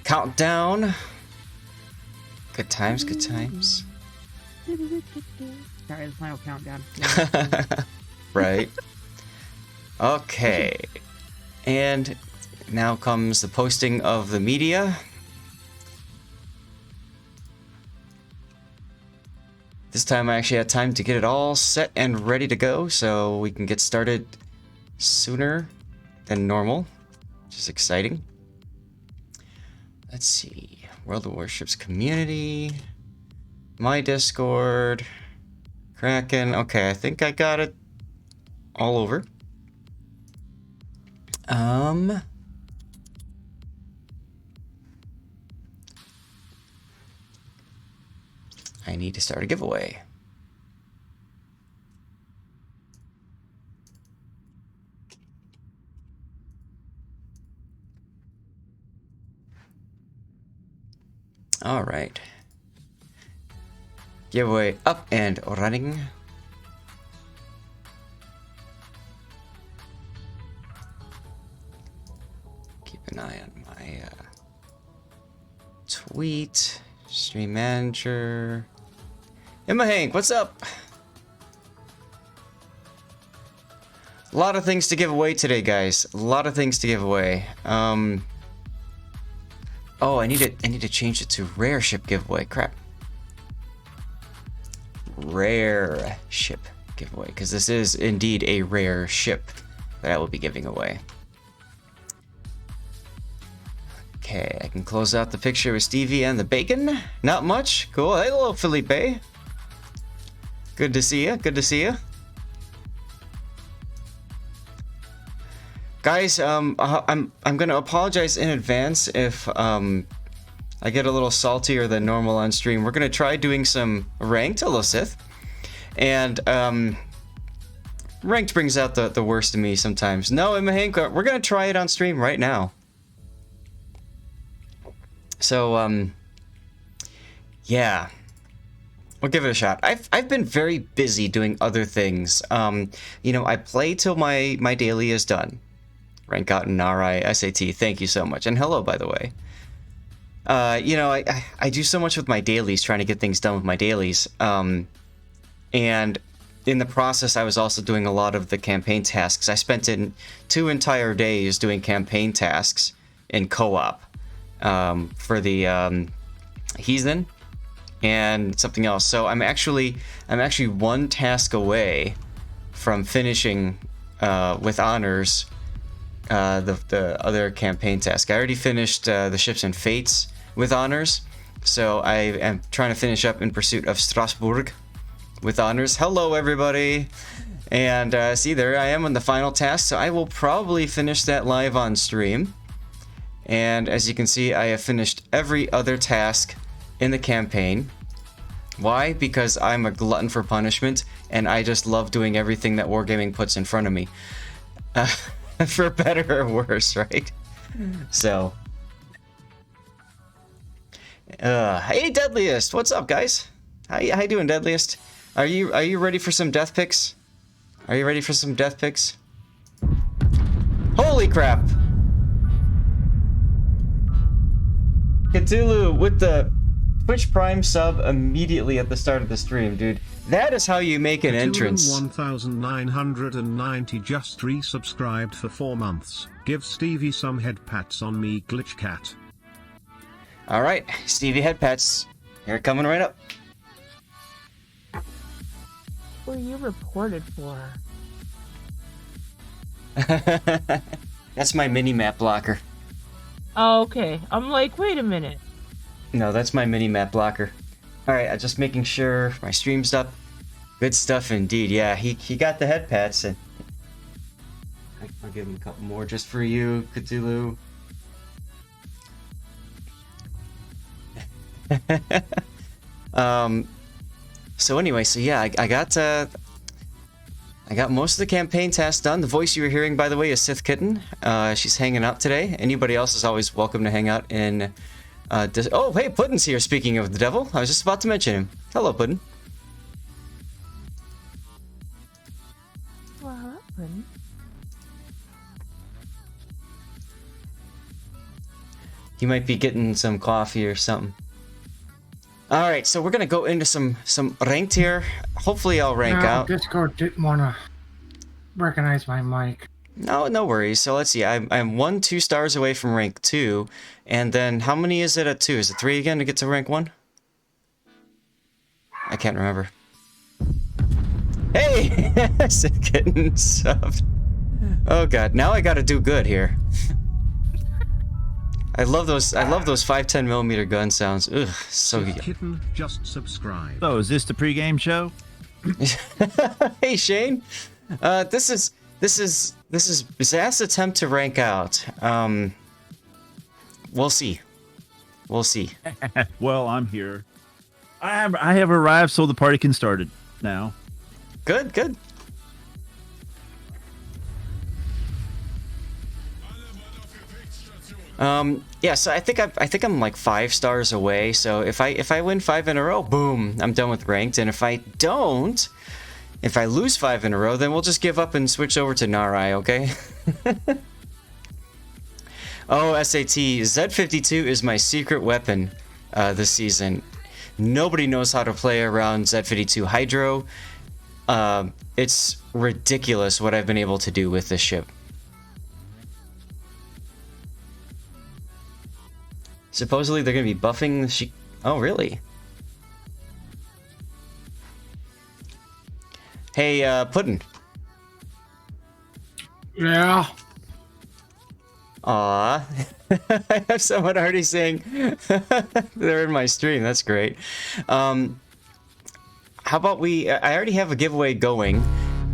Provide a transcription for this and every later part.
Countdown. Good times, good times. Sorry, the final countdown. Right. Okay. And now comes the posting of the media. This time I actually had time to get it all set and ready to go, so we can get started sooner than normal, which is exciting. Let's see. World of Warships community. My Discord. Kraken. Okay, I think I got it all over. I need to start a giveaway. All right. Giveaway up and running. Keep an eye on my tweet. Stream manager. Emma Hank, what's up? A lot of things to give away today, guys. A lot of things to give away. Oh, I need to change it to rare ship giveaway. Crap. Rare ship giveaway, because this is indeed a rare ship that I will be giving away. Okay, I can close out the picture with Stevie and the bacon. Not much. Cool. Hello, Felipe. Good to see you. Good to see you. Guys, I'm gonna apologize in advance if I get a little saltier than normal on stream. We're gonna try doing some ranked. Hello, Sith. And ranked brings out the worst of me sometimes. No, Emma Hank, we're gonna try it on stream right now. So yeah. We'll give it a shot. I've been very busy doing other things. You know, I play till my daily is done. Rank out in NARI SAT. Thank you so much. And hello, by the way. You know, I do so much with my dailies, trying to get things done with my dailies. And in the process, I was also doing a lot of the campaign tasks. I spent in 2 entire days doing campaign tasks in co-op for the Heathen and something else. So I'm actually 1 task away from finishing with honors the other campaign task. I already finished the Ships and Fates with honors, so I am trying to finish up In Pursuit of Strasbourg with honors. Hello, everybody. And see, there I am on the final task, so I will probably finish that live on stream. And as you can see, I have finished every other task in the campaign. Why? Because I'm a glutton for punishment, and I just love doing everything that Wargaming puts in front of me. For better or worse, right? So, hey Deadliest, what's up, guys? How you doing, Deadliest? Are you ready for some death picks? Are you ready for some death picks? Holy crap! Cthulhu with the Twitch Prime sub immediately at the start of the stream, dude. That is how you make an entrance. 1990 just resubscribed for 4 months. Give Stevie some head pats on me, Glitch Cat. All right, Stevie head pats. Here, coming right up. What were you reported for? That's my mini-map blocker. Oh, okay. I'm like, wait a minute. No, that's my mini-map blocker. Alright, I'm just making sure my stream's up. Good stuff indeed. Yeah, he got the head pats, and I'll give him a couple more just for you, Cthulhu. So anyway, so yeah, I got most of the campaign tasks done. The voice you were hearing, by the way, is Sith Kitten. She's hanging out today. Anybody else is always welcome to hang out in... oh, hey, Puddin's here, speaking of the devil. I was just about to mention him. Hello, Puddin. Well, hello, Puddin. He might be getting some coffee or something. All right, so we're gonna go into some ranked here. Hopefully, I'll rank out. Discord didn't want to recognize my mic. No worries. So let's see. I'm 2 stars away from rank 2, and then how many is it at 2? Is it 3 again to get to rank 1? I can't remember. Hey, getting subbed. Oh god, now I gotta do good here. I love those 5.10 millimeter gun sounds. Ugh, so good. Kitten just subscribe. So, is this the pregame show? Hey Shane, this is Zaz's attempt to rank out. We'll see. Well, I'm here. I have arrived, so the party can start it now. Good. Yeah, so I think I'm like 5 stars away. So if I win 5 in a row, boom, I'm done with ranked. And if I lose 5 in a row, then we'll just give up and switch over to Narai, okay? Oh, SAT, Z52 is my secret weapon this season. Nobody knows how to play around Z52 Hydro. It's ridiculous what I've been able to do with this ship. Supposedly they're going to be buffing the Oh, really? Hey, Puddin'. Yeah. Aw. I have someone already saying they're in my stream. That's great. How about I already have a giveaway going,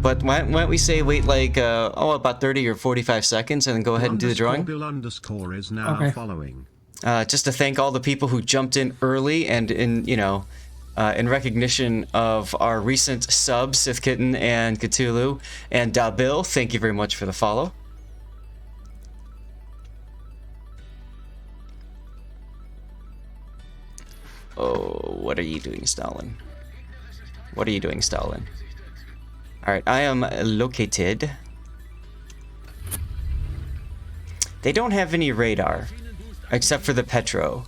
but why don't we say wait like, about 30 or 45 seconds and then go ahead and do the drawing? Bill underscore is now Okay. following. Just to thank all the people who jumped in early and in recognition of our recent subs, Sith Kitten and Cthulhu. And Bill, thank you very much for the follow. Oh, what are you doing, Stalin? What are you doing, Stalin? Alright, I am located. They don't have any radar, except for the Petro.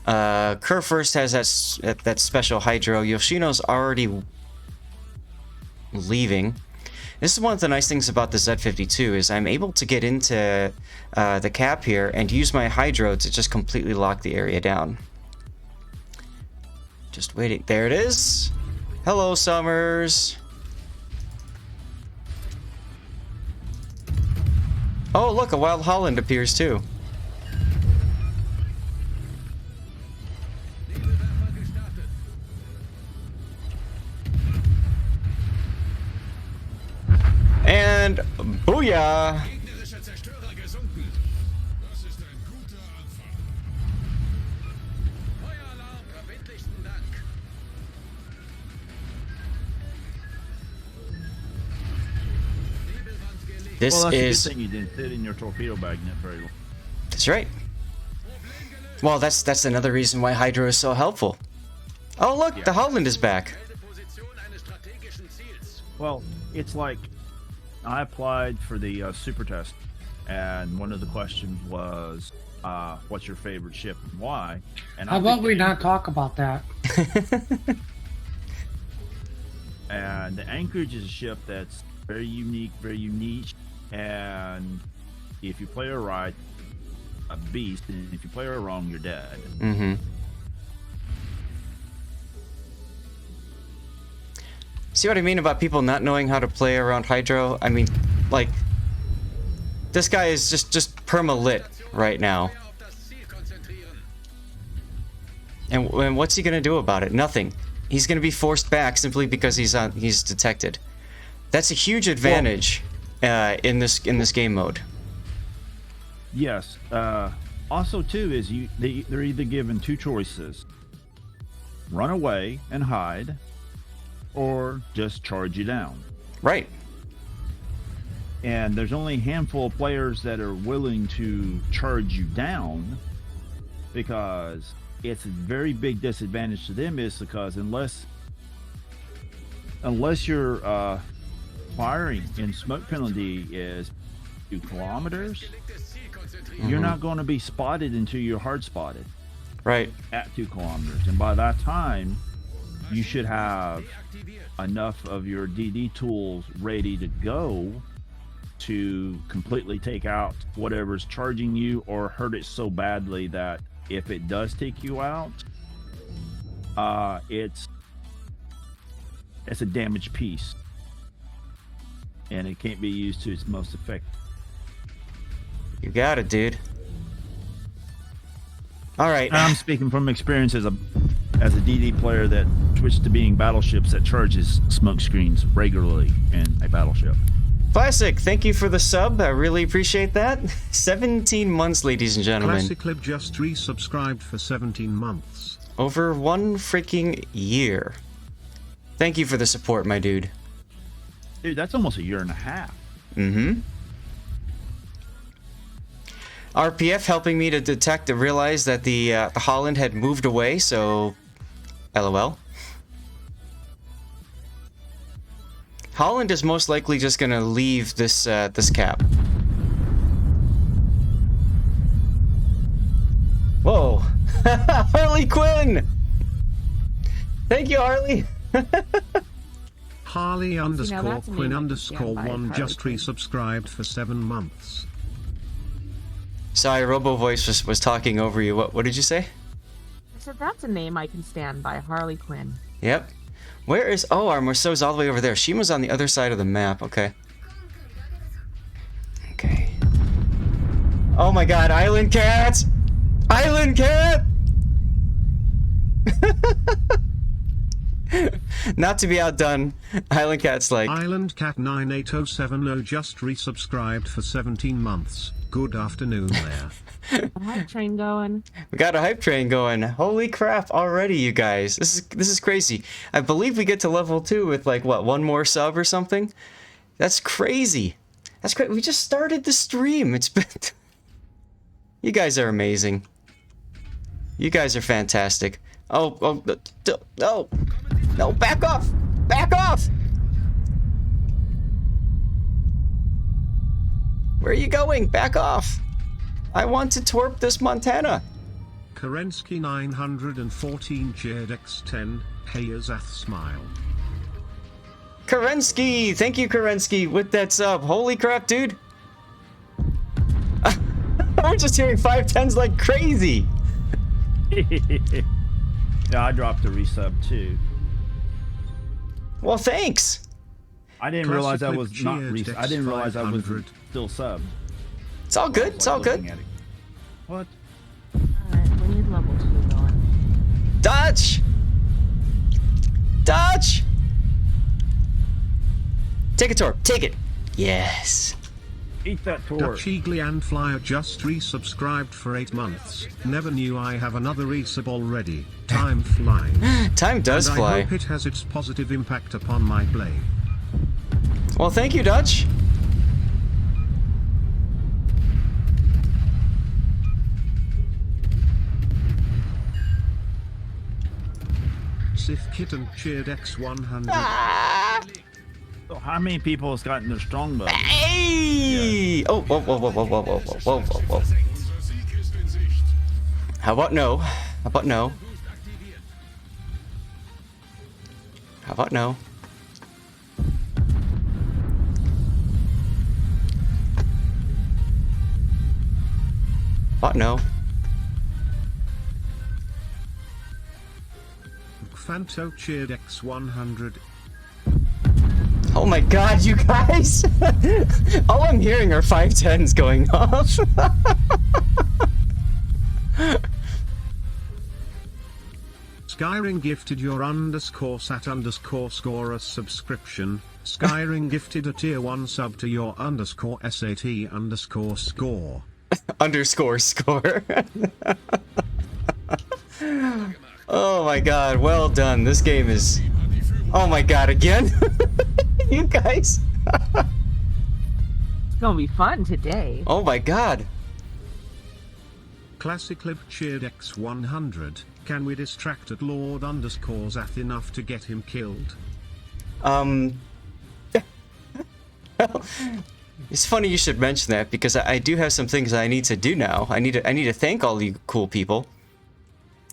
Kurfurst has that special Hydro. Yoshino's already leaving. This is one of the nice things about the Z52 is I'm able to get into the cap here and use my Hydro to just completely lock the area down. Just waiting. There it is. Hello, Summers. Oh, look, a Wild Holland appears too. And booyah! This Well, that's is. a good thing you didn't sit in your torpedo bag net very long. That's right. Well, that's another reason why Hydro is so helpful. Oh, look, Yeah. the Holland is back. Well, it's like I applied for the super test, and one of the questions was, "What's your favorite ship and why?" And How about we not talk about that? And the Anchorage is a ship that's very unique, very unique, and if you play her right, a beast, and if you play her wrong, you're dead. Mm-hmm. See what I mean about people not knowing how to play around Hydro? I mean, like, this guy is just perma-lit right now. And what's he gonna do about it? Nothing. He's gonna be forced back simply because he's detected. That's a huge advantage in this game mode. Yes. Also, too, is they're either given two choices: run away and hide, or just charge you down. Right. And there's only a handful of players that are willing to charge you down, because it's a very big disadvantage to them, is because unless you're firing in smoke penalty is 2 kilometers, you're not going to be spotted until you're hard spotted Right. at 2 kilometers. And by that time, you should have enough of your DD tools ready to go to completely take out whatever's charging you or hurt it so badly that if it does take you out, it's a damaged piece and it can't be used to its most effect. You got it, dude. All right. I'm speaking from experience as a DD player that switched to being battleships that charges smoke screens regularly in a battleship. Classic, thank you for the sub. I really appreciate that. 17 months, ladies and gentlemen. Classic Lib just resubscribed for 17 months. Over 1 freaking year. Thank you for the support, my dude. Dude, that's almost a year and a half. Mm-hmm. RPF helping me to detect and realize that the Holland had moved away, so LOL. Holland is most likely just gonna leave this this cap. Whoa, Harley Quinn! Thank you, Harley. Harley underscore that's a name Quinn I can underscore stand by, 1 Harley just Quinn. resubscribed for 7 months. Sorry, Robo Voice was talking over you. What did you say? I said that's a name I can stand by, Harley Quinn. Yep. Where is... Oh, our Morceau's all the way over there. Shima's on the other side of the map. Okay. Okay. Oh my god, Island Cat! Island Cat! Not to be outdone, Island Cat's like... Island Cat 98070 just resubscribed for 17 months. Good afternoon there. A hype train going. We got a hype train going. Holy crap, already, you guys. This is crazy. I believe we get to level 2 with, like, what, 1 more sub or something? That's crazy. That's great. We just started the stream. It's been... You guys are amazing. You guys are fantastic. Oh, no. No, back off! Back off! Where are you going? Back off! I want to torp this Montana. Kerensky 914 cheered X10. Hayazath smile. Kerensky! Thank you, Kerensky, with that sub. Holy crap, dude. We're just hearing 510s like crazy. Yeah, I dropped a resub too. Well, thanks. I didn't realize I Classic was Lib not cheered I didn't realize I was X500. still subbed. It's all good. It's all good. What? Alright, we need level 2 going. Dutch! Dutch! Take a torp. Take it. Yes. Eat that torch. Dutch Eagly and Flyer just resubscribed for 8 months. Never knew I have another resub already. Time flies. Time does And fly. I hope it has its positive impact upon my play. Well, thank you, Dutch. Sith Kitten cheered X100. So how many people has gotten their strongbow? Hey! Oh, whoa, whoa, whoa, whoa, whoa, whoa, whoa, whoa, whoa. How about no? How about no? How about no? What no? Fanto cheered X100. Oh my god, you guys! All I'm hearing are 510s going off. Skyring gifted your underscore sat underscore score a subscription. Skyring gifted a tier 1 sub to your underscore SAT underscore score. Underscore score. Oh my god, well done. This game is... Oh my god, again? You guys? It's gonna be fun today. Oh my god. Classic Lib cheered X100. Can we distract at Lord underscore Zath enough to get him killed? It's funny you should mention that because I do have some things I need to do now. I need to thank all you cool people.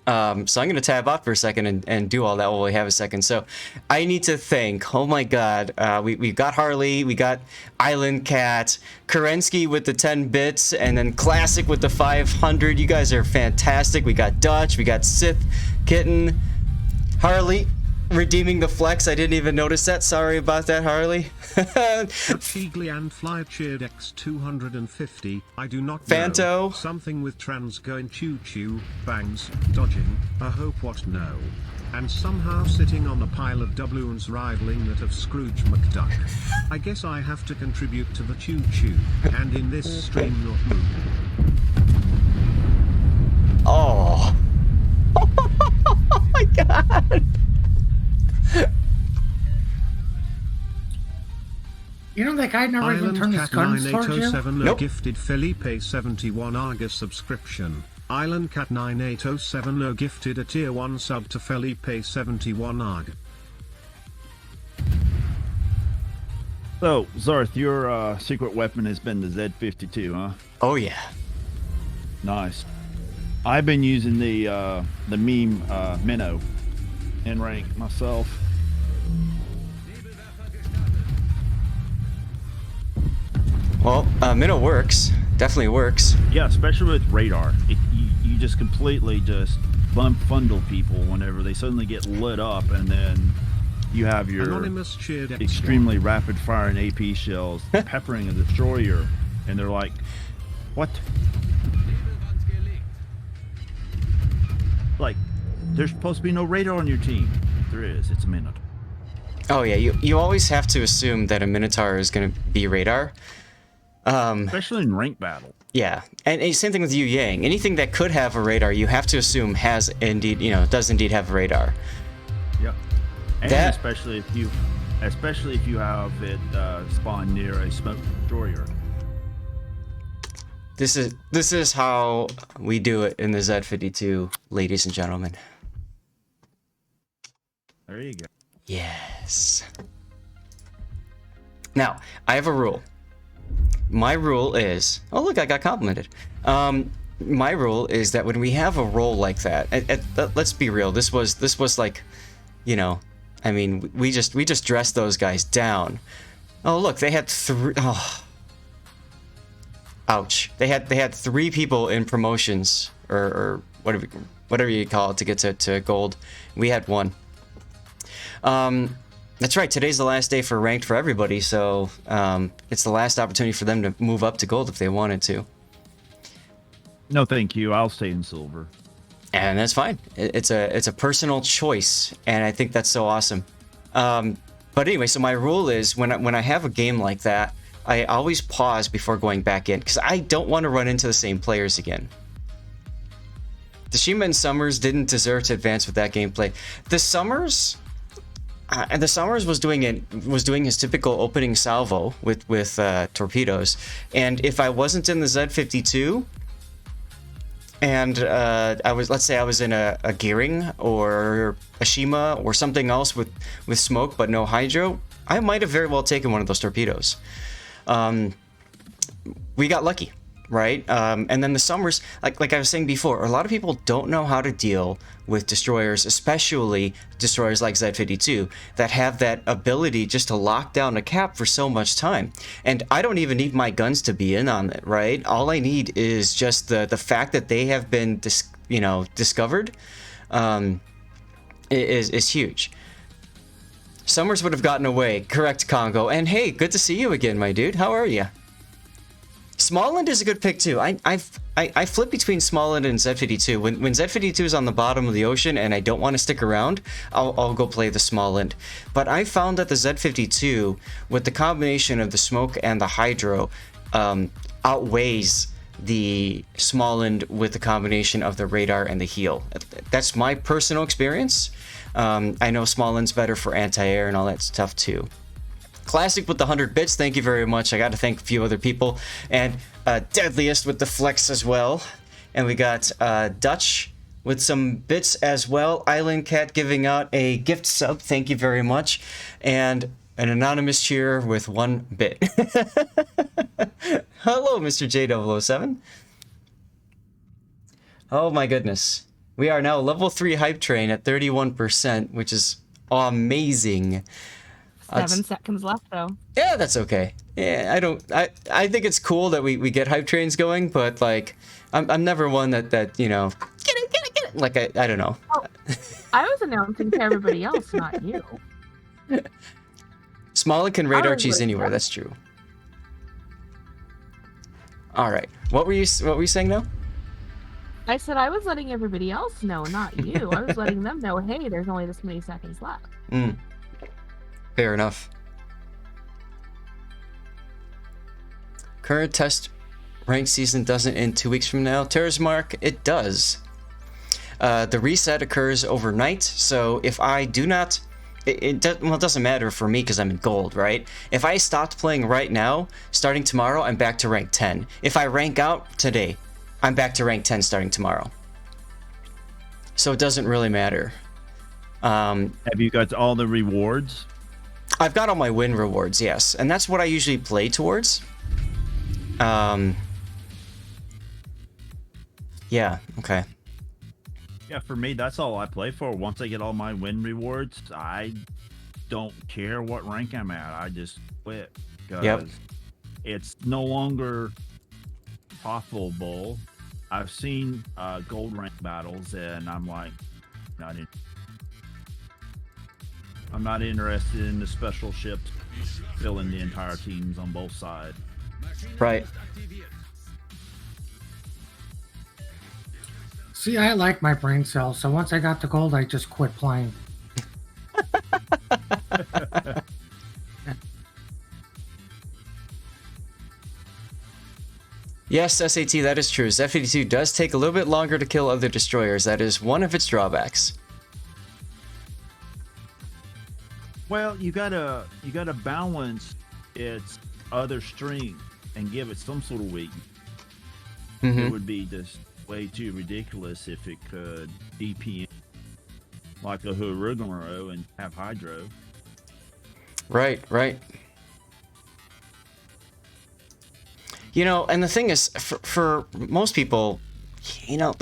So I'm going to tab out for a second and do all that while we have a second. So I need to thank, oh my god, we got Harley, we got Island Cat, Kerensky with the 10 bits, and then Classic with the 500. You guys are fantastic. We got Dutch, we got Sith Kitten, Harley redeeming the flex. I didn't even notice that. Sorry about that, Harley. Cheegly and Fly cheered X250. I do not Fanto. know. Something with trans going choo choo, bangs, dodging, I hope what no. And somehow sitting on a pile of doubloons rivaling that of Scrooge McDuck. I guess I have to contribute to the choo choo, and in this stream not move. Oh. Oh my god. You know that guy never even Island turned his Cat guns towards you? 9807 Nope. gifted Felipe 71 Arga subscription. Island Cat 9807 gifted a tier 1 sub to Felipe 71 Arg. So, Zarth, your secret weapon has been the Z52, huh? Oh yeah. Nice. I've been using the meme Minnow in rank myself. Well, Minnow works. Definitely works. Yeah, especially with radar. You just completely just fundle people whenever they suddenly get lit up, and then you have your Anonymous cheered X1. extremely rapid firing AP shells peppering a destroyer, and they're like, what? Like, there's supposed to be no radar on your team. There is. It's a Minotaur. Oh yeah, you always have to assume that a Minotaur is going to be radar. Especially in rank battle. Yeah, and same thing with Yu Yang. Anything that could have a radar, you have to assume has indeed, does indeed have a radar. Yep. And That- especially if you have it spawn near a smoke destroyer. This is how we do it in the Z52, ladies and gentlemen. There you go. Yes. Now, I have a rule. My rule is... Oh, look, I got complimented. My rule is that when we have a roll like that... let's be real. This was like... I mean, we just dressed those guys down. Oh, look, they had three... Oh. Ouch. They had 3 people in promotions, or whatever you call it, to get to gold. We had 1. That's right, today's the last day for ranked for everybody, so it's the last opportunity for them to move up to gold if they wanted to. No, thank you. I'll stay in silver. And that's fine. It's a personal choice, and I think that's so awesome. But anyway, so my rule is when I have a game like that, I always pause before going back in, because I don't want to run into the same players again. Tashima and Summers didn't deserve to advance with that gameplay. The Summers was doing his typical opening salvo with torpedoes, and if I wasn't in the Z52, and let's say I was in a Gearing or a Shima or something else with smoke but no hydro, I might have very well taken one of those torpedoes. We got lucky, right? And then the Summers, like I was saying before, a lot of people don't know how to deal with destroyers, especially destroyers like Z52, that have that ability just to lock down a cap for so much time. And I don't even need my guns to be in on it, right? All I need is just the fact that they have been discovered is huge. Summers would have gotten away. Correct, Congo. And hey, good to see you again, my dude. How are you? Smolensk is a good pick too. I flip between Smolensk and Z52. When Z52 is on the bottom of the ocean and I don't want to stick around, I'll go play the Smolensk. But I found that the Z52, with the combination of the smoke and the hydro, outweighs the Smolensk with the combination of the radar and the heal. That's my personal experience. I know Smolensk's better for anti-air and all that stuff too. Classic with the 100 bits, thank you very much. I got to thank a few other people. And Deadliest with the flex as well. And we got Dutch with some bits as well. Island Cat giving out a gift sub, thank you very much. And An anonymous cheer with 1 bit. Hello, Mr. J007. Oh my goodness. We are now level 3 hype train at 31%, which is amazing. 7 seconds left, though. Yeah, that's okay. Yeah, I think it's cool that we get hype trains going, but like, I'm never one that you know, get it. Like, I don't know. Oh, I was announcing to everybody else, not you. Smaland can radar cheese anywhere, that's true. Alright. What were you saying now? I said I was letting everybody else know, not you. I was letting them know, hey, there's only this many seconds left. Fair enough. Current test rank season doesn't end 2 weeks from now. Terra's Mark, it does. The reset occurs overnight, so if I do not... it doesn't matter for me because I'm in gold, right? If I stopped playing right now, starting tomorrow, I'm back to rank 10. If I rank out today, I'm back to rank 10 starting tomorrow. So it doesn't really matter. Have you got all the rewards? I've got all my win rewards, yes. And that's what I usually play towards. Yeah, okay. Yeah, for me, that's all I play for. Once I get all my win rewards, I don't care what rank I'm at. I just quit. Because it's no longer profitable. I've seen gold rank battles, and I'm like, I'm not interested in the special ships filling the entire teams on both sides. Right. See, I like my brain cells, so once I got the gold, I just quit playing. Yes, SAT, that is true. Z-52 does take a little bit longer to kill other destroyers. That is one of its drawbacks. Well, you gotta balance its other strength and give it some sort of weakness. It would be just way too ridiculous if it could DP like a Hurugaro and have Hydro. Right. You know, and the thing is, for most people, you know,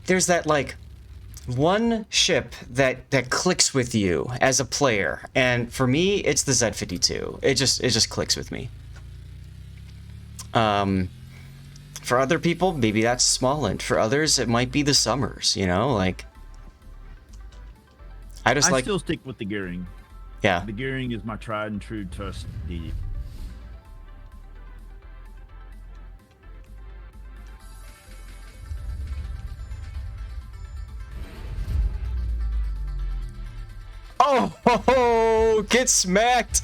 there's that like one ship that clicks with you as a player, and for me, it's the Z-52. It just clicks with me. For other people, maybe that's Smaland. For others, it might be the Summers. You know, like I still stick with the Gearing. Yeah, the Gearing is my tried and true trust DD. Oh, get smacked!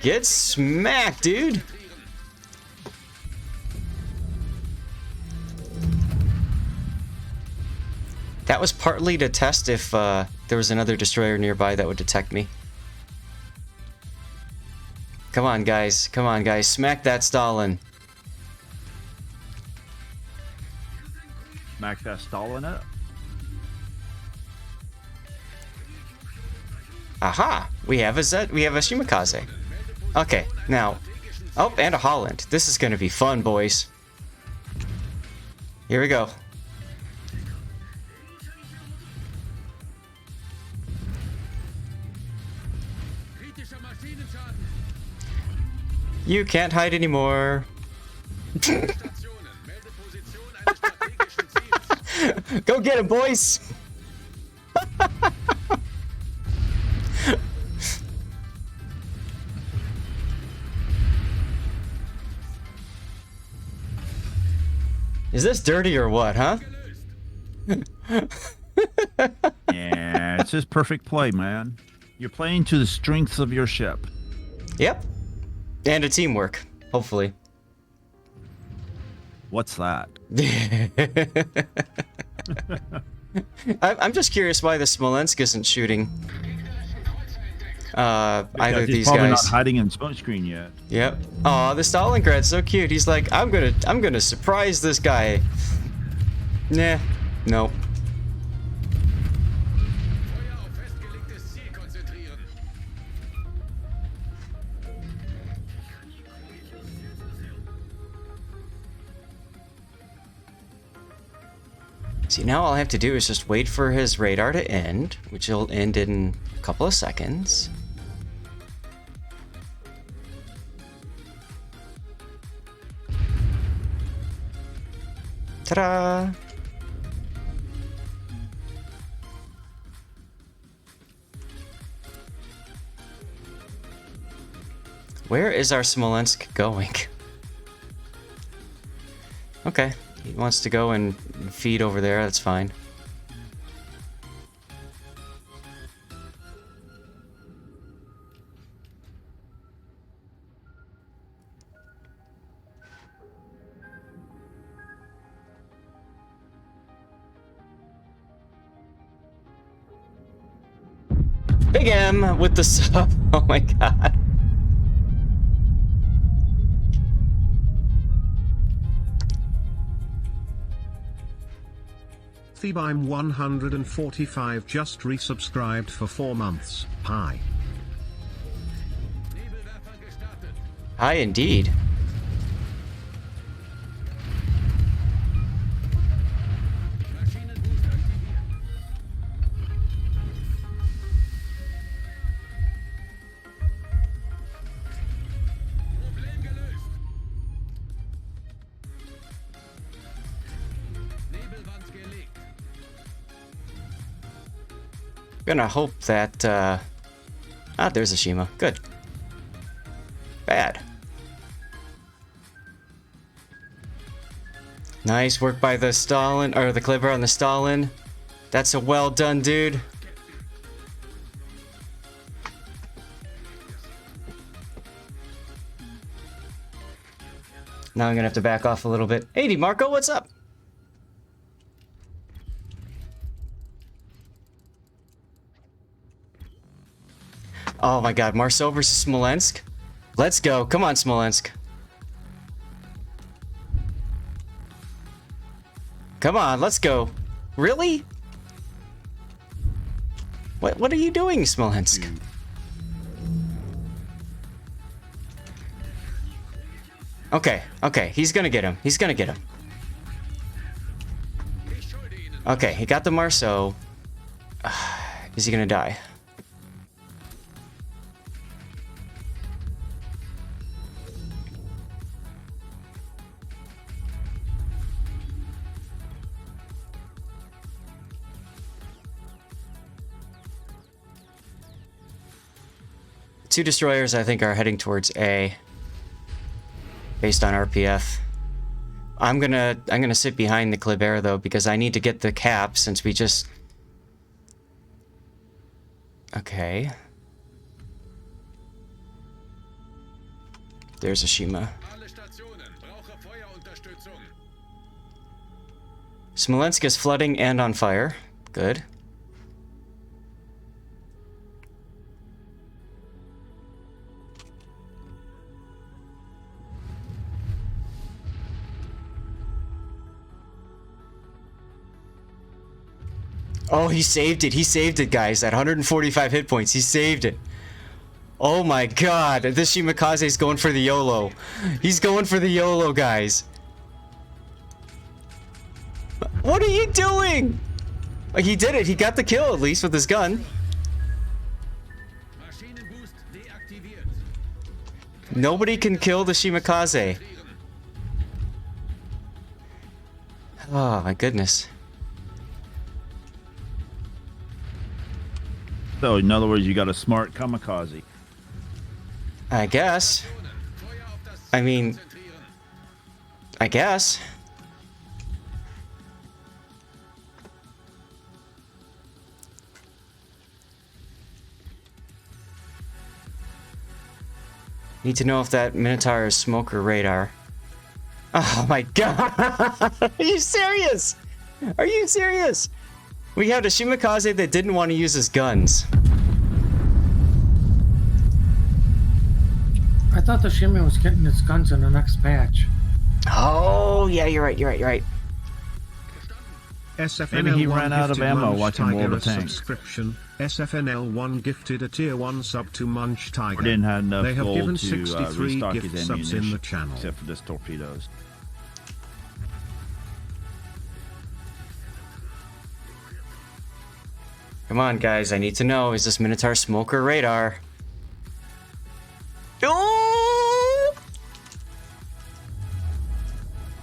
Get smacked, dude! That was partly to test if there was another destroyer nearby that would detect me. Come on, guys. Smack that Stalin. Smack that Stalin up. Aha! We have a Shimakaze. Okay, now... Oh, and a Holland. This is gonna be fun, boys. Here we go. You can't hide anymore. Go get him, boys! Is this dirty or what, huh? Yeah, it's just perfect play, man. You're playing to the strengths of your ship. Yep. And a teamwork, hopefully. What's that? I'm just curious why the Smolensk isn't shooting either of these probably guys. Not hiding in smoke screen yet. Yep. Aw, the Stalingrad's so cute. He's like, I'm gonna surprise this guy. Nah. Nope. See, now all I have to do is just wait for his radar to end, which will end in a couple of seconds. Ta-da! Where is our Smolensk going? Okay, he wants to go and feed over there, that's fine. Big M with the sub. Oh my god. Thebime 145 just resubscribed for 4 months. Hi. Hi indeed. Gonna hope that, there's a Shima. Good. Bad. Nice work by the Stalin, or the Clipper on the Stalin. That's a well done, dude. Now I'm gonna have to back off a little bit. Hey, DeMarco, what's up? Oh my god, Marceau versus Smolensk? Let's go. Come on, Smolensk. Come on, let's go. Really? What are you doing, Smolensk? Okay, okay, he's gonna get him. He's gonna get him. Okay, he got the Marceau. Is he gonna die? Two destroyers, I think, are heading towards A, based on RPF. I'm gonna sit behind the Kleber though, because I need to get the cap since we just. Okay. There's a Shima. Smolensk is flooding and on fire. Good. Oh, he saved it. He saved it, guys. At 145 hit points, he saved it. Oh my god. This Shimakaze's going for the YOLO. He's going for the YOLO, guys. What are you doing? Like, he did it. He got the kill, at least, with his gun. Nobody can kill the Shimakaze. Oh, my goodness. So, in other words, you got a smart kamikaze. I guess. I mean, I guess. Need to know if that Minotaur is smoke or radar. Oh my god! Are you serious? Are you serious? We had a Shimakaze that didn't want to use his guns. I thought the Shimmy was getting his guns in the next patch. Oh, yeah, you're right, you're right, you're right. SFNL1 Maybe he ran out of ammo watching World of Tanks. Subscription. SFNL1 gifted a tier 1 sub to Munch Tiger. Or didn't have enough They have gold given to 63 restock gift his subs in ammunition, the channel. except for this torpedoes. Come on, guys. I need to know. Is this Minotaur smoker radar? Oh!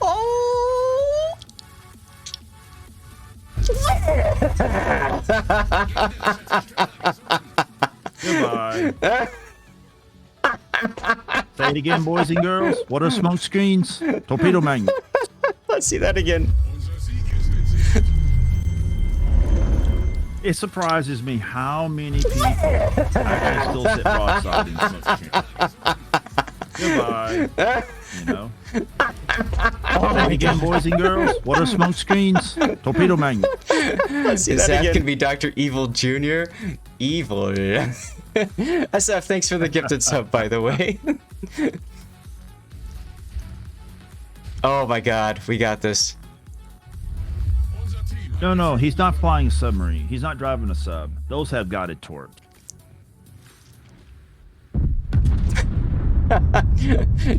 Oh! Goodbye. Say it again, boys and girls. What are smoke screens? Torpedo magnets. Let's see that again. It surprises me how many people actually still sit broadside in smoke screens. Goodbye. You know. Say it again, boys and girls. What are smoke screens? Torpedo magnets. Let's see that again. Can be Dr. Evil Jr. Evil. SF, thanks for the gifted sub, by the way. Oh my god, we got this. No, he's not flying a submarine. He's not driving a sub. Those have guided torque.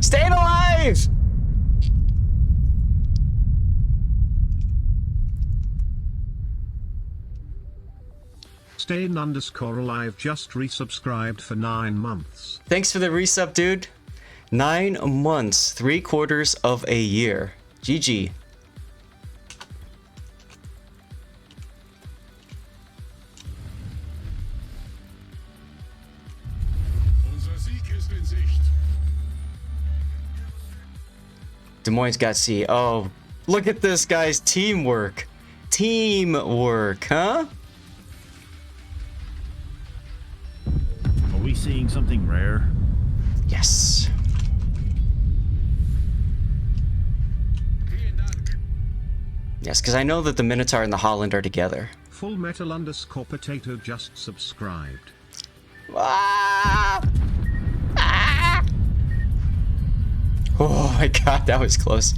Staying alive! Stain_alive just resubscribed for 9 months. Thanks for the resub, dude. 9 months, 3/4 of a year. GG. Des Moines got C. Oh, look at this, guys. Teamwork. Teamwork, huh? Are we seeing something rare? Yes. Yes, because I know that the Minotaur and the Holland are together. Full Metal _potato just subscribed. Ah! Ah! Oh my god, that was close.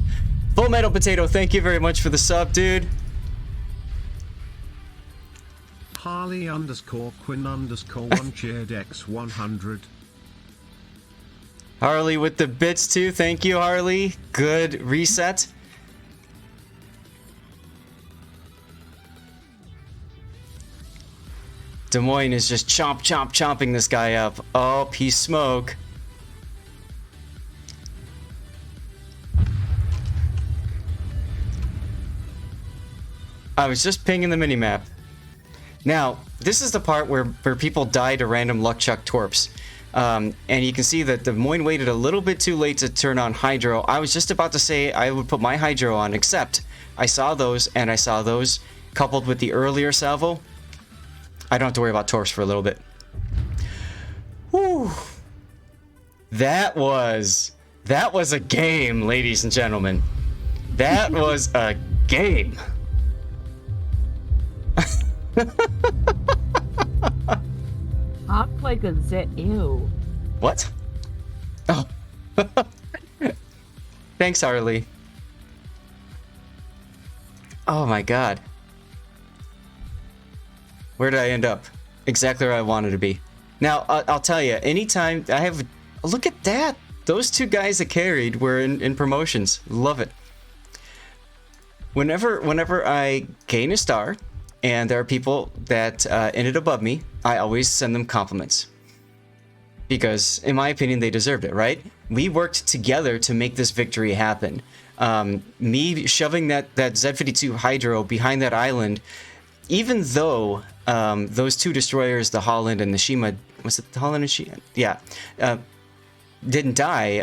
Full Metal Potato, thank you very much for the sub, dude. Harley_Quinn_1 cheered X100. Harley with the bits too, thank you, Harley. Good reset. Des Moines is just chomping this guy up. Oh, he's smoke. I was just pinging the minimap. Now, this is the part where people die to random luck chuck torps. And you can see that Des Moines waited a little bit too late to turn on hydro. I was just about to say I would put my hydro on, except I saw those, and I saw those coupled with the earlier salvo. I don't have to worry about torps for a little bit. Whew. That was a game, ladies and gentlemen. That was a game. Hop like a zit. Ew. What? Oh. Thanks, Harley. Oh my god. Where did I end up? Exactly where I wanted to be. Now, I'll tell you, anytime I have... Look at that! Those two guys that carried were in promotions. Love it. Whenever I gain a star, and there are people that ended above me, I always send them compliments. Because, in my opinion, they deserved it, right? We worked together to make this victory happen. Me shoving that Z-52 Hydro behind that island, even though those two destroyers, the Holland and the Shima, was it the Holland and Shima? Yeah, didn't die.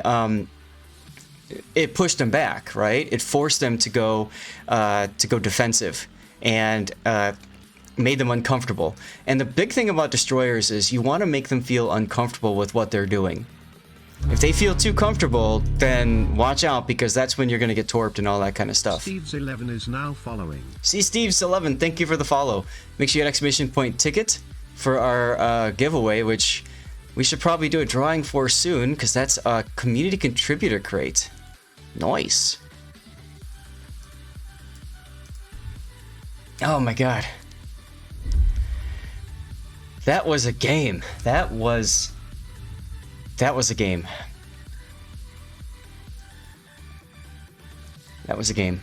It pushed them back, right? It forced them to go defensive, and made them uncomfortable. And the big thing about destroyers is you want to make them feel uncomfortable with what they're doing. If they feel too comfortable, then watch out, because that's when you're going to get torped and all that kind of stuff. Steve's11 is now following. See, Steve's11, thank you for the follow. Make sure you get exclamation point ticket for our giveaway, which we should probably do a drawing for soon, because that's a community contributor crate. Nice. Oh my god. That was a game. That was a game. That was a game.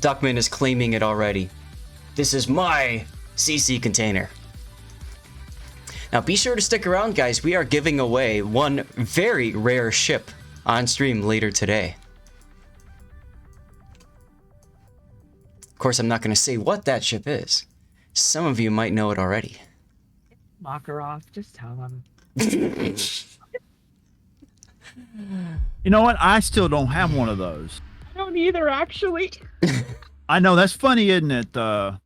Duckman is claiming it already. This is my CC container. Now be sure to stick around, guys. We are giving away one very rare ship on stream later today. Of course, I'm not going to say what that ship is. Some of you might know it already. Makarov, just tell them. You know what? I still don't have one of those. I don't either, actually. I know, that's funny, isn't it? I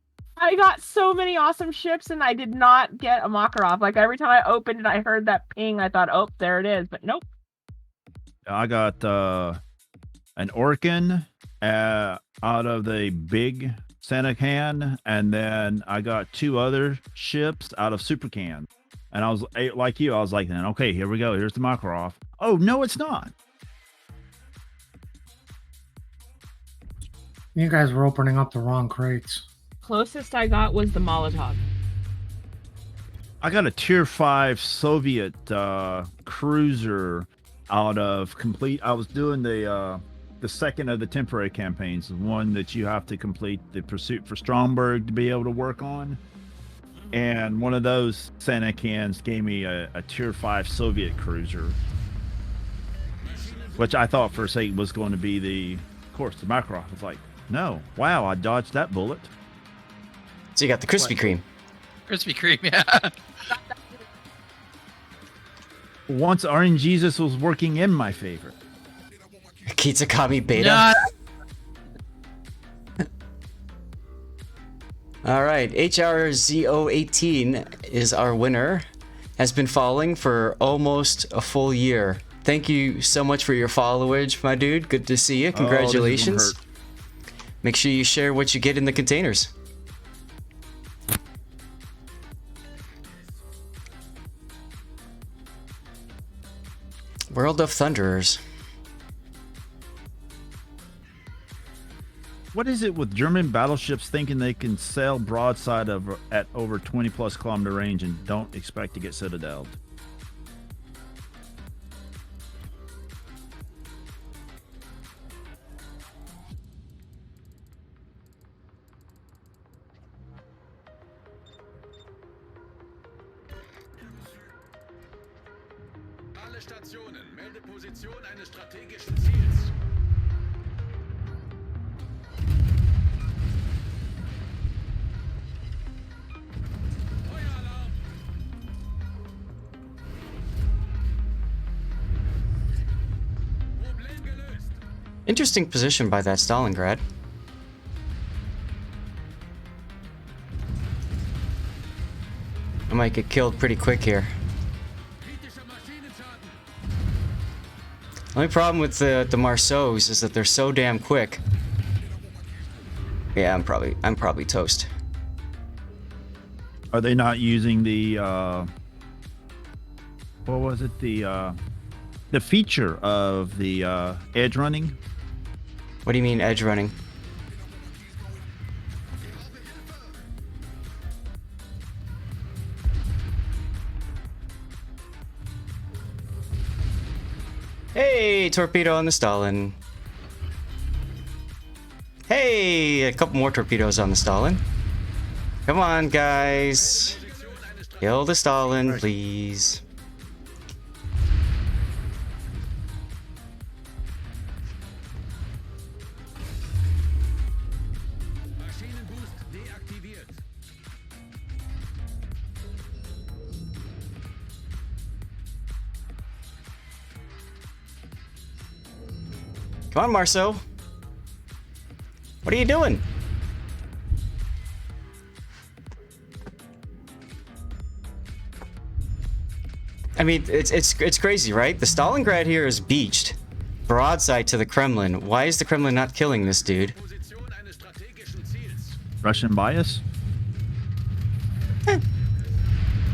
got so many awesome ships and I did not get a Makarov. Like every time I opened it, I heard that ping. I thought, oh, there it is. But nope. I got an Orkin out of the big Santa Can, and then I got 2 other ships out of Super Can. And I was like you, I was like, then okay, here we go. Here's the Makarov. Oh no, it's not. You guys were opening up the wrong crates. Closest I got was the Molotov. I got a tier 5 Soviet cruiser out of complete. I was doing the second of the temporary campaigns, the one that you have to complete the pursuit for Stromberg to be able to work on. And one of those Santa Cans gave me a tier 5 Soviet cruiser, which I thought for a second was going to be the Makarov. It's like, no, wow, I dodged that bullet. So you got the Krispy Kreme. Krispy Kreme, yeah. Once RNGesus was working in my favor. Kitsukami Beta. Nah. All right, HRZO18 is our winner. Has been following for almost a full year. Thank you so much for your followage, my dude. Good to see you. Congratulations. Make sure you share what you get in the containers. World of Thunderers. What is it with German battleships thinking they can sail broadside at over 20+ kilometer range and don't expect to get citadeled? Alle Stationen, melde Position eines strategischen Ziels. Feueralarm! Problem gelöst. Interesting position by that Stalingrad. I might get killed pretty quick here. Kritischer Maschinenschaden. Only problem with the Marceaus is that they're so damn quick. Yeah, I'm probably toast. Are they not using the what was it, the feature of the edge running? What do you mean edge running? Hey, torpedo on the Stalin. Hey, a couple more torpedoes on the Stalin. Come on, guys. Kill the Stalin, please. Maschinenboost deaktiviert. Come on, Marceau. What are you doing? I mean, it's crazy, right? The Stalingrad here is beached, broadside to the Kremlin. Why is the Kremlin not killing this dude? Position eines strategischen Ziels. Russian bias?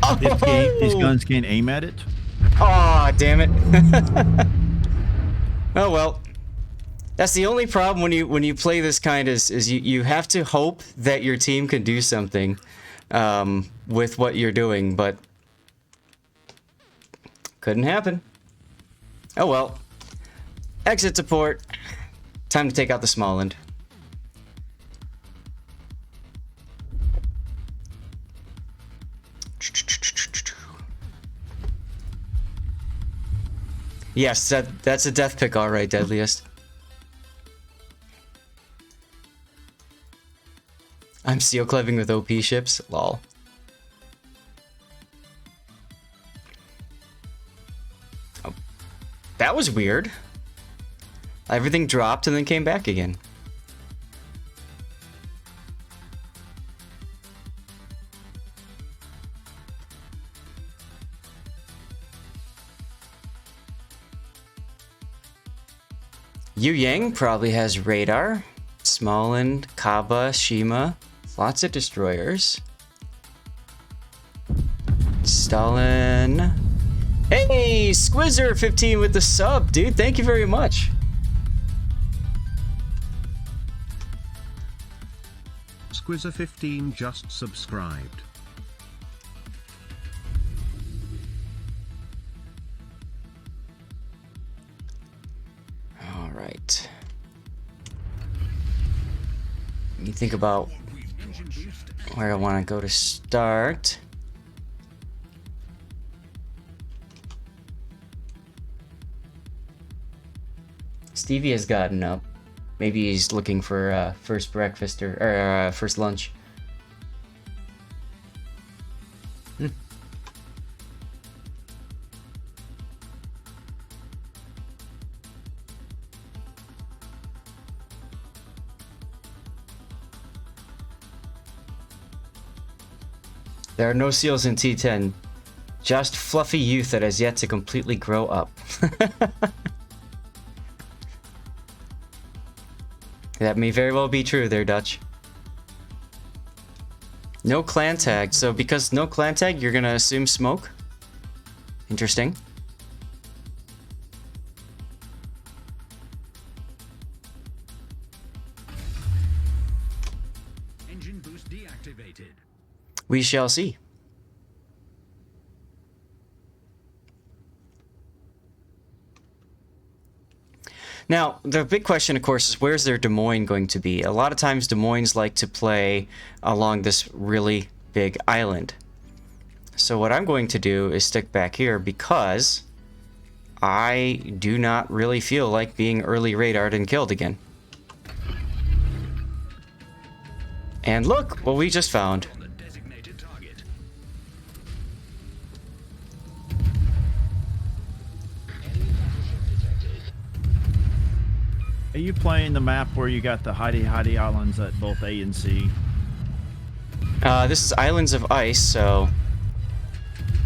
Oh, These guns can't aim at it? Aw, damn it. Oh well. That's the only problem when you play this kind is you have to hope that your team can do something with what you're doing, but couldn't happen. Oh well. Exit to port. Time to take out the Smolensk. Yes, that's a death pick, all right, Deadliest. I'm seal cleving with OP ships. Lol. Oh, that was weird. Everything dropped and then came back again. Yu Yang probably has radar. Smaland, Kaba, Shima. Lots of destroyers. Stalin. Hey, Squizzer15 with the sub, dude. Thank you very much. Squizzer15 just subscribed. All right. You think about where I want to go to start. Stevie has gotten up. Maybe he's looking for first breakfast or first lunch. There are no seals in T10, just fluffy youth that has yet to completely grow up. That may very well be true there, Dutch. No clan tag, so because no clan tag, you're gonna assume smoke? Interesting. Engine boost deactivated. We shall see. Now, the big question, of course, is where's their Des Moines going to be? A lot of times Des Moines like to play along this really big island. So what I'm going to do is stick back here because I do not really feel like being early radared and killed again. And look what we just found. On the designated target. Are you playing the map where you got the hidey islands at both A and C? This is Islands of Ice, so...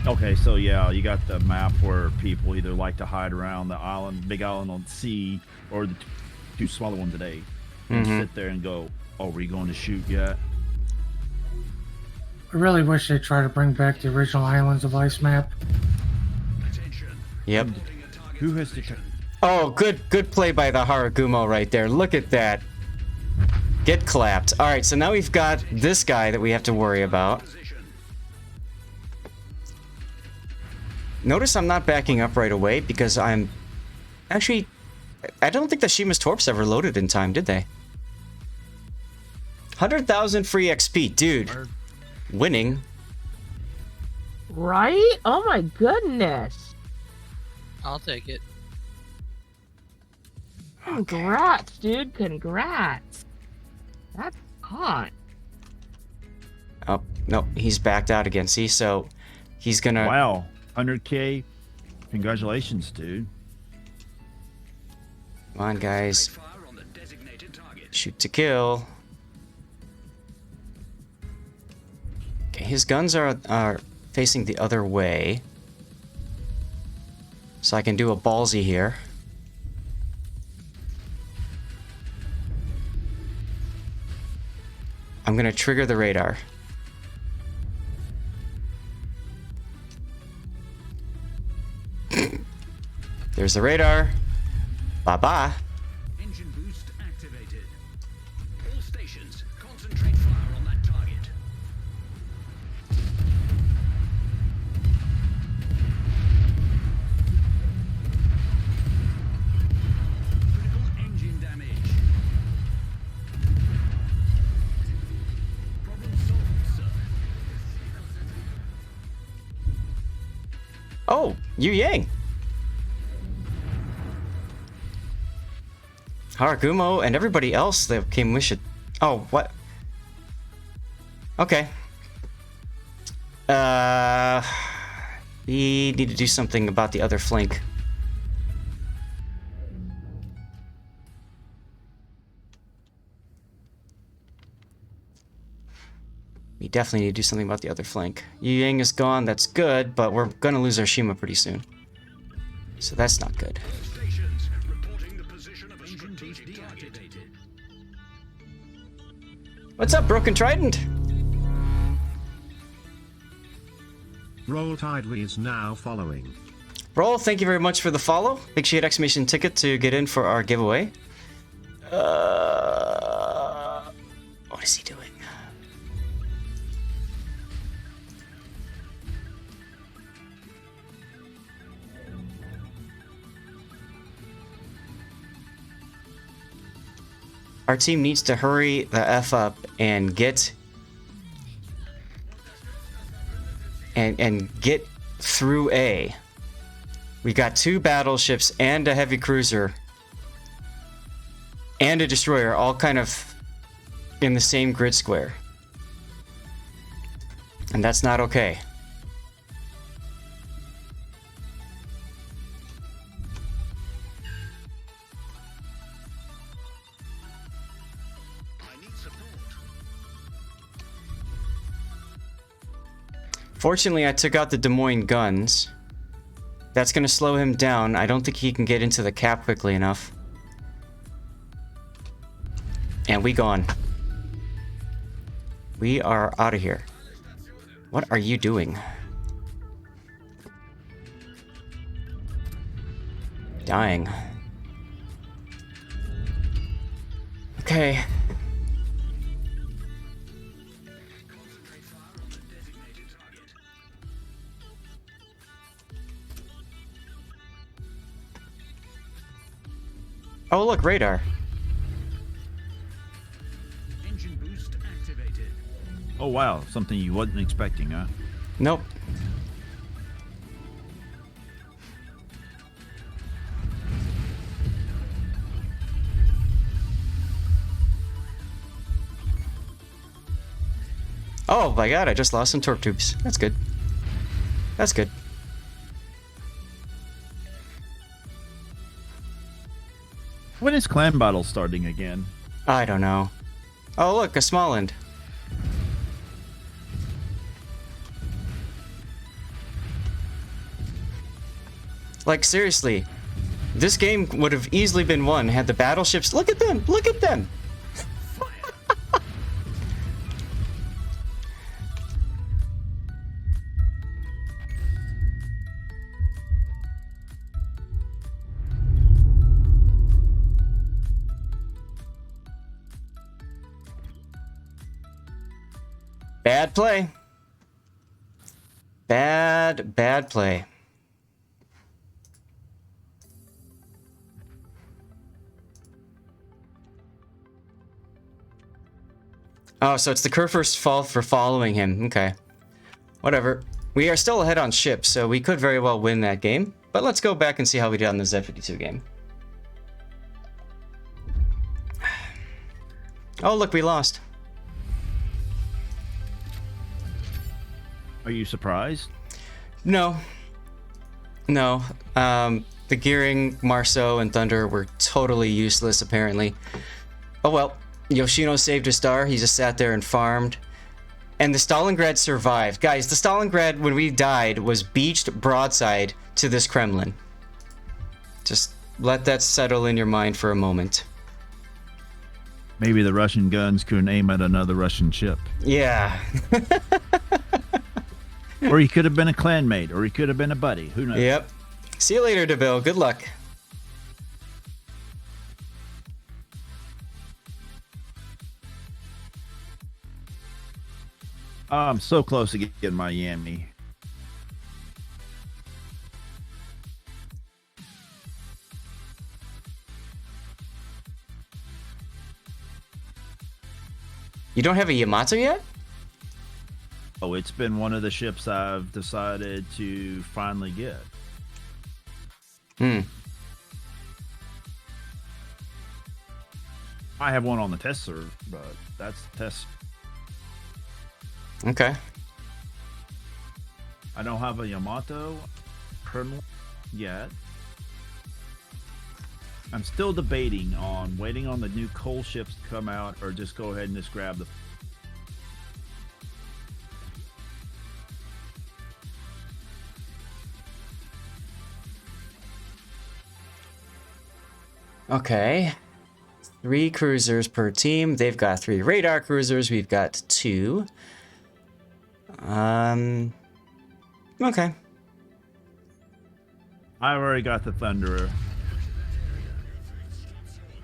Okay, so yeah, you got the map where people either like to hide around the island, big island on C, or the two smaller ones at A. And sit there and go, oh, are we going to shoot yet? I really wish they'd try to bring back the original Islands of Ice map. Attention. Yep. Who has to... Oh, good play by the Haragumo right there. Look at that. Get clapped. All right, so now we've got this guy that we have to worry about. Notice I'm not backing up right away because I'm... Actually, I don't think the Shima's Torps ever loaded in time, did they? 100,000 free XP, dude. Winning. Right? Oh my goodness. I'll take it. Congrats, dude. Congrats. That's hot. Oh, no, he's backed out again. See, so he's gonna... Wow, 100K. Congratulations, dude. Come on, guys. Fire on the designated target. Shoot to kill. Okay, his guns are facing the other way. So I can do a ballsy here. I'm gonna trigger the radar. There's the radar. Bye-bye. Engine boost activated. All stations, concentrate fire on that target. Critical engine damage. Problem solved, sir. Oh, Yu Yang. Haragumo and everybody else that came with it. Oh, what? Okay. We need to do something about the other flank. We definitely need to do something about the other flank. Yu Yang is gone, that's good, but we're gonna lose our Shima pretty soon. So that's not good. Stations reporting the position of a strategic target. What's up, Broken Trident? Roll Tide is now following. Roll, thank you very much for the follow. Make sure you hit exclamation ticket to get in for our giveaway. What is he doing? Our team needs to hurry the F up and get and get through A. We got 2 battleships and a heavy cruiser and a destroyer all kind of in the same grid square. And that's not okay. Fortunately, I took out the Des Moines guns. That's going to slow him down. I don't think he can get into the cap quickly enough. And we gone. We are out of here. What are you doing? Dying. Okay. Oh, look, radar. Engine boost activated. Oh wow, something you wasn't expecting, huh? Nope. Oh my god, I just lost some torque tubes. That's good. That's good. When is clan battle starting again? I don't know. Oh, look, a Smaland. Like, seriously. This game would have easily been won had the battleships... Look at them! Look at them! Bad play. Bad play. Oh, so it's the Kurfurst's fault for following him. Okay. Whatever. We are still ahead on ships, so we could very well win that game. But let's go back and see how we did on the Z52 game. Oh, look, we lost. Are you surprised? No. No. The Gearing, Marceau, and Thunder were totally useless, apparently. Oh well. Yoshino saved a star. He just sat there and farmed. And the Stalingrad survived. Guys, the Stalingrad, when we died, was beached broadside to this Kremlin. Just let that settle in your mind for a moment. Maybe the Russian guns couldn't aim at another Russian ship. Yeah. Or he could have been a clanmate, or he could have been a buddy. Who knows? Yep. See you later, DeVille. Good luck. I'm so close to getting my Yami. You don't have a Yamato yet? Oh, it's been one of the ships I've decided to finally get. I have one on the test server, but that's test. Okay. I don't have a Yamato Colonel yet. I'm still debating on waiting on the new coal ships to come out or just go ahead and just grab the. Okay. 3 cruisers per team. They've got 3 radar cruisers. We've got 2. Okay. I already got the Thunderer.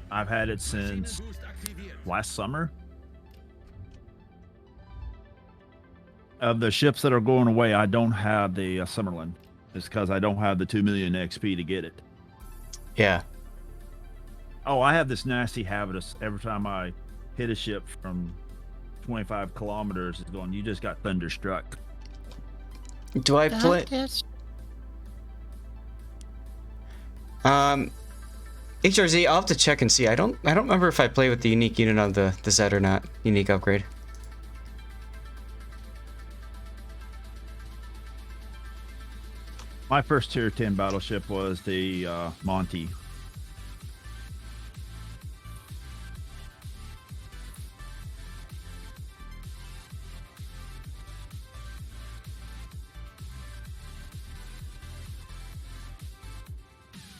I've had it since last summer. Of the ships that are going away, I don't have the Summerland. It's because I don't have the 2 million XP to get it. Yeah. Oh, I have this nasty habit of every time I hit a ship from 25 kilometers, it's going, you just got thunderstruck. Do I play? HRZ, I'll have to check and see. I don't remember if I play with the unique unit on the Z or not. Unique upgrade. My first tier 10 battleship was the Monty.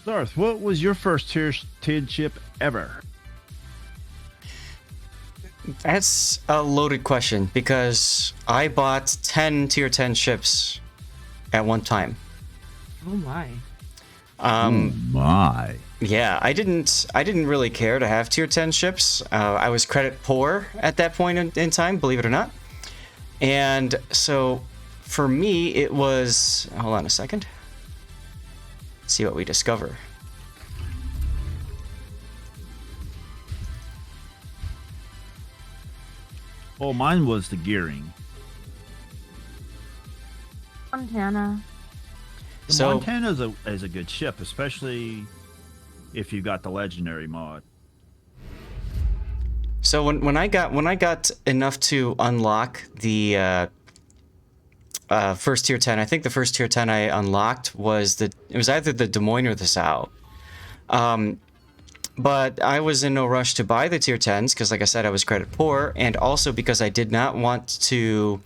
Darth, what was your first tier 10 ship ever? That's a loaded question because I bought 10 tier 10 ships at one time. Oh my. My. Yeah, I didn't really care to have tier 10 ships. I was credit poor at that point in time, believe it or not. And so for me, it was, hold on a second. Let's see what we discover. Oh, mine was the gearing. Montana. The So- Montana is a good ship, especially if you got the legendary mod. So when I got enough to unlock the first tier 10, I think the first tier 10 I unlocked was it was either the Des Moines or the Sao. But I was in no rush to buy the tier 10s because, like I said, I was credit poor, and also because I did not want to.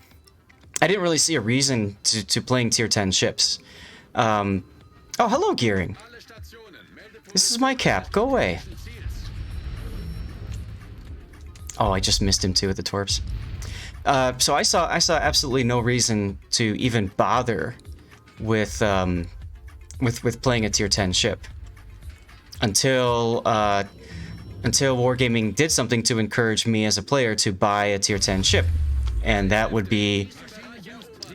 I didn't really see a reason to playing tier 10 ships. Oh, hello, Gearing. This is my cap. Go away. Oh, I just missed him too with the torps. So I saw absolutely no reason to even bother with playing a tier 10 ship until Wargaming did something to encourage me as a player to buy a tier 10 ship, and that would be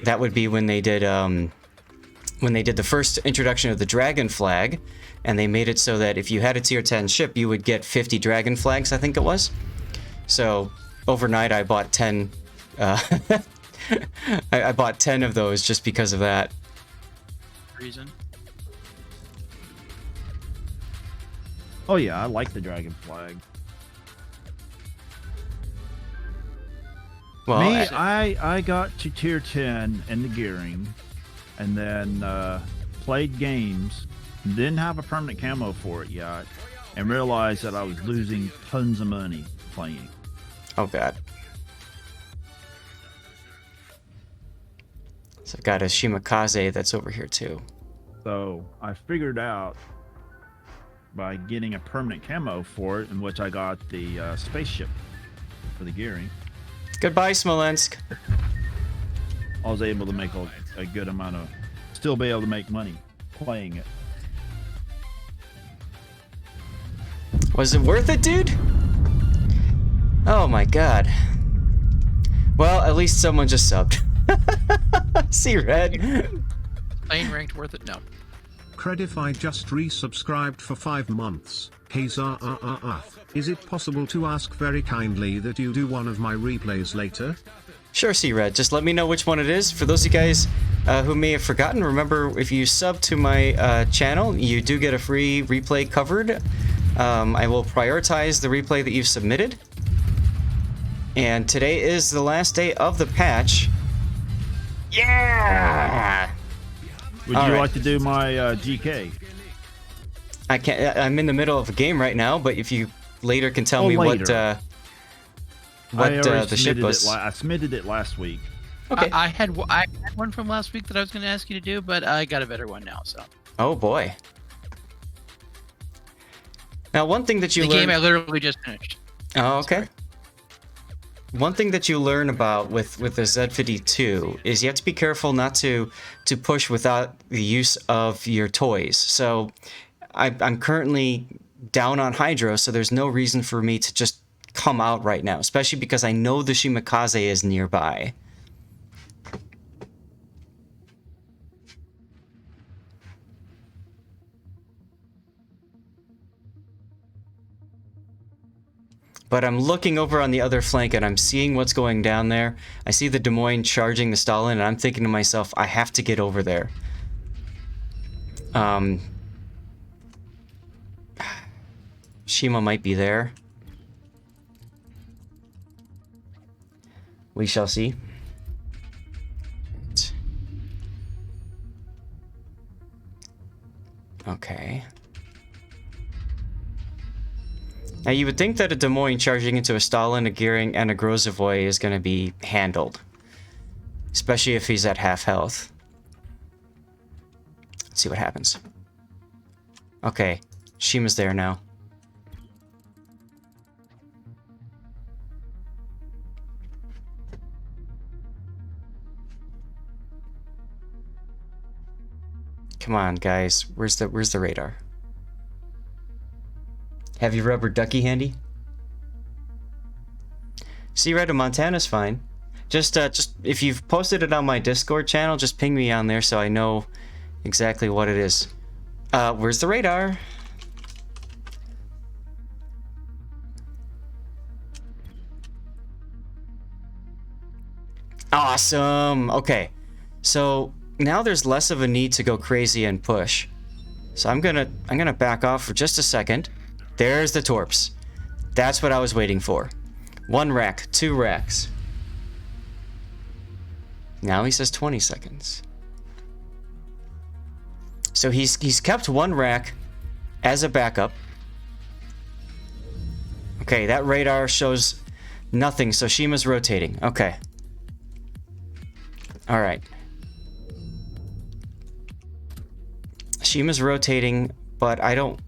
when they did the first introduction of the Dragon flag, and they made it so that if you had a tier 10 ship, you would get 50 Dragon flags, I think it was. So overnight, I bought 10. I bought 10 of those just because of that. Reason. Oh yeah, I like the dragon flag. Well, Me, I got to tier 10 in the gearing, and then played games, didn't have a permanent camo for it yet, and realized that I was losing tons of money playing. oh god. So I've got a Shimakaze that's over here too. So I figured out by getting a permanent camo for it, in which I got the spaceship for the gearing, Goodbye, Smolensk. I was able to make a good amount of, still be able to make money playing it. Was it worth it, dude? Oh my god. Well, at least someone just subbed. See red. Playing ranked worth it? No. Credify just resubscribed for 5 months. Hazar, is it possible to ask very kindly that you do one of my replays later? Sure, see red. Just let me know which one it is. For those of you guys who may have forgotten, remember if you sub to my channel, you do get a free replay covered I will prioritize the replay that you've submitted. And today is the last day of the patch. Yeah! Would All you right. like to do my GK? I can't. I'm in the middle of a game right now, but if you later can tell me later. what I already the ship submitted was. I submitted it last week. Okay. I had one from last week that I was going to ask you to do, but I got a better one now. So Oh boy. Now, one thing that you the learn. game I literally just finished. Oh, okay. One thing that you learn about with the Z52 is you have to be careful not to push without the use of your toys. So I'm currently down on Hydro, so there's no reason for me to just come out right now, especially because I know the Shimakaze is nearby. But I'm looking over on the other flank and I'm seeing what's going down there. I see the Des Moines charging the Stalin, and I'm thinking to myself, I have to get over there. Shima might be there. We shall see. Okay. Now, you would think that a Des Moines charging into a Stalin, a Gearing, and a Grozovoy is going to be handled. Especially if he's at half health. Let's see what happens. Okay, Shima's there now. Come on, guys. Where's the radar? Have your rubber ducky handy? Sea Red of Montana's fine. Just if you've posted it on my Discord channel, just ping me on there so I know exactly what it is. Where's the radar? Awesome. Okay. So now there's less of a need to go crazy and push. So I'm gonna back off for just a second. There's the torps. That's what I was waiting for. 1 rack, 2 racks. Now he says 20 seconds. So he's kept 1 rack as a backup. Okay, that radar shows nothing, so Shima's rotating. Okay. All right. Shima's rotating, but I don't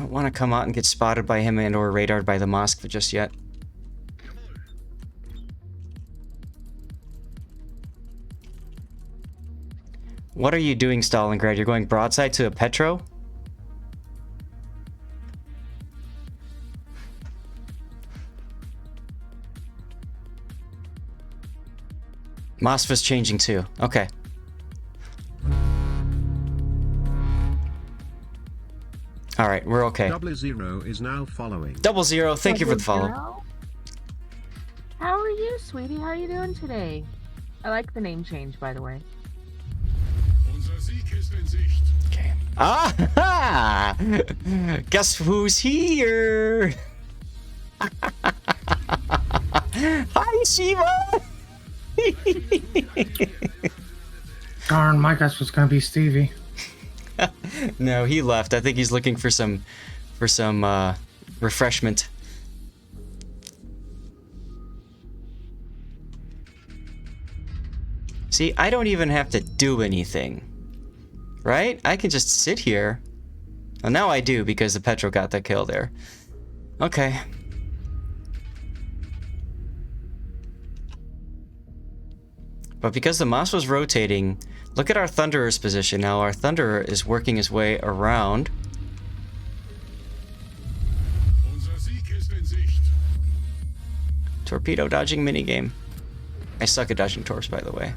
want to come out and get spotted by him and or radared by the Moskva just yet. What are you doing, Stalingrad? You're going broadside to a Petro? Moskva's changing too. Okay. All right, we're okay. 00 is now following. 00, thank you for the follow. Hello? How are you, sweetie? How are you doing today? I like the name change, by the way. Okay. Ah! Guess who's here? Hi, Shiva! Darn, my guess was gonna be Stevie. No, he left. I think he's looking for some refreshment. See, I don't even have to do anything. Right? I can just sit here. Well, now I do because the Petro got that kill there. Okay. But because the Moss was rotating, look at our Thunderer's position. Now our Thunderer is working his way around. Torpedo dodging minigame. I suck at dodging torps, by the way.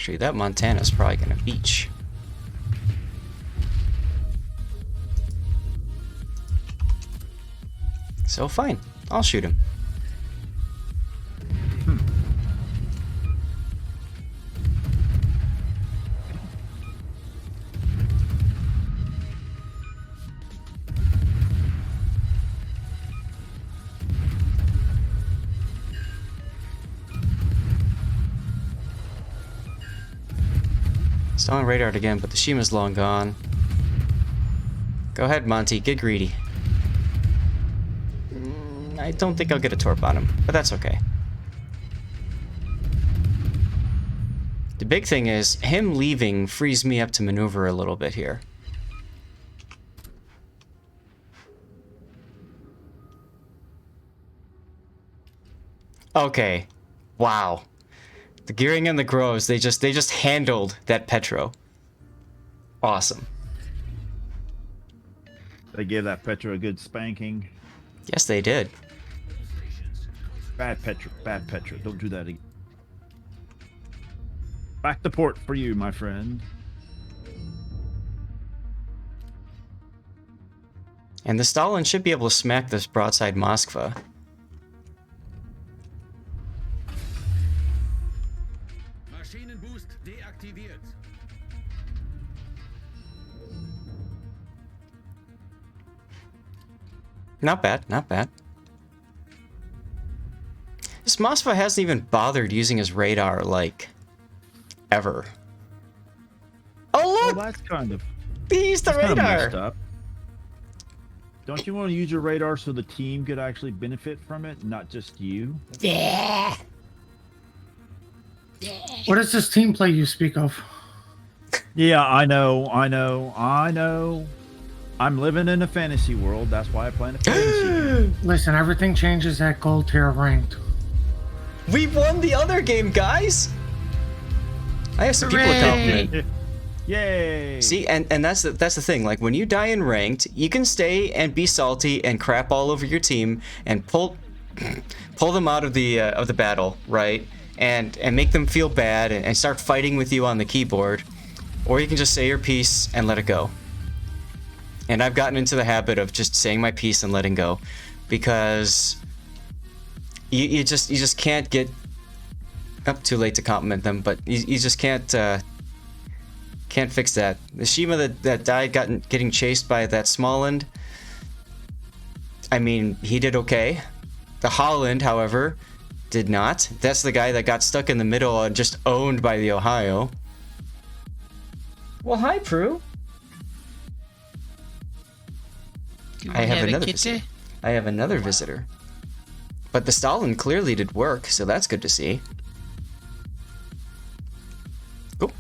Actually, that Montana's probably gonna beach. So fine, I'll shoot him. Still on radar again, but the Shima's long gone. Go ahead, Monty, get greedy. I don't think I'll get a torp on him, but that's okay. The big thing is, him leaving frees me up to maneuver a little bit here. Okay. Wow. The Gearing and the Groves, they just handled that Petro. Awesome. They gave that Petro a good spanking. Yes, they did. Bad Petro, bad Petro. Don't do that again. Back to port for you, my friend. And the Stalin should be able to smack this broadside Moskva. Maschinenboost deaktiviert. Not bad, not bad. This Moskva hasn't even bothered using his radar, like, ever. Oh, Well, look! that's kind of He used the that's kind of radar! messed up. Don't you want to use your radar so the team could actually benefit from it, not just you? Yeah! What is this team play you speak of? Yeah, I know. I'm living in a fantasy world. That's why I play in a fantasy game. Listen, everything changes at gold tier ranked. We won the other game, guys! I have some people to compliment. Yay! See, and that's the thing. Like, when you die in ranked, you can stay and be salty and crap all over your team and pull them out of the battle, right? And make them feel bad and start fighting with you on the keyboard, or you can just say your piece and let it go. And I've gotten into the habit of just saying my piece and letting go, because you just can't get up too late to compliment them, but you just can't fix that. The Shima that died getting chased by that Smaland, I mean, he did okay. The Holland, however, did not. That's the guy that got stuck in the middle and just owned by the Ohio. Well, hi, Prue. I have another visitor. I have another visitor. But the Stalin clearly did work, so that's good to see. Cool.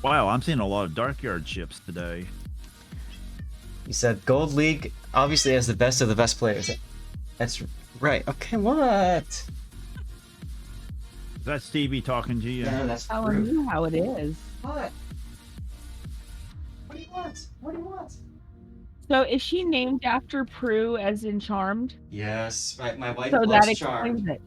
Wow, I'm seeing a lot of Darkyard ships today. You said Gold League obviously has the best of the best players. That's right. Okay, what? Is that Stevie talking to you? No, that's Telling you how it is. What? What do you want? What do you want? So is she named after Prue as in Charmed? Yes, my wife So loves that explains Charmed. it.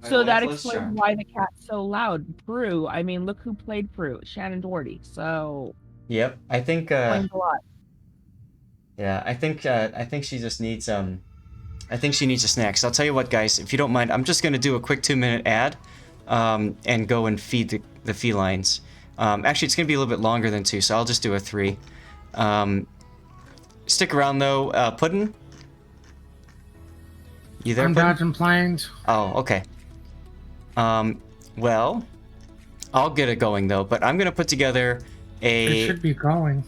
My So wife that loves explains Charmed. why the cat's so loud. Prue. I mean, look who played Prue. Shannon Doherty. So Yep, I think. explains a lot. Yeah, I think she just needs I think she needs a snack. So I'll tell you what, guys, if you don't mind, I'm just gonna do a quick 2-minute ad, and go and feed the felines. Actually, it's gonna be a little bit longer than 2, so I'll just do a 3. Stick around though, Puddin'. You there, I'm Puddin'? dodging planes. Oh, okay. Well, I'll get it going though, but I'm gonna put together It a. should be going.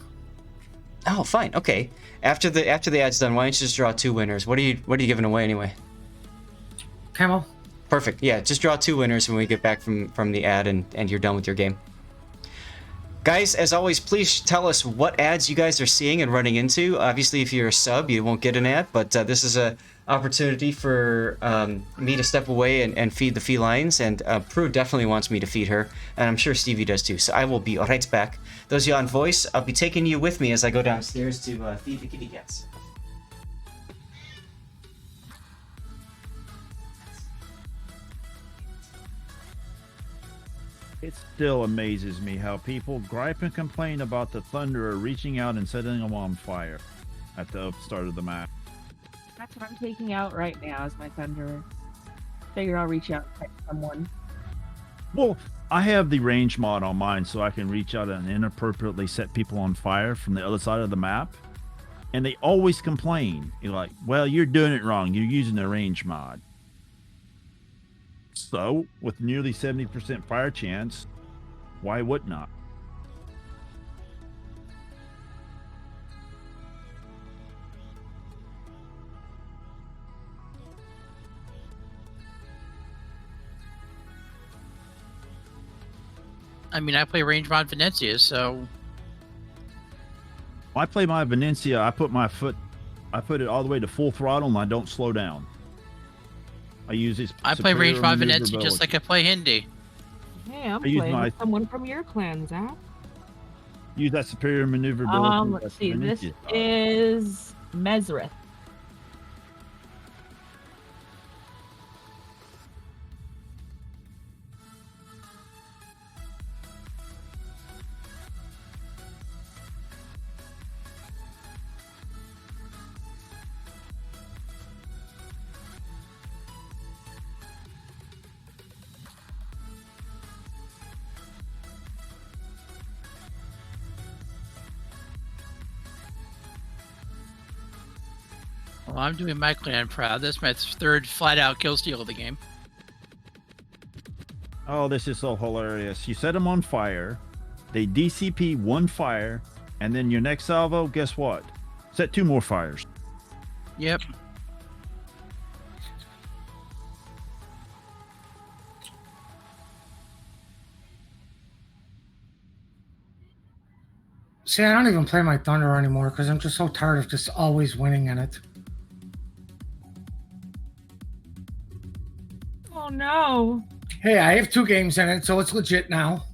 Oh, fine. Okay. After the ad's done, why don't you just draw 2 winners? What are you giving away anyway? Camel. Perfect. Yeah, just draw 2 winners when we get back from the ad and you're done with your game. Guys, as always, please tell us what ads you guys are seeing and running into. Obviously, if you're a sub, you won't get an ad, but this is a opportunity for me to step away and feed the felines, and Prue definitely wants me to feed her, and I'm sure Stevie does too, so I will be right back. Those of you on voice, I'll be taking you with me as I go downstairs to feed the kitty cats. It still amazes me how people gripe and complain about the Thunderer reaching out and setting them on fire at the start of the map. That's what I'm taking out right now as my Thunderer. Figure I'll reach out and fight someone. Well, I have the range mod on mine so I can reach out and inappropriately set people on fire from the other side of the map. And they always complain. You're like, well, you're doing it wrong. You're using the range mod. So, with nearly 70% fire chance, why would not? I mean, I play range mod Venezia, so When I play my Venencia, I put it all the way to full throttle and I don't slow down. I use this. I play range mod Venezia just like I play Hindi. Hey, I'm I use playing my- with someone from your clan, Zach. Use that superior maneuverability. Let's that's see. This Venecia. is Mesrith. Well, I'm doing my clan proud. That's my third flat-out kill steal of the game. Oh, this is so hilarious. You set them on fire, they DCP one fire, and then your next salvo, guess what? Set 2 more fires. Yep. See, I don't even play my Thunder anymore because I'm just so tired of just always winning in it. Oh no. Hey, I have 2 games in it, so it's legit now.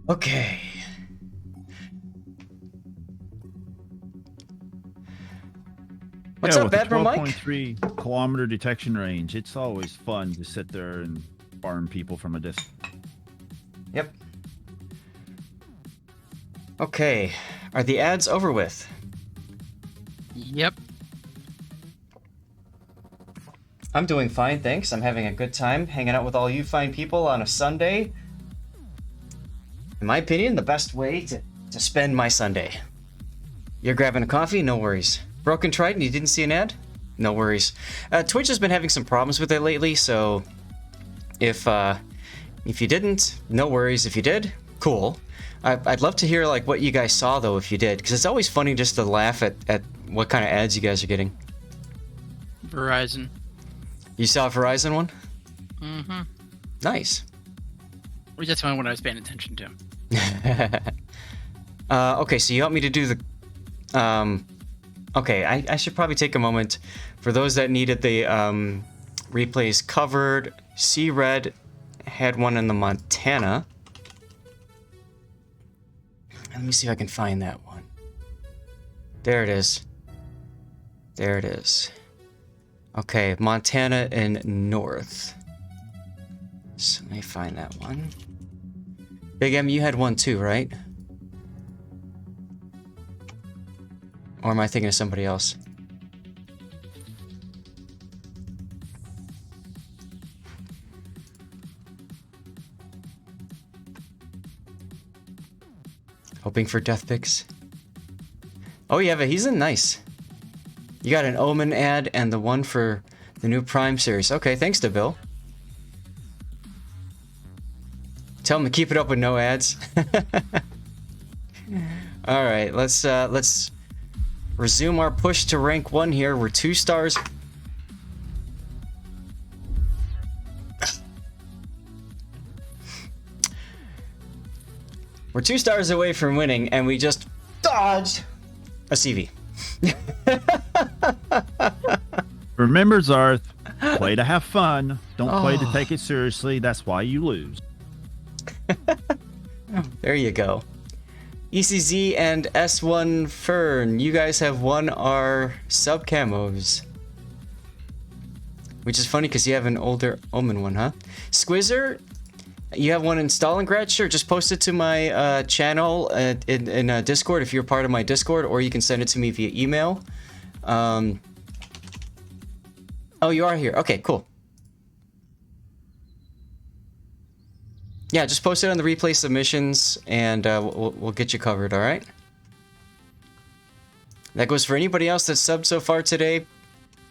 Okay. What's up, with the Admiral Mike? 12.3 kilometer detection range, it's always fun to sit there and farm people from a distance. Yep. Okay. Are the ads over with? Yep. I'm doing fine, thanks. I'm having a good time hanging out with all you fine people on a Sunday. In my opinion, the best way to spend my Sunday. You're grabbing a coffee? No worries. Broken Triton, you didn't see an ad? No worries. Twitch has been having some problems with it lately, so if you didn't, no worries. If you did, cool. I'd love to hear like what you guys saw though if you did, because it's always funny just to laugh at what kind of ads you guys are getting. Verizon. You saw a Verizon one? Mm-hmm. Nice. That's the only one I was paying attention to. Okay, so you want me to do the... Okay, I should probably take a moment. For those that needed the replays covered, C-Red had one in the Montana. Let me see if I can find that one. There it is. There it is. Okay, Montana and North. So let me find that one. Big M, you had one too, right? Or am I thinking of somebody else? Hoping for death picks. Oh, yeah, but he's in nice. You got an Omen ad and the one for the new Prime series. Okay, thanks to Bill. Tell him to keep it up with no ads. All right, let's resume our push to rank 1 here. We're 2 stars. We're 2 stars away from winning, and we just dodged a CV. Remember, Zarth, play to have fun. Don't play to take it seriously. That's why you lose. There you go. ECZ and S1 Fern, you guys have won our sub camos. Which is funny because you have an older Omen one, huh? Squizzer, you have one in Stalingrad? Sure, just post it to my channel in Discord if you're part of my Discord, or you can send it to me via email. Oh, you are here. Okay, cool. Yeah, just post it on the replay submissions, and we'll get you covered, all right? That goes for anybody else that's subbed so far today.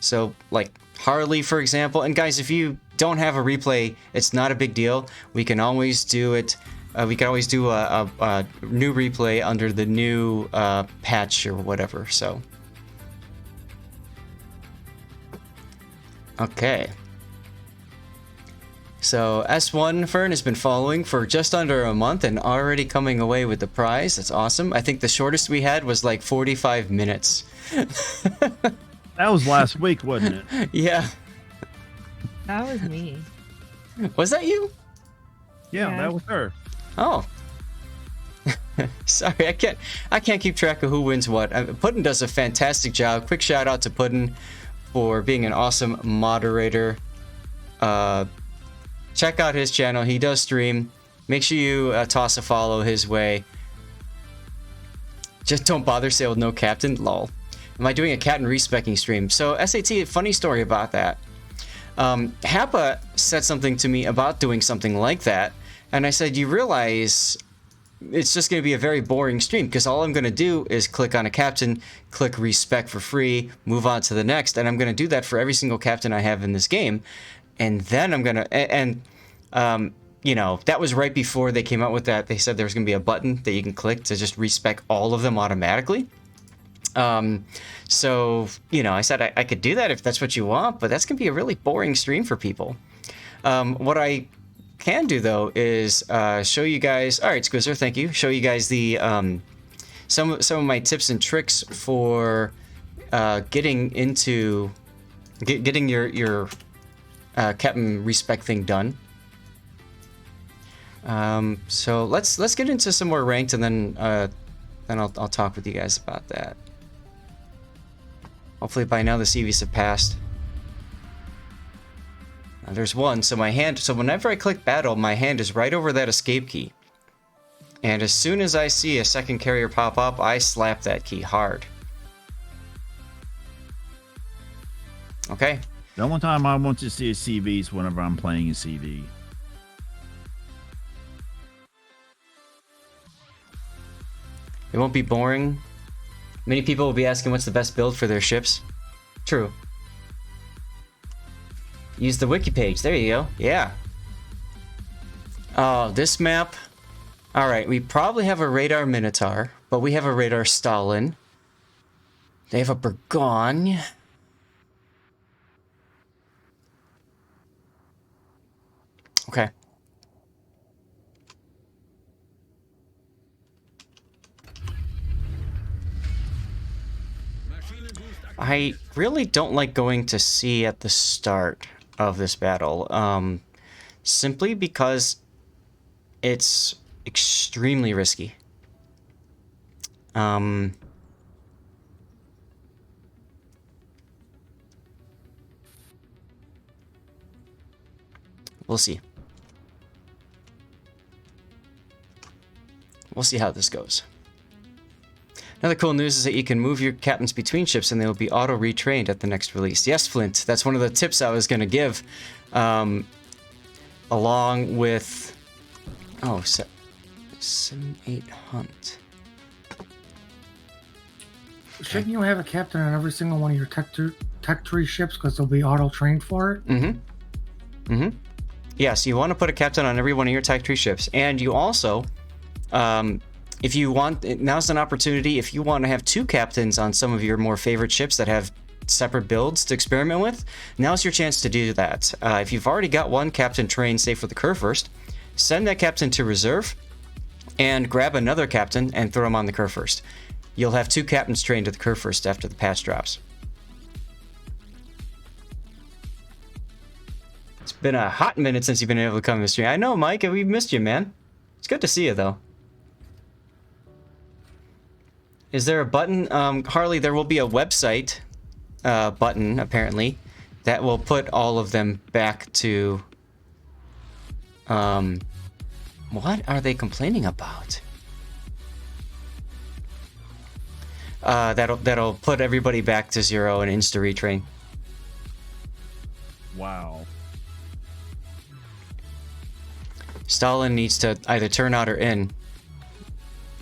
So, like Harley, for example. And guys, if you don't have a replay, it's not a big deal. We can always do it. We can always do a new replay under the new patch or whatever. So, okay. So S1 Fern has been following for just under a month and already coming away with the prize. That's awesome. I think the shortest we had was like 45 minutes. That was last week, wasn't it? Yeah. That was me. Was that you? Yeah, that was her. Oh. Sorry, I can't keep track of who wins what. Puddin does a fantastic job. Quick shout out to Puddin for being an awesome moderator. Check out his channel. He does stream. Make sure you toss a follow his way. Just don't bother say with no captain. Lol. Am I doing a captain respecking stream? So SAT, funny story about that. Happa said something to me about doing something like that, and I said, you realize it's just going to be a very boring stream because all I'm going to do is click on a captain, click respec for free, move on to the next, and I'm going to do that for every single captain I have in this game. And then I'm gonna, you know, that was right before they came out with that. They said there was gonna be a button that you can click to just respec all of them automatically. So, you know, I said I could do that if that's what you want, but that's gonna be a really boring stream for people. What I can do though is show you guys. All right, Squizzer, thank you. Show you guys the some of my tips and tricks for getting into getting your captain respec thing done. So let's get into some more ranked, and then I'll talk with you guys about that. Hopefully by now the CVs have passed. Now there's one, so my hand. So whenever I click battle, my hand is right over that escape key, and as soon as I see a second carrier pop up, I slap that key hard. Okay. The only time I want to see a CV is whenever I'm playing a CV. It won't be boring. Many people will be asking what's the best build for their ships. True. Use the wiki page. There you go. Yeah. Oh, this map. Alright, we probably have a radar Minotaur, but we have a radar Stalin. They have a Burgogne. Okay. I really don't like going to sea at the start of this battle, simply because it's extremely risky. We'll see. We'll see how this goes. Another cool news is that you can move your captains between ships and they will be auto-retrained at the next release. Yes, Flint, that's one of the tips I was going to give. Along with... Oh, 7-8 Hunt. Shouldn't you have a captain on every single one of your tech tree ships because they'll be auto trained for it? Yes, you want to put a captain on every one of your tech tree ships, and you also, if you want, now's an opportunity. If you want to have 2 captains on some of your more favorite ships that have separate builds to experiment with, now's your chance to do that. If you've already got 1 captain trained, say for the Kurfurst, send that captain to reserve, and grab another captain and throw him on the Kurfurst. You'll have 2 captains trained to the Kurfurst after the patch drops. It's been a hot minute since you've been able to come to the stream. I know, Mike, we've missed you, man. It's good to see you, though. Is there a button? Harley, there will be a website button, apparently, that will put all of them back to... what are they complaining about? That'll put everybody back to 0 and insta retrain. Wow. Stalin needs to either turn out or in.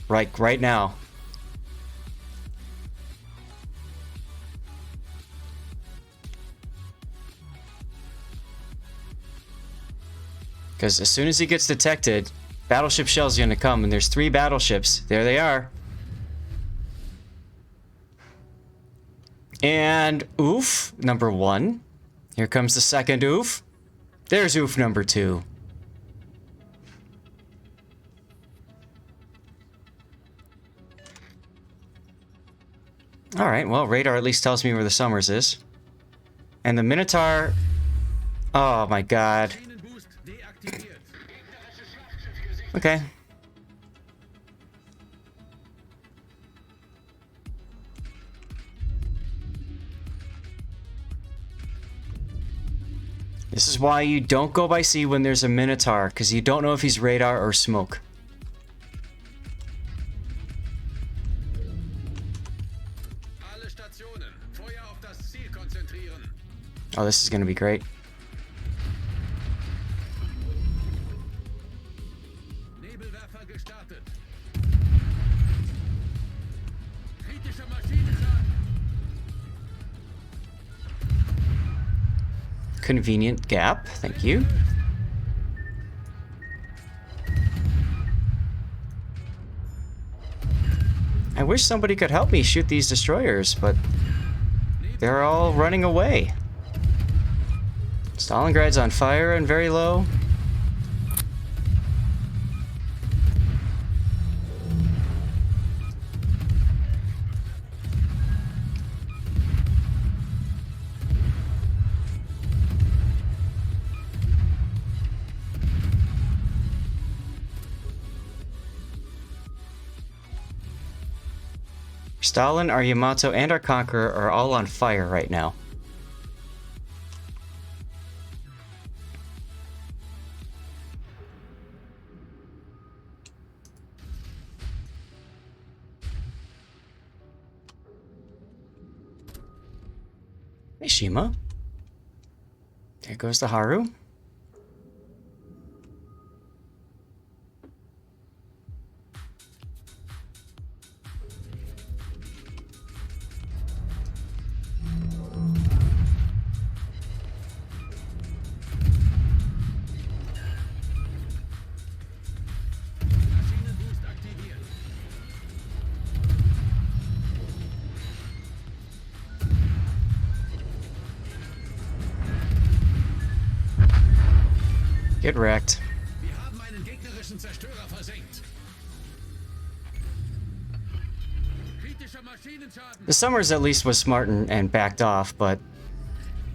Right now. Because as soon as he gets detected, battleship shell's gonna come, and there's 3 battleships. There they are. And oof number 1. Here comes the second oof. There's oof number 2. Alright, well, radar at least tells me where the Summers is. And the Minotaur... Oh my god. Okay. This is why you don't go by sea when there's a Minotaur, because you don't know if he's radar or smoke. Oh, this is going to be great. Convenient gap, thank you. I wish somebody could help me shoot these destroyers, but they're all running away. Stalingrad's on fire and very low. Stalin, our Yamato, and our Conqueror are all on fire right now. Hey, Shima. There goes the Haru. Get wrecked. The Summers at least was smart and backed off, but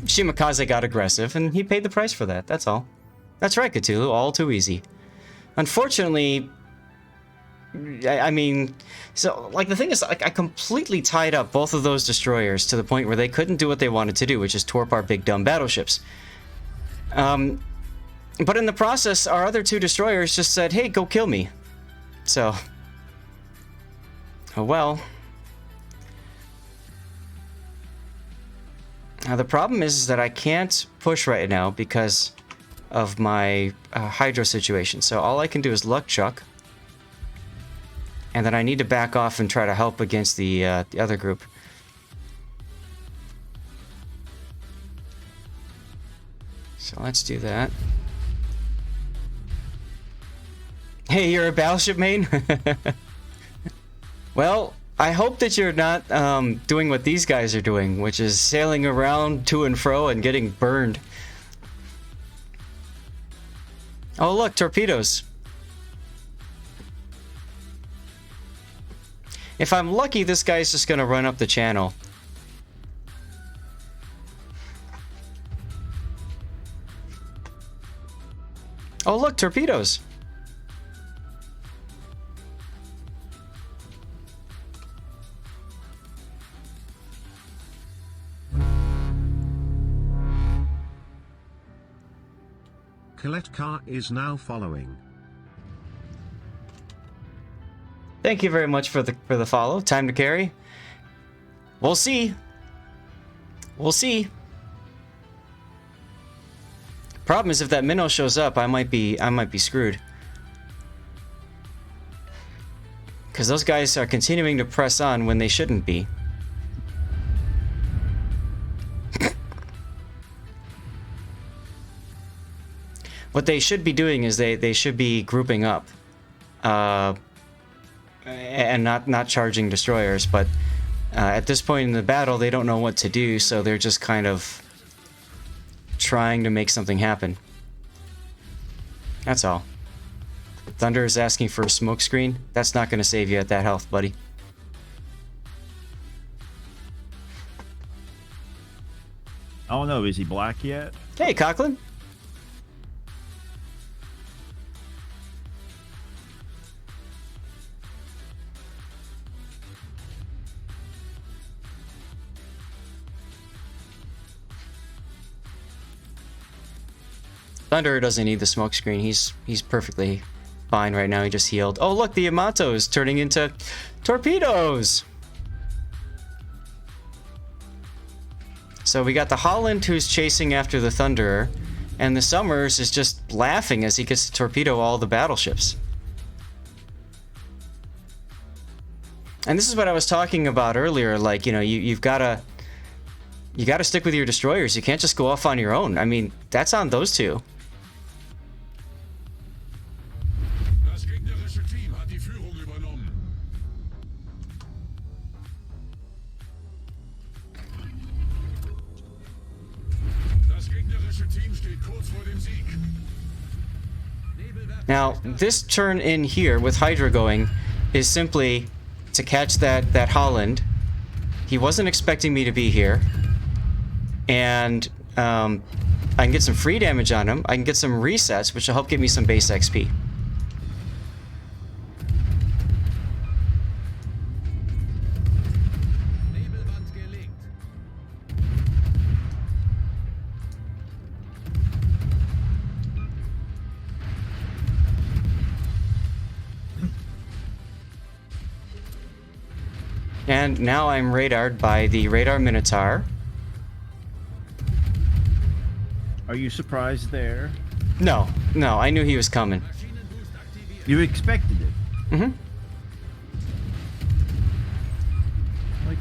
Shimakaze got aggressive, and he paid the price for that, that's all. That's right, Cthulhu, all too easy. Unfortunately, I mean, so, like, the thing is, like, I completely tied up both of those destroyers to the point where they couldn't do what they wanted to do, which is torp our big dumb battleships. But in the process, our other 2 destroyers just said, hey, go kill me. So, oh well. Now the problem is that I can't push right now because of my hydro situation. So all I can do is luck chuck. And then I need to back off and try to help against the other group. So let's do that. Hey, you're a battleship main? Well, I hope that you're not doing what these guys are doing, which is sailing around to and fro and getting burned. Oh, look, torpedoes. If I'm lucky, this guy's just gonna run up the channel. Oh, look, torpedoes. Colette car is now following. Thank you very much for the follow. Time to carry. We'll see. We'll see. Problem is, if that minnow shows up, I might be screwed. Because those guys are continuing to press on when they shouldn't be. What they should be doing is they should be grouping up. And not charging destroyers, but at this point in the battle, they don't know what to do, so they're just kind of trying to make something happen. That's all. Thunder is asking for a smoke screen. That's not going to save you at that health, buddy. I don't know. Is he black yet? Hey, Conklin. Thunder doesn't need the smoke screen. He's perfectly fine right now. He just healed. Oh, look, the Yamato is turning into torpedoes. So we got the Holland who's chasing after the Thunderer, and the Summers is just laughing as he gets to torpedo all the battleships. And this is what I was talking about earlier. Like, you know, you gotta stick with your destroyers. You can't just go off on your own. I mean, that's on those two. Das gegnerische Team hat die Führung übernommen. Das gegnerische Team steht kurz vor dem Sieg. Now, this turn in here with Hydra going is simply to catch that Holland. He wasn't expecting me to be here. And I can get some free damage on him. I can get some resets, which will help get me some base XP. And now I'm radared by the radar Minotaur. Are you surprised there? No, I knew he was coming. You expected it. Mm-hmm. Like,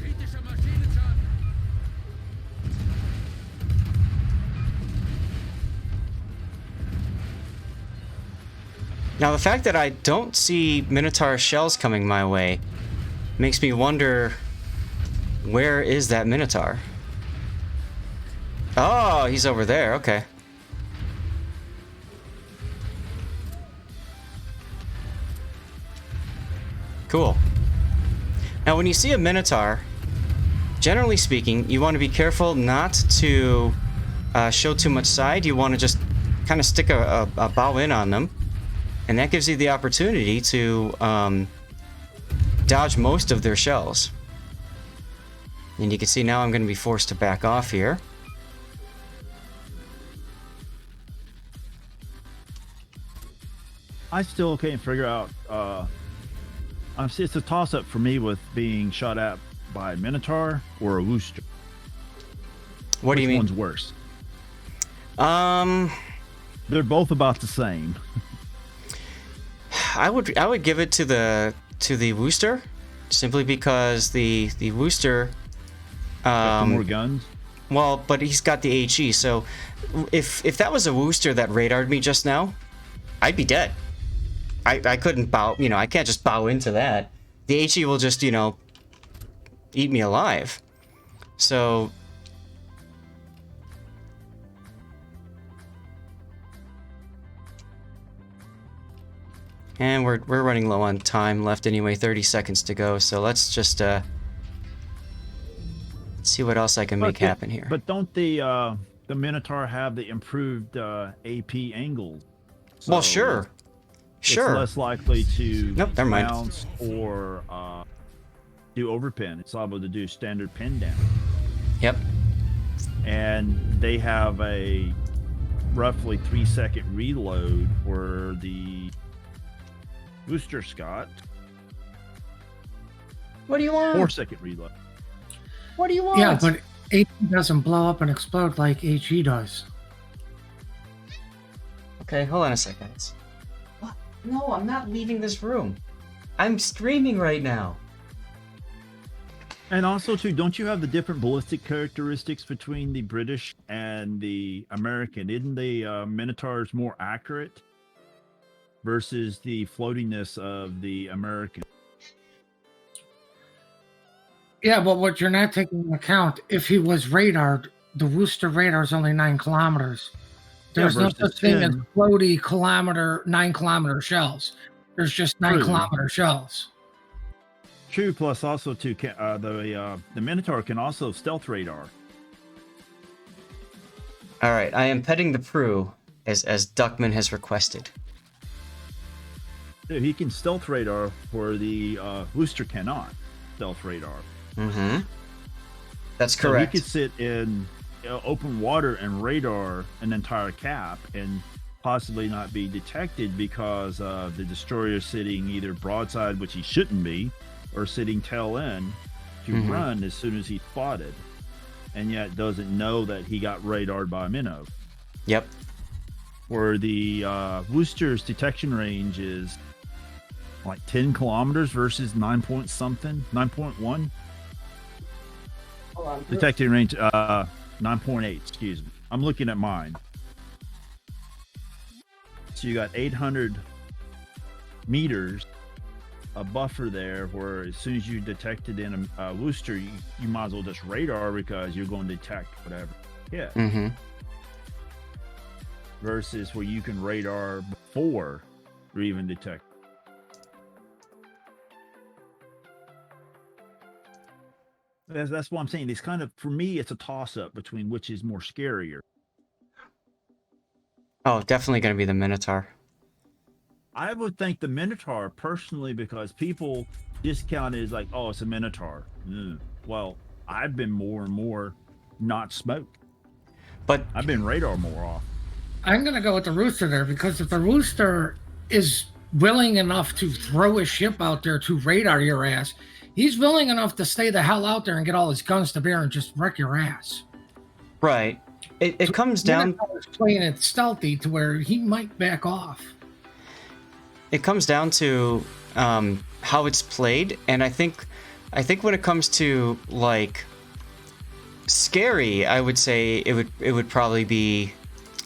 Kritischer Maschinenschaden. Now, the fact that I don't see Minotaur shells coming my way makes me wonder, where is that Minotaur? Oh, he's over there. Okay. Cool. Now, when you see a Minotaur, generally speaking, you want to be careful not to show too much side. You want to just kind of stick a bow in on them, and that gives you the opportunity to dodge most of their shells. And you can see now I'm going to be forced to back off here. I still can't figure out. It's a toss-up for me with being shot at by a Minotaur or a Worcester. What do you mean? Which one's worse? They're both about the same. I would give it to the Worcester, simply because the Worcester Got more guns. Well, but he's got the HE, so if that was a Wooster that radared me just now, I'd be dead. I couldn't bow, you know, I can't just bow into that. The HE will just, you know, eat me alive. So... And we're running low on time left anyway, 30 seconds to go, so let's just see what else I can make happen here. But don't the Minotaur have the improved AP angles? So well, sure. Sure. It's less likely to nope, never mind. bounce or do overpin. It's able to do standard pin down. Yep. And they have a roughly 3-second reload where the Booster Scott. What do you want? 4-second reload. What do you want? Yeah, but HE doesn't blow up and explode like HE does. Okay, hold on a second, guys. What? No, I'm not leaving this room. I'm streaming right now. And also, too, don't you have the different ballistic characteristics between the British and the American? Isn't the Minotaurs more accurate versus the floatiness of the American? Yeah, but what you're not taking into account, if he was radared, the Wooster radar is only 9 kilometers. There's no such thing as floaty 9-kilometer shells. There's just 9-kilometer shells. True. Plus, also too, the Minotaur can also stealth radar. All right, I am petting the Prue as Duckman has requested. Dude, he can stealth radar where the Wooster cannot stealth radar. Mm-hmm. That's correct. So he could sit in open water and radar an entire cap and possibly not be detected because the destroyer sitting either broadside, which he shouldn't be, or sitting tail end to run as soon as he's spotted, and yet doesn't know that he got radared by a minnow. Yep. Where the Wooster's detection range is like 10 kilometers versus 9.1. Detecting range 9.8, excuse me. I'm looking at mine. So you got 800 meters, a buffer there, where as soon as you detect it in a Wooster, you might as well just radar because you're going to detect whatever. Yeah. Mm-hmm. Versus where you can radar before or even detect. That's what I'm saying. It's kind of, for me, it's a toss-up between which is more scarier. Oh, definitely going to be the Minotaur. I would think the Minotaur, personally, because people discount it as like, oh, it's a Minotaur. Well, I've been more and more not smoked. But I've been radar more off. I'm going to go with the Rooster there, because if the Rooster is willing enough to throw his ship out there to radar your ass, he's willing enough to stay the hell out there and get all his guns to bear and just wreck your ass. Right. It comes down... playing it stealthy to where he might back off. It comes down to how it's played, and I think when it comes to like scary, I would say it would probably be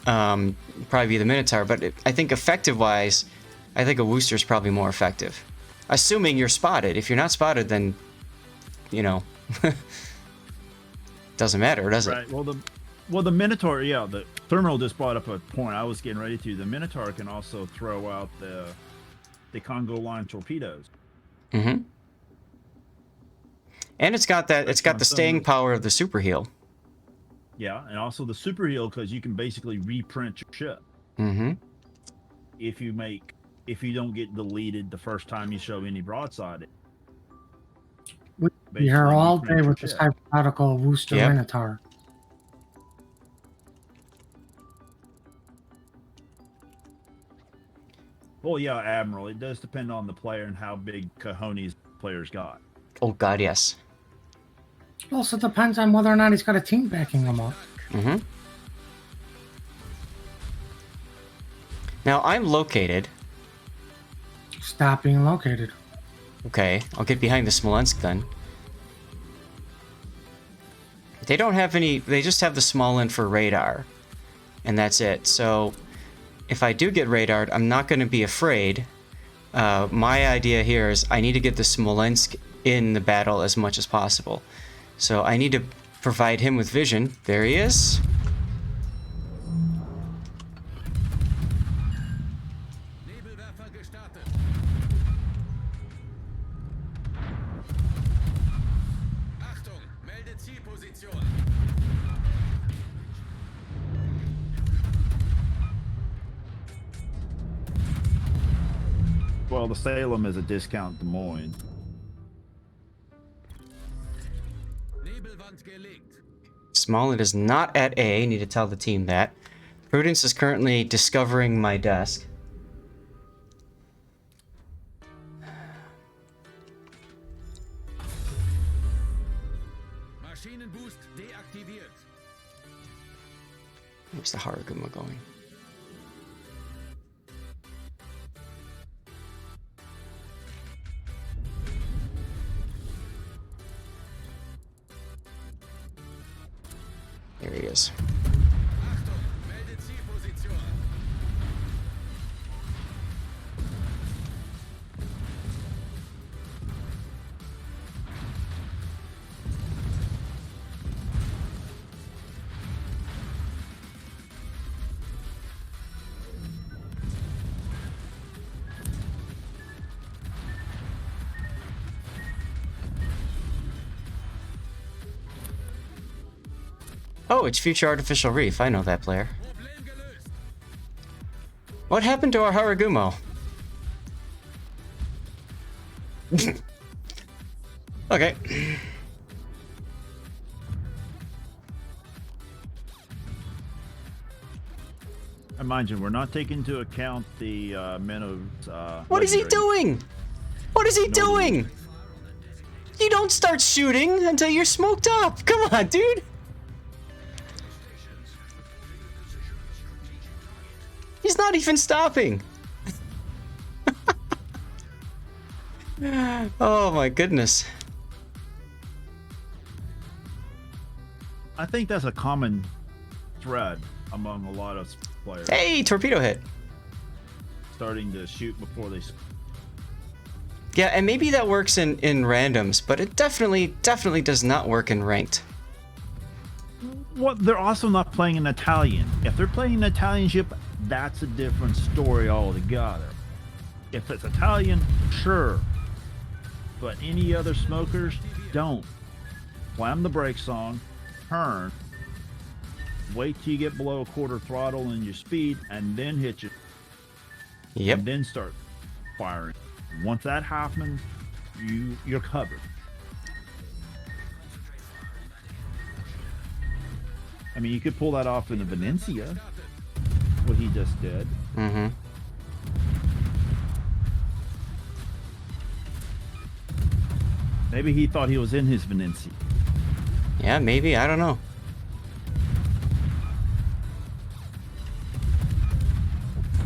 the Minotaur. But I think effective wise, I think a Wooster is probably more effective, assuming you're spotted. If you're not spotted, then you know doesn't matter, does it? Right. Well, the Minotaur, yeah. The Thermal just brought up a point I was getting ready to. The Minotaur can also throw out the Congo line torpedoes. Mm-hmm. And it's got the staying power of the super heel. Yeah, and also the super heel, because you can basically reprint your ship. Mm-hmm. If you don't get deleted the first time you show any broadside. We're here all day with this hypothetical Wooster Minotaur. Well, yeah, Admiral. It does depend on the player and how big cojones players got. Oh God, yes. Also depends on whether or not he's got a team backing him up. Mm-hmm. Now I'm located. Stop being located. Okay, I'll get behind the Smolensk then. They don't have any, they just have the Smaland for radar. And that's it. So if I do get radared, I'm not going to be afraid. My idea here is I need to get the Smolensk in the battle as much as possible. So I need to provide him with vision. There he is. Well, the Salem is a discount Des Moines. Smaland is not at A. Need to tell the team that. Prudence is currently discovering my desk. Maschinenboost deaktiviert. Where's the Haraguma going? There he is. Achtung, meldet Zielposition. Oh, it's Future Artificial Reef. I know that player. Problem gelöst. What happened to our Haragumo? Okay. And mind you, we're not taking into account the Minotaur. What is he doing? What is he doing? You don't start shooting until you're smoked up. Come on, dude. He's not even stopping. Oh my goodness. I think that's a common thread among a lot of players. Hey, torpedo hit. Starting to shoot before they. Yeah, and maybe that works in randoms, but it definitely does not work in ranked. Well, they're also not playing an Italian. If they're playing an Italian ship, that's a different story altogether. If it's Italian, sure. But any other smokers, don't. Slam the brakes on, turn, wait till you get below a quarter throttle in your speed, and then hit you. Yep. And then start firing. Once that happens, you're covered. I mean, you could pull that off in the Venencia, what he just did. Mm-hmm. Maybe he thought he was in his Venencia. Yeah, maybe. I don't know.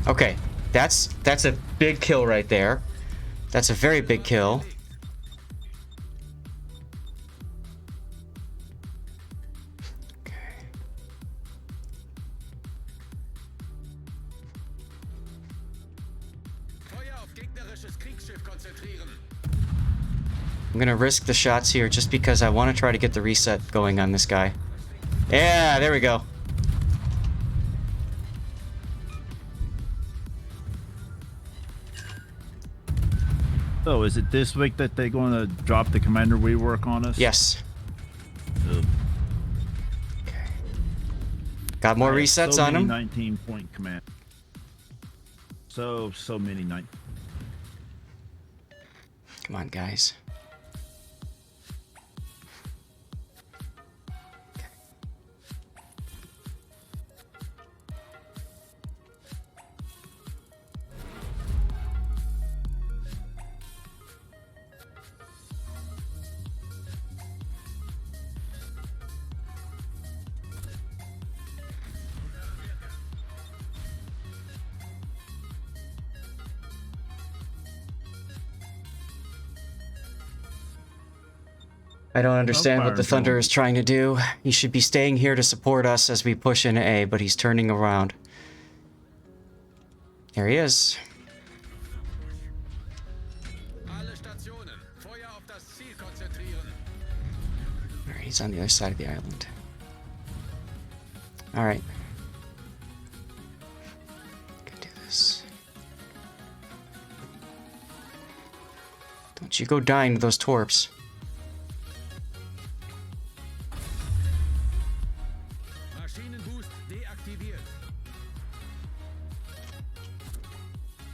Okay, that's a big kill right there. That's a very big kill. Feuer auf gegnerisches Kriegsschiff konzentrieren. I'm gonna risk the shots here just because I want to try to get the reset going on this guy. Yeah, there we go. So, is it this week that they're going to drop the commander rework on us? Yes. Ugh. Got more I have resets so on many him. 19-point command. So many 19. Come on, guys. I don't understand fire what the and Thunder fuel. is trying to do. He should be staying here to support us as we push into A, but he's turning around. There he is. Alle Stationen, Feuer auf das Ziel konzentrieren. Alright, he's on the other side of the island. Alright. Can do this. Don't you go dying to those torps. Maschinenboost deaktiviert.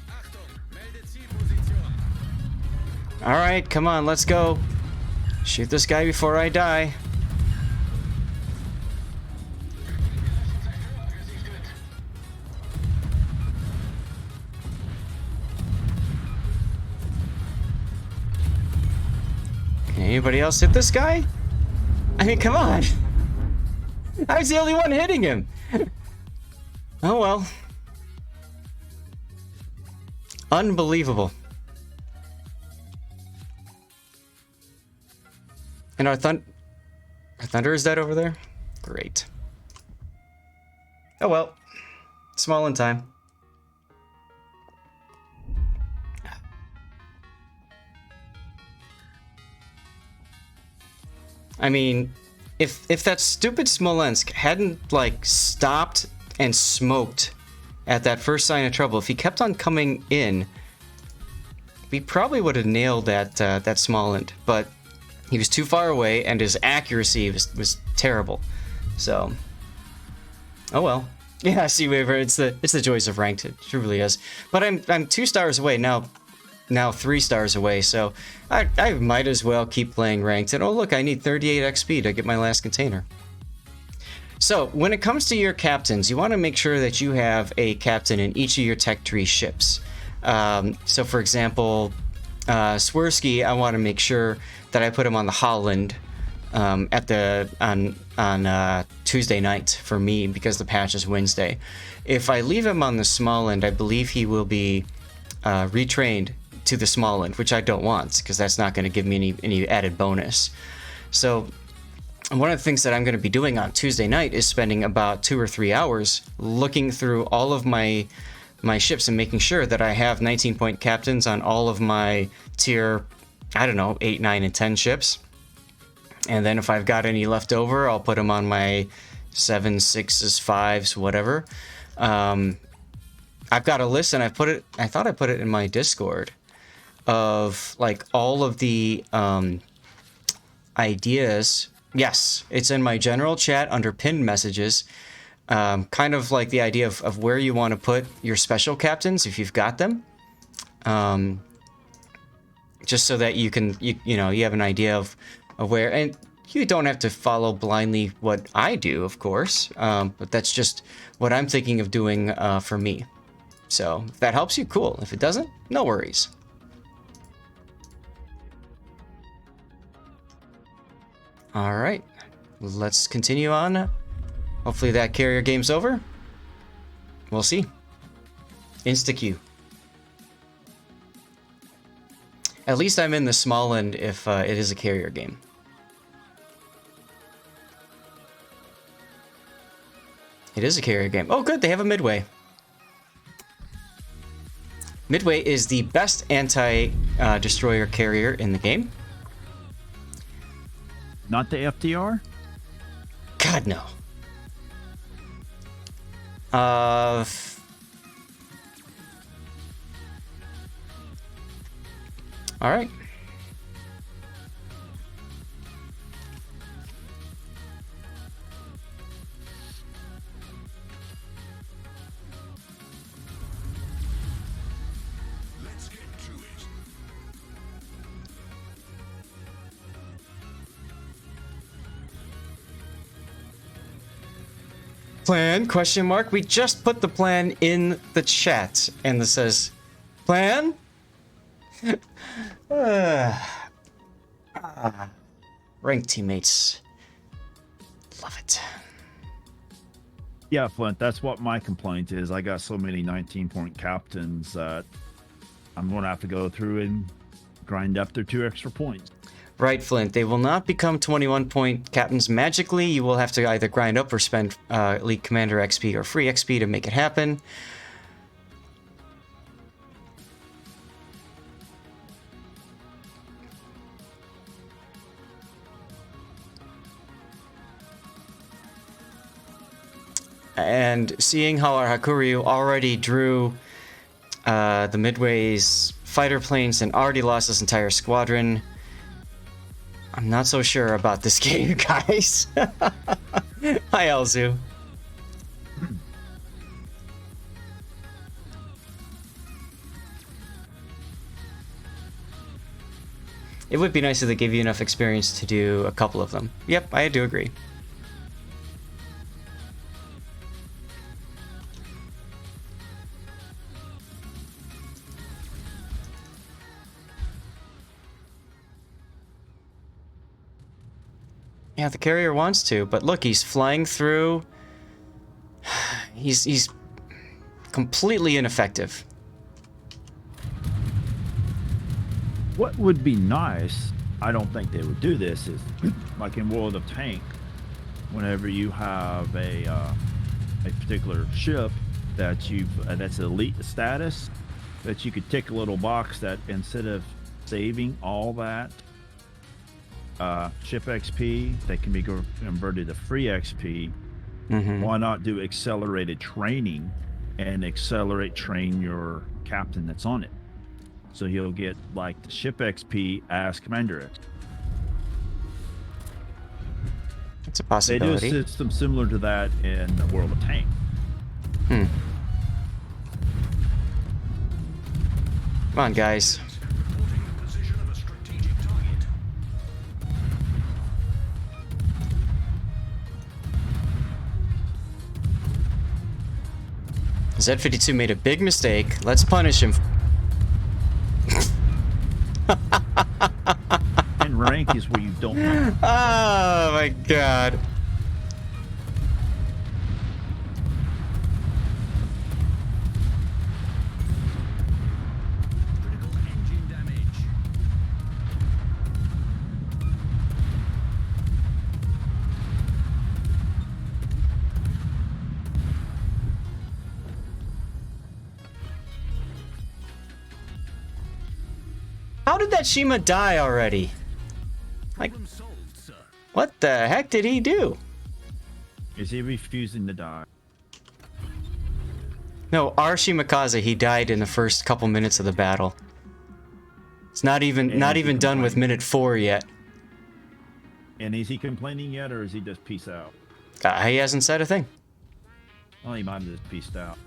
Achtung, melde Zielposition. Alright, come on, let's go. Shoot this guy before I die. Can anybody else hit this guy? I mean, come on. I was the only one hitting him. Oh well. Unbelievable. And our Thunder is dead over there? Great. Oh well. Smaland time. I mean, if that stupid Smolensk hadn't, like, stopped and smoked at that first sign of trouble, if he kept on coming in, we probably would have nailed that Smaland, but he was too far away, and his accuracy was terrible. So, oh well. Yeah, see, Waver, it's the joys of ranked. It truly is. But I'm 2 stars away now 3 stars away, so I might as well keep playing ranked. And oh look, I need 38 XP to get my last container. So when it comes to your captains, you want to make sure that you have a captain in each of your tech tree ships. So for example, Swirsky, I want to make sure that I put him on the Holland on Tuesday night for me, because the patch is Wednesday. If I leave him on the Smaland, I believe he will be retrained to the Smaland, which I don't want, because that's not going to give me any added bonus. So one of the things that I'm going to be doing on Tuesday night is spending about 2 or 3 hours looking through all of my ships and making sure that I have 19-point captains on all of my tier, I don't know, 8, 9, and 10 ships. And then if I've got any left over, I'll put them on my 7, 6s, 5s, whatever. I've got a list, and I thought I put it in my Discord, of like all of the ideas. Yes, it's in my general chat under pinned messages. Kind of like the idea of where you want to put your special captains if you've got them. Just so that you can you have an idea of where, and you don't have to follow blindly what I do, of course, but that's just what I'm thinking of doing for me. So if that helps you, cool. If it doesn't, no worries. All right, let's continue on. Hopefully that carrier game's over. We'll see. Insta-Q. At least I'm in the Smaland if it is a carrier game. It is a carrier game. Oh, good, they have a Midway. Midway is the best anti-destroyer carrier in the game. Not the FDR? God, no. All right. Let's get to it. Plan, question mark. We just put the plan in the chat, and it says, plan? Ranked teammates. Love it. Yeah, Flint, that's what my complaint is. I got so many 19-point captains that I'm going to have to go through and grind up their 2 extra points. Right, Flint. They will not become 21-point captains magically. You will have to either grind up or spend Elite Commander XP or free XP to make it happen. And seeing how our Hakuryu already drew the Midway's fighter planes and already lost his entire squadron, I'm not so sure about this game, guys. Hi, Elzu. It would be nice if they gave you enough experience to do a couple of them. Yep, I do agree. Yeah, the carrier wants to, but look, he's flying through. He's completely ineffective. What would be nice, I don't think they would do this, is like in World of Tank, whenever you have a particular ship that that's elite status, that you could tick a little box that instead of saving all that ship XP that can be converted to free XP, why not do accelerated training and train your captain that's on it? So he'll get like the ship XP as commander XP. It's a possibility. They do a system similar to that in the World of Tank. Come on, guys. Z52 made a big mistake. Let's punish him. And rank is where you don't know. Oh my god. Critical engine damage. How did that Shima die already? Like, Problem solved, sir. what the heck did he do? Is he refusing to die? No, our Shimakaze, he died in the first couple minutes of the battle. It's not even done with minute 4 yet. And is he complaining yet, or is he just peace out? He hasn't said a thing. Well, he might have just peaced out.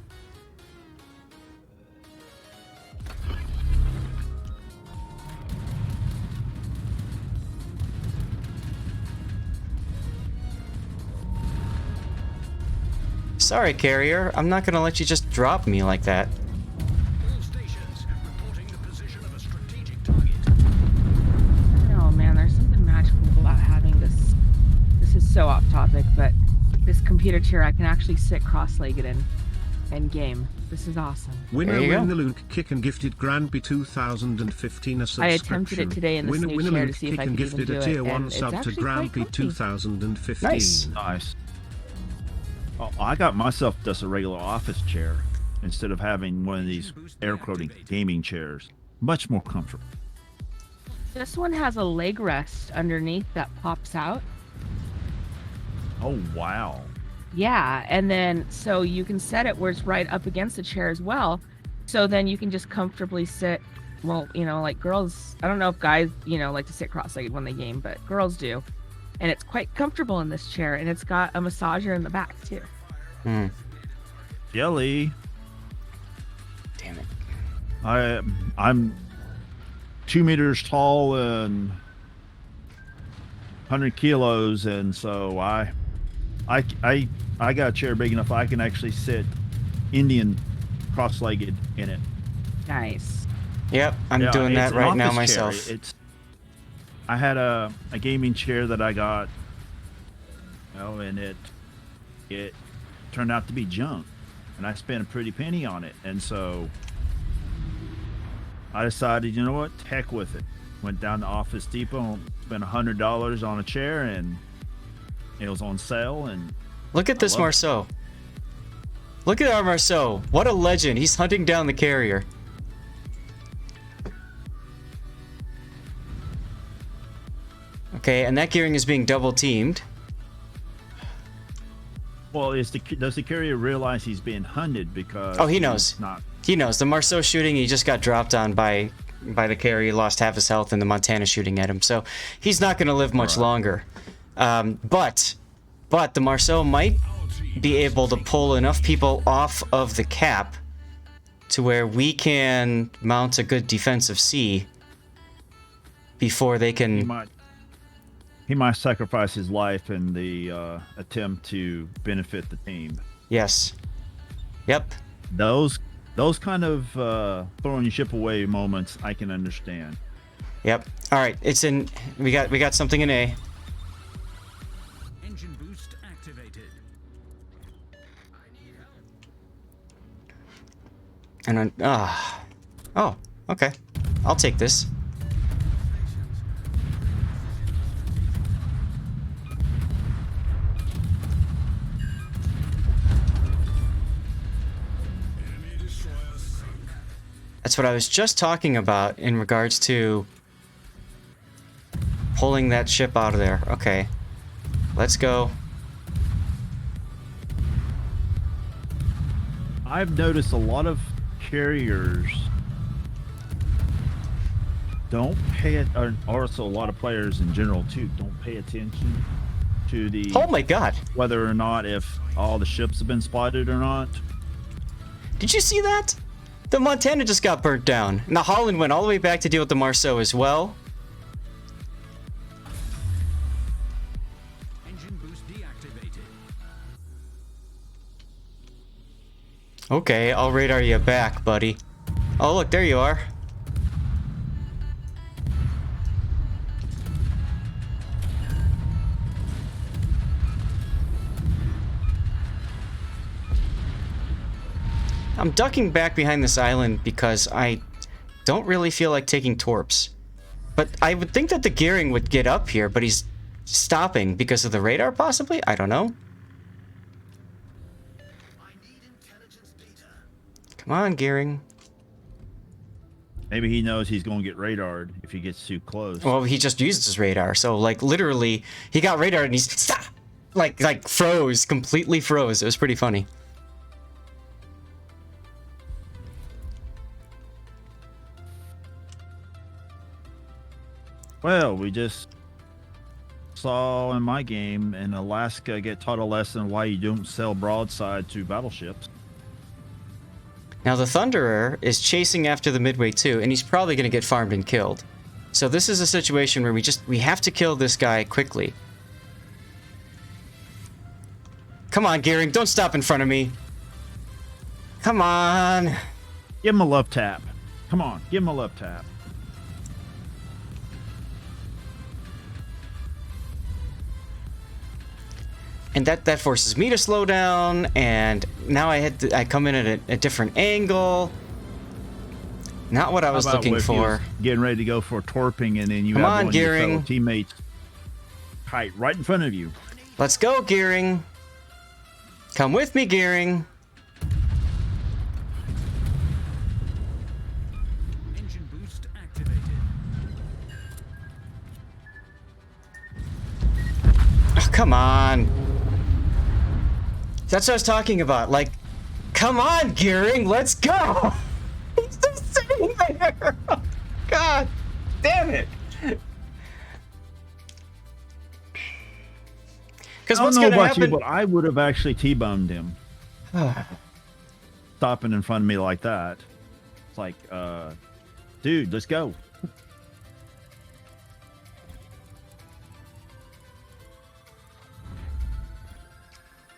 Sorry, carrier. I'm not gonna let you just drop me like that. All stations reporting the position of a strategic target. Oh man, there's something magical about having this. This is so off topic, but this computer chair I can actually sit cross-legged in and game. This is awesome. Winner There you go. Win the Lunk Kick and gifted Granby 2015 a I subscription. attempted it today in this Winner new Winner chair to Lunk see if Kick I and could even gifted do a it, tier and 1 it's sub to actually quite Granby comfy. 2015. Nice. Nice. Oh, I got myself just a regular office chair instead of having one of these air quoting gaming chairs. Much more comfortable. This one has a leg rest underneath that pops out. Oh, wow. Yeah, and then so you can set it where it's right up against the chair as well. So then you can just comfortably sit. Well, you know, like girls, I don't know if guys, you know, like to sit cross-legged when they game, but girls do. And it's quite comfortable in this chair, and it's got a massager in the back too. Jelly. Damn it. I'm 2 meters tall and 100 kilos, and so I got a chair big enough I can actually sit Indian cross-legged in it. Nice. Yep, I'm Yeah, doing it's that an right now office chair. myself. I had a gaming chair that I got, and it turned out to be junk, and I spent a pretty penny on it, and so I decided, you know what, heck with it. went down to Office Depot, spent $100 on a chair, and it was on sale. And Look at this Marceau. Look at our Marceau. What a legend. He's hunting down the carrier. Okay, and that gearing is being double teamed. Well, does the carrier realize he's being hunted? Because oh, he knows. He knows. The Marceau shooting, he just got dropped on by the carrier. He lost half his health, and the Montana shooting at him. So he's not going to live much longer. But the Marceau might be able to pull enough people off of the cap to where we can mount a good defensive C before they can... He might sacrifice his life in the attempt to benefit the team. Yes. Yep. Those kind of throwing your ship away moments, I can understand. Yep. All right. It's in. We got something in A. Engine boost activated. And then oh, okay. I'll take this. That's what I was just talking about in regards to pulling that ship out of there. Okay. Let's go. I've noticed a lot of carriers don't pay it, or also a lot of players in general too, don't pay attention to the... Oh my god. Whether or not if all the ships have been spotted or not. Did you see that? The Montana just got burnt down. And the Holland went all the way back to deal with the Marceau as well. Engine boost deactivated. Okay, I'll radar you back, buddy. Oh, look, there you are. I'm ducking back behind this island because I don't really feel like taking torps. But I would think that the gearing would get up here, but he's stopping because of the radar, possibly? I don't know. Come on, gearing. Maybe he knows he's going to get radared if he gets too close. Well, he just used his radar, so like literally, he got radared and he's stop, like froze, completely froze. It was pretty funny. Well, we just saw in my game in Alaska get taught a lesson why you don't sell broadside to battleships. Now the Thunderer is chasing after the Midway too, and he's probably going to get farmed and killed. So this is a situation where we have to kill this guy quickly. Come on, Gearing, don't stop in front of me. Come on. Give him a love tap. Come on, give him a love tap. And that forces me to slow down, and now I come in at a different angle. Not what I was looking for. Getting ready to go for torping, and then you Come have on, one of your Gearing. fellow teammates kite right in front of you. Let's go, Gearing. Come with me, Gearing. Engine boost activated. Oh, come on. That's what I was talking about. Like, come on, Gearing, let's go. He's just sitting there. Oh, God damn it. Because I what's don't know going to about happen? you, but I would have actually T-boned him. Stopping in front of me like that. It's like, dude, let's go.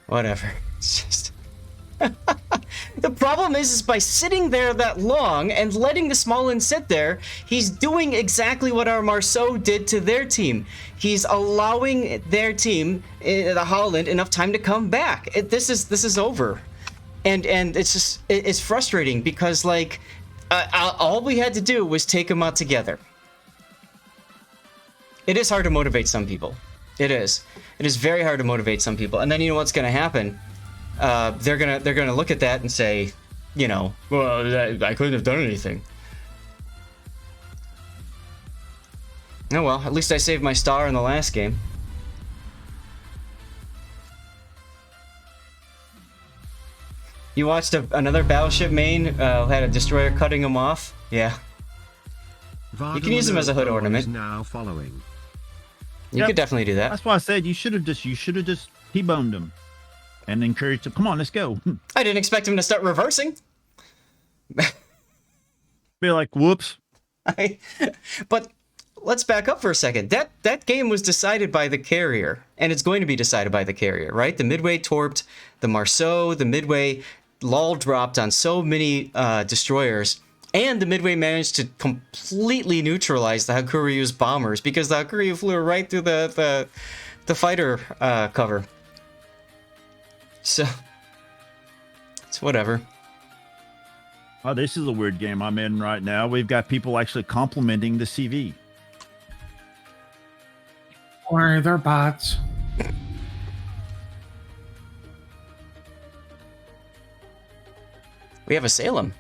Whatever. It's just... The problem is by sitting there that long and letting the Smolensk sit there, he's doing exactly what our Marceau did to their team. He's allowing their team, the Holland, enough time to come back. This is over, and it's just it's frustrating because like all we had to do was take them out together. It is hard to motivate some people. It is. It is very hard to motivate some people. And then you know what's going to happen? They're gonna look at that and say, you know, well, I couldn't have done anything. Oh well, at least I saved my star in the last game. You watched another battleship main had a destroyer cutting him off? Yeah. You can use them as a hood ornament. Now following. You could definitely do that. That's why I said you should have just T-boned him and encouraged him. Come on, let's go. I didn't expect him to start reversing. Be like, whoops. But let's back up for a second. That game was decided by the carrier, and it's going to be decided by the carrier, right? The Midway torped, the Marceau, the Midway lull dropped on so many destroyers, and the Midway managed to completely neutralize the Hakuryu's bombers because the Hakuryu flew right through the fighter cover. So it's whatever. Oh, this is a weird game I'm in right now. We've got people actually complimenting the CV. Or they're bots. We have a Salem.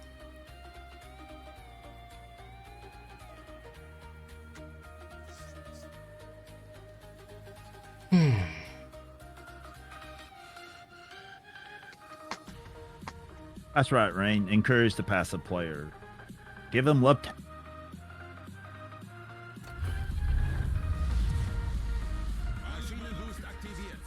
That's right, Rain. Encourage the passive player. Give them love. Maschinenboost aktiviert.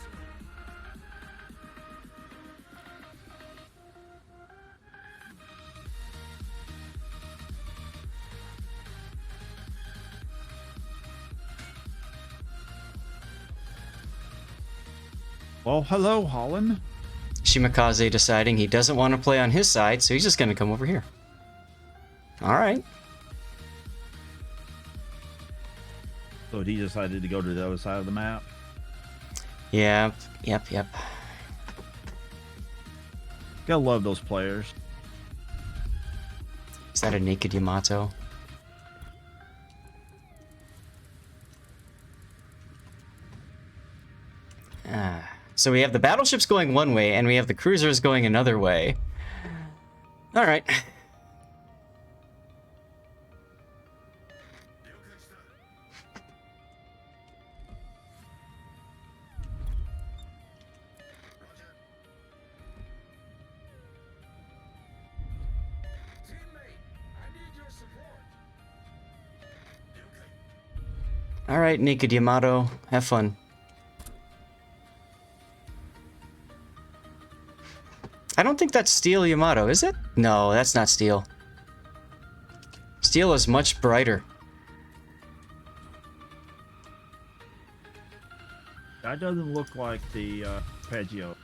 Well, hello, Holland. Shimakaze deciding he doesn't want to play on his side, so he's just going to come over here. All right. So he decided to go to the other side of the map. Yep. Gotta love those players. Is that a naked Yamato? So we have the battleships going one way, and we have the cruisers going another way. All right. All right, naked Yamato, have fun. I don't think that's steel Yamato, is it? No, that's not steel. Steel is much brighter. That doesn't look like the Peggio.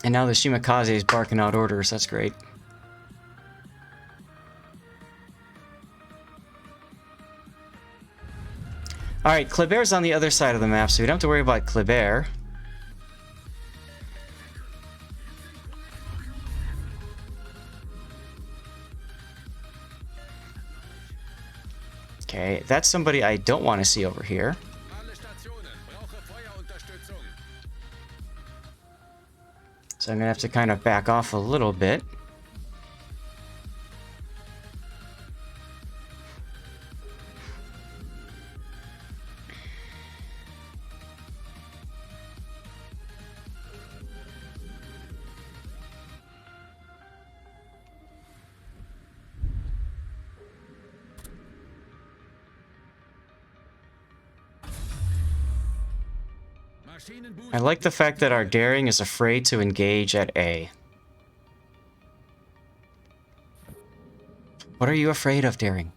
And now the Shimakaze is barking out orders. That's great. Alright, Kleber's on the other side of the map, so we don't have to worry about Kleber. Okay, that's somebody I don't want to see over here. So I'm going to have to kind of back off a little bit. I like the fact that our daring is afraid to engage at A. What are you afraid of, daring?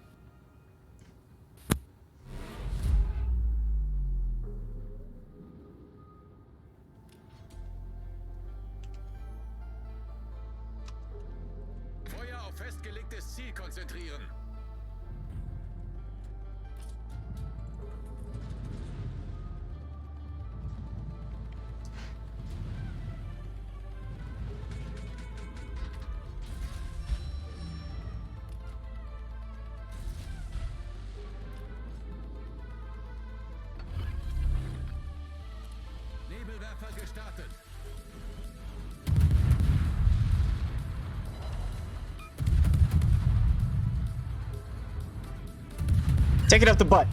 Feuer auf festgelegtes Ziel konzentrieren. Take it up the butt.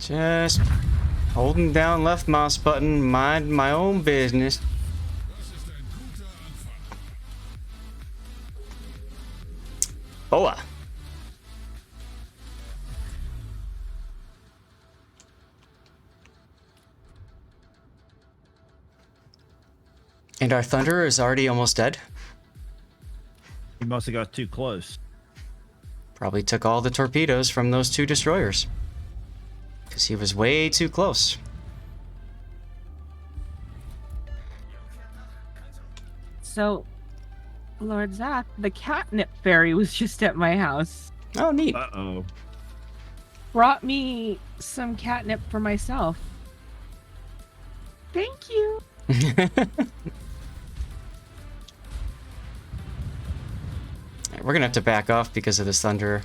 Just holding down left mouse button, mind my own business. Boa. And our Thunderer is already almost dead. He must have got too close. Probably took all the torpedoes from those two destroyers. Because he was way too close. So, Lord Zach, the catnip fairy was just at my house. Oh, neat. Uh-oh. Brought me some catnip for myself. Thank you. We're gonna have to back off because of this Thunderer.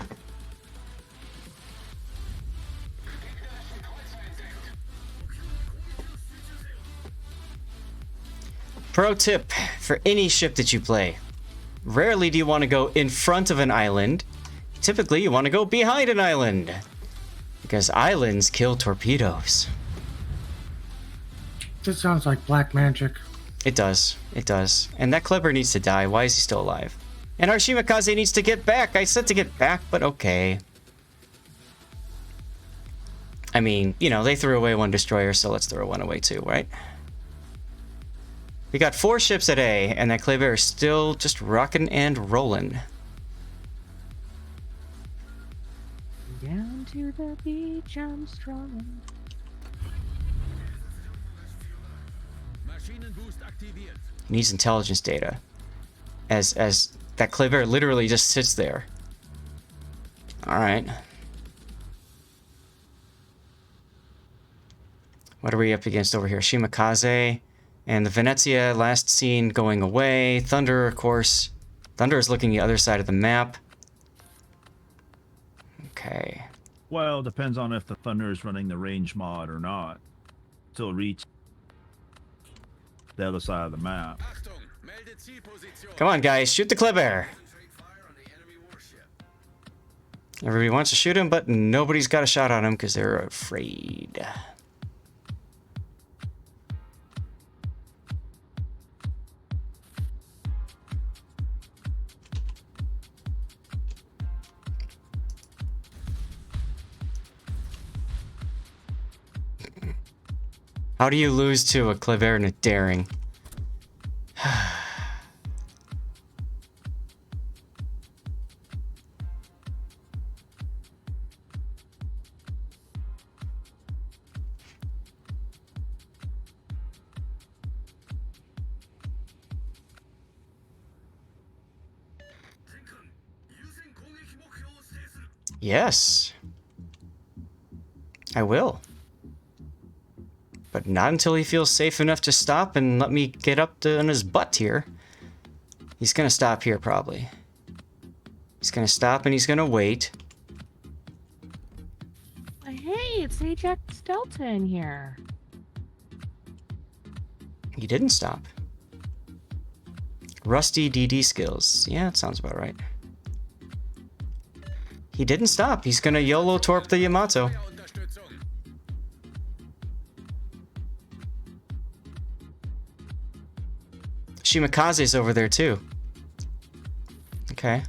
Pro tip for any ship that you play. Rarely do you want to go in front of an island. Typically you want to go behind an island. Because islands kill torpedoes. This sounds like black magic. It does. It does. And that Kleber needs to die. Why is he still alive? And our Shimakaze needs to get back. I said to get back, but okay. I mean, you know, they threw away one destroyer, so let's throw one away too, right? We got 4 ships at A, and that Kleber is still just rocking and rolling. Down to the beach, I'm strolling. Needs intelligence data. As that Kleber literally just sits there. Alright. What are we up against over here? Shimakaze. And the Venezia, last seen going away. Thunder, of course. Thunder is looking the other side of the map. Okay. Well, depends on if the Thunder is running the range mod or not. Till it reach the other side of the map. Come on, guys. Shoot the Kleber. Everybody wants to shoot him, but nobody's got a shot on him because they're afraid. How do you lose to a Kleber and a Daring? Yes. I will. But not until he feels safe enough to stop and let me get up to on his butt here. He's gonna stop here, probably. He's gonna stop and he's gonna wait. Hey, it's Ajax Delta in here. He didn't stop. Rusty DD skills. Yeah, that sounds about right. He didn't stop. He's gonna YOLO torp the Yamato. Shimakaze's over there too. Okay.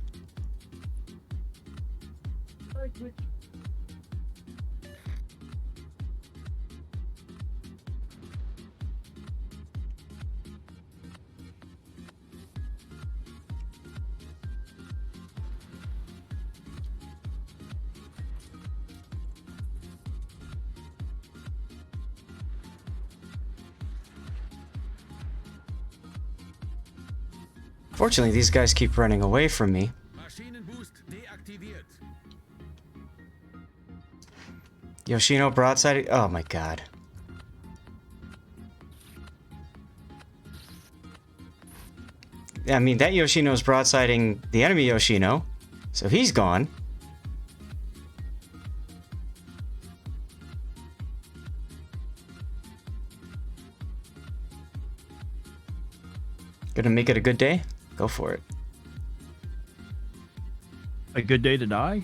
Fortunately, these guys keep running away from me. Yoshino broadside. Oh my god. I mean, that Yoshino's broadsiding the enemy Yoshino, so he's gone. Gonna make it a good day? Go for it. A good day to die?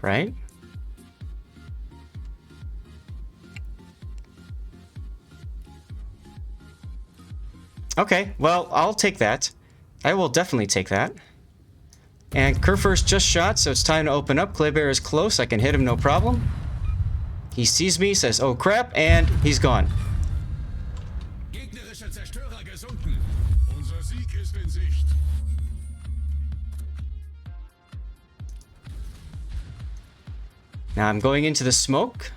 Right? Okay, well, I'll take that. I will definitely take that. And Kurfurst just shot, so it's time to open up. Kleber is close. I can hit him, no problem. He sees me, says, oh crap, and he's gone. Gegnerischer Zerstörer gesunken. Unser Sieg ist in Sicht. Now I'm going into the smoke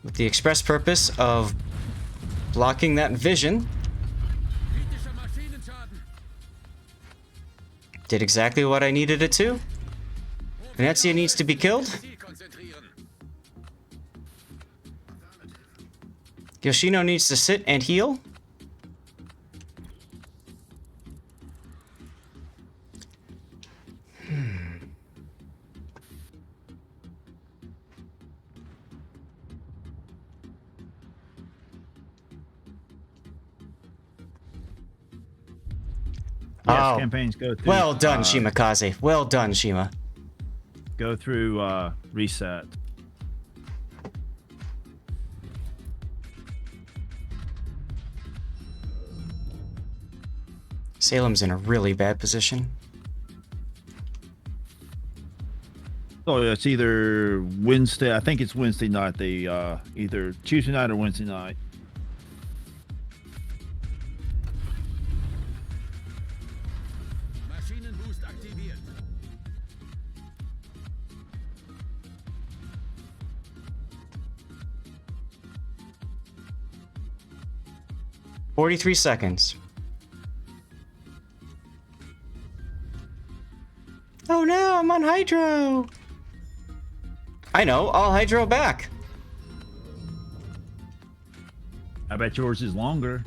with the express purpose of blocking that vision. Kritischer Maschinenschaden. Did exactly what I needed it to. Venezia needs to be killed. Ziel konzentrieren. Yoshino needs to sit and heal. Yes, Oh. campaigns go through. Well done, Shimakaze. Well done, Shima. Go through reset. Salem's in a really bad position. So it's either Wednesday. I think it's Wednesday night. They either Tuesday night or Wednesday night. Maschinenboost aktiviert. "43 seconds. Oh no, I'm on hydro. I know, I'll hydro back. I bet yours is longer.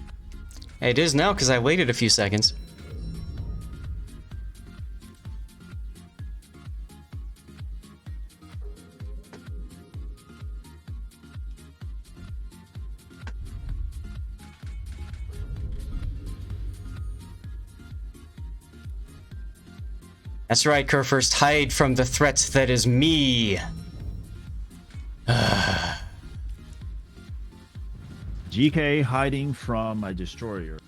It is now because I waited a few seconds. That's right, Kurfurst. Hide from the threat that is me. GK hiding from a destroyer.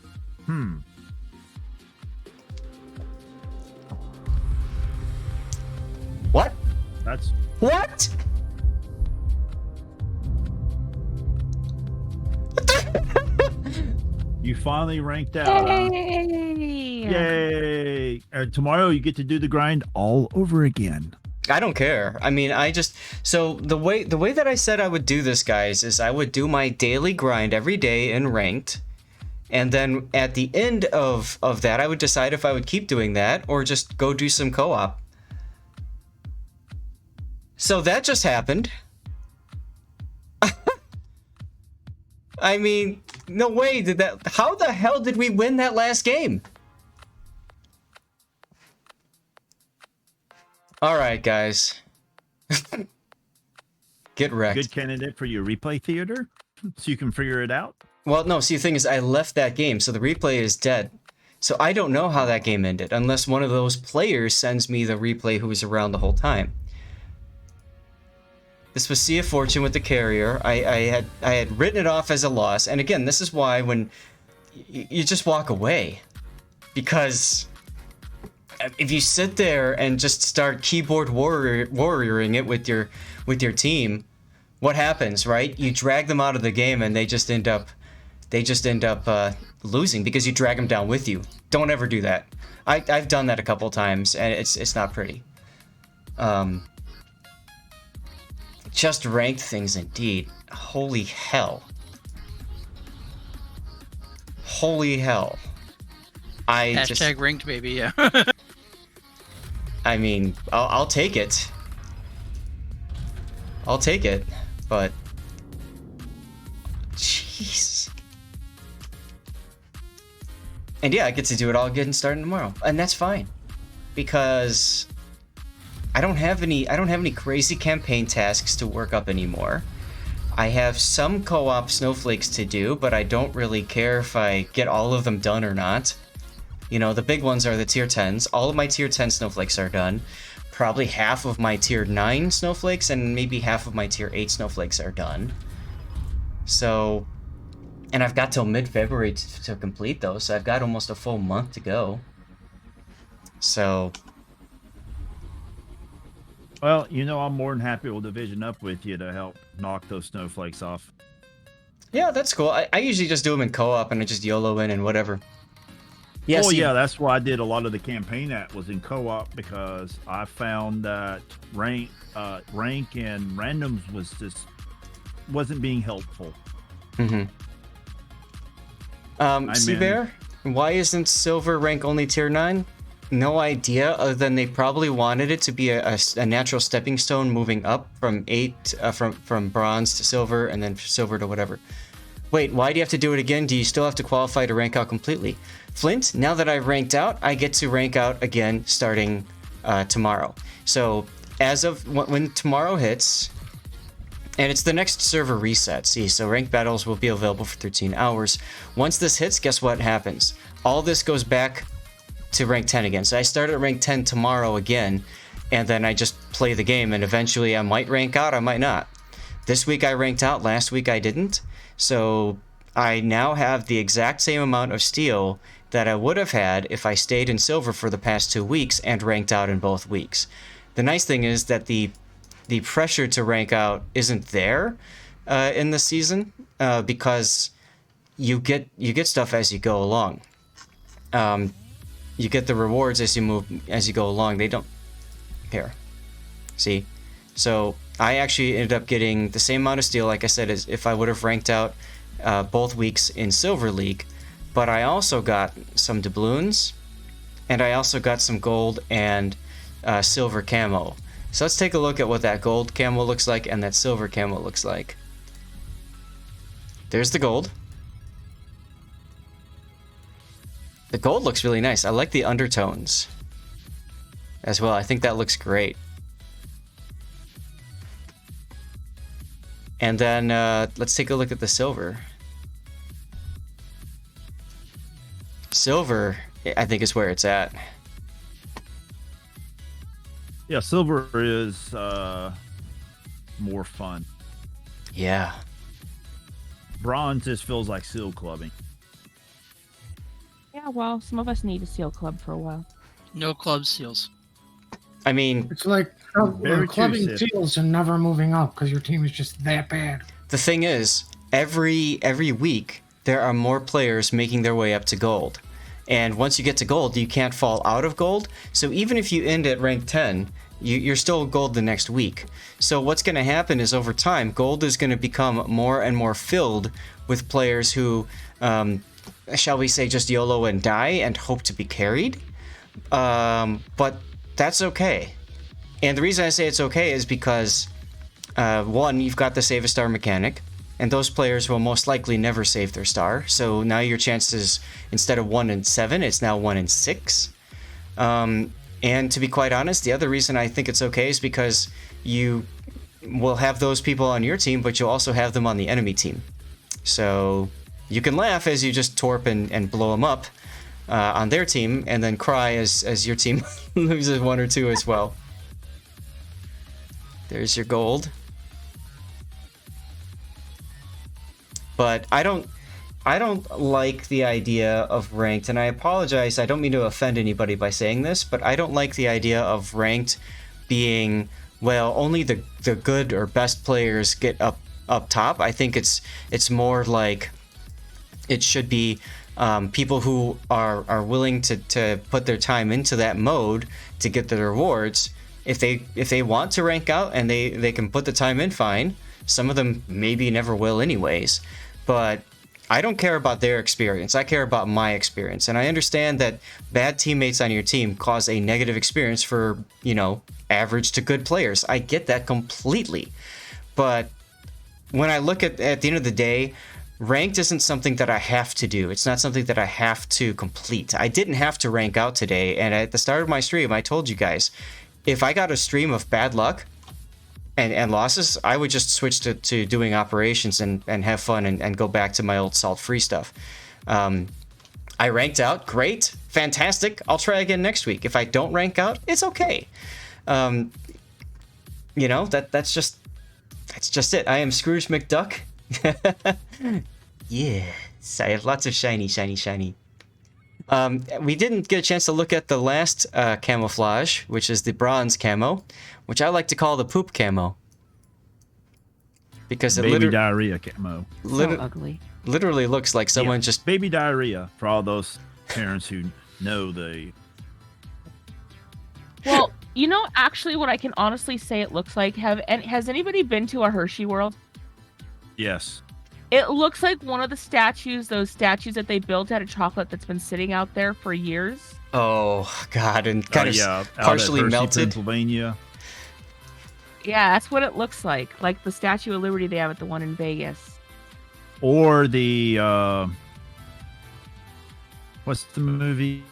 What? That's What? you finally ranked out. Huh? Yay! Yay! Tomorrow you get to do the grind all over again. I don't care. I mean, so the way that I said I would do this, guys, is I would do my daily grind every day in ranked, and then at the end of that, I would decide if I would keep doing that or just go do some co-op. So that just happened. I mean, no way did that. How the hell did we win that last game? All right, guys. Get wrecked. Good candidate for your replay theater, so you can figure it out. Well, no, see, the thing is, I left that game, so the replay is dead. So I don't know how that game ended, unless one of those players sends me the replay who was around the whole time. This was Sea of Fortune with the carrier. I had written it off as a loss, and again, this is why when you just walk away, because if you sit there and just start keyboard warrioring it with your team, what happens, right? You drag them out of the game, and they just end up losing because you drag them down with you. Don't ever do that. I've done that a couple times, and it's not pretty. Just ranked things indeed. Holy hell. Holy hell. Hashtag ranked, baby, yeah. I mean, I'll take it. I'll take it, but jeez. And yeah, I get to do it all again starting tomorrow, and that's fine, because I don't have any crazy campaign tasks to work up anymore. I have some co-op snowflakes to do, but I don't really care if I get all of them done or not. You know, the big ones are the tier 10s. All of my tier 10 snowflakes are done. Probably half of my tier 9 snowflakes and maybe half of my tier 8 snowflakes are done. So, and I've got till mid-February to complete those, so I've got almost a full month to go. So... Well, you know, I'm more than happy to division up with you to help knock those snowflakes off. Yeah, that's cool. I usually just do them in co-op and I just YOLO in and whatever. Yeah, oh, yeah, that's why I did a lot of the campaign that was in co-op, because I found that rank and randoms wasn't being helpful. Mm-hmm. Seabear, why isn't silver rank only tier 9? No idea, other than they probably wanted it to be a natural stepping stone moving up from from bronze to silver and then silver to whatever. Wait, why do you have to do it again? Do you still have to qualify to rank out completely? Flint, now that I've ranked out, I get to rank out again starting tomorrow. So as of when tomorrow hits, and it's the next server reset, see, so ranked battles will be available for 13 hours. Once this hits, guess what happens? All this goes back to rank 10 again. So I start at rank 10 tomorrow again, and then I just play the game, and eventually I might rank out, I might not. This week I ranked out, last week I didn't. So I now have the exact same amount of steel that I would have had if I stayed in silver for the past 2 weeks and ranked out in both weeks. The nice thing is that the pressure to rank out isn't there in the season, because you get stuff as you go along. You get the rewards as you go along. They don't care. See? So I actually ended up getting the same amount of steel, like I said, as if I would have ranked out both weeks in Silver League. But I also got some doubloons, and I also got some gold and silver camo. So let's take a look at what that gold camo looks like and that silver camo looks like. There's the gold. The gold looks really nice. I like the undertones as well. I think that looks great. And then let's take a look at the silver. Silver, I think, is where it's at. Yeah, silver is more fun. Yeah. Bronze just feels like seal clubbing. Yeah, well, some of us need a seal club for a while. No club seals. I mean, It's like clubbing seals and never moving up because your team is just that bad. the thing is, every week there are more players making their way up to gold. And once you get to gold, you can't fall out of gold. So even if you end at rank 10, you're still gold the next week. So what's going to happen is, over time, gold is going to become more and more filled with players who, shall we say, just YOLO and die and hope to be carried. But that's okay. And the reason I say it's okay is because, one, you've got the save a star mechanic, and those players will most likely never save their star. So now your chances, instead of 1 in 7, it's now 1 in 6. And to be quite honest, the other reason I think it's okay is because you will have those people on your team, but you'll also have them on the enemy team. So you can laugh as you just torp and blow them up on their team, and then cry as your team loses 1 or 2 as well. There's your gold. But I don't like the idea of ranked, and I apologize, I don't mean to offend anybody by saying this, but I don't like the idea of ranked being, well, only the good or best players get up top. I think it's more like it should be people who are willing to put their time into that mode to get the rewards. If they want to rank out and they can put the time in, fine. Some of them maybe never will anyways. But I don't care about their experience. I care about my experience. And I understand that bad teammates on your team cause a negative experience for, average to good players. I get that completely. but when I look at the end of the day, ranked isn't something that I have to do. It's not something that I have to complete. I didn't have to rank out today, and at the start of my stream, I told you guys, if I got a stream of bad luck and losses, I would just switch to doing operations and have fun and go back to my old salt-free stuff. I ranked out, great, fantastic. I'll try again next week. If I don't rank out, it's okay. You know, that's just it. I am Scrooge McDuck. Yes, I have lots of shiny. We didn't get a chance to look at the last camouflage, which is the bronze camo, which I like to call the poop camo. Because it baby diarrhea camo. So ugly. Literally looks like someone just... Baby diarrhea, for all those parents who know the... Well, you know, actually what I can honestly say it looks like, has anybody been to a Hershey World? Yes. It looks like one of the statues, those statues that they built out of chocolate that's been sitting out there for years. Oh, God, and kind of partially Hershey, melted. Pennsylvania. Yeah, that's what it looks like the Statue of Liberty they have at the one in Vegas. Or the, what's the movie?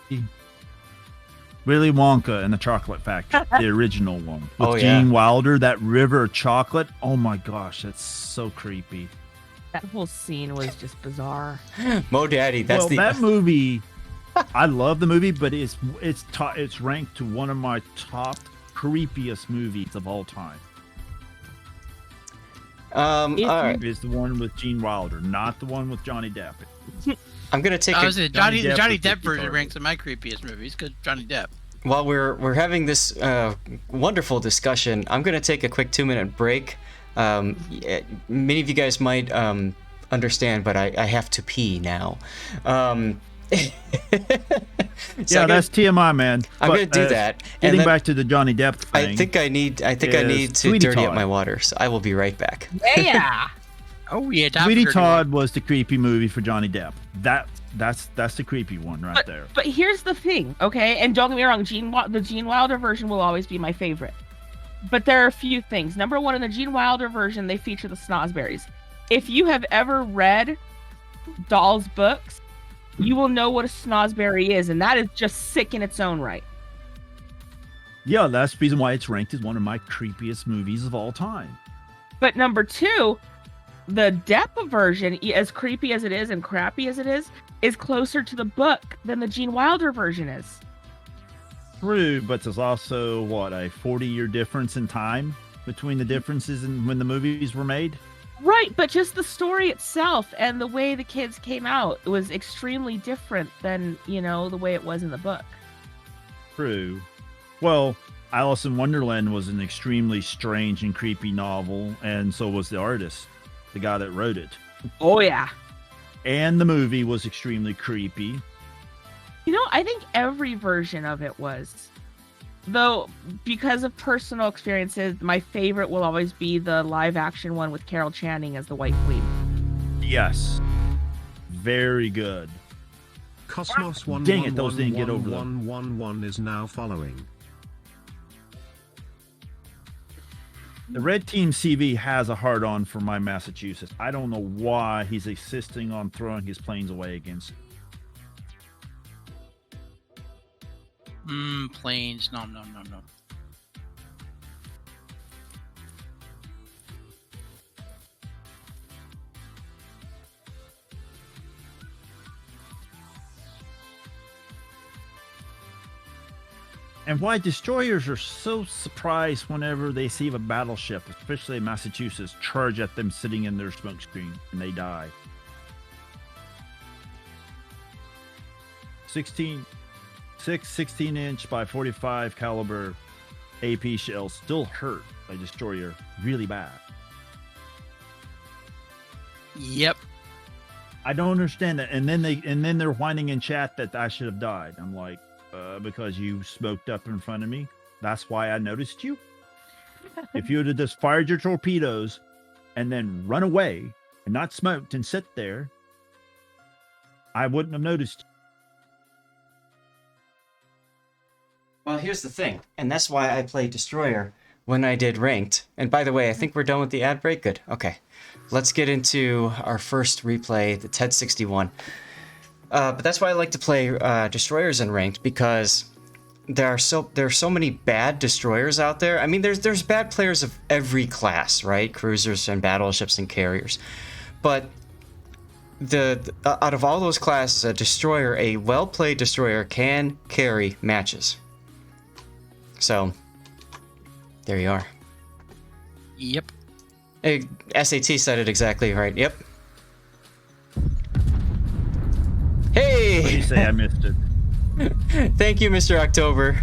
Willy Wonka and the Chocolate Factory, the original one. With Gene Wilder, that river of chocolate. Oh my gosh, that's so creepy. That whole scene was just bizarre. Mo Daddy, that movie, I love the movie, but it's ranked to one of my top creepiest movies of all time. All right. Is the one with Gene Wilder, not the one with Johnny Depp. I'm gonna take. Johnny Depp version ranks in my creepiest movies because Johnny Depp. While we're having this wonderful discussion, I'm gonna take a quick 2-minute break. Many of you guys might understand, but I have to pee now. So that's TMI, man. I'm gonna do that. Getting back to the Johnny Depp thing. I think I need to dirty up my water, so I will be right back. Yeah. Oh yeah, Sweetie Todd was the creepy movie for Johnny Depp. That's the creepy one there. But here's the thing, okay? And don't get me wrong, the Gene Wilder version will always be my favorite. But there are a few things. Number one, in the Gene Wilder version, they feature the Snozberries. If you have ever read Dahl's books, you will know what a Snozberry is, and that is just sick in its own right. Yeah, that's the reason why it's ranked as one of my creepiest movies of all time. But number two, the Depp version, as creepy as it is and crappy as it is closer to the book than the Gene Wilder version is. True, but there's also, a 40-year difference in time between the differences in when the movies were made? Right, but just the story itself and the way the kids came out was extremely different than, the way it was in the book. True. Well, Alice in Wonderland was an extremely strange and creepy novel, and so was the artist, the guy that wrote it. Oh, yeah. And the movie was extremely creepy. I think every version of it was. Though, because of personal experiences, my favorite will always be the live-action one with Carol Channing as the White Queen. Yes. Very good. Cosmos Dang it, those didn't get over them. 111 is now following. The Red Team CV has a hard-on for my Massachusetts. I don't know why he's insisting on throwing his planes away against it. Planes. No. And why destroyers are so surprised whenever they see a battleship, especially in Massachusetts, charge at them sitting in their smoke screen and they die. 16-inch by 45 caliber AP shells still hurt a destroyer really bad. Yep. I don't understand that. And then they're whining in chat that I should have died. I'm like, because you smoked up in front of me. That's why I noticed you. If you would have just fired your torpedoes and then run away and not smoked and sit there, I wouldn't have noticed. Well, here's the thing, and that's why I play Destroyer. when I did ranked. And by the way, I think we're done with the ad break. Good. Okay. Let's get into our first replay, the TED 61. But that's why I like to play destroyers in ranked, because there are so many bad destroyers out there. I mean, there's bad players of every class, right? Cruisers and battleships and carriers. But out of all those classes, a well-played destroyer can carry matches. So there you are. Yep. SAT said it exactly right. Yep. Hey! What do you say? I missed it. Thank you, Mr. October.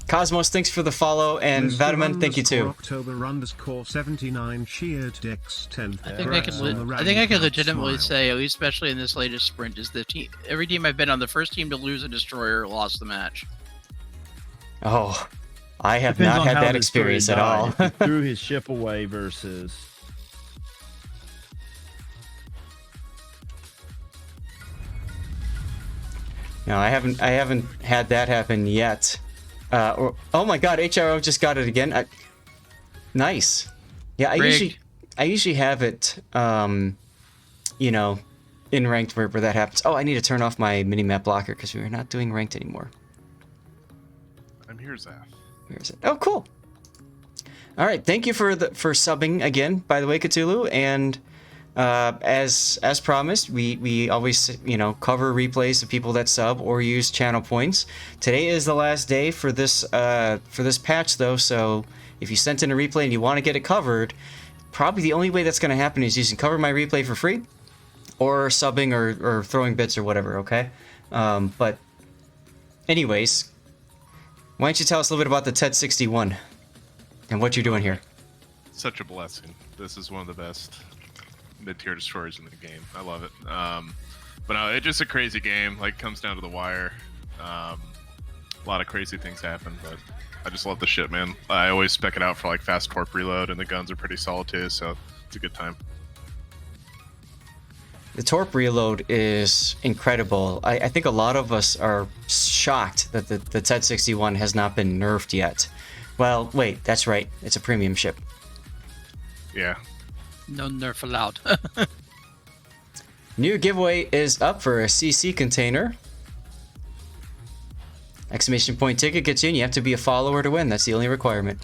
Cosmos, thanks for the follow, and Vataman, thank you too. October_79 sheared Dex 10. I think I can legitimately say, at least especially in this latest sprint, is the team. Every team I've been on, the first team to lose a destroyer lost the match. Oh, I have Depends not on had how that the experience at story all. died. If he threw his ship away versus. No, I haven't had that happen yet. Oh my God, HRO just got it again. Nice. Yeah, I usually have it, you know, in ranked where that happens. Oh, I need to turn off my minimap blocker because we're not doing ranked anymore. I'm here, Zaf. Where is it? Oh, cool. All right, thank you for subbing again, by the way, Cthulhu. And as promised, we always, you know, cover replays of people that sub or use channel points. Today is the last day for this patch, though. So if you sent in a replay and you want to get it covered, probably the only way that's going to happen is using Cover My Replay for free, or subbing or throwing bits or whatever. Okay, but anyways, why don't you tell us a little bit about the TED 61 and what you're doing here? Such a blessing. This is one of the best mid-tier destroyers in the game. I love it. But no, it's just a crazy game. Like, comes down to the wire. A lot of crazy things happen, but I just love the shit, man. I always spec it out for like fast torp reload, and the guns are pretty solid too, so it's a good time. The torp reload is incredible. I think a lot of us are shocked that the TED 61 has not been nerfed yet. Well, wait, that's right. It's a premium ship. Yeah. No nerf allowed. New giveaway is up for a CC container. Exclamation point ticket gets you in. You have to be a follower to win. That's the only requirement.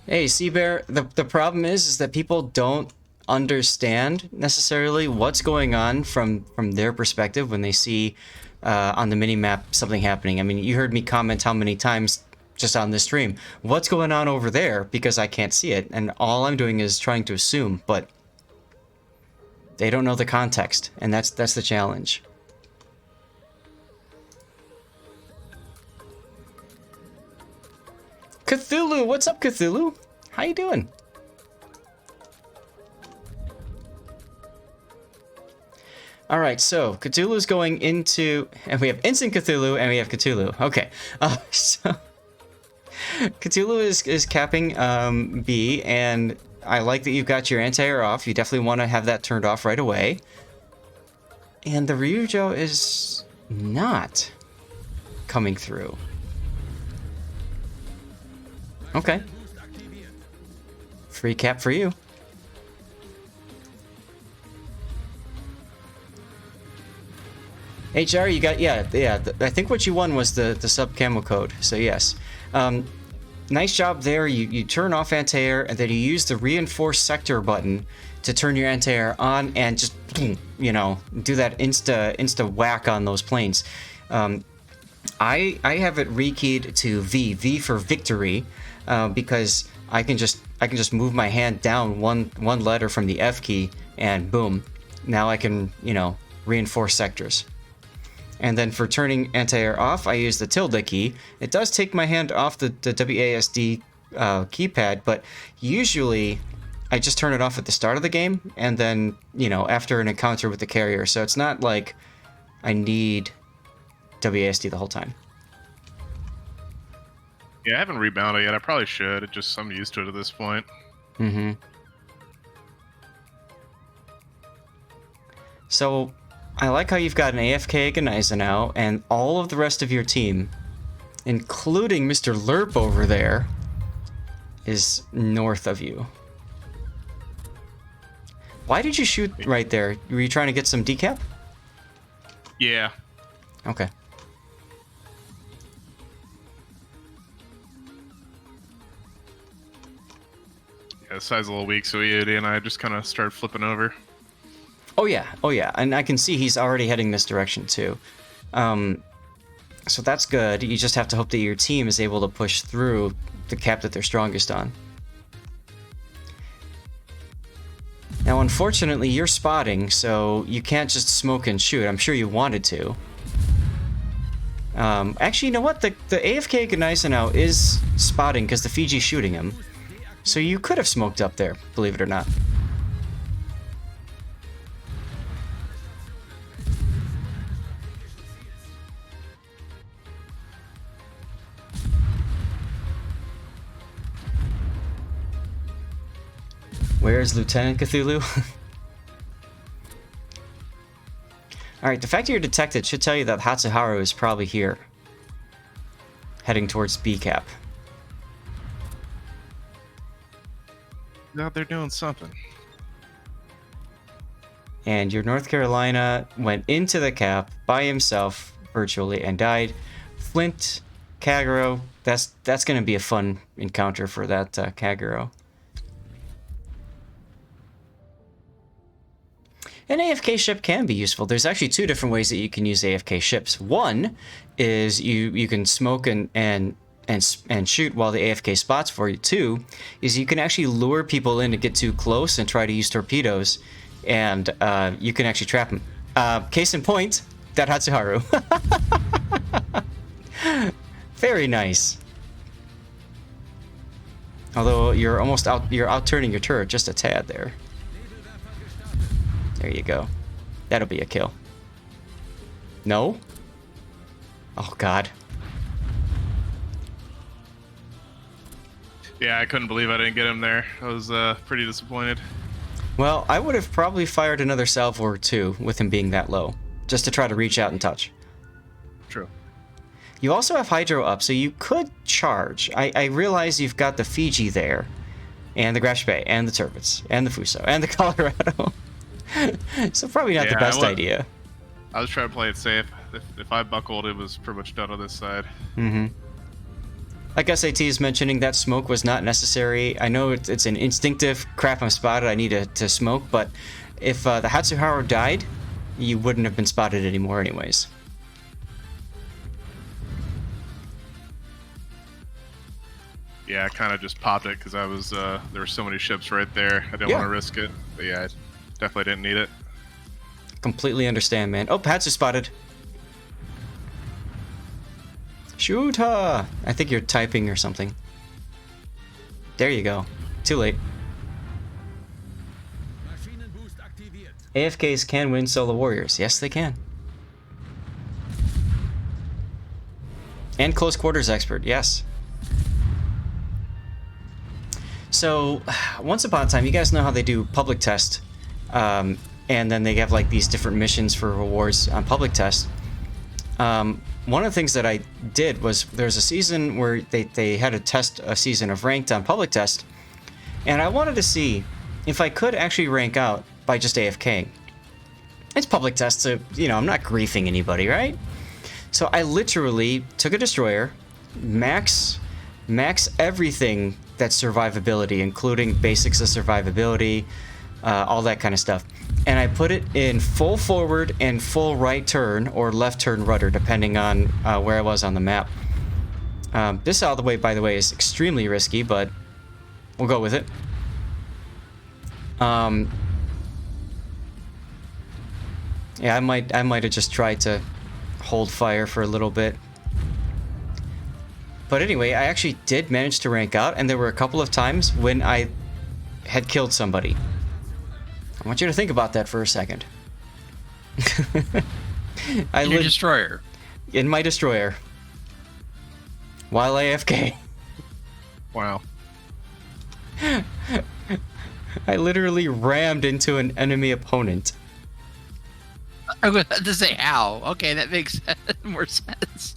Hey, Seabear, the problem is that people don't understand necessarily what's going on from their perspective when they see on the minimap something happening. I mean, you heard me comment how many times just on this stream, what's going on over there, because I can't see it, and all I'm doing is trying to assume, but they don't know the context, and that's the challenge. Cthulhu, what's up, Cthulhu? How you doing? All right, so Cthulhu's going into, and we have Instant Cthulhu, and we have Cthulhu. Okay, so Cthulhu is capping B, and I like that you've got your anti-air off. You definitely want to have that turned off right away. And the Ryujo is not coming through. Okay. Free cap for you. HR, you got, yeah. I think what you won was the sub camo code. So yes, nice job there. You turn off anti-air, and then you use the reinforce sector button to turn your anti-air on, and just, you know, do that insta whack on those planes. I have it rekeyed to V for victory, because I can just move my hand down one letter from the F key, and boom, now I can, you know, reinforce sectors. And then for turning anti-air off, I use the tilde key. It does take my hand off the WASD keypad, but usually I just turn it off at the start of the game, and then, you know, after an encounter with the carrier. So it's not like I need WASD the whole time. Yeah, I haven't rebounded yet. I probably should. It just, I'm used to it at this point. Mm-hmm. So, I like how you've got an AFK Agoniza now, and all of the rest of your team, including Mr. Lerp over there, is north of you. Why did you shoot right there? Were you trying to get some decap? Yeah. Okay. Yeah, the side's a little weak, so EOD and I just kind of started flipping over. Oh yeah, and I can see he's already heading this direction too. So that's good. You just have to hope that your team is able to push through the cap that they're strongest on. Now, unfortunately, you're spotting, so you can't just smoke and shoot. I'm sure you wanted to. Actually, you know what? The AFK Agoniza now is spotting because the Fiji's shooting him. So you could have smoked up there, believe it or not. Where's Lieutenant Cthulhu? Alright, the fact that you're detected should tell you that Hatsuharu is probably here. Heading towards B cap. He's out there doing something. And your North Carolina went into the cap by himself, virtually, and died. Flint, Kagero, that's going to be a fun encounter for that Kagero. An AFK ship can be useful. There's actually two different ways that you can use AFK ships. One is you can smoke and shoot while the AFK spots for you. Two is you can actually lure people in to get too close and try to use torpedoes, and you can actually trap them. Case in point, that Hatsuharu. Very nice. Although you're out turning your turret just a tad there. There you go. That'll be a kill. No? Oh, God. Yeah, I couldn't believe I didn't get him there. I was pretty disappointed. Well, I would have probably fired another salvo or two with him being that low, just to try to reach out and touch. True. You also have Hydro up, so you could charge. I realize you've got the Fiji there, and the Graf Bay, and the Turbits, and the Fuso, and the Colorado. So probably not the best idea. I was trying to play it safe. If I buckled, it was pretty much done on this side. Mm-hmm. Like SAT is mentioning, that smoke was not necessary. I know it's an instinctive crap, I'm spotted, I need to smoke, but if the Hatsuharu died, you wouldn't have been spotted anymore anyways. Yeah, I kind of just popped it because I was there were so many ships right there. I didn't want to risk it, but yeah, I definitely didn't need it. Completely understand, man. Oh, Hatsu spotted. Shoot her! I think you're typing or something. There you go. Too late. AFKs can win solo warriors. Yes, they can. And close quarters expert. Yes. So, once upon a time, you guys know how they do public test, and then they have like these different missions for rewards on public test. One of the things that I did was there's a season where they had a season of ranked on public test, and I wanted to see if I could actually rank out by just AFKing. It's public test, so I'm not griefing anybody, right? So I literally took a destroyer, max everything that's survivability, including basics of survivability, all that kind of stuff. And I put it in full forward and full right turn or left turn rudder, depending on where I was on the map. This out of the way, by the way, is extremely risky, but we'll go with it. Yeah, I might have just tried to hold fire for a little bit. But anyway, I actually did manage to rank out, and there were a couple of times when I had killed somebody. I want you to think about that for a second. In your destroyer. In my destroyer. While AFK. Wow. I literally rammed into an enemy opponent. I was about to say how. Okay, that makes more sense.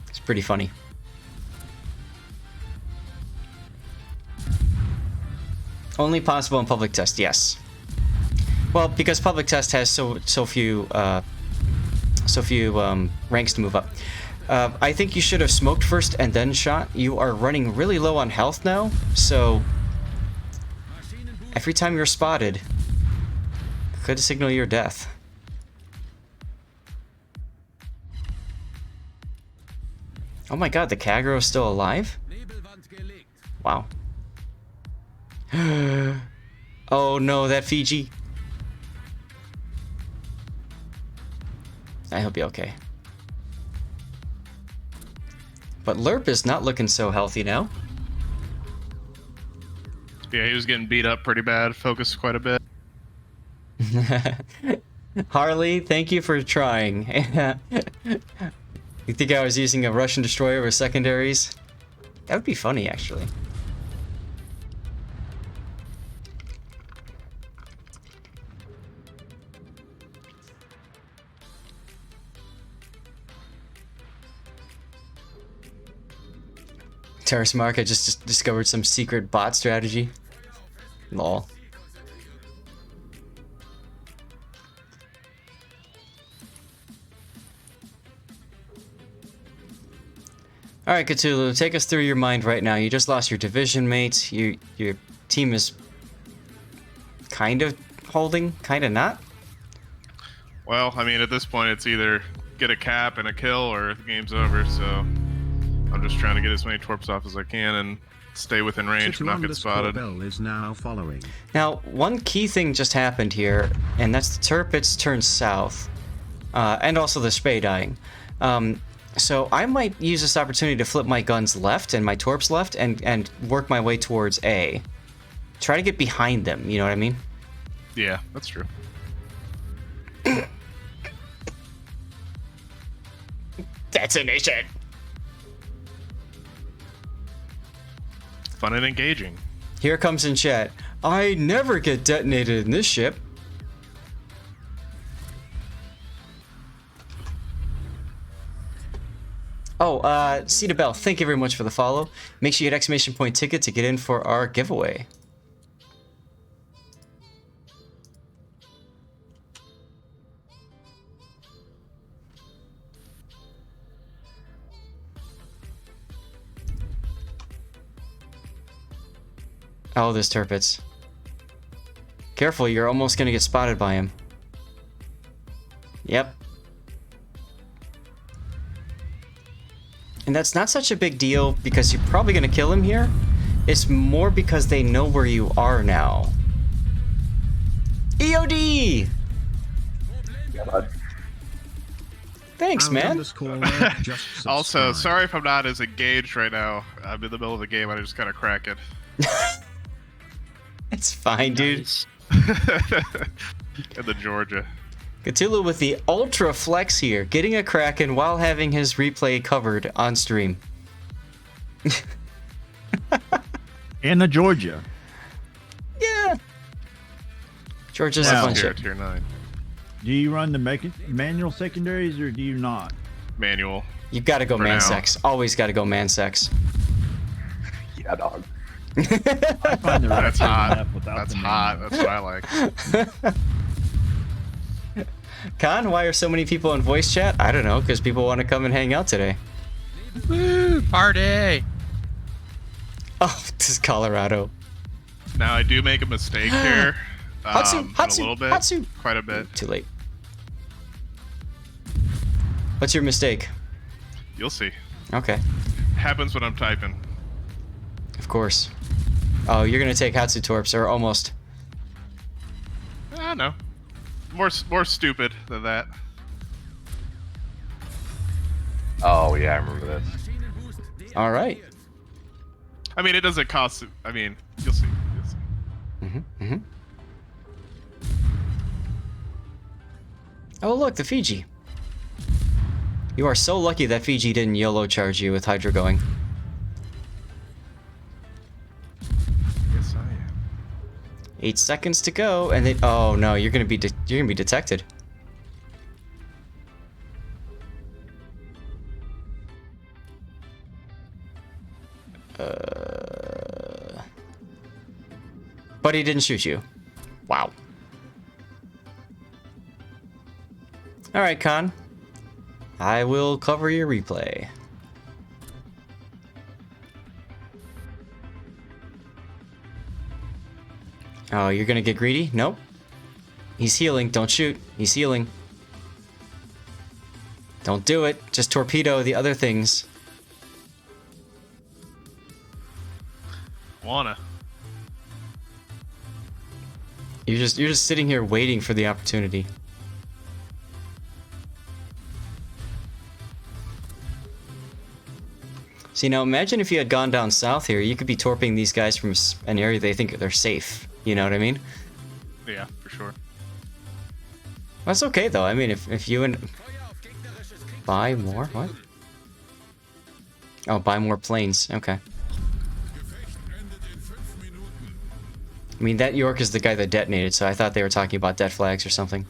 It's pretty funny. Only possible in public test, yes. Well, because public test has so few ranks to move up. I think you should have smoked first and then shot. You are running really low on health now, so every time you're spotted, could signal your death. Oh my god, the Kagero is still alive? Wow. Oh no, that Fiji. I hope you're okay. But Lerp is not looking so healthy now. Yeah, he was getting beat up pretty bad. Focused quite a bit. Harley, thank you for trying. You think I was using a Russian destroyer with secondaries? That would be funny, actually. Terrace Mark, I just discovered some secret bot strategy. Lol. Alright, Cthulhu, take us through your mind right now. You just lost your division mate. Your team is kind of holding, kind of not. Well, I mean, at this point, it's either get a cap and a kill or the game's over, so I'm just trying to get as many torps off as I can and stay within range and not get spotted. Bell is now following. Now, one key thing just happened here, and that's the Tirpitz turned south, and also the Spey dying. So I might use this opportunity to flip my guns left and my torps left and work my way towards A. Try to get behind them, you know what I mean? Yeah, that's true. Detonation! Fun and engaging. Here comes in chat. I never get detonated in this ship. Oh, Cedar Bell, thank you very much for the follow. Make sure you hit ! ticket to get in for our giveaway. Oh, this Tirpitz. Careful, you're almost gonna get spotted by him. Yep. And that's not such a big deal because you're probably gonna kill him here. It's more because they know where you are now. EOD! God. Thanks, man. Also, sorry if I'm not as engaged right now. I'm in the middle of the game. I just kind of crack it. It's fine, dude. In the Georgia. Cthulhu with the ultra flex here, getting a Kraken while having his replay covered on stream. In the Georgia. Yeah. Georgia's Wow. a fun ship. Tier 9. Do you run the manual secondaries or do you not? Manual. You've got to go For man now. sex. Always got to go man sex. Yeah, dog. I find the That's rest hot. enough without That's the hot. manual. That's what I like. Con, why are so many people in voice chat? I don't know, because people want to come and hang out today. Woo! Party! Oh, this is Colorado. Now, I do make a mistake here. Hatsu, in Hatsu, a little bit. Hatsu. Quite a bit. Too late. What's your mistake? You'll see. Okay, Happens when I'm typing. of course. Oh, you're going to take Hatsu Torps, or almost. No. More stupid than that. Oh yeah, I remember this. All right. I mean, it doesn't cost. I mean, you'll see. You'll see. Mm-hmm. Oh, look, the Fiji. You are so lucky that Fiji didn't YOLO charge you with Hydra going. Yes, I am. 8 seconds to go, and then oh no, you're gonna be detected. But he didn't shoot you. Wow. All right, Khan. I will cover your replay. Oh, you're gonna get greedy? Nope. He's healing. Don't shoot. He's healing. Don't do it. Just torpedo the other things. Wanna. You're just sitting here waiting for the opportunity. See, now imagine if you had gone down south here, you could be torping these guys from an area they think they're safe. You know what I mean? Yeah, for sure. That's okay though. I mean, if you and buy more, what? Oh, buy more planes. Okay. I mean, that York is the guy that detonated, so I thought they were talking about dead flags or something.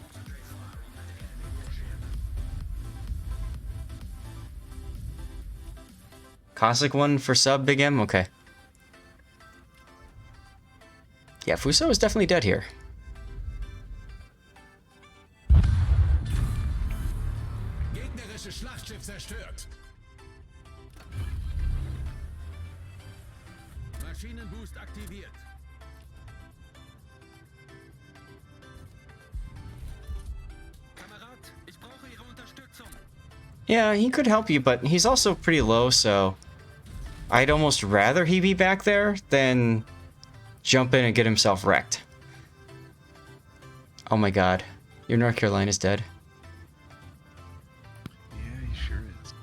Cossack one for sub, Big M? Okay. Yeah, Fuso is definitely dead here. Gegnerisches Schlachtschiff zerstört. Maschinenboost aktiviert. Kamerad, ich brauche Ihre Unterstützung. Yeah, he could help you, but he's also pretty low, so I'd almost rather he be back there than jump in and get himself wrecked. Oh my god. Your North Carolina's dead. Yeah, he sure is.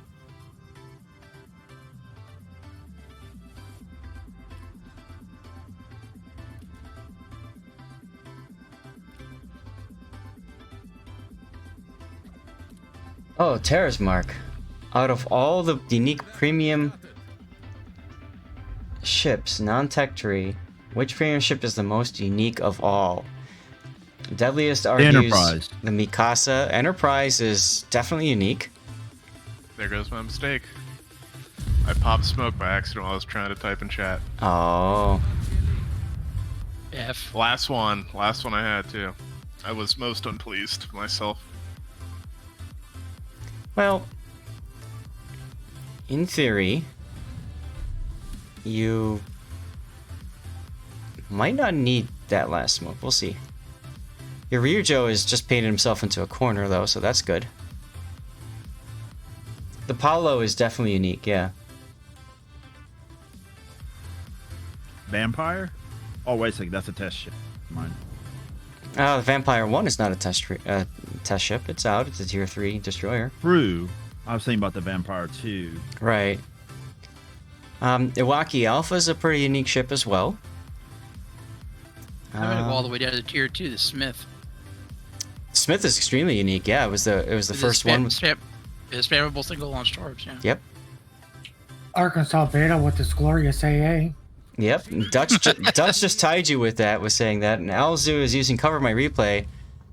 Oh, Terrace Mark. Out of all the unique premium ships, non-tech tree, which premium ship is the most unique of all? Deadliest argues Enterprise. the Mikasa. Enterprise is definitely unique. There goes my mistake. I popped smoke by accident while I was trying to type in chat. Oh. F. Last one I had too. I was most unpleased myself. Well, in theory, you might not need that last smoke. We'll see. Your Ryujo has just painted himself into a corner, though, so that's good. The Paulo is definitely unique, yeah. Vampire? Oh, wait a second. That's a test ship. Mine. The Vampire 1 is not a test ship. It's out. It's a Tier 3 destroyer. True. I was thinking about the Vampire 2. Right. Iwaki Alpha is a pretty unique ship as well. I'm gonna go all the way down to Tier 2, the Smith. Smith is extremely unique. Yeah, it was the first one. The spammable single launch torps, yeah. Yep. Arkansas Beta with this glorious AA. Yep. Dutch just tied you with that, was saying that. And Alzu is using cover my replay.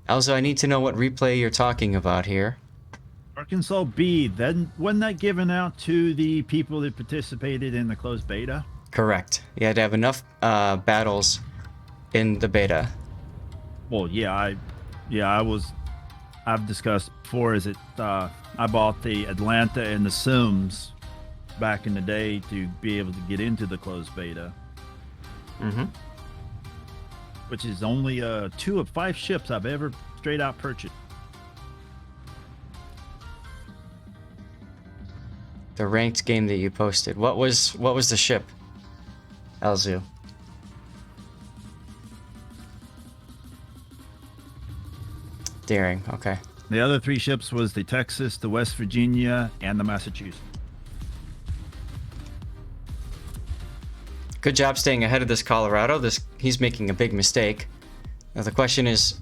Alzu, I need to know what replay you're talking about here. Arkansas B, then wasn't that given out to the people that participated in the closed beta? Correct. You had to have enough battles in the beta. Well, I've discussed before, is it, I bought the Atlanta and the Sims back in the day to be able to get into the closed beta. Mm-hmm. Which is only 2 of 5 ships I've ever straight out purchased. The ranked game that you posted. What was the ship? Alzu. Daring, okay. The other 3 ships was the Texas, the West Virginia, and the Massachusetts. Good job staying ahead of this Colorado. He's making a big mistake. Now the question is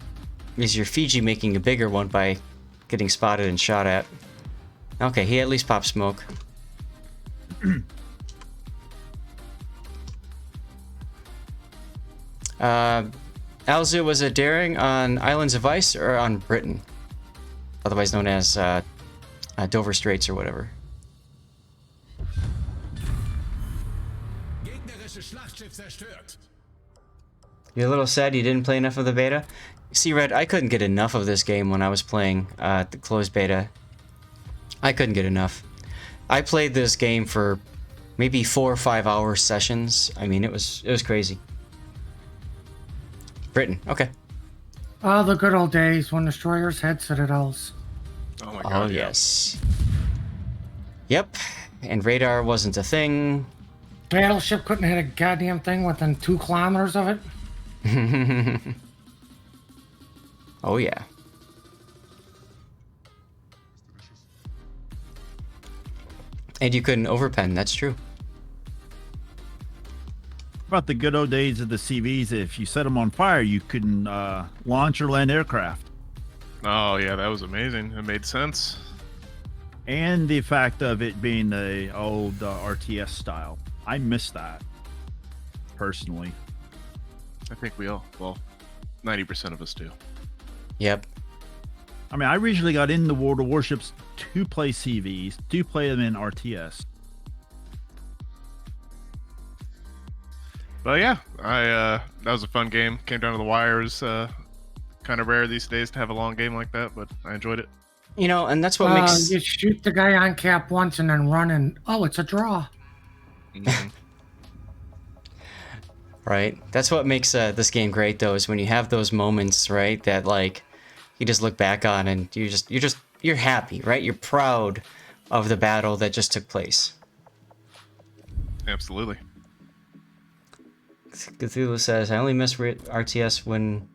your Fiji making a bigger one by getting spotted and shot at? Okay, he at least popped smoke. Alzu, was it daring on Islands of Ice or on Britain? Otherwise known as Dover Straits or whatever. You're a little sad you didn't play enough of the beta? See, Red, I couldn't get enough of this game when I was playing the closed beta. I couldn't get enough. I played this game for maybe 4 or 5 hour sessions. I mean, it was crazy. Britain, okay. Oh, the good old days when destroyers had citadels. Oh my god. Oh, yes. Yep. And radar wasn't a thing. Battleship couldn't hit a goddamn thing within 2 kilometers of it. Oh, yeah. And you couldn't overpen, that's true. About the good old days of the CVs, if you set them on fire, you couldn't launch or land aircraft. Oh yeah, that was amazing. It made sense. And the fact of it being the old RTS style. I miss that, personally. I think we all, well, 90% of us do. Yep. I mean, I originally got into World of Warships to play CVs, to play them in RTS. But yeah, that was a fun game. Came down to the wires. Kind of rare these days to have a long game like that, but I enjoyed it. You know, and that's what makes... You shoot the guy on cap once and then run and, oh, it's a draw. Mm-hmm. Right? That's what makes this game great, though, is when you have those moments, right, that, like, you just look back on and you're happy, right? You're proud of the battle that just took place. Absolutely. Cthulhu says, I only miss RTS when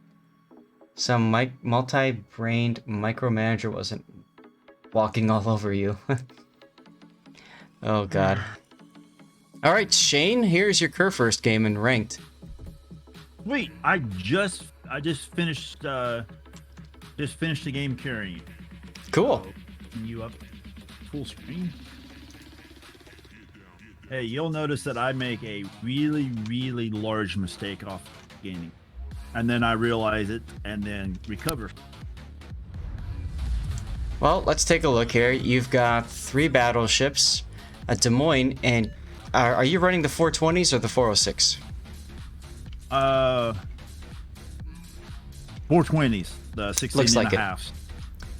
some multi-brained micromanager wasn't walking all over you. Oh, God. All right, Shane, here's your Kurfurst game in ranked. Wait, I just finished the game carrying. Cool. So, can you up full screen? Hey, you'll notice that I make a really, really large mistake off gaining. And then I realize it and then recover. Well, let's take a look here. You've got 3 battleships, a Des Moines, and are you running the 420s or the 406? 420s, the 16 Looks like and a it. halves.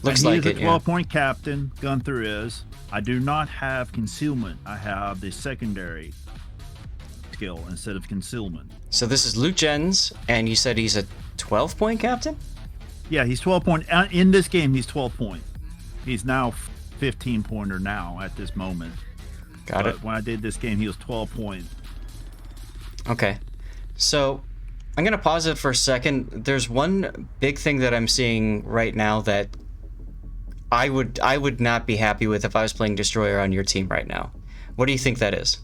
Looks and like he's it, a yeah. 12-point captain, Gunther is. I do not have concealment. I have the secondary skill instead of concealment. So this is Luke Jens, and you said he's a 12-point captain? Yeah, he's 12 point. In this game, he's 12 point. He's now 15 pointer now at this moment. Got it. When I did this game, he was 12 point. Okay. So I'm going to pause it for a second. There's one big thing that I'm seeing right now that I would not be happy with if I was playing Destroyer on your team right now. What do you think that is?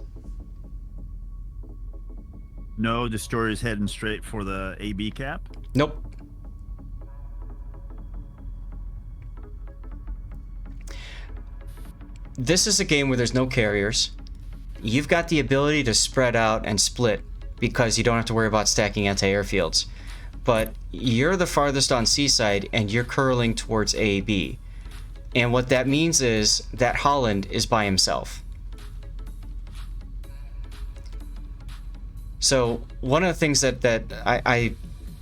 No, Destroyer's heading straight for the AB cap. Nope. This is a game where there's no carriers. You've got the ability to spread out and split because you don't have to worry about stacking anti-airfields. But you're the farthest on seaside and you're curling towards AB. And what that means is that Holland is by himself. So one of the things that I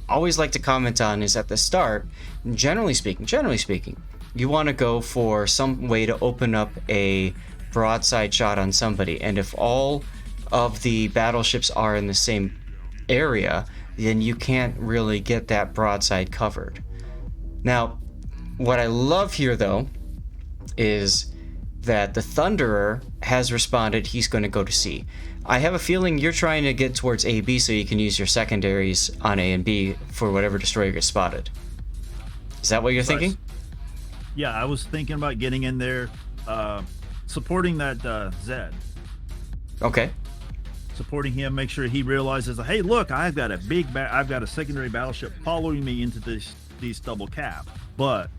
always like to comment on is at the start, generally speaking, you want to go for some way to open up a broadside shot on somebody. And if all of the battleships are in the same area, then you can't really get that broadside covered. Now, what I love here, though, is that the Thunderer has responded he's going to go to C. I have a feeling you're trying to get towards AB so you can use your secondaries on A and B for whatever destroyer gets spotted. Is that what you're thinking? Yeah, I was thinking about getting in there, supporting that Zed. Okay. Supporting him, make sure he realizes, hey, look, I've got a secondary battleship following me into these double cap. But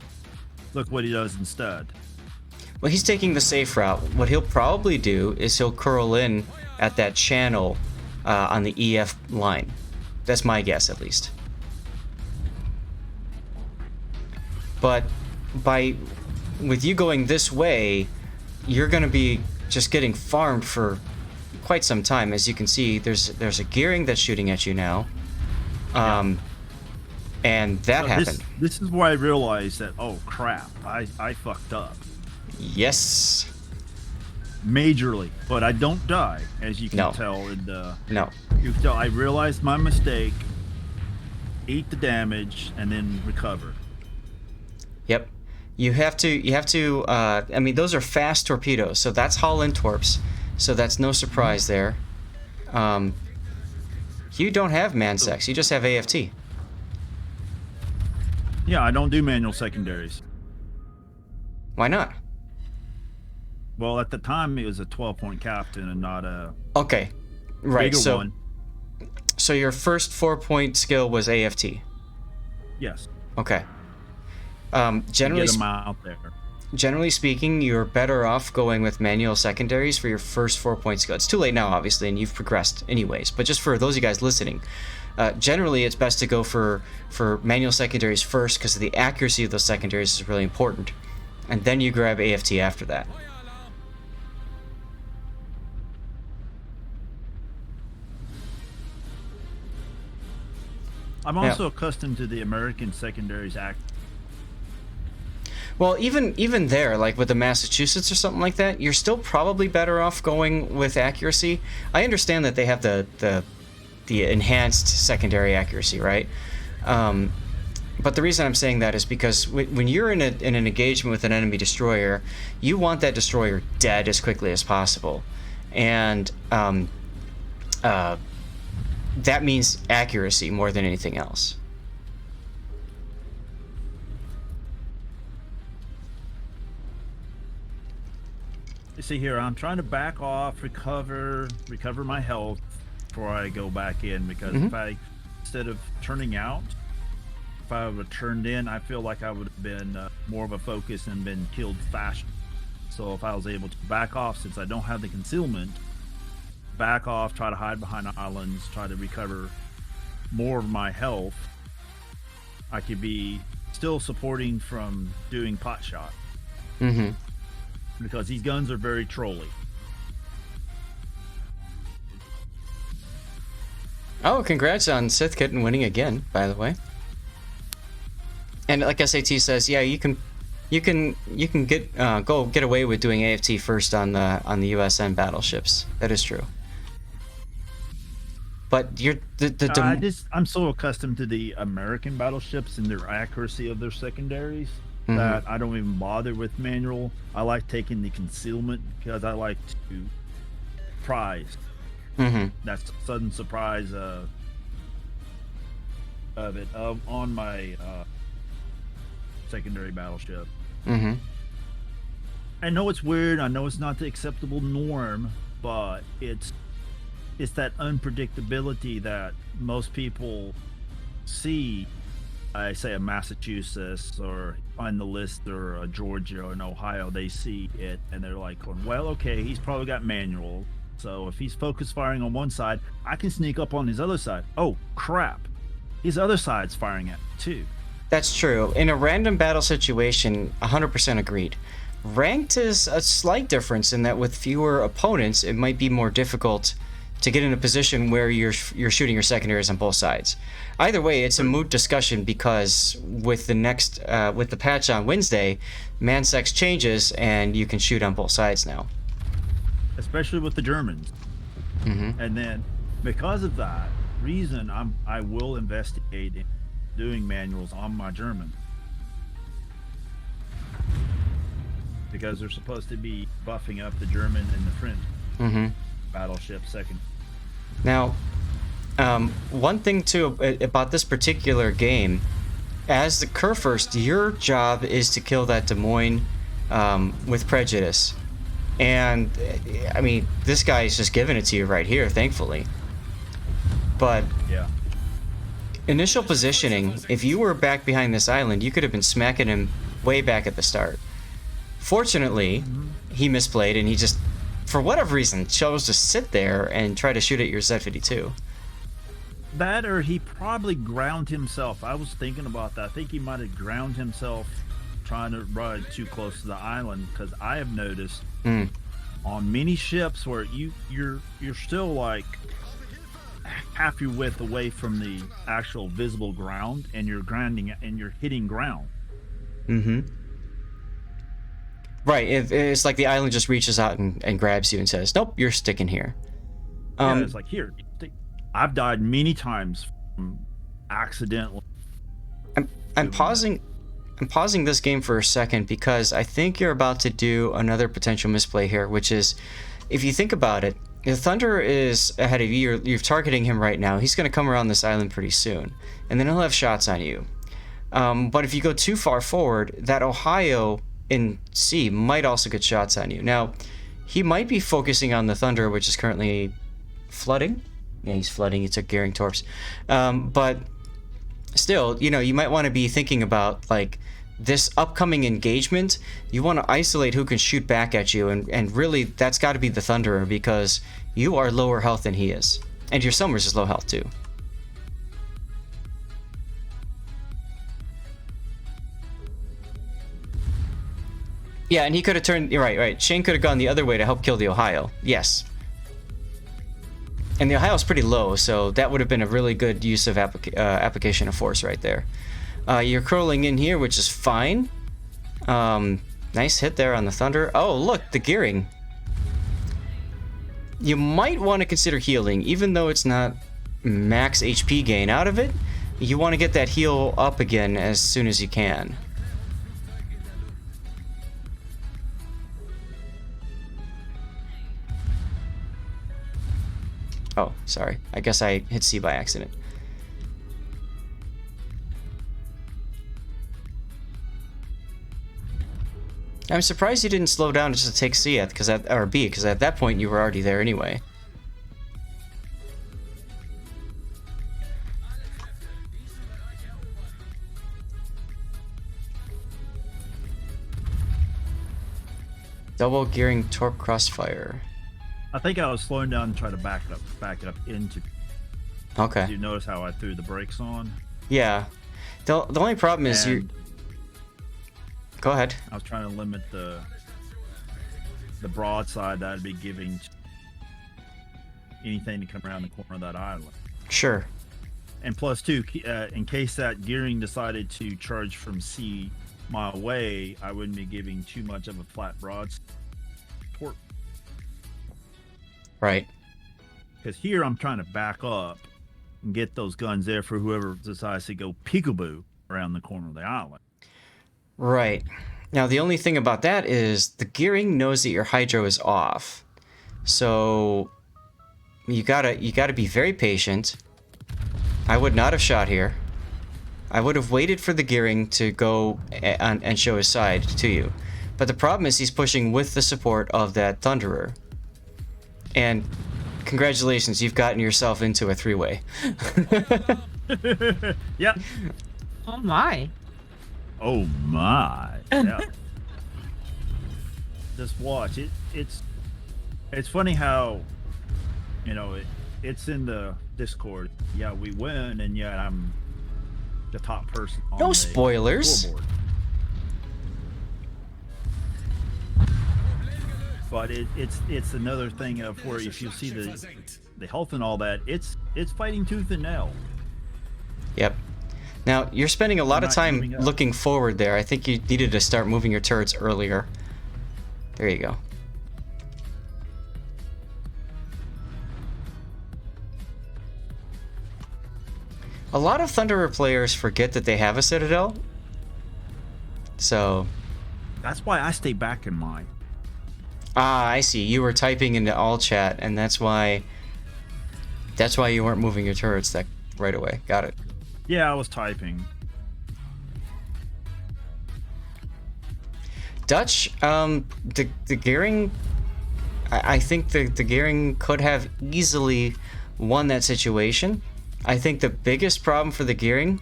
look what he does instead. Well, he's taking the safe route. What he'll probably do is he'll curl in at that channel on the EF line. That's my guess, at least. But with you going this way, you're going to be just getting farmed for quite some time. As you can see, there's a gearing that's shooting at you now. And that happened. This is where I realized that, oh crap, I fucked up. Yes. Majorly, but I don't die, as you can tell. No. You can tell I realized my mistake, eat the damage, and then recover. Yep. You have to, I mean, those are fast torpedoes, so that's hull-in torps, so that's no surprise there. You don't have man-sex, you just have AFT. Yeah, I don't do manual secondaries. Why not? Well, at the time, it was a 12-point captain and not a right. bigger one. So your first 4-point skill was AFT. Yes. Okay. Generally, get them out there. Generally speaking, you're better off going with manual secondaries for your first 4-point skill. It's too late now, obviously, and you've progressed anyways. But just for those of you guys listening, generally it's best to go for manual secondaries first because the accuracy of those secondaries is really important, and then you grab AFT after that. I'm also accustomed to the American secondaries act. Well, even there, like with the Massachusetts or something like that, you're still probably better off going with accuracy. I understand that they have the enhanced secondary accuracy, right? But the reason I'm saying that is because when you're in an engagement with an enemy destroyer, you want that destroyer dead as quickly as possible, and that means accuracy more than anything else. You see here, I'm trying to back off, recover my health before I go back in, because if I, instead of turning out, if I would have turned in, I feel like I would have been more of a focus and been killed faster. So if I was able to back off, since I don't have the concealment, back off, try to hide behind islands, try to recover more of my health, I could be still supporting from doing pot shot. Because these guns are very trolly. Oh, congrats on Sith Kitten winning again, by the way. And like SAT says, yeah, you can get get away with doing AFT first on the USN battleships. That is true. But I'm so accustomed to the American battleships and their accuracy of their secondaries that I don't even bother with manual. I like taking the concealment because I like to prize. That's sudden surprise of it on my secondary battleship. I know it's weird. I know it's not the acceptable norm, but it's that unpredictability that most people see. I say a Massachusetts or on the list, or a Georgia or an Ohio, they see it and they're like, well, okay, he's probably got manual, so if he's focus firing on one side, I can sneak up on his other side. Oh crap, his other side's firing at me too. That's true. In a random battle situation, 100% agreed. Ranked is a slight difference in that with fewer opponents, it might be more difficult to get in a position where you're shooting your secondaries on both sides. Either way, it's a moot discussion because with the patch on Wednesday, man-sex changes and you can shoot on both sides now. Especially with the Germans. And then because of that reason, I will investigate in doing manuals on my German, because they're supposed to be buffing up the German and the French battleship second. Now, one thing too about this particular game, as the Kurfurst, your job is to kill that Des Moines with prejudice, and I mean this guy is just giving it to you right here, thankfully. But initial positioning, if you were back behind this island, you could have been smacking him way back at the start. Fortunately, he misplayed and he just, for whatever reason, chose to sit there and try to shoot at your Z-52. That or he probably ground himself. I was thinking about that. I think he might have ground himself trying to ride too close to the island, because I have noticed on many ships where you're still like half your width away from the actual visible ground, and you're grounding and you're hitting ground. Right. It's like the island just reaches out and grabs you and says, "Nope, you're sticking here." Yeah, it's like, here. I've died many times from accidentally. I'm pausing this game for a second because I think you're about to do another potential misplay here, which is, if you think about it, the Thunderer is ahead of you. You're targeting him right now. He's going to come around this island pretty soon, and then he'll have shots on you. But if you go too far forward, that Ohio in C might also get shots on you. Now, he might be focusing on the Thunderer, which is currently flooding. Yeah, he's flooding. He took gearing torps. But still, you might want to be thinking about, like, this upcoming engagement. You want to isolate who can shoot back at you, and really, that's got to be the Thunderer, because you are lower health than he is. And your Summers is low health, too. Yeah, and he could have turned... Right. Shane could have gone the other way to help kill the Ohio. Yes. And the Ohio's pretty low, so that would have been a really good use of application of force right there. You're curling in here, which is fine. Nice hit there on the Thunder. Oh, look, the gearing. You might want to consider healing, even though it's not max HP gain out of it. You want to get that heal up again as soon as you can. Oh, sorry. I guess I hit C by accident. I'm surprised you didn't slow down just to take C or B, because at that point you were already there anyway. Double gearing torp crossfire. I think I was slowing down and trying to back it up into. Okay. Did you notice how I threw the brakes on? Yeah. The only problem is you. Go ahead. I was trying to limit the broadside that I'd be giving to anything to come around the corner of that island. Sure. And plus, too, in case that gearing decided to charge from C mile away, I wouldn't be giving too much of a flat broadside torque. Right. Because here I'm trying to back up and get those guns there for whoever decides to go peekaboo around the corner of the island. Right. Now, the only thing about that is the gearing knows that your hydro is off. So you gotta be very patient. I would not have shot here. I would have waited for the gearing to go and show his side to you. But the problem is he's pushing with the support of that Thunderer. And congratulations, you've gotten yourself into a three-way. Yep. Oh my. Oh my. Yeah. Just watch it. It's funny how, it's in the Discord. Yeah, we win, and yet I'm the top person on no the spoilers. scoreboard. But it's another thing of where if you see the health and all that, it's fighting tooth and nail. Yep. Now, you're spending a lot of time looking forward there. I think you needed to start moving your turrets earlier. There you go. A lot of Thunderer players forget that they have a Citadel. So... That's why I stay back in mine. Ah, I see. You were typing into all chat, and that's why you weren't moving your turrets that right away. Got it. Yeah, I was typing. Dutch, the gearing, I think the gearing could have easily won that situation. I think the biggest problem for the gearing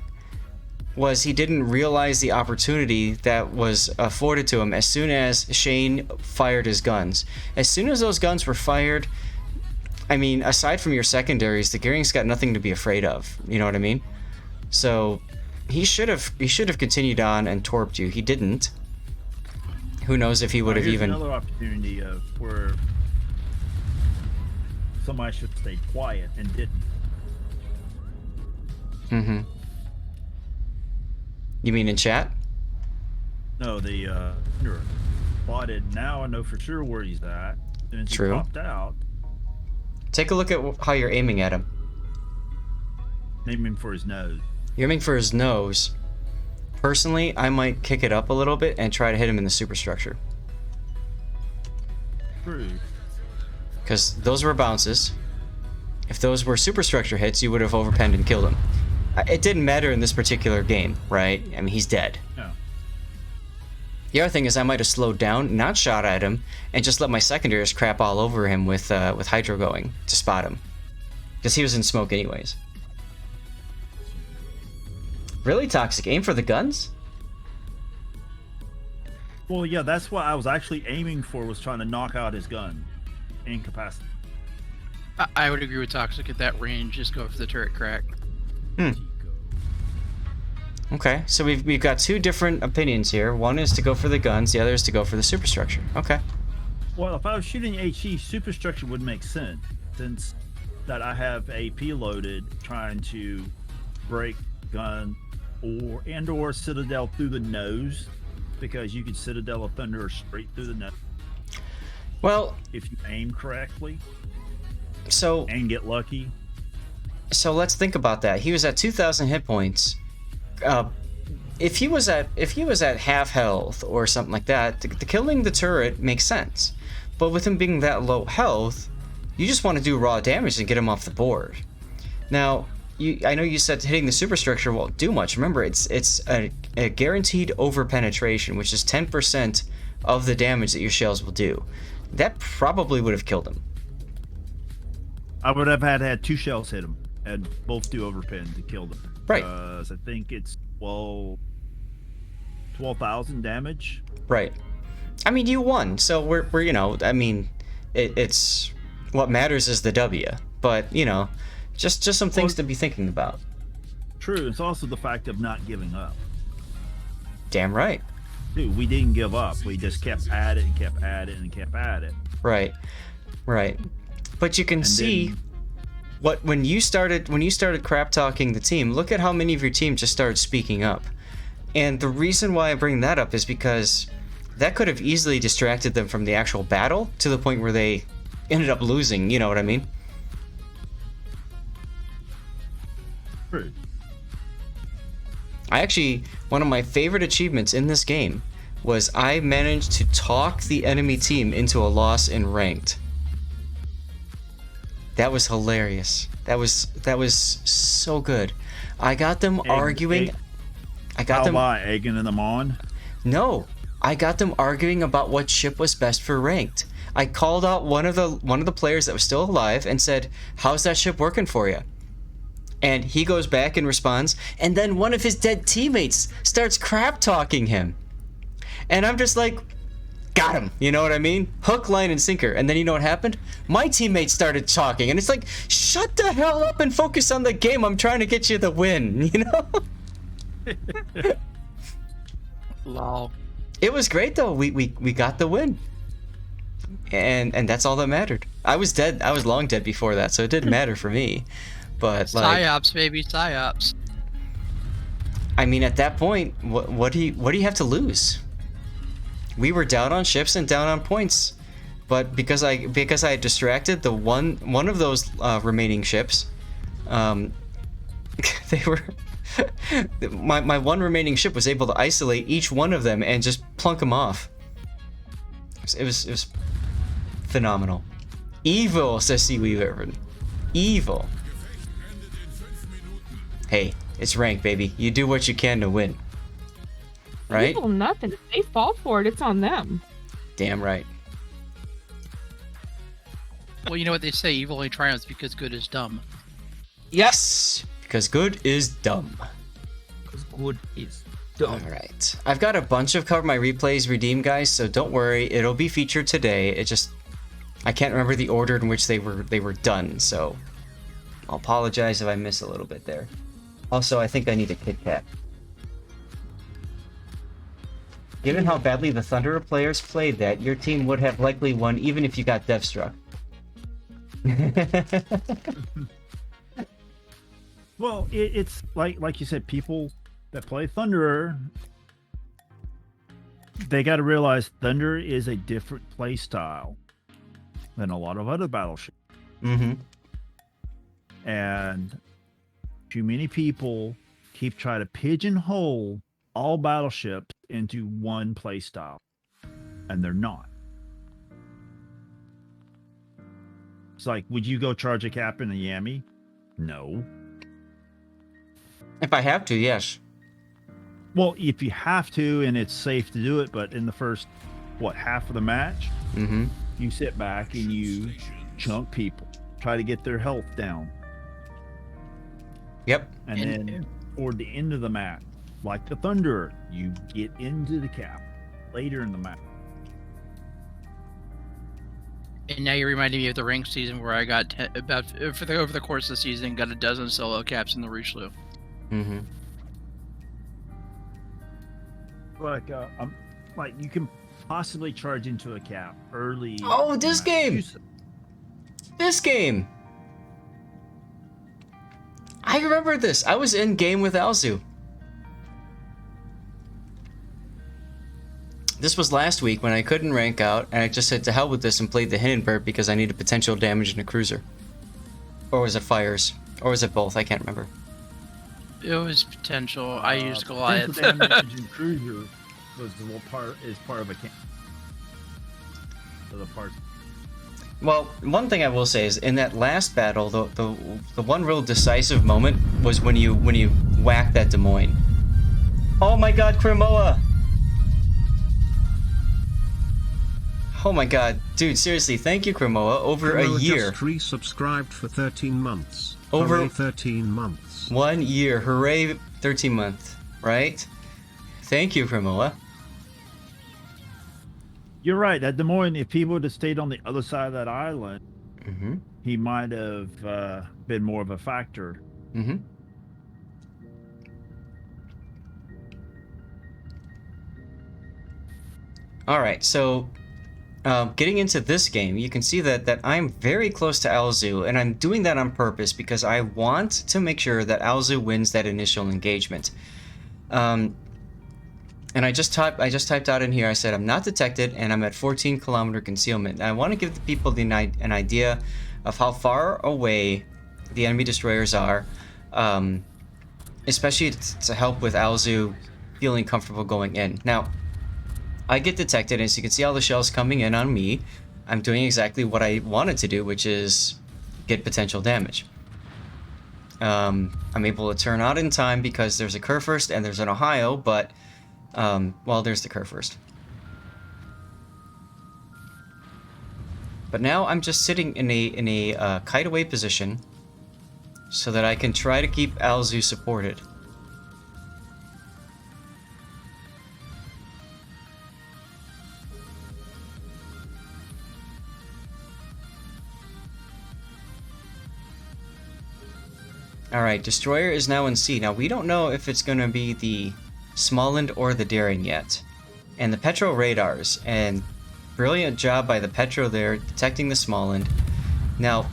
was he didn't realize the opportunity that was afforded to him as soon as Shane fired his guns. As soon as those guns were fired, I mean, aside from your secondaries, the Gearing's got nothing to be afraid of. You know what I mean? So he should have continued on and torped you. He didn't. Who knows if he would have even. Another opportunity where somebody should stay quiet and didn't. Mm-hmm. You mean in chat? No, the spotted. Now I know for sure where he's at. Since True. He popped out. Take a look at how you're aiming at him. Aiming for his nose. You're aiming for his nose. Personally, I might kick it up a little bit and try to hit him in the superstructure. True. Because those were bounces. If those were superstructure hits, you would have overpenned and killed him. It didn't matter in this particular game, right? I mean, he's dead. No. The other thing is I might have slowed down, not shot at him, and just let my secondaries crap all over him with hydro going to spot him. Because he was in smoke anyways. Really, Toxic? Aim for the guns? Well, yeah, that's what I was actually aiming for, was trying to knock out his gun. Incapacity. I would agree with Toxic at that range. Just go for the turret crack. Okay, so we've got two different opinions here. One is to go for the guns, the other is to go for the superstructure. Okay. Well, if I was shooting HE, superstructure would make sense, since that I have AP loaded trying to break gun or Citadel through the nose, because you could Citadel a Thunderer straight through the nose. Well, if you aim correctly, so and get lucky. So let's think about that. He was at 2,000 hit points. If he was at half health or something like that, the killing the turret makes sense. But with him being that low health, you just want to do raw damage and get him off the board. Now, I know you said hitting the superstructure won't do much. Remember, it's a guaranteed over-penetration, which is 10% of the damage that your shells will do. That probably would have killed him. I would have had two shells hit him, and both do overpin to kill them. Right. I think it's 12,000 damage. Right. I mean, you won, so we're you know, I mean, it's what matters is the W. But you know, just some things to be thinking about. True. It's also the fact of not giving up. Damn right. Dude, we didn't give up. We just kept at it and kept at it and kept at it. Right. Right. But you can see when you started crap talking the team, look at how many of your team just started speaking up. And the reason why I bring that up is because that could have easily distracted them from the actual battle to the point where they ended up losing, you know what I mean? True. One of my favorite achievements in this game was I managed to talk the enemy team into a loss in ranked. That was hilarious. That was so good. I got them arguing. Egging them on? No, I got them arguing about what ship was best for ranked. I called out one of the players that was still alive and said, "How's that ship working for you?" And he goes back and responds, and then one of his dead teammates starts crap talking him. And I'm just like, got him, you know what I mean? Hook, line, and sinker. And then you know what happened? My teammates started talking, and it's like, shut the hell up and focus on the game. I'm trying to get you the win, you know? Lol. It was great though. We got the win. And that's all that mattered. I was dead. I was long dead before that, so it didn't matter for me. But like, psyops, baby, psyops. I mean, at that point, what do you have to lose? We were down on ships and down on points, but because I had distracted the one of those remaining ships, they were my one remaining ship was able to isolate each one of them and just plunk them off. It was phenomenal. Evil, says Seaweed Irvin. Evil. Hey, it's ranked, baby. You do what you can to win. Right? Evil nothing. If they fall for it, it's on them. Damn right. Well, you know what they say, evil only triumphs because good is dumb. Yes! Because good is dumb. Because good is dumb. Alright. I've got a bunch of Cover My Replays redeemed, guys, so don't worry. It'll be featured today. I can't remember the order in which they were done, so I'll apologize if I miss a little bit there. Also, I think I need a Kit Kat. Given how badly the Thunderer players played that, your team would have likely won even if you got Deathstruck. Well, it's like you said, people that play Thunderer, they got to realize Thunder is a different play style than a lot of other battleships. Mm-hmm. And too many people keep trying to pigeonhole all battleships into one play style, and they're not. It's like, would you go charge a captain in a Yami? No. If I have to, yes. Well, if you have to and it's safe to do it, but in the first, half of the match, Mm-hmm. you sit back and you chunk people, try to get their health down. Yep. And then toward the end of the match, like the Thunderer, you get into the cap later in the match. And now you're reminding me of the rank season where I got over the course of the season, got a dozen solo caps in the Richelieu. Mm-hmm. Like you can possibly charge into a cap early. Oh, this game! This game! I remember this. I was in game with Alzu. This was last week when I couldn't rank out, and I just said to hell with this and played the Hindenburg because I needed potential damage in a cruiser. Or was it fires? Or was it both? I can't remember. It was potential. I used Goliath. Potential damage in cruiser was part of a camp. The part. Well, one thing I will say is in that last battle, the one real decisive moment was when you whacked that Des Moines. Oh my God, Kremoa! Oh my God, dude! Seriously, thank you, Kremoa. Over Kremoa a year. Just resubscribed for 13 months. Over Hooray, 13 months. 1 year, hooray! 13 month, right? Thank you, Kremoa. You're right. At Des Moines, if he would have stayed on the other side of that island, Mm-hmm. he might have been more of a factor. Mm-hmm. All right, so getting into this game, you can see that I'm very close to Alzu, and I'm doing that on purpose because I want to make sure that Alzu wins that initial engagement. And I just typed out in here, I said I'm not detected and I'm at 14 kilometer concealment. And I want to give the people an idea of how far away the enemy destroyers are, especially to help with Alzu feeling comfortable going in. Now, I get detected, and as you can see all the shells coming in on me, I'm doing exactly what I wanted to do, which is get potential damage. I'm able to turn out in time because there's a Kurfurst and there's an Ohio, but well, there's the Kurfurst. But now I'm just sitting in a kite-away position so that I can try to keep Alzu supported. Alright, Destroyer is now in C. Now, we don't know if it's going to be the Smaland or the Daring yet. And the Petro radars, and brilliant job by the Petro there, detecting the Smaland. Now,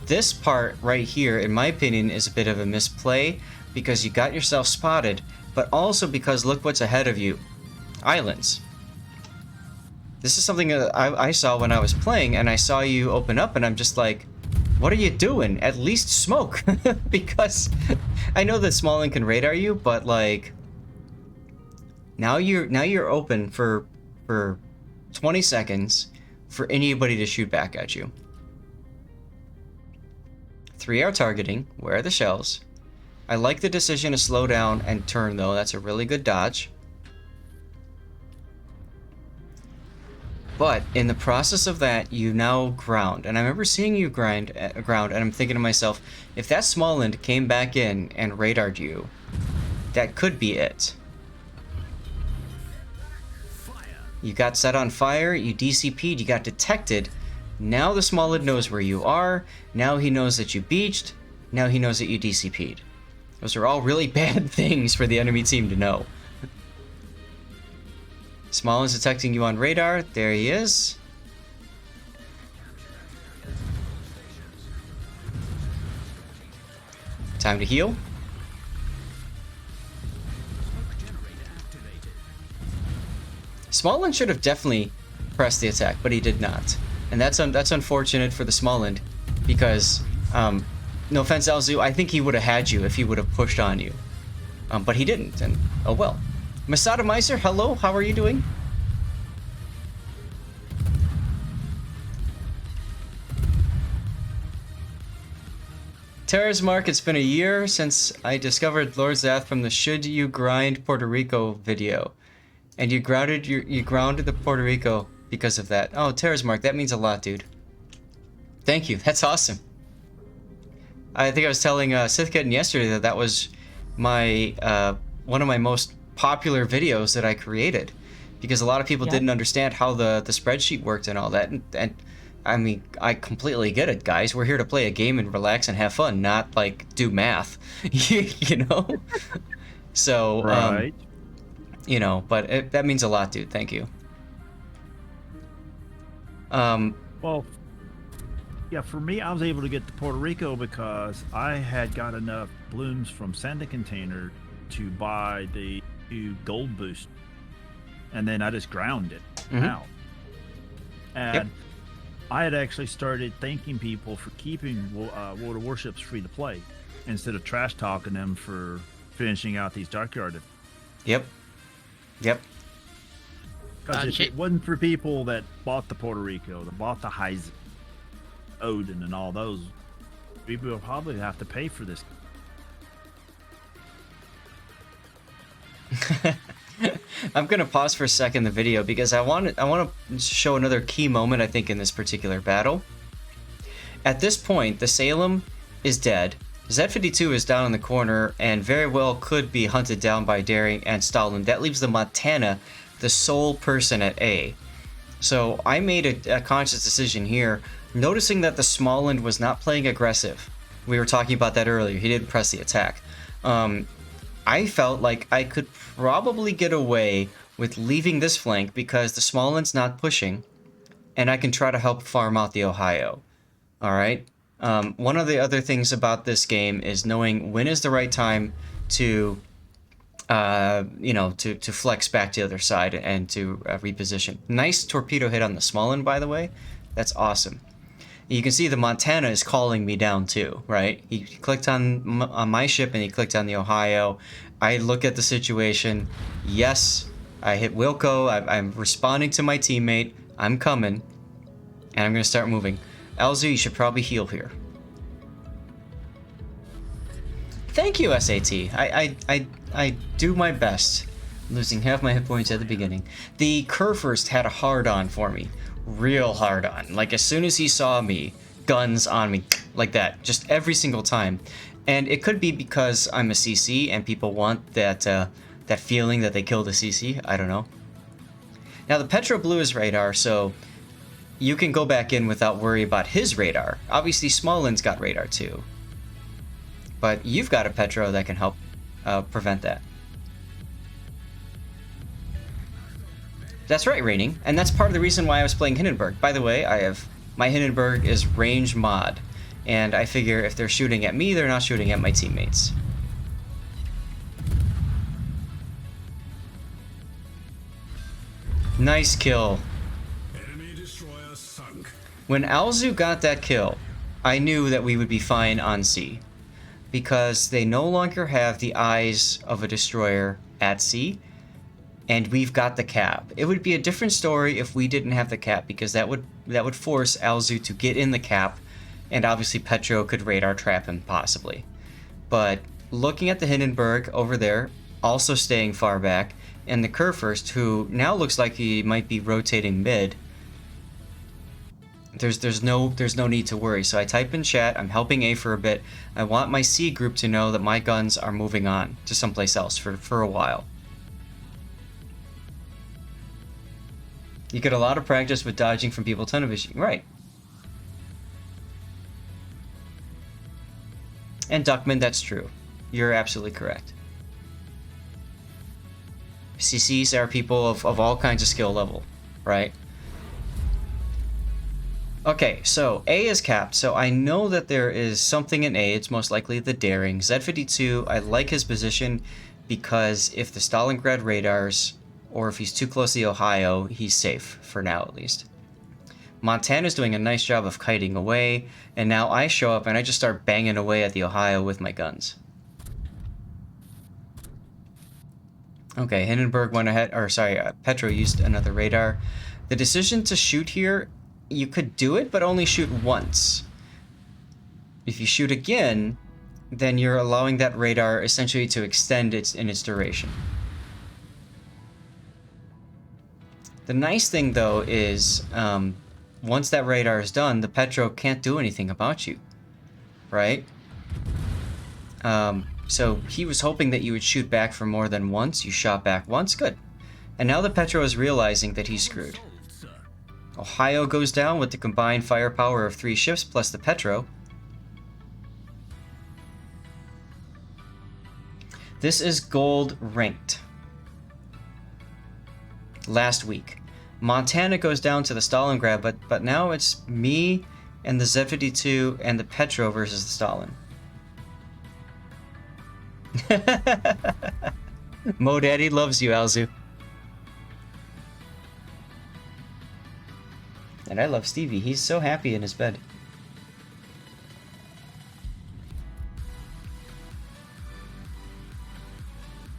this part right here, in my opinion, is a bit of a misplay, because you got yourself spotted, but also because look what's ahead of you. Islands. This is something that I saw when I was playing, and I saw you open up, and I'm just like, what are you doing? At least smoke. Because I know that Smolensk can radar you, but like now you're open for 20 seconds for anybody to shoot back at you. 3R targeting. Where are the shells? I like the decision to slow down and turn though. That's a really good dodge. But in the process of that, you now ground. And I remember seeing you ground, and I'm thinking to myself, if that Smaland came back in and radared you, that could be it. You got set on fire, you DCP'd, you got detected. Now the Smaland knows where you are. Now he knows that you beached. Now he knows that you DCP'd. Those are all really bad things for the enemy team to know. Smaland's detecting you on radar. There he is. Time to heal. Smaland should have definitely pressed the attack, but he did not. And that's unfortunate for the Smaland, because, no offense, Alzu, I think he would have had you if he would have pushed on you. But he didn't, and oh well. Masada Meiser, hello, how are you doing? Terra's Mark, it's been a year since I discovered Lord Zath from the Should You Grind Puerto Rico video. And you grounded the Puerto Rico because of that. Oh, Terra's Mark, that means a lot, dude. Thank you, that's awesome. I think I was telling Sithkitten yesterday that was my one of my most popular videos that I created, because a lot of people didn't understand how the spreadsheet worked and all that, and I mean, I completely get it, guys. We're here to play a game and relax and have fun, not like do math, you know. So, right. You know, but that means a lot, dude. Thank you. Well, yeah, for me, I was able to get to Puerto Rico because I had got enough blooms from Santa Container to buy the new gold boost, and then I just ground it out. And I had actually started thanking people for keeping World of Warships free to play instead of trash talking them for finishing out these Darkyard. Yep. Because if it wasn't for people that bought the Puerto Rico, that bought the Heisen, Odin, and all those, people will probably have to pay for this. I'm gonna pause for a second the video because I want to show another key moment, I think, in this particular battle. At this point, the Salem is dead. Z-52 is down in the corner and very well could be hunted down by Daring and Stalin. That leaves the Montana the sole person at A. So I made a conscious decision here, noticing that the Smaland was not playing aggressive. We were talking about that earlier. He didn't press the attack. I felt like I could probably get away with leaving this flank because the Smaland's not pushing, and I can try to help farm out the Ohio. Alright? One of the other things about this game is knowing when is the right time to, to flex back to the other side and to reposition. Nice torpedo hit on the Smaland, by the way. That's awesome. You can see the Montana is calling me down too, right? He clicked on my ship and he clicked on the Ohio. I look at the situation. Yes, I hit Wilco. I'm responding to my teammate. I'm coming. And I'm going to start moving. Alzu, you should probably heal here. Thank you, SAT. I do my best. Losing half my hit points at the beginning. The Kurfurst had a hard-on for me. Real hard on. Like, as soon as he saw me, guns on me, like that, just every single time. And it could be because I'm a CC and people want that that feeling that they killed a CC. I don't know. Now the Petro Blue is radar, so you can go back in without worry about his radar. Obviously Smolensk's got radar too, but you've got a Petro that can help prevent that. That's right, Raining, and that's part of the reason why I was playing Hindenburg. By the way, my Hindenburg is range mod, and I figure if they're shooting at me, they're not shooting at my teammates. Nice kill. Enemy destroyer sunk. When Alzu got that kill, I knew that we would be fine on sea, because they no longer have the eyes of a destroyer at sea. And we've got the cap. It would be a different story if we didn't have the cap, because that would force Alzu to get in the cap, and obviously Petro could radar trap him possibly. But looking at the Hindenburg over there, also staying far back, and the Kurfurst, who now looks like he might be rotating mid, there's no need to worry. So I type in chat, I'm helping A for a bit. I want my C group to know that my guns are moving on to someplace else for a while. You get a lot of practice with dodging from people tunnel vision. Right. And Duckman, that's true. You're absolutely correct. CCs are people of all kinds of skill level, right? Okay, so A is capped, so I know that there is something in A. It's most likely the daring. Z52, I like his position because if the Stalingrad radars, or if he's too close to the Ohio, he's safe, for now at least. Montana's doing a nice job of kiting away, and now I show up and I just start banging away at the Ohio with my guns. Okay, Hindenburg went ahead, or sorry, Petro used another radar. The decision to shoot here, you could do it, but only shoot once. If you shoot again, then you're allowing that radar essentially to extend in its duration. The nice thing, though, is once that radar is done, the Petro can't do anything about you, right? So he was hoping that you would shoot back for more than once. You shot back once, good. And now the Petro is realizing that he's screwed. Ohio goes down with the combined firepower of 3 ships plus the Petro. This is gold ranked. Last week. Montana goes down to the Stalingrad, but now it's me and the Z-52 and the Petro versus the Stalin. Mo Daddy loves you, Alzu. And I love Stevie. He's so happy in his bed.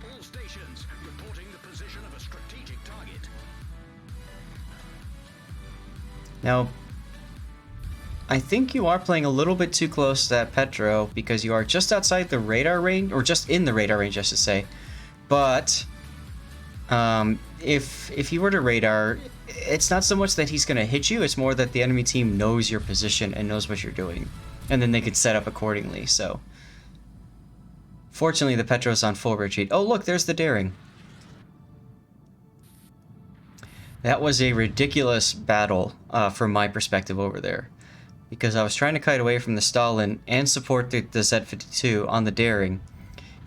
All stations reporting the position of a strategic target. Now, I think you are playing a little bit too close to that Petro because you are just outside the radar range, or just in the radar range, I should say. But if he were to radar, it's not so much that he's going to hit you, it's more that the enemy team knows your position and knows what you're doing. And then they could set up accordingly, so. Fortunately, the Petro's on full retreat. Oh, look, there's the daring. That was a ridiculous battle from my perspective over there. Because I was trying to kite away from the Stalin and support the Z-52 on the daring.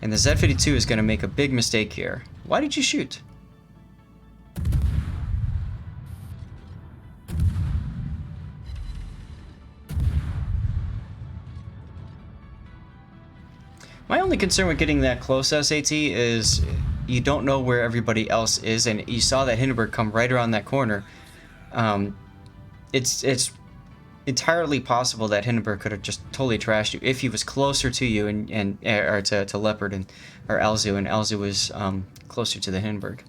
And the Z-52 is going to make a big mistake here. Why did you shoot? My only concern with getting that close, SAT, is you don't know where everybody else is, and you saw that Hindenburg come right around that corner. It's entirely possible that Hindenburg could have just totally trashed you if he was closer to you or to Leopard or Alzu, and Alzu was closer to the Hindenburg.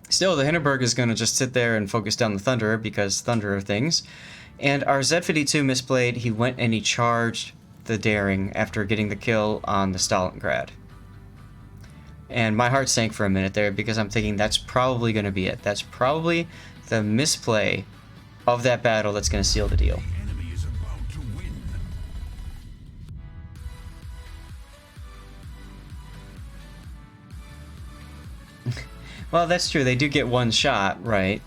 Still, the Hindenburg is going to just sit there and focus down the Thunderer because Thunderer things. And our Z-52 misplayed. He went and he charged the daring after getting the kill on the Stalingrad. And my heart sank for a minute there because I'm thinking that's probably going to be it. That's probably the misplay of that battle that's going to seal the deal. Well, that's true. They do get one shot, right?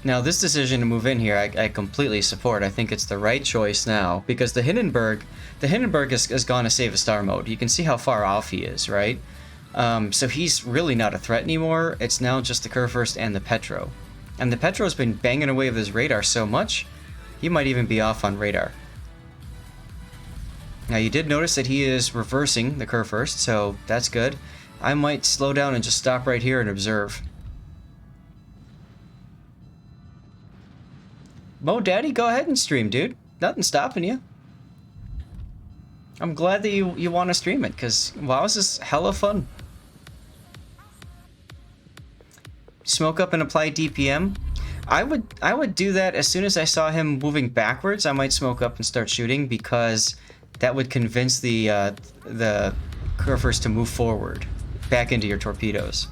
Now, this decision to move in here, I completely support. I think it's the right choice now, because the Hindenburg has gone to save a star mode. You can see how far off he is, right? So he's really not a threat anymore. It's now just the Kurfurst and the Petro. And the Petro's been banging away with his radar so much, he might even be off on radar. Now, you did notice that he is reversing the Kurfurst, so that's good. I might slow down and just stop right here and observe. Mo Daddy, go ahead and stream, dude. Nothing stopping you. I'm glad that you want to stream it, because WoW is just hella fun. Smoke up and apply DPM. I would do that as soon as I saw him moving backwards. I might smoke up and start shooting, because that would convince the Kurfürst to move forward back into your torpedoes.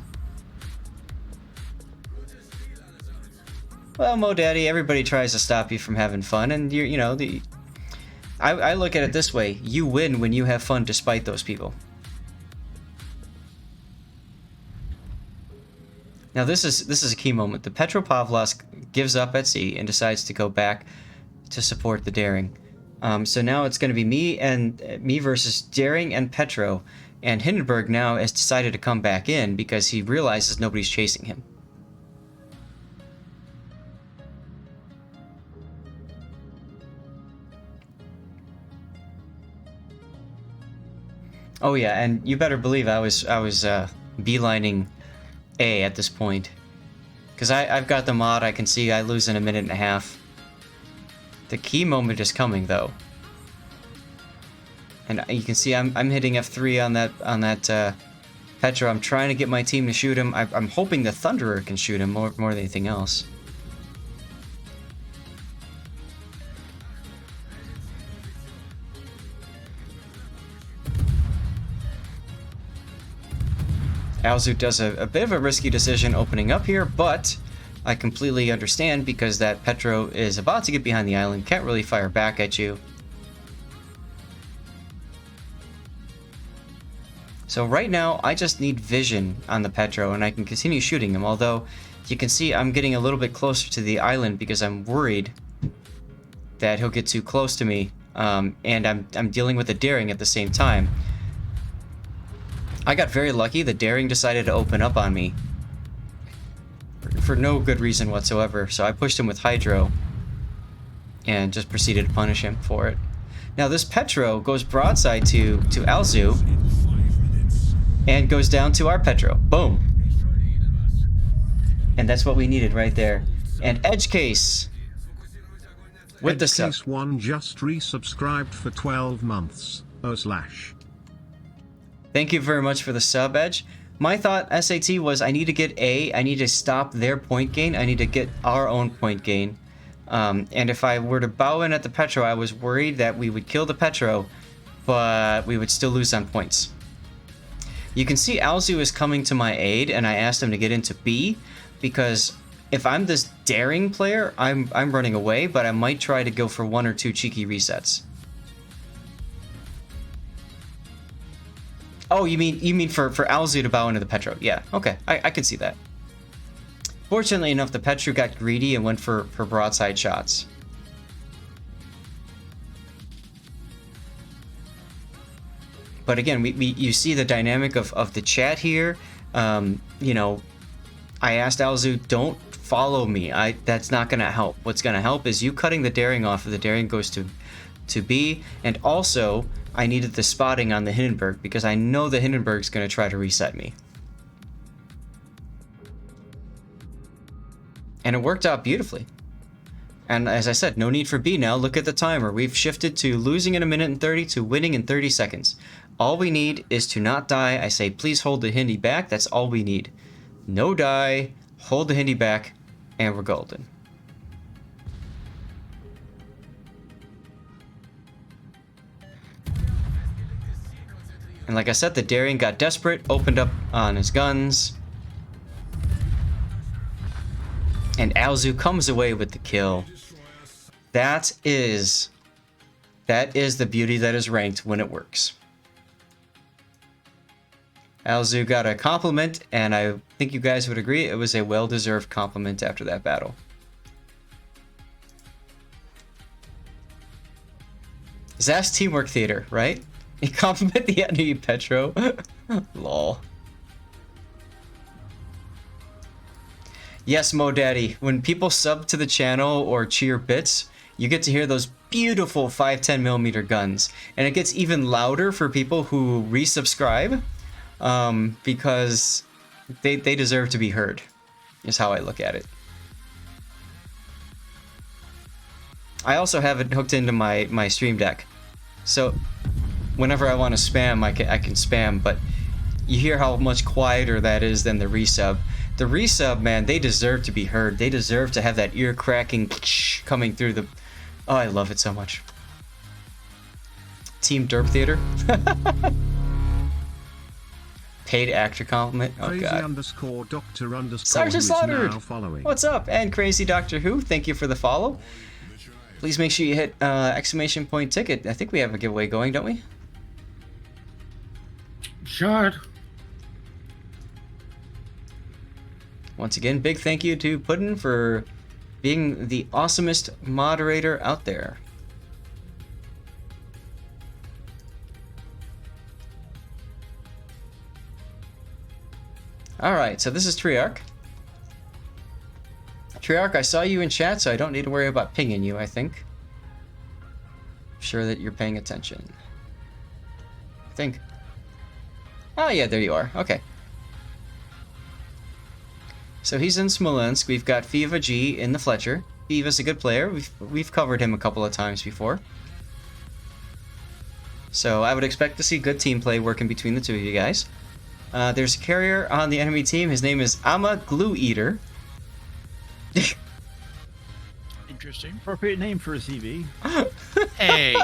Well, Mo Daddy, everybody tries to stop you from having fun, and I look at it this way: you win when you have fun despite those people. Now this is a key moment. The Petropavlovsk gives up at sea and decides to go back to support the Daring. So now it's going to be me versus Daring and Petro, and Hindenburg now has decided to come back in because he realizes nobody's chasing him. Oh yeah, and you better believe I was beelining A at this point, because I've got the mod. I can see I lose in a minute and a half. The key moment is coming though, and you can see I'm hitting F3 on that Petro. I'm trying to get my team to shoot him. I'm hoping the Thunderer can shoot him more than anything else. Alzu does a bit of a risky decision opening up here, but I completely understand because that Petro is about to get behind the island, can't really fire back at you. So right now, I just need vision on the Petro, and I can continue shooting him, although you can see I'm getting a little bit closer to the island because I'm worried that he'll get too close to me, and I'm dealing with the Daring at the same time. I got very lucky. The Daring decided to open up on me for no good reason whatsoever, so I pushed him with Hydro and just proceeded to punish him for it. Now this Petro goes broadside to Alzu and goes down to our Petro. Boom. And that's what we needed right there. And Edge Case with the sub. Case 1 just resubscribed for 12 months. Thank you very much for the sub, Edge. My thought, SAT, was I need to get A. I need to stop their point gain. I need to get our own point gain. And if I were to bow in at the Petro, I was worried that we would kill the Petro, but we would still lose on points. You can see Alzu is coming to my aid, and I asked him to get into B, because if I'm this Daring player, I'm running away, but I might try to go for 1 or 2 cheeky resets. Oh, you mean for Alzu to bow into the Petro? Yeah, okay, I can see that. Fortunately enough, the Petro got greedy and went for broadside shots. But again, you see the dynamic of the chat here. You know, I asked Alzu, don't follow me. That's not gonna help. What's gonna help is you cutting the Daring off if the Daring goes to B, and also I needed the spotting on the Hindenburg because I know the Hindenburg's going to try to reset me. And it worked out beautifully. And as I said, no need for B now. Look at the timer. We've shifted to losing in 1 minute and 30 to winning in 30 seconds. All we need is to not die. I say, please hold the Hindi back. That's all we need. No die, hold the Hindi back, and we're golden. And like I said, the Daring got desperate, opened up on his guns. And Alzu comes away with the kill. That is the beauty that is ranked when it works. Alzu got a compliment, and I think you guys would agree it was a well-deserved compliment after that battle. Zast Teamwork Theater, right? You compliment the enemy, Petro. Lol. Yes, Mo Daddy. When people sub to the channel or cheer bits, you get to hear those beautiful 510mm guns. And it gets even louder for people who resubscribe, because they deserve to be heard, is how I look at it. I also have it hooked into my Stream Deck. So whenever I want to spam, I can spam, but you hear how much quieter that is than the resub. The resub, man, they deserve to be heard. They deserve to have that ear-cracking coming through the... Oh, I love it so much. Team Derp Theater. Paid actor compliment. Oh, Crazy God. _Doctor_ Sergeant Slaughtered! now following. What's up? And Crazy Doctor Who, thank you for the follow. Please make sure you hit exclamation point ticket. I think we have a giveaway going, don't we? Sure. Once again, big thank you to Puddin for being the awesomest moderator out there. Alright, so this is Treyarch. Treyarch, I saw you in chat, so I don't need to worry about pinging you, I think. I'm sure that you're paying attention. I think. Oh yeah, there you are. Okay. So he's in Smolensk. We've got Fiva G in the Fletcher. Fiva's a good player. We've covered him a couple of times before. So I would expect to see good team play working between the two of you guys. There's a carrier on the enemy team. His name is Ama Glue Eater. Interesting. Appropriate name for a CV. Hey.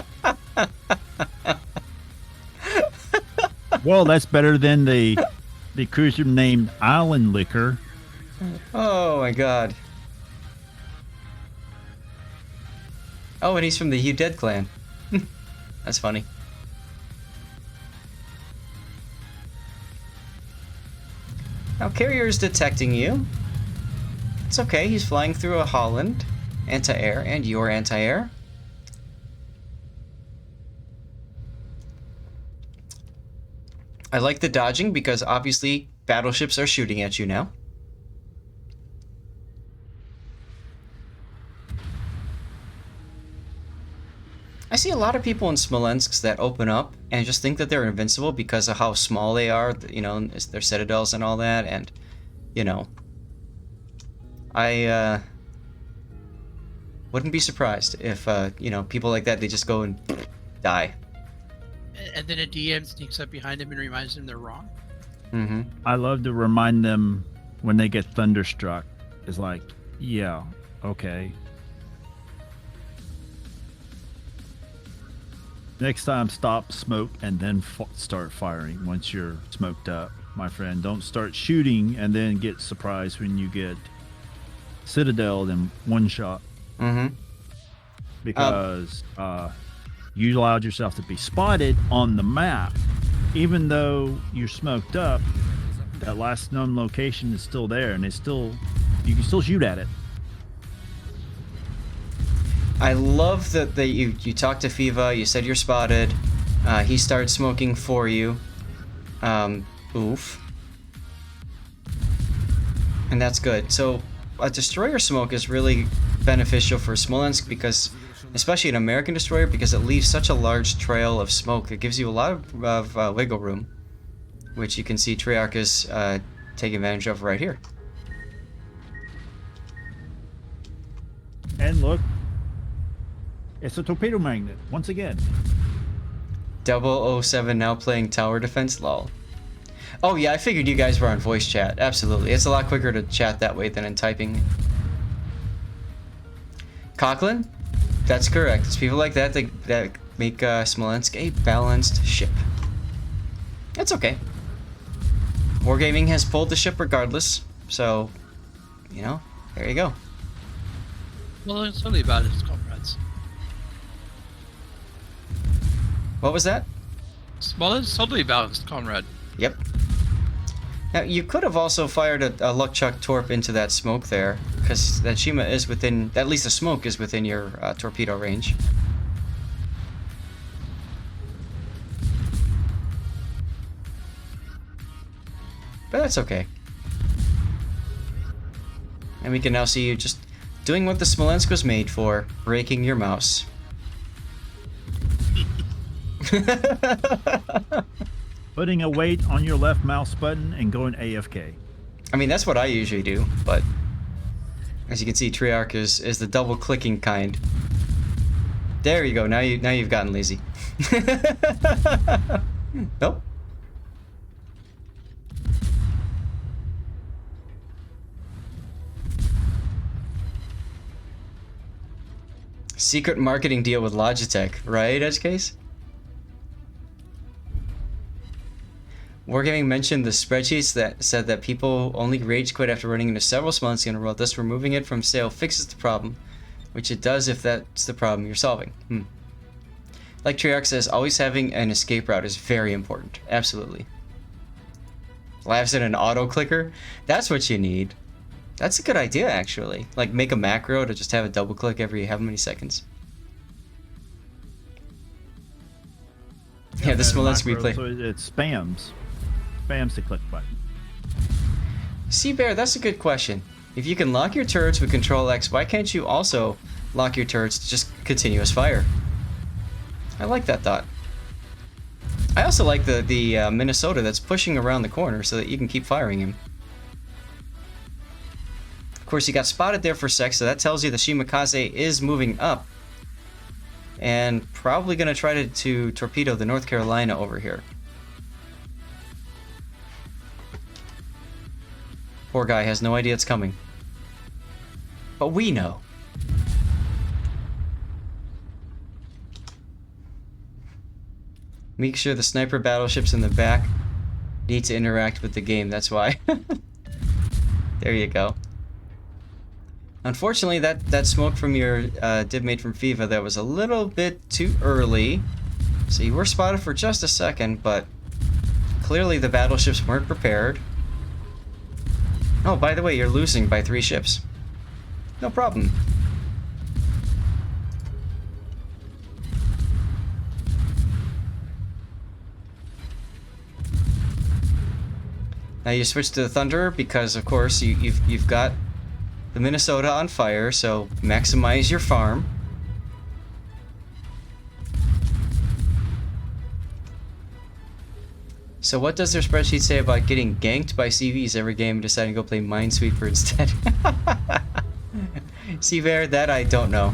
Well, that's better than the cruiser named Island Liquor. Oh my god. Oh, and he's from the You Dead clan. That's funny. Now, carrier's detecting you. It's okay, he's flying through a Holland anti-air, and your anti-air. I like the dodging because obviously battleships are shooting at you now. I see a lot of people in Smolensk that open up and just think that they're invincible because of how small they are, you know, their citadels and all that, and, you know, I wouldn't be surprised if, you know, people like that, they just go and die. And then a DM sneaks up behind him and reminds them they're wrong. Mm-hmm. I love to remind them when they get thunderstruck. It's like, yeah, okay. Next time, stop, smoke, and then start firing once you're smoked up, my friend. Don't start shooting and then get surprised when you get citadeled in one shot. Mm-hmm. Because you allowed yourself to be spotted on the map. Even though you're smoked up, that last known location is still there, and it's still, you can still shoot at it. I love that you talked to Fiva, you said you're spotted, he started smoking for you. Oof. And that's good. So a destroyer smoke is really beneficial for Smolensk because, especially an American destroyer, because it leaves such a large trail of smoke. It gives you a lot of wiggle room, which you can see Treyarch is taking advantage of right here. And look, it's a torpedo magnet, once again. 007 now playing tower defense, lol. Oh yeah, I figured you guys were on voice chat. Absolutely. It's a lot quicker to chat that way than in typing. Coughlin? That's correct. It's people like that that make Smolensk a balanced ship. It's okay. Wargaming has pulled the ship regardless, so, you know, there you go. Well, it's totally about his comrades. What was that? Well, it's totally balanced, comrade. Yep. Now, you could have also fired a Luck Chuck Torp into that smoke there, because that Shima is within, at least the smoke is within your torpedo range. But that's okay. And we can now see you just doing what the Smolensk was made for, breaking your mouse. Putting a weight on your left mouse button and going AFK. I mean, that's what I usually do, but as you can see, Treyarch is the double clicking kind. There you go. Now you've gotten lazy. Nope. Secret marketing deal with Logitech, right, Edgecase? Wargaming mentioned the spreadsheets that said that people only rage quit after running into several Smolensk in a row, thus removing it from sale fixes the problem, which it does if that's the problem you're solving. Like Treyarch says, always having an escape route is very important. Absolutely. Laughs at an auto clicker? That's what you need. That's a good idea, actually. Like, make a macro to just have a double click every how many seconds. Yeah, the Smolensk replay. So it spams the click button. Bear, that's a good question. If you can lock your turrets with Control X, why can't you also lock your turrets to just continuous fire? I like that thought. I also like the Minnesota that's pushing around the corner so that you can keep firing him. Of course, he got spotted there for a sec, so that tells you the Shimakaze is moving up. And probably going to try to torpedo the North Carolina over here. Poor guy has no idea it's coming. But we know. Make sure the sniper battleships in the back need to interact with the game, that's why. There you go. Unfortunately, that smoke from your div mate from FIFA, that was a little bit too early. So you were spotted for just a second, but clearly the battleships weren't prepared. Oh, by the way, you're losing by 3 ships. No problem. Now you switch to the Thunderer because, of course, you've got the Minnesota on fire, so maximize your farm. So what does their spreadsheet say about getting ganked by CVs every game and deciding to go play Minesweeper instead? Seabear, that I don't know.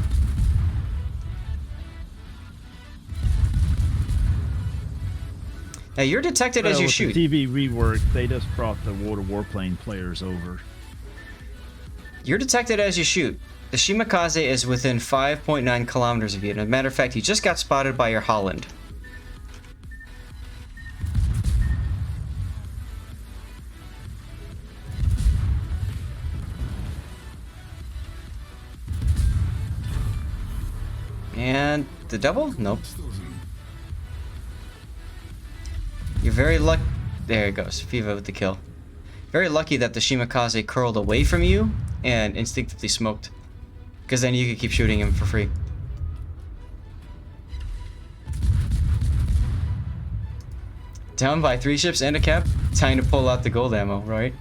Now you're detected as you with shoot. The TV rework, they just brought the World of Warplane players over. You're detected as you shoot. The Shimakaze is within 5.9 kilometers of you. And as a matter of fact, he just got spotted by your Holland. And the double? Nope. You're very lucky. There it goes. FIFA with the kill. Very lucky that the Shimakaze curled away from you and instinctively smoked. Because then you could keep shooting him for free. Down by 3 ships and a cap. Time to pull out the gold ammo, right?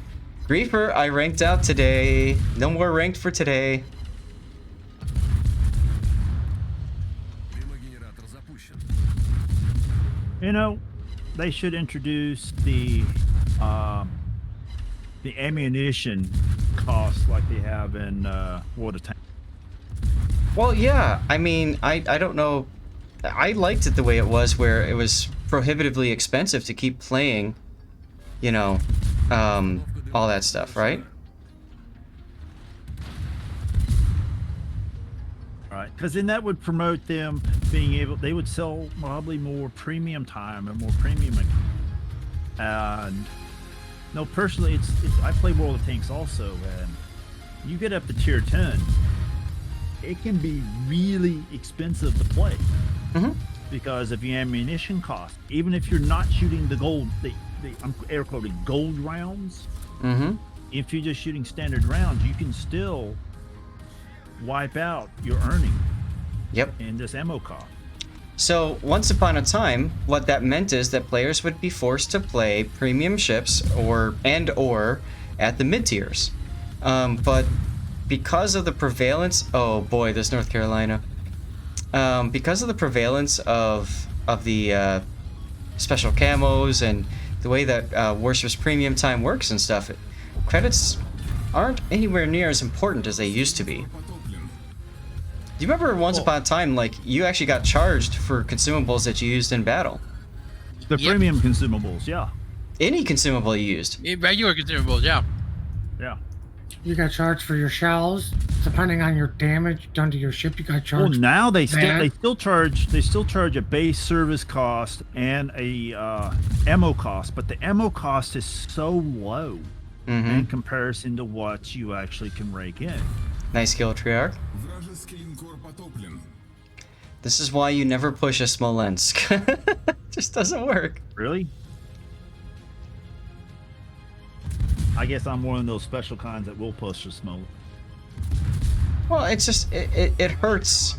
Griefer, I ranked out today. No more ranked for today. You know, they should introduce the ammunition cost like they have in World of Tanks. Well, yeah. I mean, I don't know. I liked it the way it was, where it was prohibitively expensive to keep playing, you know, all that stuff, right? Right, because then that would promote them being able. They would sell probably more premium time and more premium. And no, personally, it's I play World of Tanks also, and you get up to tier 10, it can be really expensive to play. Mm-hmm. Because of the ammunition cost, even if you're not shooting the gold, I'm air quoting gold rounds. Mm-hmm. If you're just shooting standard rounds, you can still wipe out your earning. Yep. In this ammo cost. So once upon a time, what that meant is that players would be forced to play premium ships or at the mid tiers. But because of the prevalence, oh boy, this North Carolina. Because of the prevalence of the special camos and the way that Warships premium time works and stuff, credits aren't anywhere near as important as they used to be. Do you remember once upon a time, like, you actually got charged for consumables that you used in battle? The premium consumables, yeah. Any consumable you used. Regular consumables, yeah. Yeah. You got charged for your shells, depending on your damage done to your ship. You got charged. Well, now they still charge a base service cost and a ammo cost, but the ammo cost is so low in comparison to what you actually can rake in. Nice kill, Triarch. This is why you never push a Smolensk. Just doesn't work. Really? I guess I'm one of those special kinds that will push the smoke. Well, it's just it hurts.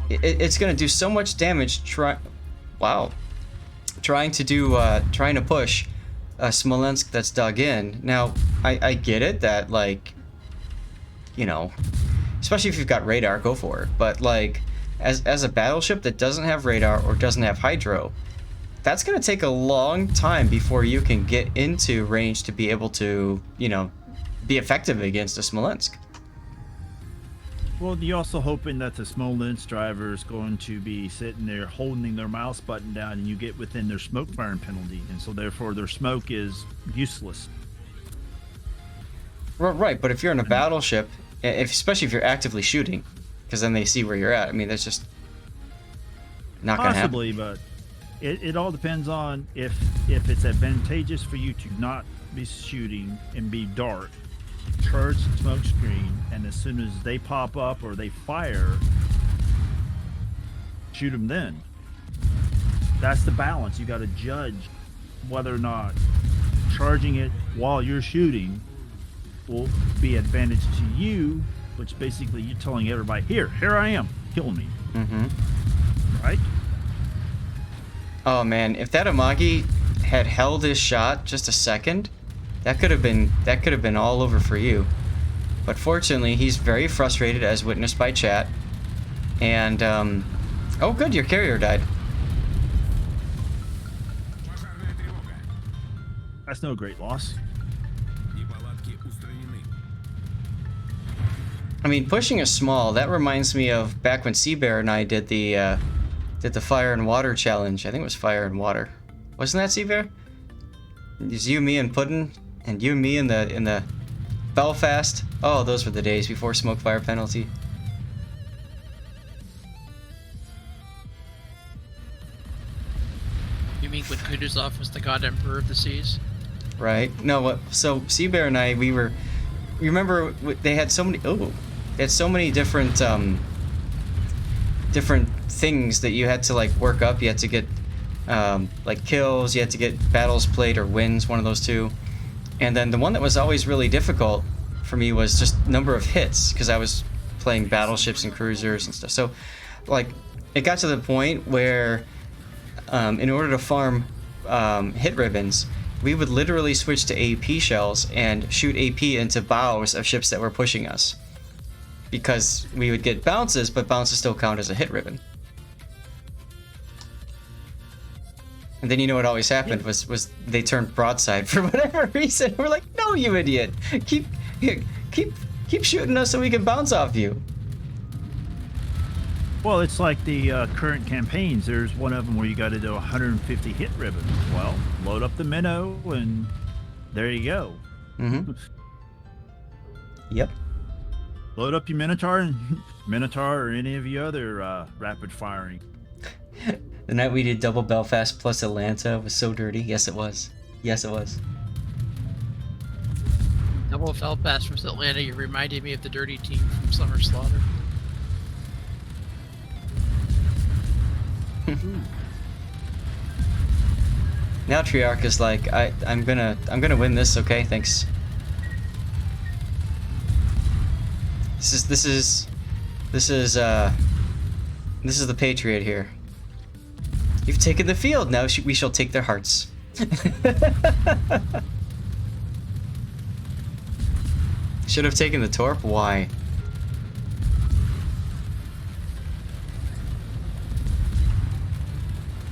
It's gonna do so much damage. Trying to push Smolensk that's dug in. Now, I get it that, like, you know, especially if you've got radar, go for it. But like, as a battleship that doesn't have radar or doesn't have hydro, that's gonna take a long time before you can get into range to be able to, you know, be effective against a Smolensk. Well, you're also hoping that the Smolensk driver is going to be sitting there holding their mouse button down, and you get within their smoke firing penalty, and so therefore their smoke is useless. Right, but if you're in a battleship, especially if you're actively shooting, because then they see where you're at. I mean, that's just not gonna happen. Possibly, but it all depends on if it's advantageous for you to not be shooting and be dark. Charge the smoke screen, and as soon as they pop up or they fire, shoot them then. That's the balance. You got to judge whether or not charging it while you're shooting will be advantage to you, which basically you're telling everybody, here I am, kill me. Right? Oh man, if that Amagi had held his shot just a second, that could have been all over for you. But fortunately, he's very frustrated, as witnessed by chat. And oh good, your carrier died. That's no great loss. I mean, pushing a small, that reminds me of back when Seabear and I did the fire and water challenge. I think it was fire and water. Wasn't that Seabear? It was you, me, and Puddin', and you and me in the Belfast. Oh, those were the days before smoke fire penalty. You mean when Kutuzov was the God Emperor of the Seas? Right. No, what? So Seabear and I, you remember they had so many. Oh, they had so many different different things that you had to like work up. You had to get like kills. You had to get battles played or wins, one of those two. And then the one that was always really difficult for me was just number of hits, because I was playing battleships and cruisers and stuff. So, like, it got to the point where, in order to farm hit ribbons, we would literally switch to AP shells and shoot AP into bows of ships that were pushing us, because we would get bounces, but bounces still count as a hit ribbon. And then you know what always happened was they turned broadside for whatever reason. We're like, no, you idiot! Keep shooting us so we can bounce off you. Well, it's like the current campaigns. There's one of them where you got to do 150 hit ribbons. Well, load up the minnow, and there you go. Yep. Load up your Minotaur or any of your other rapid firing. The night we did double Belfast plus Atlanta was so dirty. Yes, it was. Yes, it was. Double Belfast from Atlanta, you reminded me of the dirty team from Summer Slaughter. Now Triarch is like, I'm gonna win this, okay? Thanks. This is the Patriot here. You've taken the field, now we shall take their hearts. Should have taken the torp? Why?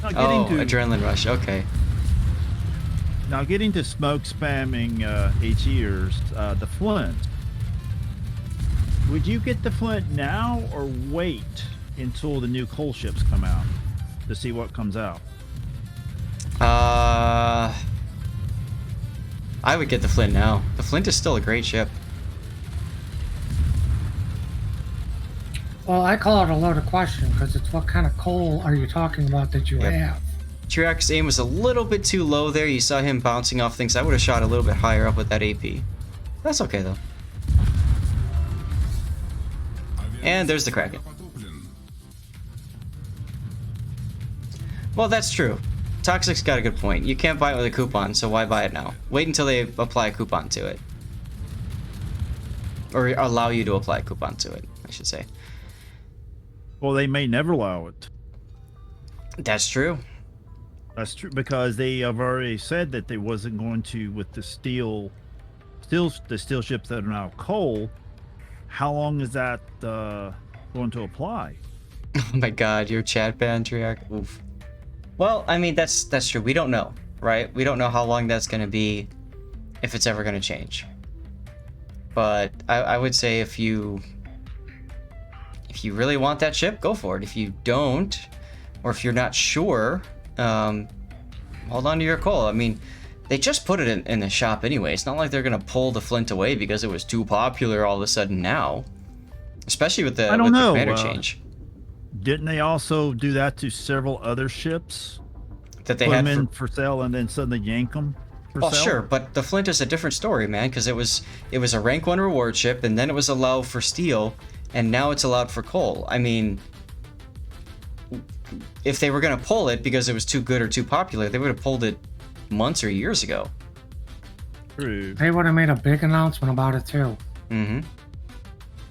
Oh, adrenaline rush, okay. Now getting to smoke spamming HEers, the Flint. Would you get the Flint now or wait until the new coal ships come out to see what comes out? I would get the Flint now. The Flint is still a great ship. Well, I call it a loaded question because it's what kind of coal are you talking about that you have? Triarch's aim was a little bit too low there. You saw him bouncing off things. I would have shot a little bit higher up with that AP. That's okay though. And there's the Kraken. Well, that's true. Toxic's got a good point. You can't buy it with a coupon, so why buy it now? Wait until they apply a coupon to it. Or allow you to apply a coupon to it, I should say. Well, they may never allow it. That's true. That's true, because they have already said that they wasn't going to with the steel ships that are now coal. How long is that going to apply? Oh my god, your chat ban, Triarch. Oof. Well, I mean, that's true. We don't know, right? We don't know how long that's going to be, if it's ever going to change. But I would say if you really want that ship, go for it. If you don't, or if you're not sure, hold on to your coal. I mean, they just put it in the shop anyway. It's not like they're going to pull the Flint away because it was too popular all of a sudden now. Especially with the commander change. Didn't they also do that to several other ships? That they put had them in for sale and then suddenly yank them for well, sale? sure, but the Flint is a different story, man, because it was a rank 1 reward ship, and then it was allowed for steel, and now it's allowed for coal. I mean, if they were going to pull it because it was too good or too popular, they would have pulled it months or years ago. True. They would have made a big announcement about it too. Mm-hmm.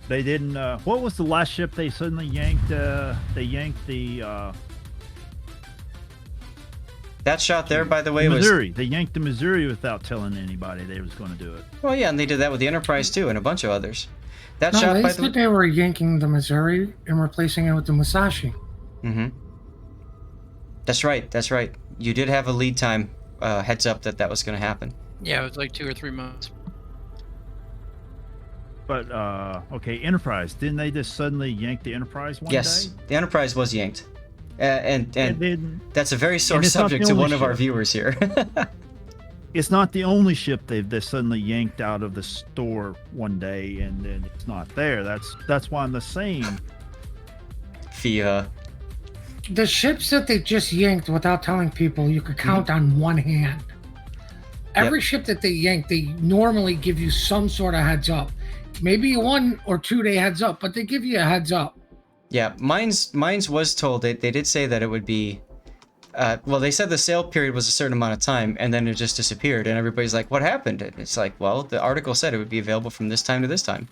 They didn't. What was the last ship they suddenly yanked? They yanked the. That shot there, by the way, Missouri. They yanked the Missouri without telling anybody they was going to do it. Well, yeah, and they did that with the Enterprise too, and a bunch of others. That no, shot, they by said they were yanking the Missouri and replacing it with the Musashi. Mm-hmm. That's right. That's right. You did have a lead time heads up that was going to happen. Yeah, it was like 2 or 3 months. But okay, Enterprise. Didn't they just suddenly yank the Enterprise one day? Yes, the Enterprise was yanked, and that's a very sore subject to one of our viewers here. It's not the only ship they've suddenly yanked out of the store one day and then it's not there. That's why I'm the same. FIA. The ships that they just yanked without telling people, you could count on one hand. Every ship that they yank, they normally give you some sort of heads up. Maybe 1 or 2 day heads up, but they give you a heads up. Yeah, mine's was told they did say that it would be. Well, they said the sale period was a certain amount of time, and then it just disappeared, and everybody's like, "What happened?" And it's like, well, the article said it would be available from this time to this time.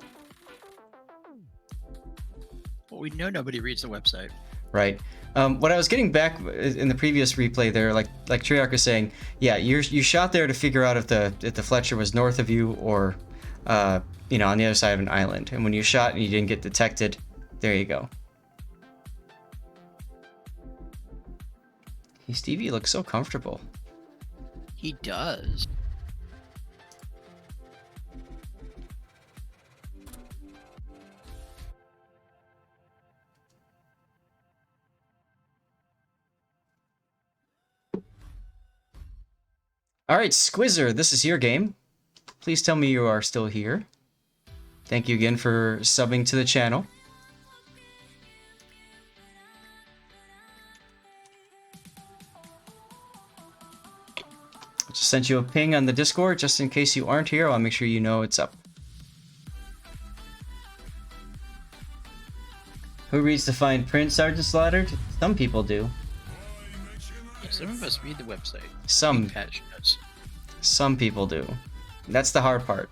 Well, we know nobody reads the website. Right. What I was getting back in the previous replay there, like Triarch was saying, yeah, you shot there to figure out if the Fletcher was north of you or, on the other side of an island. And when you shot and you didn't get detected, there you go. Hey, Stevie looks so comfortable. He does. All right, Squizzer, this is your game. Please tell me you are still here. Thank you again for subbing to the channel. I just sent you a ping on the Discord just in case you aren't here. I'll make sure you know it's up. Who reads the fine print, Sergeant Slaughtered? Some people do. Yeah, some of us read the website. Some people do. That's the hard part.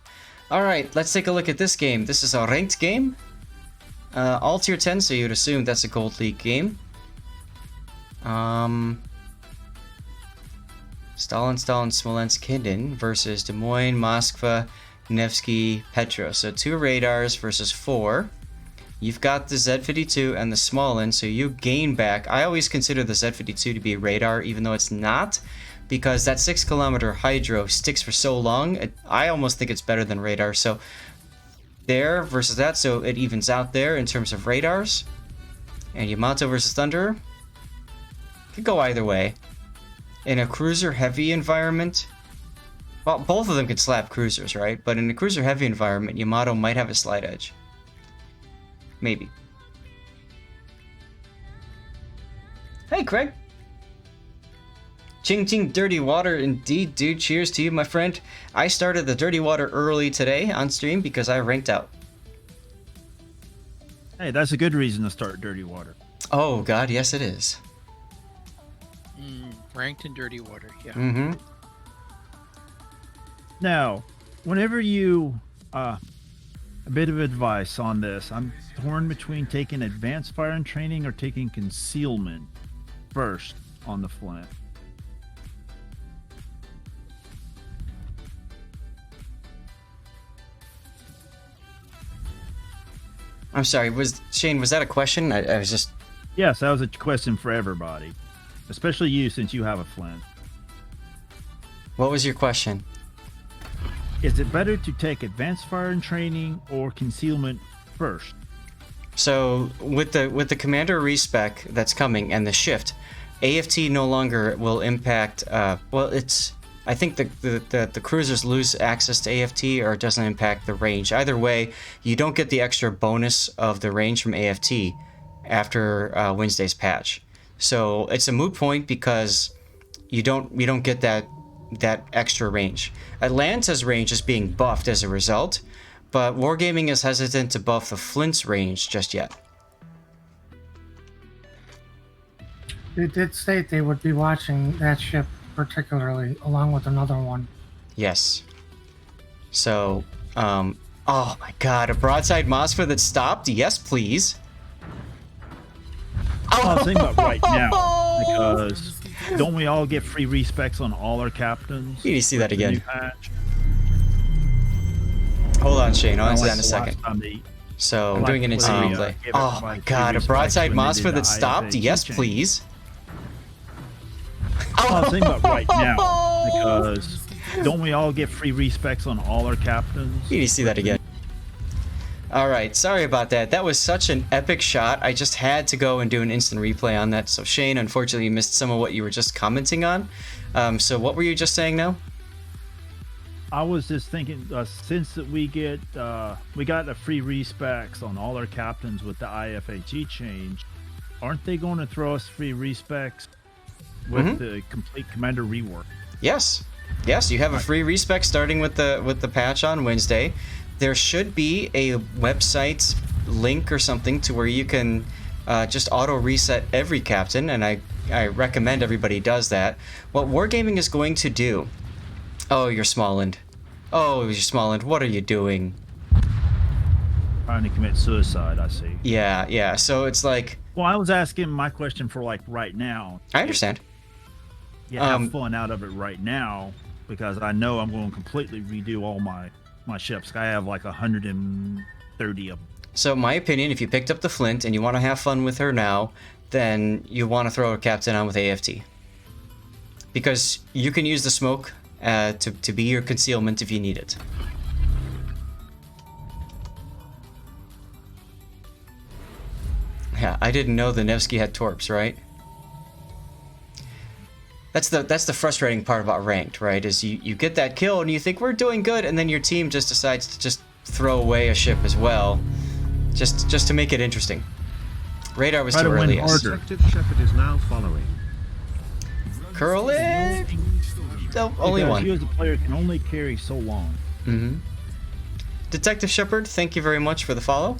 Alright, let's take a look at this game. This is a ranked game. All tier 10, so you'd assume that's a Gold League game. Stalin, Smolensk, Hidden versus Des Moines, Moskva, Nevsky, Petra. So 2 radars versus 4. You've got the Z-52 and the Smaland, so you gain back. I always consider the Z-52 to be a radar, even though it's not, because that 6-kilometer hydro sticks for so long. I almost think it's better than radar. So there versus that, so it evens out there in terms of radars. And Yamato versus Thunderer could go either way. In a cruiser-heavy environment, well, both of them could slap cruisers, right? But in a cruiser-heavy environment, Yamato might have a slight edge. Maybe. Hey, Craig. Ching ching dirty water indeed, dude. Cheers to you, my friend. I started the dirty water early today on stream because I ranked out. Hey, that's a good reason to start dirty water. Oh, God, yes it is. Ranked in dirty water. Yeah. Mm-hmm. Now, whenever you, a bit of advice on this, I'm torn between taking advanced fire and training or taking concealment first on the Flint. I'm sorry. Shane? Was that a question? I was just. Yes, that was a question for everybody, especially you since you have a Flint. What was your question? Is it better to take advanced fire and training or concealment first? So with the commander respec that's coming and the shift, AFT no longer will impact. Well, it's. I think the cruisers lose access to AFT or it doesn't impact the range. Either way, you don't get the extra bonus of the range from AFT after Wednesday's patch. So it's a moot point because you don't get that extra range. Atlanta's range is being buffed as a result, but Wargaming is hesitant to buff the Flint's range just yet. They did state they would be watching that ship particularly, along with another one. Yes. So, oh my god, a broadside Mosfer that stopped? Yes, please. I was thinking about right now, because don't we all get free respecs on all our captains? You need to see that with the again. new patch? Hold on, Shane. I'll answer Like that in a the last second. time So, like doing an the instant way, replay. give Oh everybody my free god, a respects broadside when they Mosfer did that the stopped? IFA Yes, change. please. I was thinking about right now, because don't we all get free respecs on all our captains? You need to see that again. Alright, sorry about that. That was such an epic shot. I just had to go and do an instant replay on that. So Shane, unfortunately, you missed some of what you were just commenting on. So what were you just saying now? I was just thinking, since that we got a free respecs on all our captains with the IFAG change, aren't they going to throw us free respecs with the complete commander rework? Yes. Yes, you have a free respec starting with the patch on Wednesday. There should be a website link or something to where you can just auto reset every captain, and I recommend everybody does that. What Wargaming is going to do... Oh, you're Smaland. Oh, you're Smaland. What are you doing? Trying to commit suicide, I see. Yeah. So it's like... Well, I was asking my question for like right now. I understand. Yeah, have fun out of it right now, because I know I'm going to completely redo all my ships. I have like 130 of them. So my opinion, if you picked up the Flint and you want to have fun with her now, then you want to throw a captain on with AFT. Because you can use the smoke to be your concealment if you need it. Yeah, I didn't know the Nevsky had torps, right? That's the frustrating part about ranked, right? Is you get that kill and you think we're doing good, and then your team just decides to just throw away a ship as well, just to make it interesting. Radar was too early. Detective Shepard is now following. Curl it. No, only Because one. you as a player can only carry so long. Mm-hmm. Detective Shepard, thank you very much for the follow.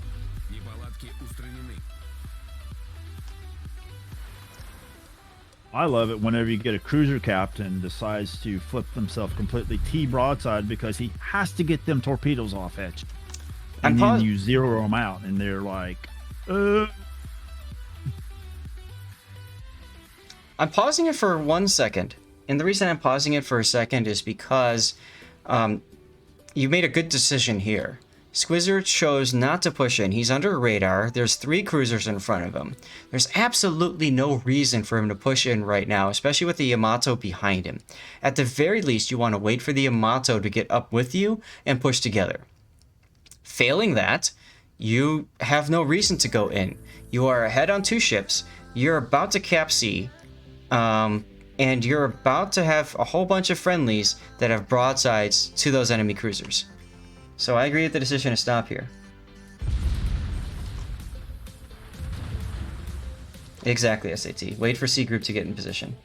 I love it whenever you get a cruiser captain decides to flip themselves completely T-broadside because he has to get them torpedoes off edge. And then you zero them out, and they're like, I'm pausing it for 1 second. And the reason I'm pausing it for a second is because you made a good decision here. Squizzer chose not to push in. He's under radar. There's 3 cruisers in front of him. There's absolutely no reason for him to push in right now, especially with the Yamato behind him. At the very least, you want to wait for the Yamato to get up with you and push together. Failing that, you have no reason to go in. You are ahead on 2 ships. You're about to cap C. And you're about to have a whole bunch of friendlies that have broadsides to those enemy cruisers. So I agree with the decision to stop here. Exactly, SAT. Wait for C group to get in position.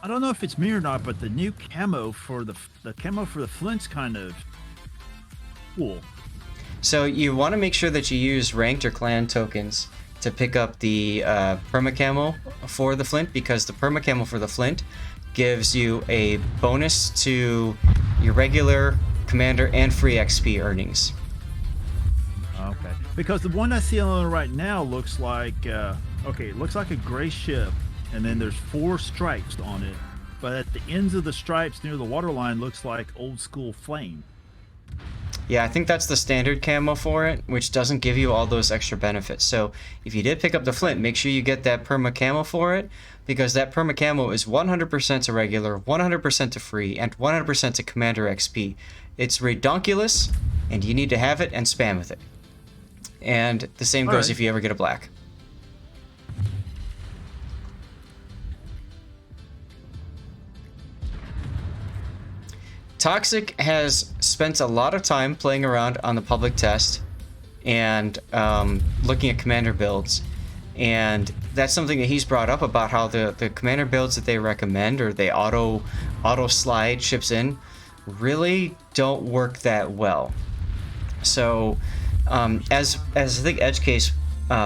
I don't know if it's me or not, but the new camo for the camo for the Flint's kind of cool. So you want to make sure that you use ranked or clan tokens to pick up the perma camo for the flint, because the perma camo for the flint gives you a bonus to your regular commander and free XP earnings. Okay, because the one I see on right now looks like okay, it looks like a gray ship, and then there's 4 stripes on it, but at the ends of the stripes near the waterline looks like old school flame. Yeah, I think that's the standard camo for it, which doesn't give you all those extra benefits. So if you did pick up the flint, make sure you get that perma camo for it, because that perma camo is 100% to regular, 100% to free, and 100% to commander XP. It's redonkulous, and you need to have it and spam with it. And the same goes if you ever get a black. Toxic has spent a lot of time playing around on the public test and looking at commander builds. And that's something that he's brought up about how the commander builds that they recommend, or they auto slide ships in, really don't work that well. So as I think Edgecase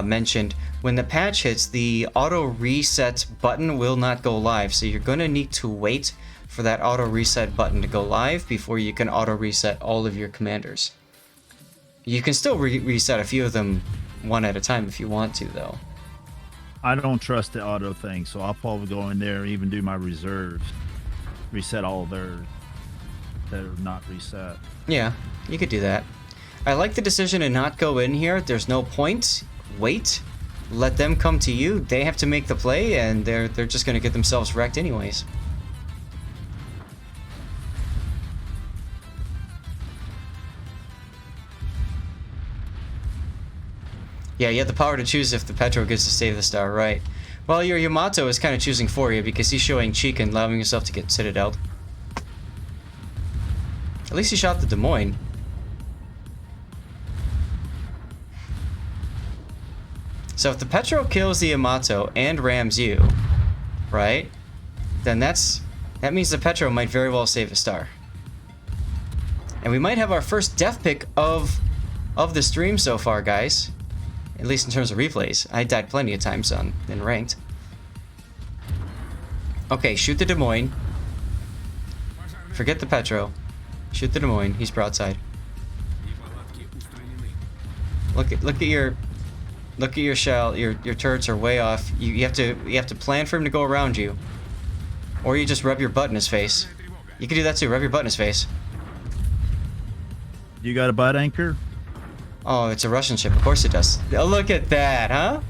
mentioned, when the patch hits, the auto reset button will not go live. So you're going to need to wait for that auto reset button to go live before you can auto reset all of your commanders. You can still reset a few of them one at a time if you want to, though. I don't trust the auto thing, so I'll probably go in there and even do my reserves, reset all of theirs that are not reset. Yeah, you could do that. I like the decision to not go in here. There's no point. Wait. Let them come to you. They have to make the play, and they're just going to get themselves wrecked anyways. Yeah, you have the power to choose if the Petro gets to save the star, right? Well, your Yamato is kind of choosing for you because he's showing cheek and allowing himself to get Citadel. At least he shot the Des Moines. So if the Petro kills the Yamato and rams you, right? Then that means the Petro might very well save a star. And we might have our first death pick of the stream so far, guys. At least in terms of replays. I died plenty of times in ranked. Okay, shoot the Des Moines. Forget the Petro. Shoot the Des Moines. He's broadside. Look at your shell. Your turrets are way off. You have to plan for him to go around you, or you just rub your butt in his face. You can do that too. Rub your butt in his face. You got a butt anchor? Oh, it's a Russian ship. Of course it does. Oh, look at that, huh?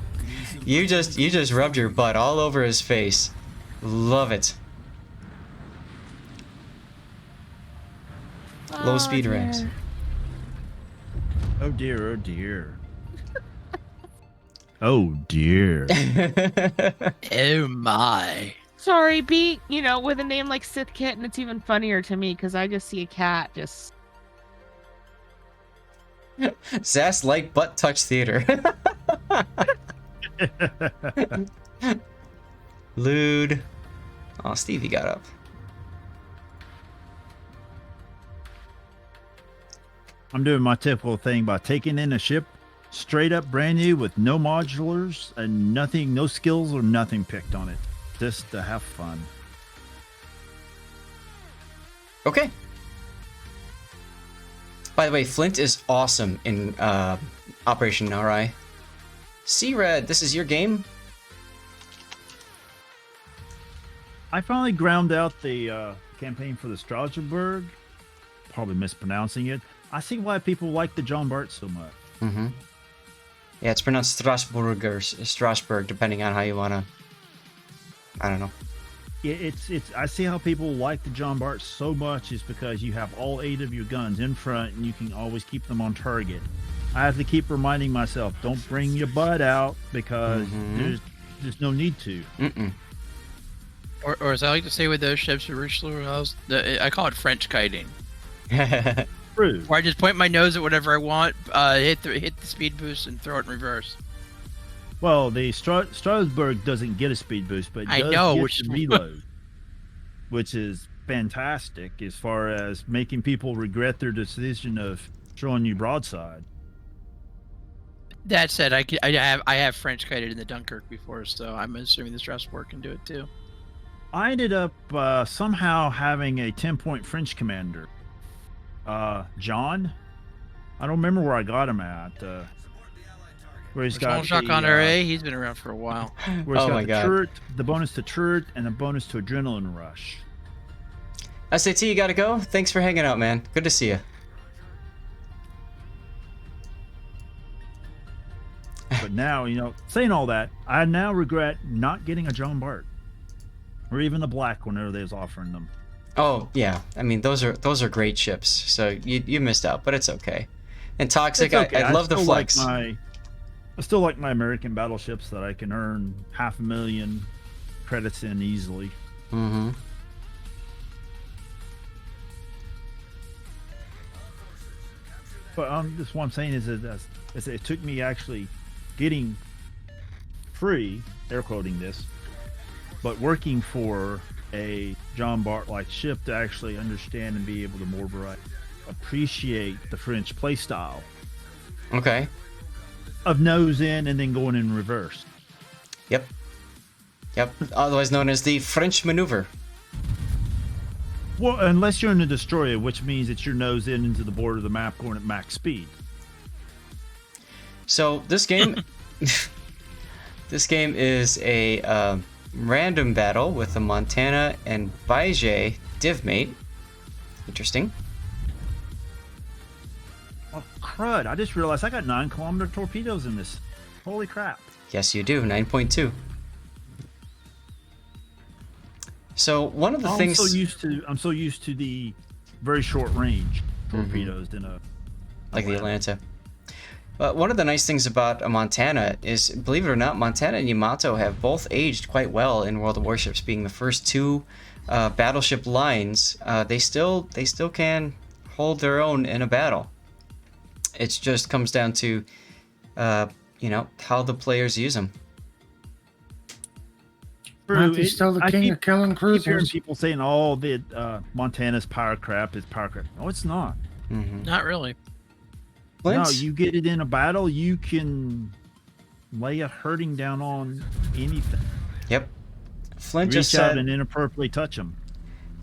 You just rubbed your butt all over his face. Love it. Low speed ramps. Oh dear, oh dear. Oh dear. Oh my. Sorry, B, with a name like Sith Kitten, it's even funnier to me because I just see a cat just... Sass like butt touch theater. Lewd. Oh, Stevie got up. I'm doing my typical thing by taking in a ship straight up brand new with no modulars and nothing, no skills or nothing picked on it. Just to have fun. Okay. By the way, Flint is awesome in Operation RI. C-Red, this is your game? I finally ground out the campaign for the Strasbourg. Probably mispronouncing it. I see why people like the John Bart so much. Mm-hmm. Yeah, it's pronounced Strasbourg or Strasbourg, depending on how you want to... I don't know. It's I see how people like the John Bart so much is because you have all 8 of your guns in front and you can always keep them on target. I have to keep reminding myself, don't bring your butt out because there's no need to. Mm-mm. Or as I like to say with those ships, I call it French kiting. True. Where I just point my nose at whatever I want, hit the speed boost and throw it in reverse. Well, the Strasbourg doesn't get a speed boost, but it does get the reload, which is fantastic as far as making people regret their decision of throwing you broadside. That said, I have French kited in the Dunkirk before, so I'm assuming the Strasbourg can do it too. I ended up somehow having a 10-point French commander. John? I don't remember where I got him at. Where he's got Jacques Honoré, he's been around for a while. Where he's got the turret, the bonus to turret, and the bonus to adrenaline rush. SAT, you gotta go? Thanks for hanging out, man. Good to see you. But now, you know, saying all that, I now regret not getting a John Bart. Or even the black whenever they was offering them. Oh, yeah. I mean, those are great ships. So you missed out, but it's okay. And Toxic, okay. I love the flex. I still like my American battleships that I can earn 500,000 credits in easily. Mm-hmm. But just what I'm saying is that it took me actually getting free, air quoting this, but working for a John Bart like ship to actually understand and be able to more appreciate the French play style. Okay. Of nose in and then going in reverse. Yep. Otherwise known as the French maneuver. Well, unless you're in a destroyer, which means that you're nose in into the border of the map going at max speed. So this game, this game is a random battle with a Montana and Baije divmate. Interesting. Oh crud! I just realized I got 9-kilometer torpedoes in this. Holy crap! Yes, you do. 9.2. So one of the things I'm so used to the very short range torpedoes in a like the Atlanta. One of the nice things about a Montana is, believe it or not, Montana and Yamato have both aged quite well in World of Warships, being the first two battleship lines. They still can hold their own in a battle. It just comes down to how the players use them. He's still the king of killing cruisers. I keep hearing people saying, "Oh, the Montana's power crap is power crap." No, it's not. Mm-hmm. Not really. No, you get it in a battle, you can lay a hurting down on anything. Yep. Flint Reach just out said, and inappropriately touch him.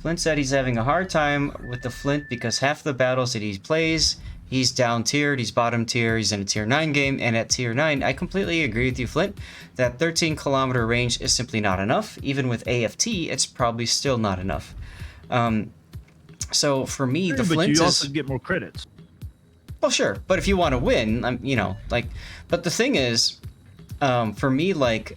Flint said he's having a hard time with the Flint because half the battles that he plays, he's down tiered, he's bottom tier, he's in a tier 9 game, and at tier 9, I completely agree with you, Flint. That 13-kilometer range is simply not enough. Even with AFT, it's probably still not enough. So for me, the Flint is... But you also get more credits. Well, sure, but if you want to win, but the thing is, for me,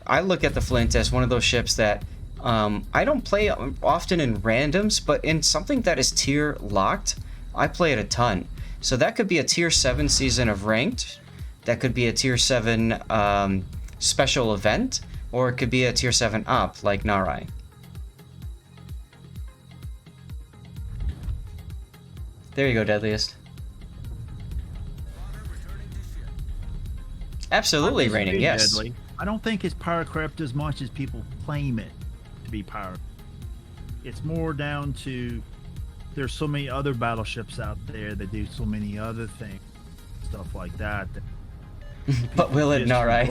I look at the Flint as one of those ships that I don't play often in randoms, but in something that is tier locked, I play it a ton. So that could be a tier 7 season of ranked, that could be a tier 7 special event, or it could be a tier 7 op like Narai. There you go, Deadliest. Absolutely raining, yes. Deadly. I don't think it's power crept as much as people claim it to be power. It's more down to there's so many other battleships out there that do so many other things, stuff like that. But will it not, right?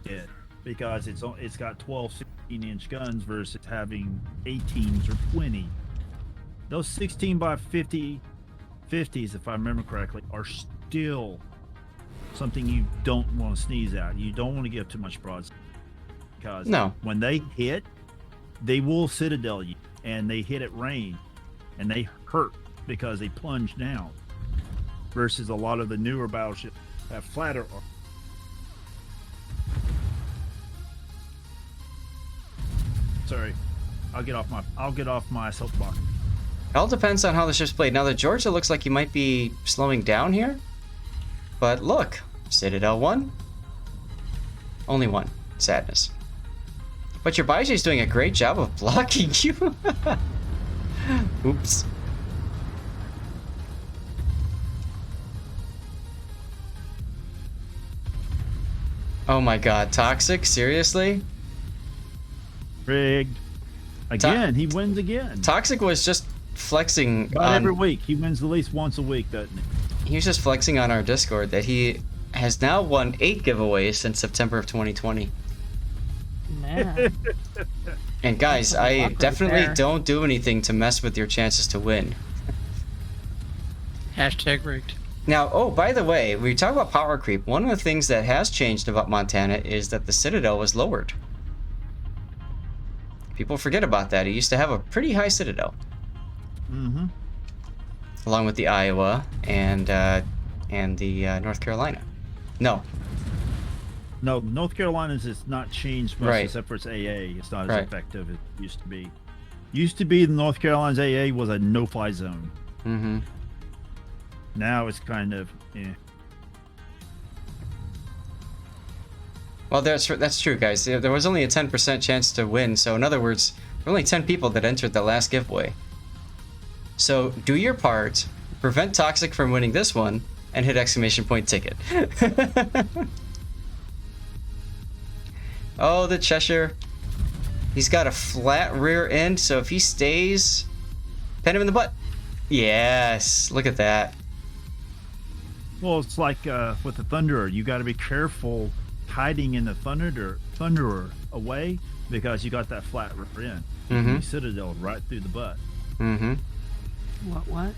It because it's got 12, 16-inch guns versus having 18s or 20. Those 16 by 50 50s, if I remember correctly, are still something you don't want to sneeze at. You don't want to give too much broadside because when they hit, they will citadel you, and they hit at range, and they hurt because they plunge down. Versus a lot of the newer battleships have flatter. Sorry, I'll get off my soapbox. It all depends on how the ship's played. Now the Georgia looks like you might be slowing down here. But look, Citadel 1. Only 1. Sadness. But your Baiji's doing a great job of blocking you. Oops. Oh my god, Toxic? Seriously? Rigged. Again, he wins again. Toxic was just flexing every week. He wins at least once a week, doesn't he? He was just flexing on our Discord that he has now won 8 giveaways since September of 2020. Man. And guys, That's a I lot right definitely there. don't do anything to mess with your chances to win. Hashtag rigged. Now, oh, by the way, we talk about power creep. One of the things that has changed about Montana is that the Citadel was lowered. People forget about that. It used to have a pretty high Citadel. Mm-hmm. Along with the Iowa and the North Carolina. No. No, North Carolina's has not changed much Right. except for its AA. It's not as Right. effective as it used to be. Used to be the North Carolina's AA was a no-fly zone. Mm-hmm. Now it's kind of, Well, that's true, guys. There was only a 10% chance to win, so in other words, there were only 10 people that entered the last giveaway. So do your part, prevent Toxic from winning this one, and hit exclamation point ticket. Oh, the Cheshire. He's got a flat rear end, so if he stays, pen him in the butt. Yes, look at that. well, it's like with the Thunderer. You got to be careful hiding in the Thunderer away because you got that flat rear end. Mm-hmm. You Citadel right through the butt. Mm-hmm. What?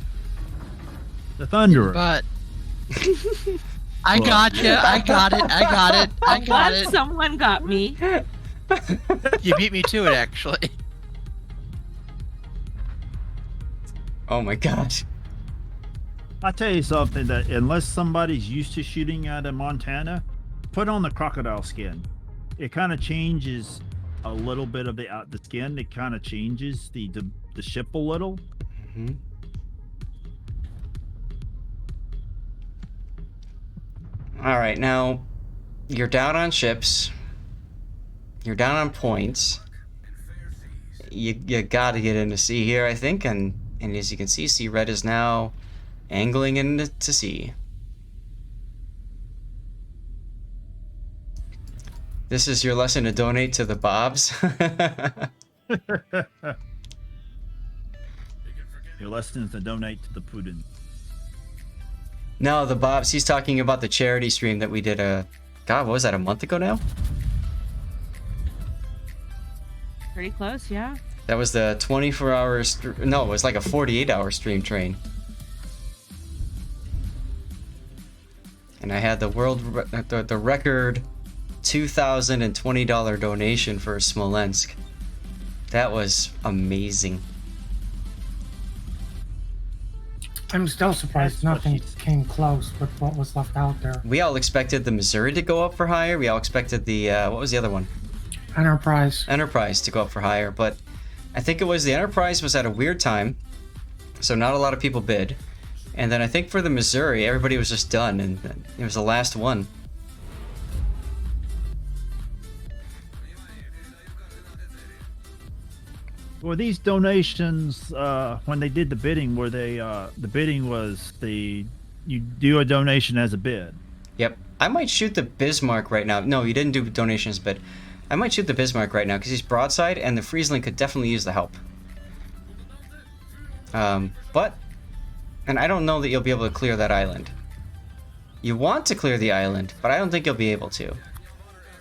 The Thunderer. But I got you. I got it. I got it. Someone got me. You beat me to it, actually. Oh my gosh. I tell you something, that unless somebody's used to shooting out of Montana, put on the crocodile skin. It kind of changes a little bit of the skin. It kind of changes the ship a little. Mm-hmm. All right, now you're down on ships. You're down on points. You got to get into sea here, I think, and as you can see, Sea Red is now angling into sea. This is your lesson to donate to the Bobs. Your lesson is to donate to the Putin. No, the Bobs, he's talking about the charity stream that we did God, what was that, a month ago now? Pretty close, yeah. That was the 24-hour, no, it was like a 48-hour stream train. And I had the the record $2,020 donation for Smolensk. That was amazing. I'm still surprised nothing came close with what was left out there. We all expected the Missouri to go up for higher. We all expected the, what was the other one? Enterprise. Enterprise to go up for higher, but I think it was the Enterprise was at a weird time, so not a lot of people bid. And then I think for the Missouri, everybody was just done, and it was the last one. Were these donations, when they did the bidding, were they, the bidding was you do a donation as a bid? Yep. I might shoot the Bismarck right now. No, you didn't do donations, but I might shoot the Bismarck right now because he's broadside, and the Friesling could definitely use the help. And I don't know that you'll be able to clear that island. You want to clear the island, but I don't think you'll be able to.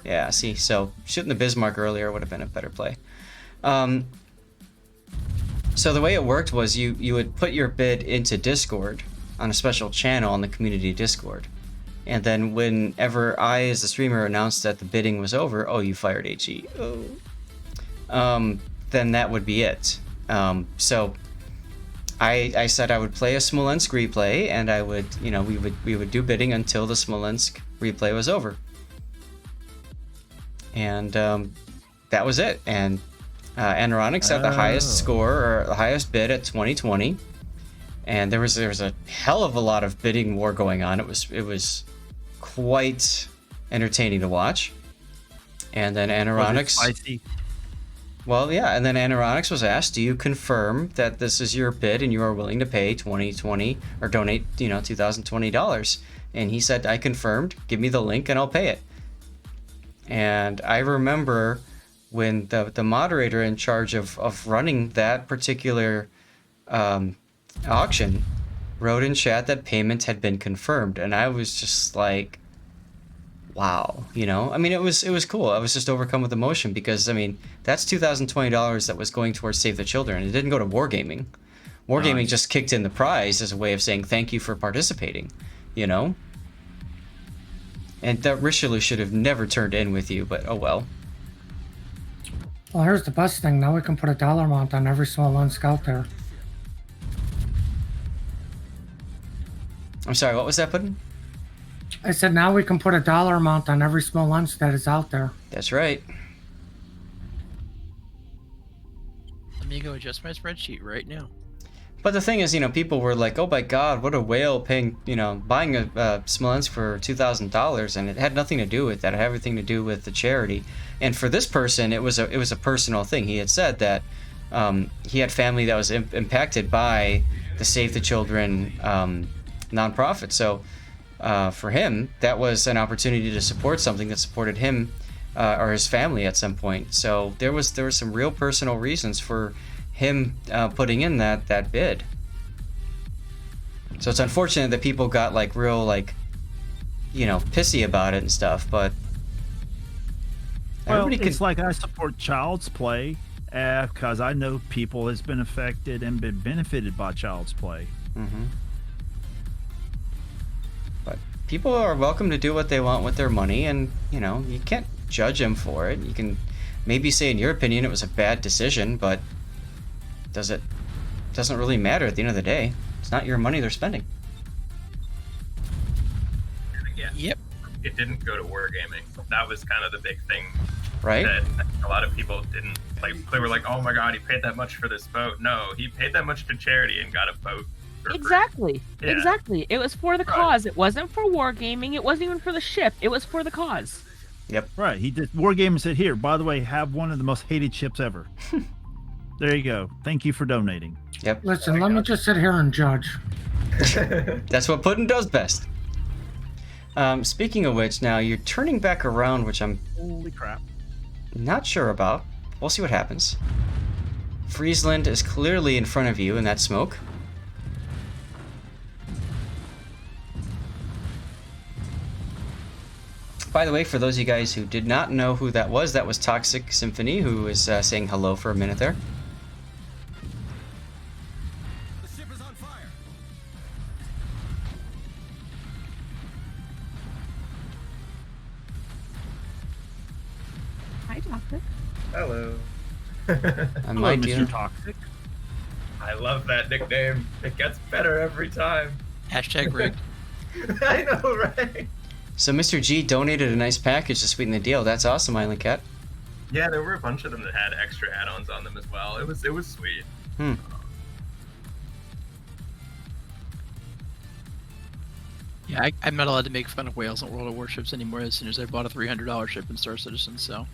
Yeah, see, so shooting the Bismarck earlier would have been a better play. So the way it worked was you would put your bid into Discord on a special channel on the community Discord. And then whenever I, as the streamer, announced that the bidding was over, oh, you fired HE. Oh. Then that would be it. So I said I would play a Smolensk replay, and I would, we would do bidding until the Smolensk replay was over. And that was it. And Anoronics had the highest score, or the highest bid at 2020. And there was a hell of a lot of bidding war going on. It was quite entertaining to watch. And then Anoronics. Well, yeah, and then Anoronics was asked, do you confirm that this is your bid and you are willing to pay 2020 or donate, $2,020? And he said, I confirmed, give me the link and I'll pay it. And I remember when the moderator in charge of running that particular auction wrote in chat that payment had been confirmed. And I was just like, wow, you know? I mean, it was cool. I was just overcome with emotion because, I mean, that's $2,020 that was going towards Save the Children. It didn't go to Wargaming. Wargaming just kicked in the prize as a way of saying thank you for participating, you know? And that Richelieu should have never turned in with you, but oh well. Well, here's the best thing. Now we can put a dollar amount on every Smolensk out there. I'm sorry, what was that, Puddin'? I said now we can put a dollar amount on every Smolensk that is out there. That's right. Let me go adjust my spreadsheet right now. But the thing is, you know, people were like, oh my god, what a whale paying, you know, buying a Smolensk for $2,000, and it had nothing to do with that. It had everything to do with the charity. And for this person, it was a personal thing. He had said that he had family that was impacted by the Save the Children nonprofit. So for him, that was an opportunity to support something that supported him or his family at some point. So there were some real personal reasons for him putting in that bid. So it's unfortunate that people got like real, like, you know, pissy about it and stuff, but well, it's like I support Child's Play because I know people has been affected and been benefited by Child's Play. Mm-hmm. But people are welcome to do what they want with their money, and, you know, you can't judge them for it. You can maybe say in your opinion it was a bad decision, but doesn't really matter at the end of the day. It's not your money they're spending. Yeah. Yep. It didn't go to Wargaming. That was kind of the big thing. Right? That a lot of people didn't like. They were like, "Oh my god, he paid that much for this boat." No, he paid that much to charity and got a boat. Exactly. Yeah. Exactly. It was for the cause. It wasn't for Wargaming. It wasn't even for the ship. It was for the cause. Yep. Right. He did. Wargaming said, "Here, by the way, have one of the most hated ships ever." There you go. Thank you for donating. Yep. Listen, let me just sit here and judge. That's what Puddin' does best. Speaking of which, now you're turning back around, which I'm Holy crap. not sure about. We'll see what happens. Friesland is clearly in front of you in that smoke. By the way, for those of you guys who did not know who that was Toxic Symphony, who was saying hello for a minute there. The ship is on fire. Hi, Doctor. Hello. My dear. Mr. Toxic. I love that nickname. It gets better every time. Hashtag rigged. I know, right? So Mr. G donated a nice package to sweeten the deal. That's awesome, Island Cat. Yeah, there were a bunch of them that had extra add-ons on them as well. It was sweet. Yeah, I'm not allowed to make fun of whales on World of Warships anymore as soon as I bought a $300 ship in Star Citizen, so.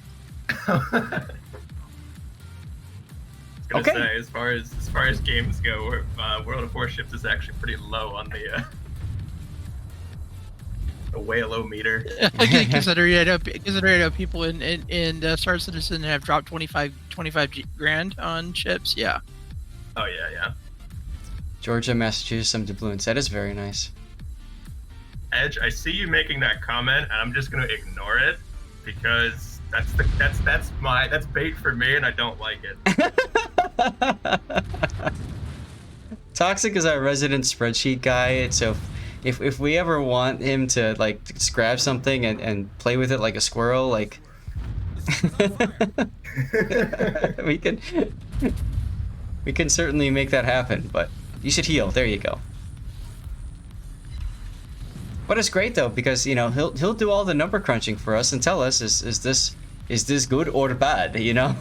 Okay. Say, as far as games go, World of Warships is actually pretty low on the whale-o-meter. Considering I know people in Star Citizen have dropped 25 grand on ships. Yeah. Oh yeah. Georgia, Massachusetts, some doubloons. That is very nice. Edge, I see you making that comment, and I'm just gonna ignore it because that's bait for me, and I don't like it. Toxic is our resident spreadsheet guy, so if we ever want him to like just grab something and play with it like a squirrel, like we can certainly make that happen. But you should heal. There you go. But it's great though, because you know he'll do all the number crunching for us and tell us is this good or bad, you know?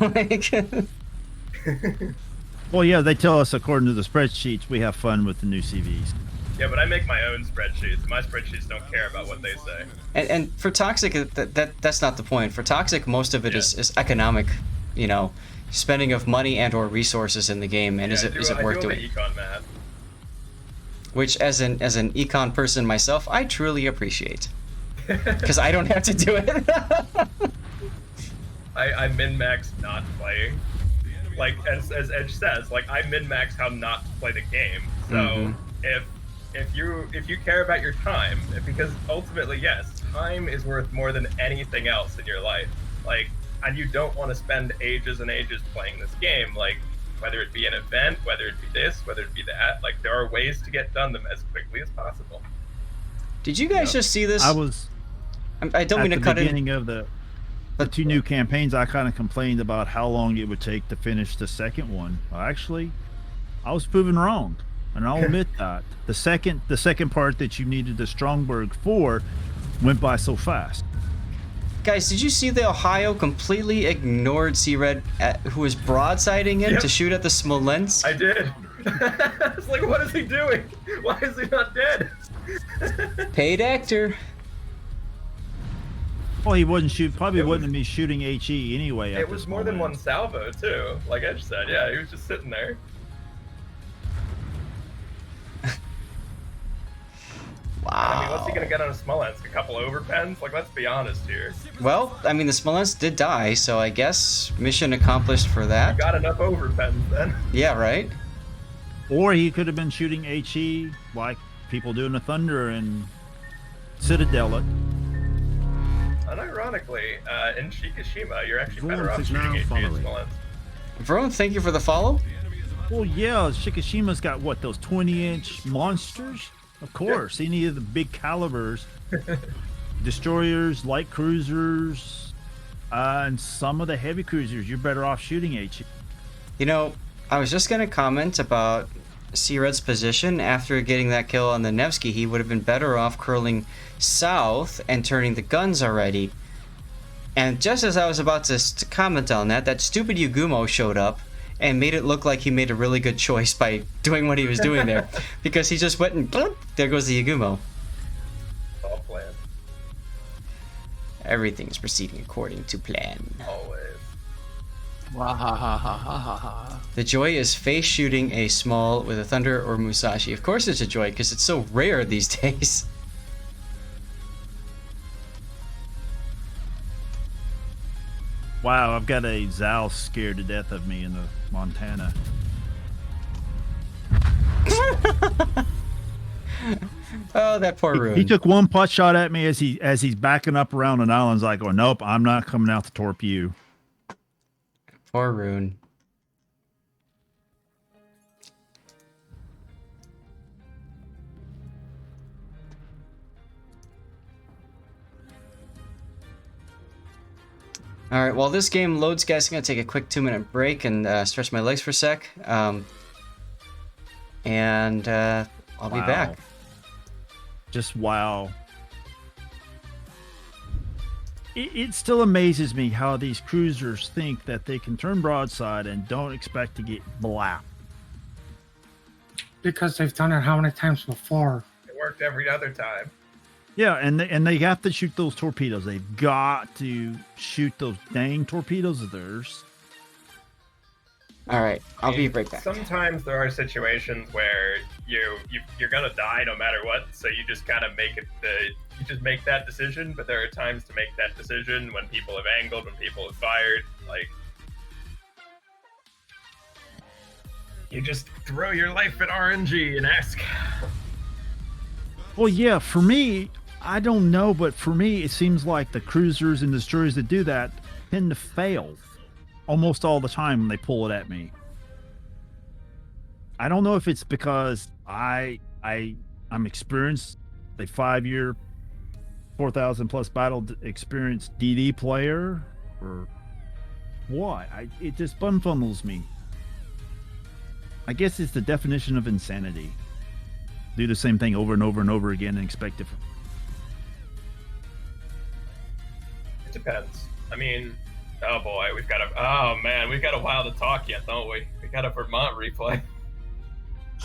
Well, yeah, they tell us according to the spreadsheets we have fun with the new CVs. Yeah, but I make my own spreadsheets. My spreadsheets don't care about what they say. And for Toxic, that's not the point. For Toxic, most of it is economic, you know, spending of money and or resources in the game, and is it worth doing? Econ math. Which, as an econ person myself, I truly appreciate, because I don't have to do it. I min-max not playing. Like as Edge says, like I min-max how not to play the game. So if you care about your time, because ultimately yes, time is worth more than anything else in your life. Like, and you don't want to spend ages and ages playing this game. Like, whether it be an event, whether it be this, whether it be that. Like, there are ways to get done them as quickly as possible. Did you guys just see this? I was. I don't mean to cut in. At the beginning of the 2 new campaigns, I kind of complained about how long it would take to finish the second one. Well, actually, I was proven wrong, and I'll admit that. The second part that you needed the Stromberg for went by so fast. Guys, did you see the Ohio completely ignored C-Red, who was broadsiding him to shoot at the Smolensk? I did. I was like, what is he doing? Why is he not dead? Paid actor. Well, he wasn't wouldn't be shooting HE anyway. It was more than one salvo too, like Edge said. Yeah, he was just sitting there. Wow. I mean, what's he gonna get on a Smolensk? A couple overpens? Like, let's be honest here. Well, I mean, the Smolensk did die, so I guess mission accomplished for that. You got enough overpens then. Yeah, right? Or he could have been shooting HE like people do in the Thunder and Citadel it. Unironically, in Shikishima, you're actually better Varun off is shooting now HE at following. Smolensk. Varun, thank you for the follow. Well, yeah, Shikishima's got what, those 20-inch monsters? Of course, any of the big calibers, destroyers, light cruisers, and some of the heavy cruisers, you're better off shooting HE. You know, I was just going to comment about C-Red's position. After getting that kill on the Nevsky, he would have been better off curling south and turning the guns already. And just as I was about to comment on that, that stupid Yugumo showed up and made it look like he made a really good choice by doing what he was doing there. Because he just went and bloop, there goes the Yugumo. All planned. Everything's proceeding according to plan. Always. The joy is face shooting a small with a Thunder or Musashi. Of course it's a joy, because it's so rare these days. Wow, I've got a Zal scared to death of me in the Montana. Oh, that poor Rune. He took one pot shot at me as he's backing up around an island. He's like, oh, nope, I'm not coming out to torp you. Poor Rune. All right, while this game loads, guys, I'm going to take a quick 2-minute break and stretch my legs for a sec. I'll be back. Just wow. It still amazes me how these cruisers think that they can turn broadside and don't expect to get blapped. Because they've done it how many times before? It worked every other time. Yeah, and they have to shoot those torpedoes. They've got to shoot those dang torpedoes of theirs. All right, I'll be right back. Sometimes there are situations where you're gonna die no matter what, so you just kind of make that decision. But there are times to make that decision when people have angled, when people have fired. Like, you just throw your life at RNG and ask. Well, yeah, for me, I don't know, but for me, it seems like the cruisers and destroyers that do that tend to fail almost all the time when they pull it at me. I don't know if it's because I'm experienced, a 5-year, 4,000 plus battle experienced DD player, or what. It just bumfunnels me. I guess it's the definition of insanity. Do the same thing over and over and over again and expect different. It depends. I mean, oh boy, we've got a while to talk yet, don't we? We got a Vermont replay.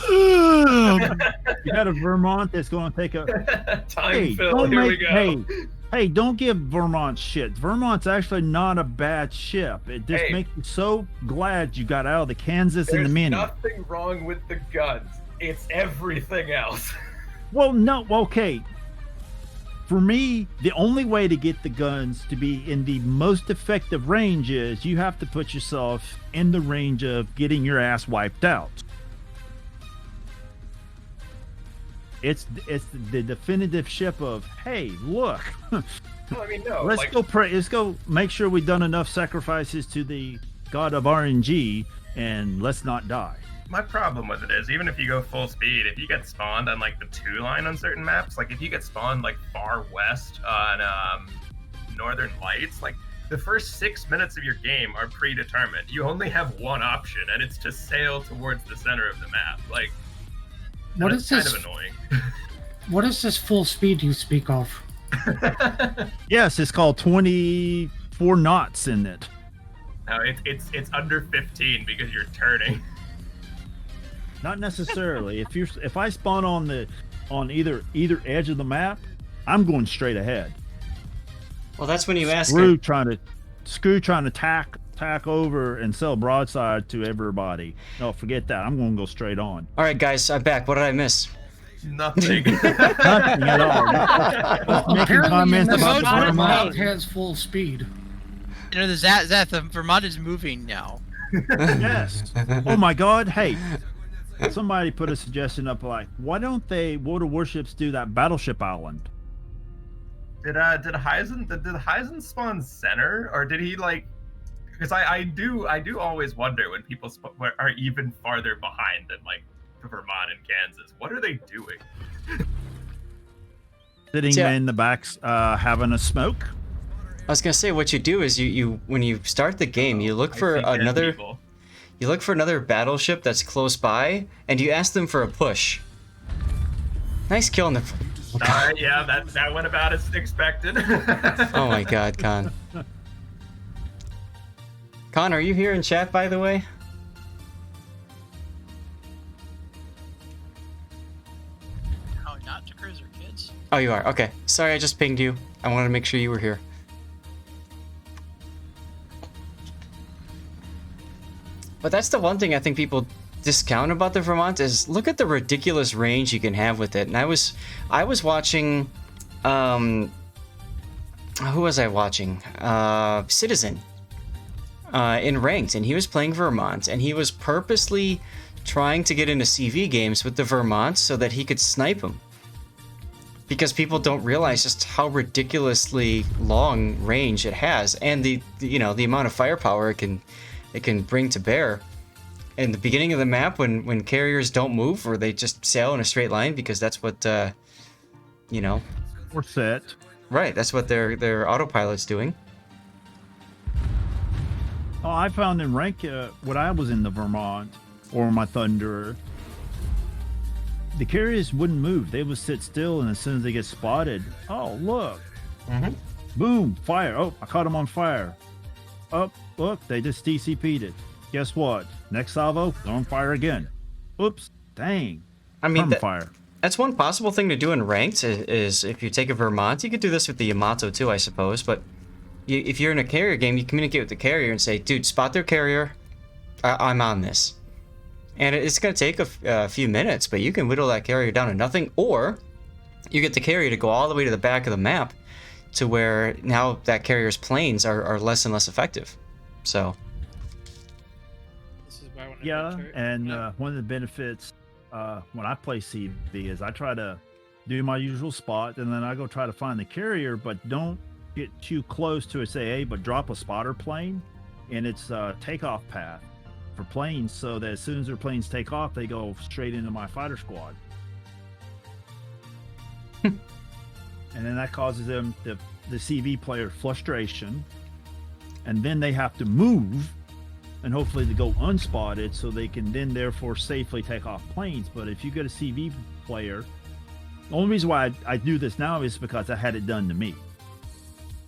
You got a Vermont that's going to take a time fill. Here we go. Hey, don't give Vermont shit. Vermont's actually not a bad ship. It just makes me so glad you got out of the Kansas and the Mini. There's nothing wrong with the guns. It's everything else. Well, no, okay. For me, the only way to get the guns to be in the most effective range is you have to put yourself in the range of getting your ass wiped out. It's the definitive ship of, hey, look. Well, I mean, no. Let's go pray. Let's go make sure we've done enough sacrifices to the god of RNG, and let's not die. My problem with it is, even if you go full speed, if you get spawned on like the 2 line on certain maps, like if you get spawned like far west on Northern Lights, like the first 6 minutes of your game are predetermined. You only have one option, and it's to sail towards the center of the map. Like, what is kind this? of annoying. What is this full speed you speak of? Yes, it's called 24 knots in it. No, it's under 15 because you're turning. Not necessarily. If I spawn on either edge of the map, I'm going straight ahead. Well, that's when you ask Screw trying to tack over and sell broadside to everybody. No, forget that. I'm going to go straight on. All right, guys, I'm back. What did I miss? Nothing. Nothing at all. Making comments about the Vermont has full speed. You know, the Vermont is moving now. Yes. Oh my God. Hey, somebody put a suggestion up like, why don't they water warships do that battleship island? Did Heisen spawn center, or did he like? Because I do always wonder when people are even farther behind than like Vermont and Kansas. What are they doing? Sitting in the backs, having a smoke. I was gonna say, what you do is you when you start the game, you look for another battleship that's close by, and you ask them for a push. Nice kill on the. Yeah, that went about as expected. Oh my God, Con. Con, are you here in chat, by the way? Oh, not to Cruiser Kids. Oh, you are. Okay. Sorry, I just pinged you. I wanted to make sure you were here. But that's the one thing I think people discount about the Vermont is look at the ridiculous range you can have with it. And I was watching, who was I watching? Citizen in ranked, and he was playing Vermont, and he was purposely trying to get into CV games with the Vermont so that he could snipe them. Because people don't realize just how ridiculously long range it has, and the amount of firepower it can bring to bear. In the beginning of the map, when carriers don't move or they just sail in a straight line because that's what Or set. Right, that's what their autopilot's doing. Oh, I found in rank when I was in the Vermont or my Thunderer, the carriers wouldn't move. They would sit still, and as soon as they get spotted, oh look, boom, fire. Oh, I caught them on fire. Oh, look, they just TCP'd it. Guess what? Next salvo, they're on fire again. Oops, dang. I mean, fire. That's one possible thing to do in ranked is if you take a Vermont, you could do this with the Yamato too, I suppose. But if you're in a carrier game, you communicate with the carrier and say, dude, spot their carrier. I'm on this. And it's going to take a few minutes, but you can whittle that carrier down to nothing. Or you get the carrier to go all the way to the back of the map to where now that carrier's planes are less and less effective. So... Yeah, and one of the benefits when I play CV is I try to do my usual spot, and then I go try to find the carrier, but don't get too close to its AA, but drop a spotter plane in its takeoff path for planes, so that as soon as their planes take off, they go straight into my fighter squad. And then that causes them, the CV player, frustration, and then they have to move and hopefully to go unspotted so they can then therefore safely take off planes. But if you get a CV player, the only reason why I do this now is because I had it done to me.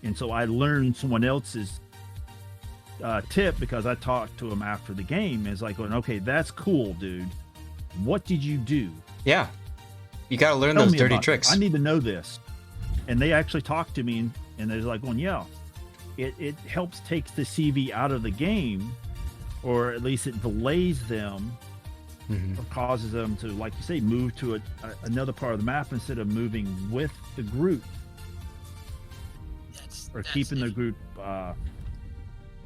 And so I learned someone else's tip because I talked to him after the game. It's like going, okay, that's cool, dude. What did you do? Yeah. You got to learn those dirty tricks. I need to know this. And they actually talked to me and they're like going, yeah, it helps take the CV out of the game, or at least it delays them or causes them to, like you say, move to another part of the map instead of moving with the group, or keeping the group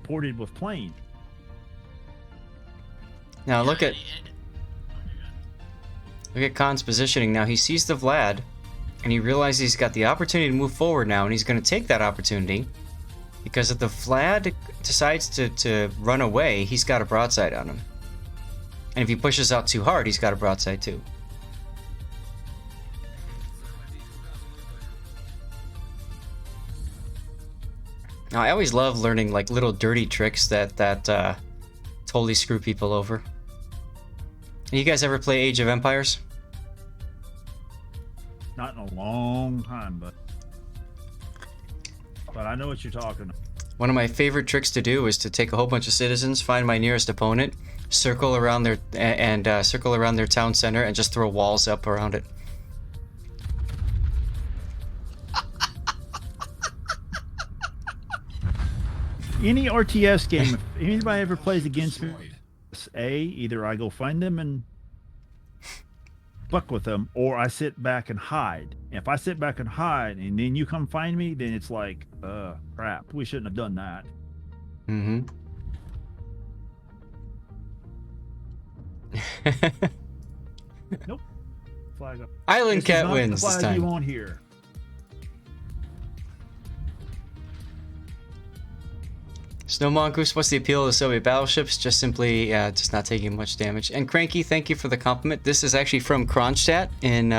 ported with plane. Now look at Look at Khan's positioning now. He sees the Vlad, and he realizes he's got the opportunity to move forward now, and he's going to take that opportunity. Because if the Vlad decides to run away, he's got a broadside on him. And if he pushes out too hard, he's got a broadside too. Now, I always love learning like little dirty tricks that totally screw people over. You guys ever play Age of Empires? Not in a long time, but I know what you're talking about. One of my favorite tricks to do is to take a whole bunch of citizens, find my nearest opponent, circle around their circle around their town center, and just throw walls up around it. Any RTS game, if anybody ever plays against me, either I go find them and fuck with them, or I sit back and hide. If I sit back and hide and then you come find me, then it's like, crap, we shouldn't have done that. Mm-hmm. Nope. Flag up. Island Cat wins this time. You want here? Snow Mongoose, what's the appeal of the Soviet battleships? Just simply, just not taking much damage. And Cranky, thank you for the compliment. This is actually from Kronstadt in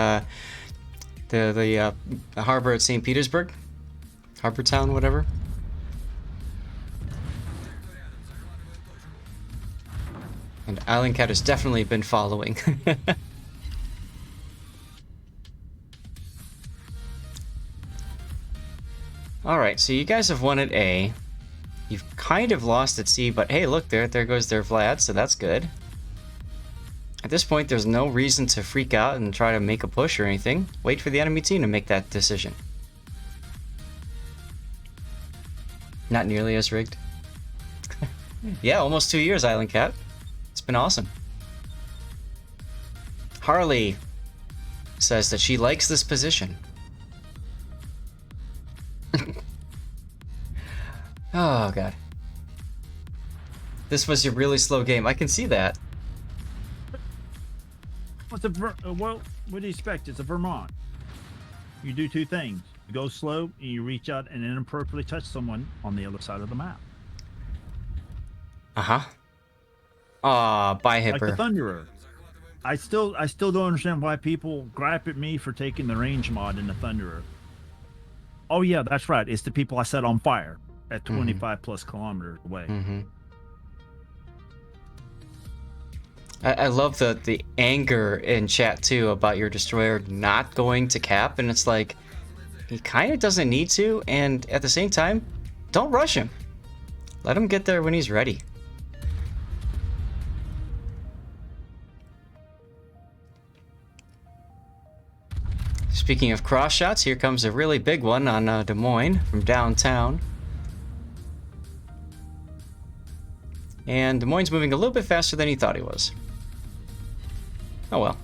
the harbor at St. Petersburg. Harbor Town, whatever. And Island Cat has definitely been following. Alright, so you guys have won at A. You've kind of lost at C, but hey, look, there goes their Vlad, so that's good. At this point, there's no reason to freak out and try to make a push or anything. Wait for the enemy team to make that decision. Not nearly as rigged. Yeah, almost 2 years, Island Cat. It's been awesome. Harley says that she likes this position. Oh, God. This was a really slow game. I can see that. Well, what do you expect? It's a Vermont. You do two things. You go slow, and you reach out and inappropriately touch someone on the other side of the map. Uh-huh. Aw, bye, Hipper. Like the Thunderer. I still don't understand why people gripe at me for taking the range mod in the Thunderer. Oh, yeah, that's right. It's the people I set on fire at 25 plus kilometers away. Mm-hmm. I love the anger in chat too about your destroyer not going to cap, and it's like he kind of doesn't need to, and at the same time, don't rush him. Let him get there when he's ready. Speaking of cross shots, here comes a really big one on Des Moines from downtown. And Des Moines moving a little bit faster than he thought he was. Oh well.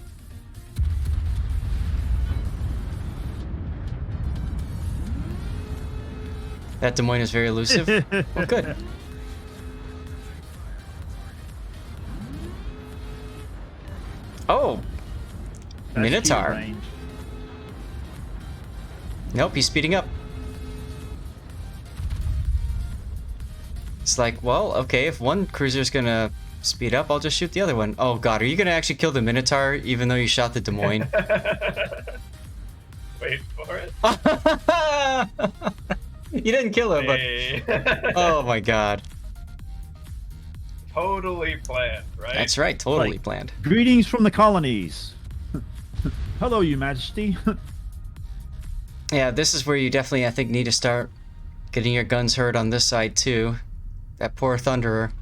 That Des Moines is very elusive. Well, good. Oh! That's Minotaur. range. Nope, he's speeding up. It's like, well, okay, if one cruiser's gonna speed up, I'll just shoot the other one. Oh god, are you gonna actually kill the Minotaur even though you shot the Des Moines? Wait for it. You didn't kill him, Hey. but... Oh my god. Totally planned, right? That's right, totally Like, planned. Greetings from the colonies. Hello, Your Majesty. Yeah, this is where you definitely, I think, need to start getting your guns heard on this side too. That poor Thunderer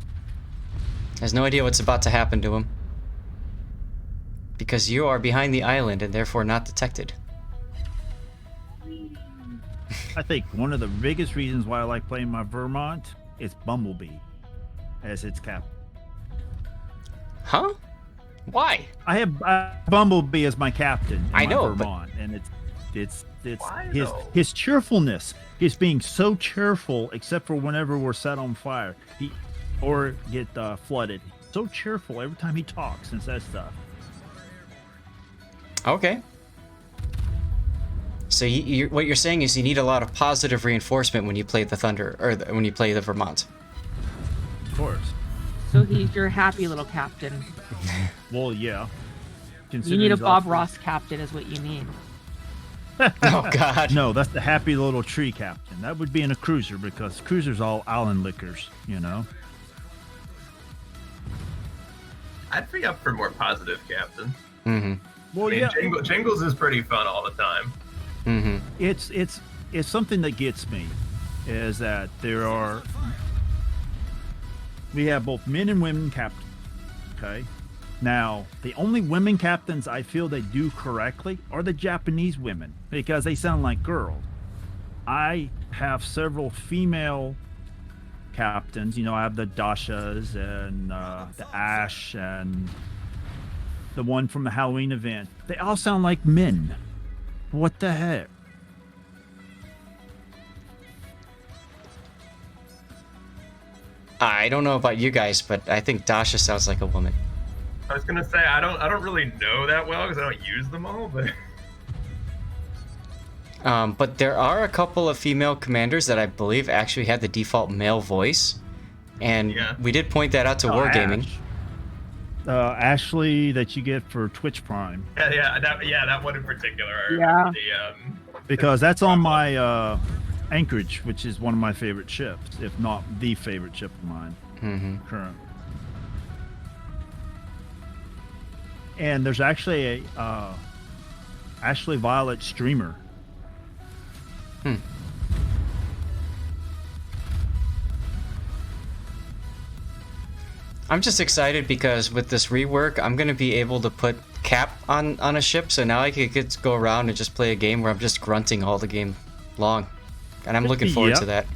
has no idea what's about to happen to him. Because you are behind the island and therefore not detected. I think one of the biggest reasons why I like playing my Vermont is Bumblebee as its captain. Huh? Why? I have Bumblebee as my captain in I my know, Vermont, and it's Why, his though? his cheerfulness. He's being so cheerful, except for whenever we're set on fire, or get flooded. So cheerful every time he talks and says stuff. Okay. So what you're saying is you need a lot of positive reinforcement when you play the Thunder, or when you play the Vermont. Of course. So he's your happy little captain. Well, yeah. You need a Bob Ross captain is what you need. Oh, God. No, that's the happy little tree captain. That would be in a cruiser, because cruisers all island lickers, you know? I'd be up for more positive captain. Mm-hmm. Well, I mean, yeah. Jingles is pretty fun all the time. Mm-hmm. It's something that gets me, is that we have both men and women captains. Okay. Now, the only women captains I feel they do correctly are the Japanese women, because they sound like girls. I have several female captains. You know, I have the Dashas and the Ash and the one from the Halloween event. They all sound like men. What the heck? I don't know about you guys, but I think Dasha sounds like a woman. I was gonna say I don't really know that well because I don't use them all, but. But there are a couple of female commanders that I believe actually had the default male voice, and we did point that out to Wargaming. Ashley, that you get for Twitch Prime. That one in particular. Because that's on my Anchorage, which is one of my favorite ships, if not the favorite ship of mine. Mm-hmm. Current. And there's actually a Ashley Violet streamer. I'm just excited because with this rework, I'm going to be able to put cap on a ship, so now I can get to go around and just play a game where I'm just grunting all the game long. And I'm looking forward to that.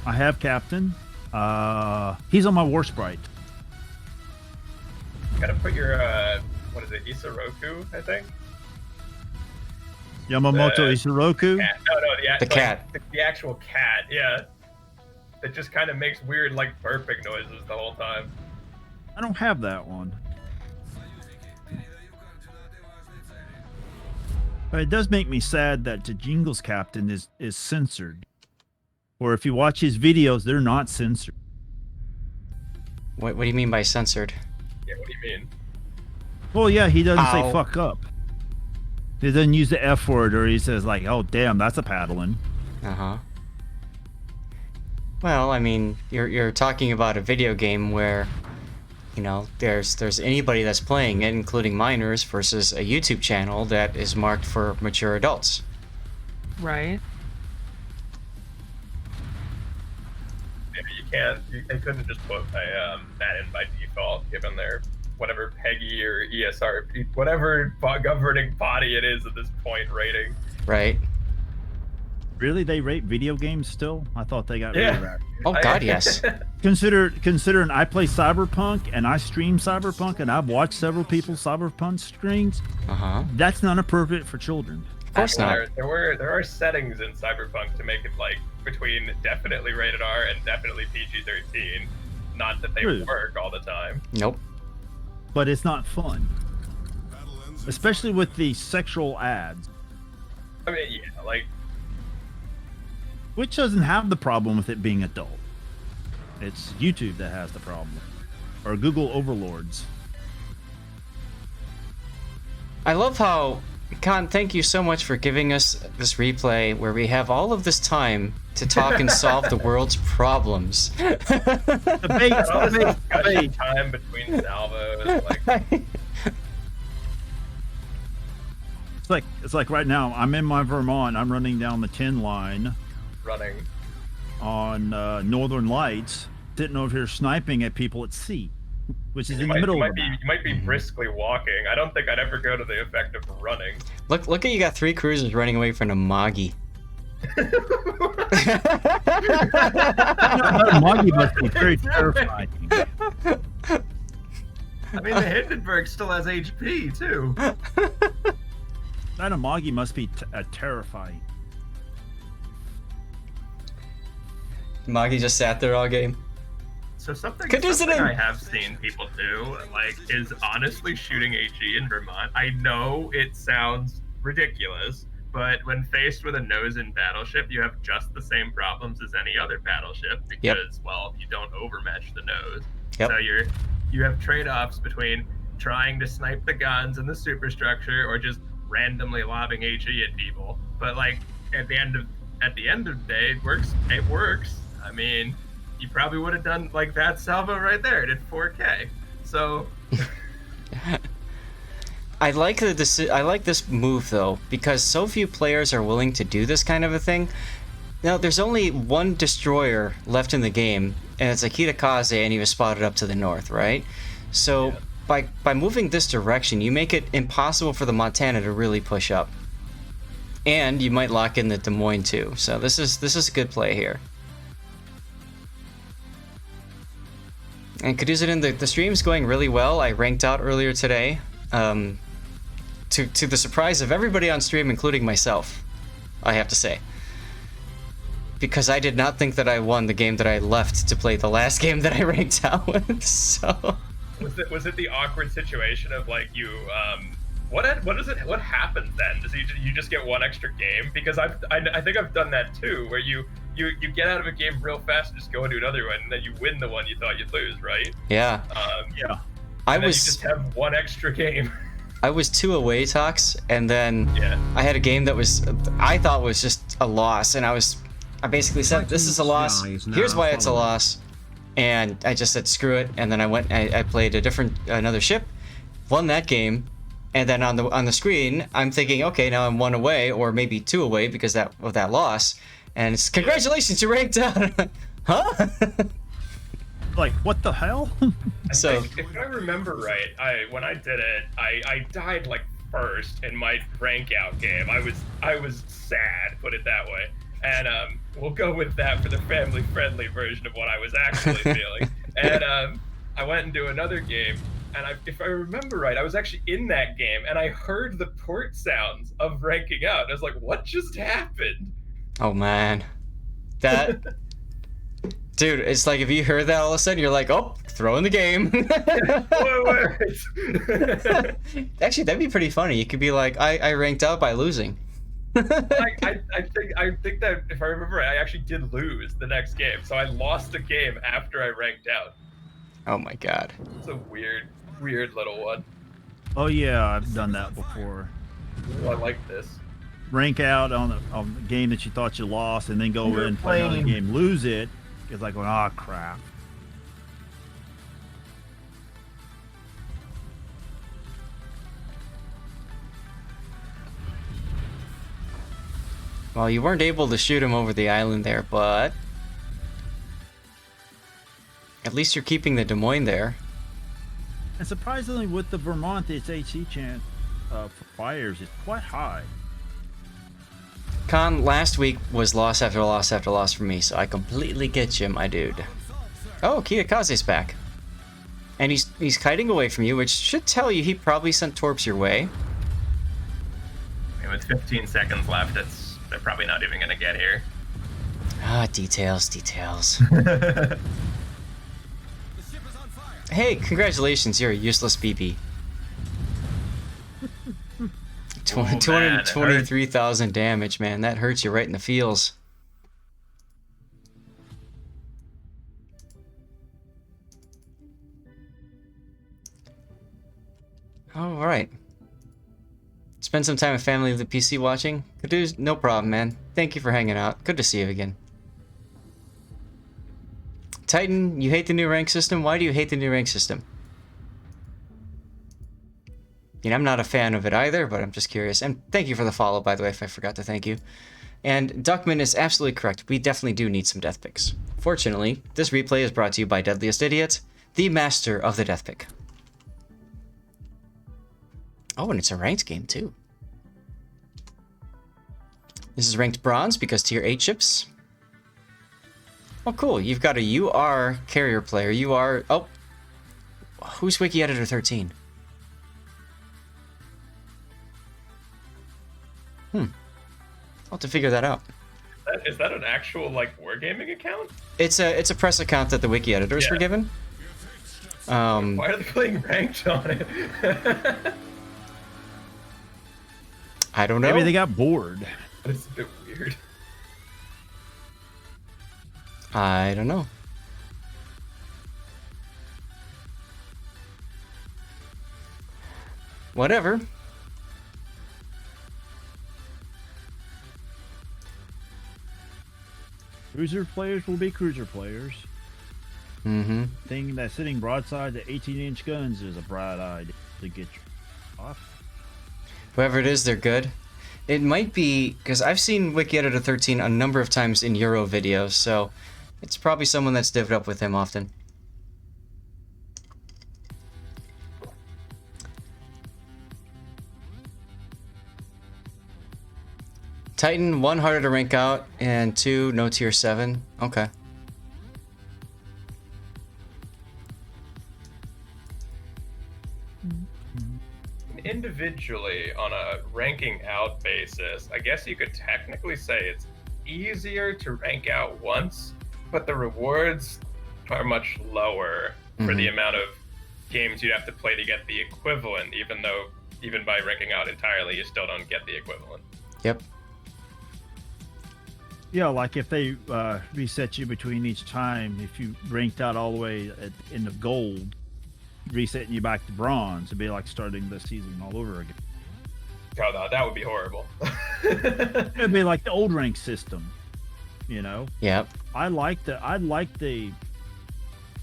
I have Captain. He's on my War Sprite. Gotta put your, what is it, Isoroku, I think? Yamamoto Isoroku? Cat. No, the cat. The actual cat, yeah. It just kind of makes weird, like, burping noises the whole time. I don't have that one. But it does make me sad that the Jingles Captain is censored. Or if you watch his videos, they're not censored. What do you mean by censored? Yeah, what do you mean? Well, yeah, he doesn't say fuck up. He doesn't use the F word, or he says like, oh, damn, that's a paddling. Uh-huh. Well, I mean, you're talking about a video game where, you know, there's anybody that's playing it, including minors, versus a YouTube channel that is marked for mature adults. Right. They couldn't just put that in by default, given their whatever PEGI or ESRB, whatever governing body it is at this point rating. Right. Really, they rate video games still? I thought they got rid of that. Oh God, yes. Considering I play Cyberpunk and I stream Cyberpunk and I've watched several people's Cyberpunk streams. That's not appropriate for children. Of course not. There are settings in Cyberpunk to make it like between definitely rated R and definitely PG-13. Not that they work all the time. Nope. But it's not fun, especially with the sexual ads. I mean, yeah, like. Which doesn't have the problem with it being adult. It's YouTube that has the problem. Or Google overlords. I love how, Khan, thank you so much for giving us this replay where we have all of this time to talk and solve the world's problems. Debate time between salvos. Like. It's like right now, I'm in my Vermont, I'm running down the 10 line. Running on Northern Lights, sitting over here sniping at people at sea, which is in the middle of the map. You might be briskly walking. I don't think I'd ever go to the effect of running. Look at you got 3 cruisers running away from a Moggy. Moggy must be very terrifying. I mean, the Hindenburg still has HP too. That Amagi must be terrifying. Moggy just sat there all game. So something Repositioning. I have seen people do, like, is honestly shooting AG in Vermont. I know it sounds ridiculous, but when faced with a nose-in battleship, you have just the same problems as any other battleship because, well, you don't overmatch the nose. Yep. So you have trade-offs between trying to snipe the guns and the superstructure or just randomly lobbing AG at people. But like at the end of the day, it works. It works. I mean, you probably would have done like that salvo right there. It did 4K. So I like this move though, because so few players are willing to do this kind of a thing. Now, there's only one destroyer left in the game, and it's Akita Kaze, and he was spotted up to the north, right? So by moving this direction, you make it impossible for the Montana to really push up, and you might lock in the Des Moines too. So this is a good play here. And Kaduzin, the stream's going really well. I ranked out earlier today, to the surprise of everybody on stream, including myself, I have to say. Because I did not think that I won the game that I left to play the last game that I ranked out with, so... Was it the awkward situation of like you, what happens then? Does you just get one extra game? Because I think I've done that too, where you get out of a game real fast and just go into another one, and then you win the one you thought you'd lose, right? Yeah. Yeah. You just have one extra game. I was 2 away, Tox, and then I had a game that I thought was just a loss, and I basically said, this is a loss, here's why it's a loss, and I just said screw it, and then I played another ship, won that game, and then on the screen I'm thinking, okay, now I'm 1 away, or maybe 2 away because of that loss, and it's congratulations, you ranked out. Huh? Like, what the hell? So if I remember right, when I did it, I died like first in my rank out game. I was sad, put it that way. And we'll go with that for the family-friendly version of what I was actually feeling. And I went and do another game, and if I remember right, I was actually in that game, and I heard the port sounds of ranking out. And I was like, what just happened? Oh man, that dude, it's like if you heard that all of a sudden, you're like, oh, throw in the game. Actually, that'd be pretty funny. You could be like, I ranked out by losing. I think that if I remember right, I actually did lose the next game, so I lost a game after I ranked out. Oh my god. It's a weird little one. Oh yeah, I've done that before. Oh, I like this. Rank out on the game that you thought you lost, and then go in and play another game, lose it. It's like, oh crap. Well, you weren't able to shoot him over the island there, but at least you're keeping the Des Moines there. And surprisingly, with the Vermont, its HC chance for fires is quite high. Con, last week was loss after loss after loss for me, so I completely get you, my dude. Oh, Kiyakaze's back. And he's kiting away from you, which should tell you he probably sent torps your way. And with 15 seconds left, they're probably not even going to get here. Ah, details. Hey, congratulations, you're a useless BB. 223,000 damage, man. That hurts you right in the feels. All right. Spend some time with family of the PC watching. Kadooz, no problem, man. Thank you for hanging out. Good to see you again. Titan, you hate the new rank system? Why do you hate the new rank system? You know, I'm not a fan of it either, but I'm just curious. And thank you for the follow, by the way, if I forgot to thank you. And Duckman is absolutely correct. We definitely do need some death picks. Fortunately, this replay is brought to you by Deadliest Idiot, the master of the death pick. Oh, and it's a ranked game, too. This is ranked bronze because tier 8 ships. Oh, cool. You've got a UR carrier player. UR... Oh. Who's Wiki Editor 13? I'll have to figure that out. Is that an actual like wargaming account? It's a press account that the wiki editors were given. Why are they playing ranked on it? I don't know. Maybe they got bored. That's a bit weird. I don't know. Whatever. Cruiser players will be cruiser players. Mm-hmm. Thing that sitting broadside to 18-inch guns is a bright idea to get you off. Whoever it is, they're good. It might be, because I've seen Wiki Editor 13 a number of times in Euro videos, so it's probably someone that's divvied up with him often. Titan, 1 harder to rank out, and 2 no tier 7. Okay. Individually, on a ranking out basis, I guess you could technically say it's easier to rank out once, but the rewards are much lower for the amount of games you have to play to get the equivalent, even by ranking out entirely, you still don't get the equivalent. Yep. Yeah, like if they reset you between each time, if you ranked out all the way in the gold, resetting you back to bronze, it'd be like starting the season all over again. Oh, no, that would be horrible. It'd be like the old rank system, you know. Yep. I like the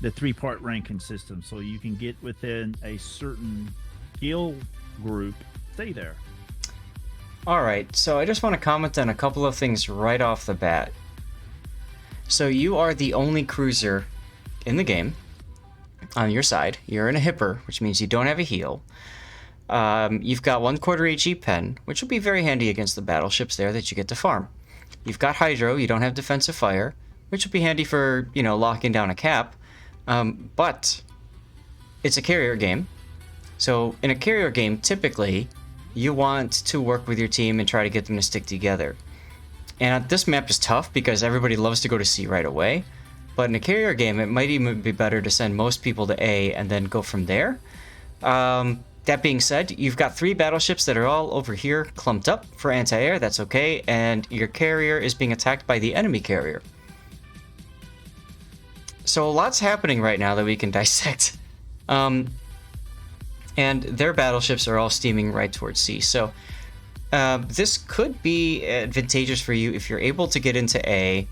3-part ranking system, so you can get within a certain skill group, stay there. All right, so I just want to comment on a couple of things right off the bat. So you are the only cruiser in the game on your side. You're in a hipper, which means you don't have a heal. You've got 1/4 HE pen, which will be very handy against the battleships there that you get to farm. You've got hydro, you don't have defensive fire, which will be handy for, you know, locking down a cap. But it's a carrier game. So in a carrier game, typically, you want to work with your team and try to get them to stick together. And this map is tough because everybody loves to go to C right away. But in a carrier game, it might even be better to send most people to A and then go from there. That being said, you've got 3 battleships that are all over here clumped up for anti-air. That's okay. And your carrier is being attacked by the enemy carrier. So a lot's happening right now that we can dissect. And their battleships are all steaming right towards C. So this could be advantageous for you if you're able to get into A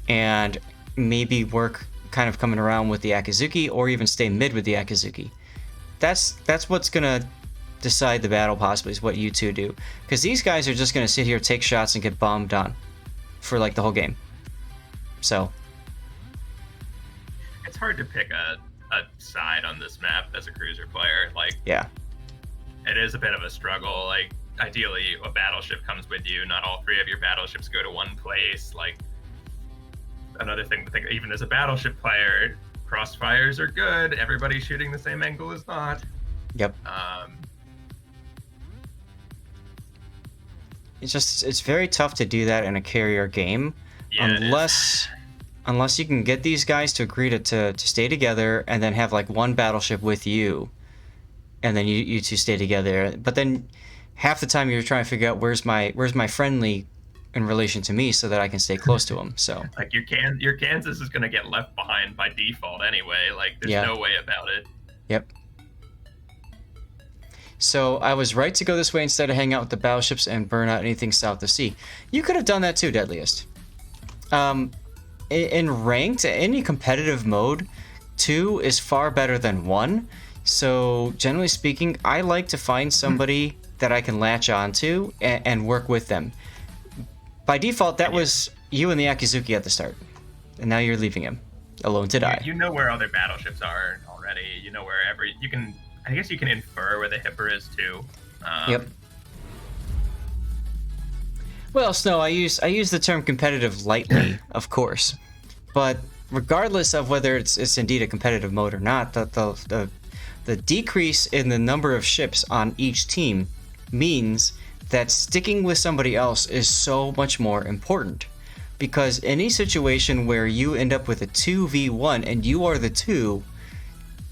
and maybe work kind of coming around with the Akizuki, or even stay mid with the Akizuki. That's what's gonna decide the battle, possibly, is what you two do. Because these guys are just gonna sit here, take shots, and get bombed on for like the whole game. So It's hard to pick a side on this map as a cruiser player. Like, yeah, it is a bit of a struggle. Like, ideally, a battleship comes with you. Not all 3 of your battleships go to one place. Like, another thing to think, even as a battleship player, crossfires are good. Everybody shooting the same angle is not. Yep. It's very tough to do that in a carrier game, unless you can get these guys to agree to stay together and then have like one battleship with you, and then you two stay together. But then half the time you're trying to figure out where's my friendly in relation to me so that I can stay close to him. So like your Kansas is going to get left behind by default anyway. Like, there's no way about it. Yep. So I was right to go this way instead of hang out with the battleships and burn out anything south of sea. You could have done that too, Deadliest. In ranked, any competitive mode, 2 is far better than 1. So generally speaking, I like to find somebody that I can latch onto and work with them. By default, that was you and the Akizuki at the start, and now you're leaving him alone to die. You know where other battleships are already. You know where I guess you can infer where the hipper is too. Yep. Well, Snow, I use the term competitive lightly, of course, but regardless of whether it's indeed a competitive mode or not, the decrease in the number of ships on each team means that sticking with somebody else is so much more important. because any situation where you end up with a 2v1 and you are the 2,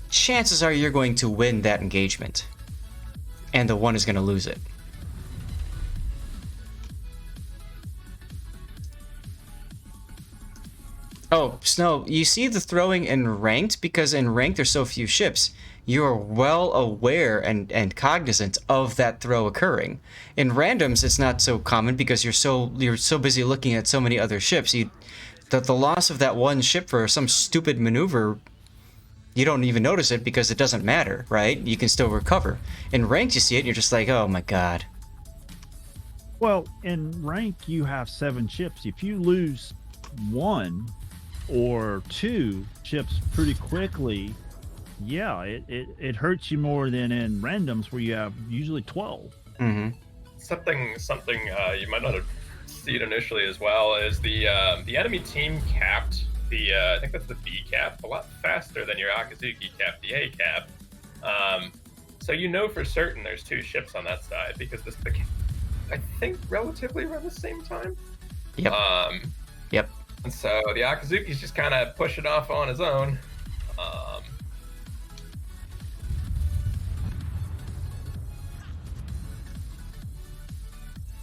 chances are you're going to win that engagement. And the 1 is going to lose it. Oh, Snow, you see the throwing in ranked? Because in ranked there's so few ships. You are well aware and cognizant of that throw occurring. In randoms, it's not so common because you're so busy looking at so many other ships. The loss of that one ship for some stupid maneuver, you don't even notice it because it doesn't matter, right? You can still recover. In ranked, you see it and you're just like, oh my god. Well, in rank, you have 7 ships. If you lose 1 or 2 ships pretty quickly, yeah, it hurts you more than in randoms where you have usually 12. Mm-hmm. Something you might not have seen initially as well is the enemy team capped the I think that's the B cap a lot faster than your Akazuki cap, the A cap. So you know for certain there's 2 ships on that side because the I think relatively around the same time. Yep. Yep. And so the Akazuki's just kind of pushing off on his own.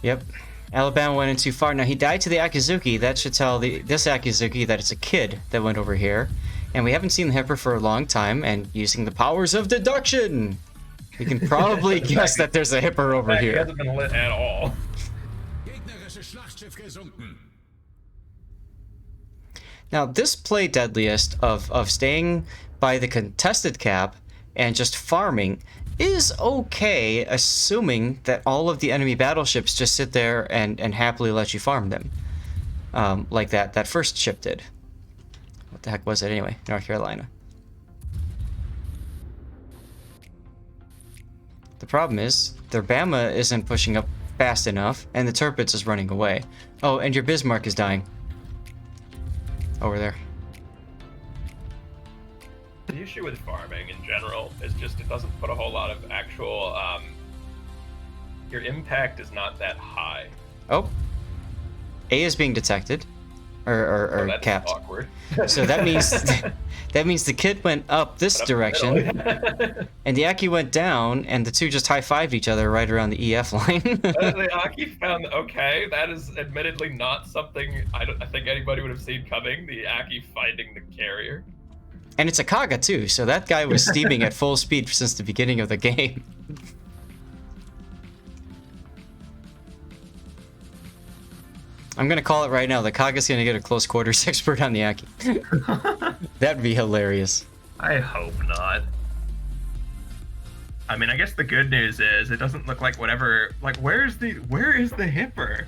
Yep. Alabama went in too far. Now, he died to the Akazuki. That should tell this Akazuki that it's a kid that went over here. And we haven't seen the Hipper for a long time, and using the powers of deduction, we can probably guess that there's a Hipper over here. He hasn't been lit at all. Now, this play deadliest of staying by the contested cap and just farming is okay, assuming that all of the enemy battleships just sit there and happily let you farm them. Like that first ship did. What the heck was it anyway? North Carolina. The problem is, their Bama isn't pushing up fast enough, and the Tirpitz is running away. Oh, and your Bismarck is dying. Over there. The issue with farming in general is just it doesn't put a whole lot of actual your impact is not that high. Oh, A is being detected, or that's capped. Awkward. So that means the kid went up this direction, and the Aki went down, and the 2 just high-fived each other right around the EF line. The Aki found okay. That is admittedly not something I think anybody would have seen coming. The Aki finding the carrier. And it's a Kaga too, so that guy was steaming at full speed since the beginning of the game. I'm gonna call it right now. The Kaga's gonna get a close quarters expert on the Aki. That'd be hilarious. I hope not. I mean, I guess the good news is it doesn't look like whatever. Like, where is the Hipper?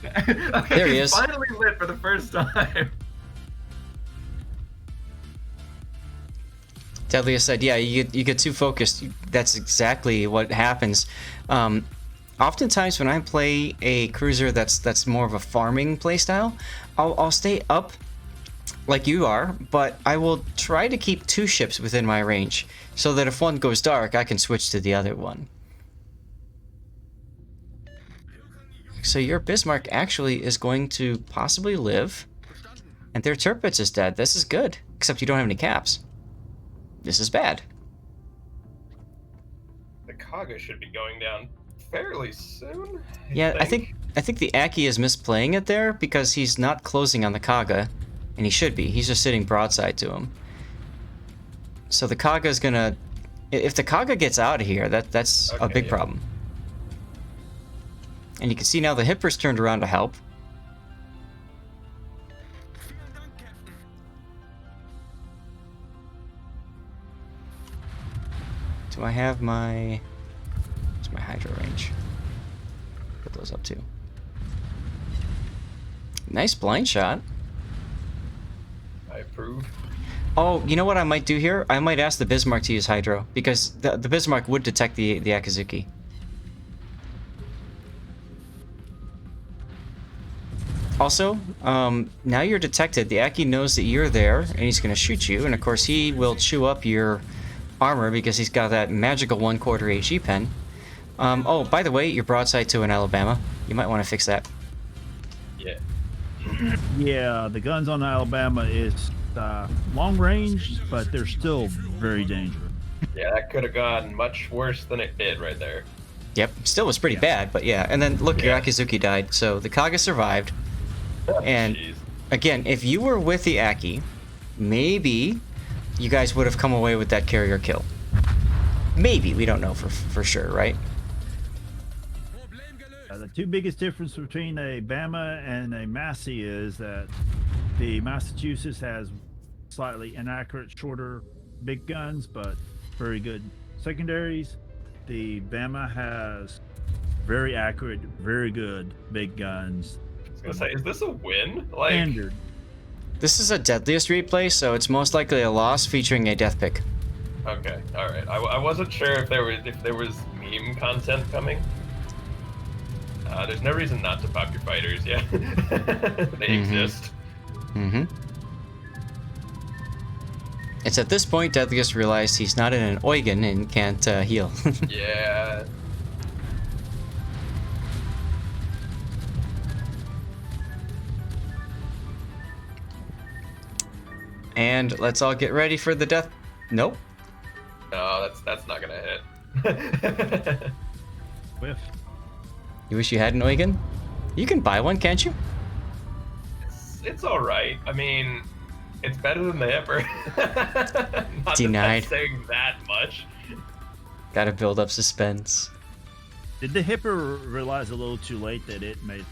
Okay, there he he's is. Finally lit for the first time. Deadliest said, yeah, you get too focused. That's exactly what happens. Oftentimes when I play a cruiser that's more of a farming playstyle, I'll stay up like you are, but I will try to keep 2 ships within my range, so that if one goes dark, I can switch to the other one. So your Bismarck actually is going to possibly live, and their Tirpitz is dead. This is good, except you don't have any caps. This is bad. The Kaga should be going down fairly soon. Yeah, I think the Aki is misplaying it there because he's not closing on the Kaga, and he should be. He's just sitting broadside to him. So the Kaga is gonna, if the Kaga gets out of here, that's a big problem. And you can see now the Hipper's turned around to help. Do I have my... What's my Hydro range? Put those up too. Nice blind shot. I approve. Oh, you know what I might do here? I might ask the Bismarck to use Hydro, because the Bismarck would detect the Akazuki. Also, now you're detected. The Aki knows that you're there, and he's going to shoot you, and of course he will chew up your armor because he's got that magical 1/4 HE pen. Oh, by the way, you're broadside to an Alabama. You might want to fix that. Yeah. Yeah, the guns on Alabama is long range, but they're still very dangerous. Yeah, that could have gone much worse than it did right there. Yep, still was pretty bad, but yeah. And then look, your Akizuki died, so the Kaga survived. And again, if you were with the Aki, maybe you guys would have come away with that carrier kill. Maybe, we don't know for sure, right? The two biggest differences between a Bama and a Massey is that the Massachusetts has slightly inaccurate, shorter, big guns, but very good secondaries. The Bama has very accurate, very good big guns. I was gonna say, is this a win? Like, standard. This is a Deadliest replay, so it's most likely a loss featuring a death pick. Okay, all right. I wasn't sure if there was meme content coming. There's no reason not to pop your fighters. Yeah, they exist. Mm-hmm. It's at this point Deadliest realized he's not in an Eugen and can't heal. Yeah. And let's all get ready for the death. Nope. No, that's not gonna hit. Whiff. You wish you had an Eugen? You can buy one, can't you? It's all right. I mean, it's better than the Hipper. Not Denied. That that's saying that much. Gotta build up suspense. Did the Hipper realize a little too late that it made...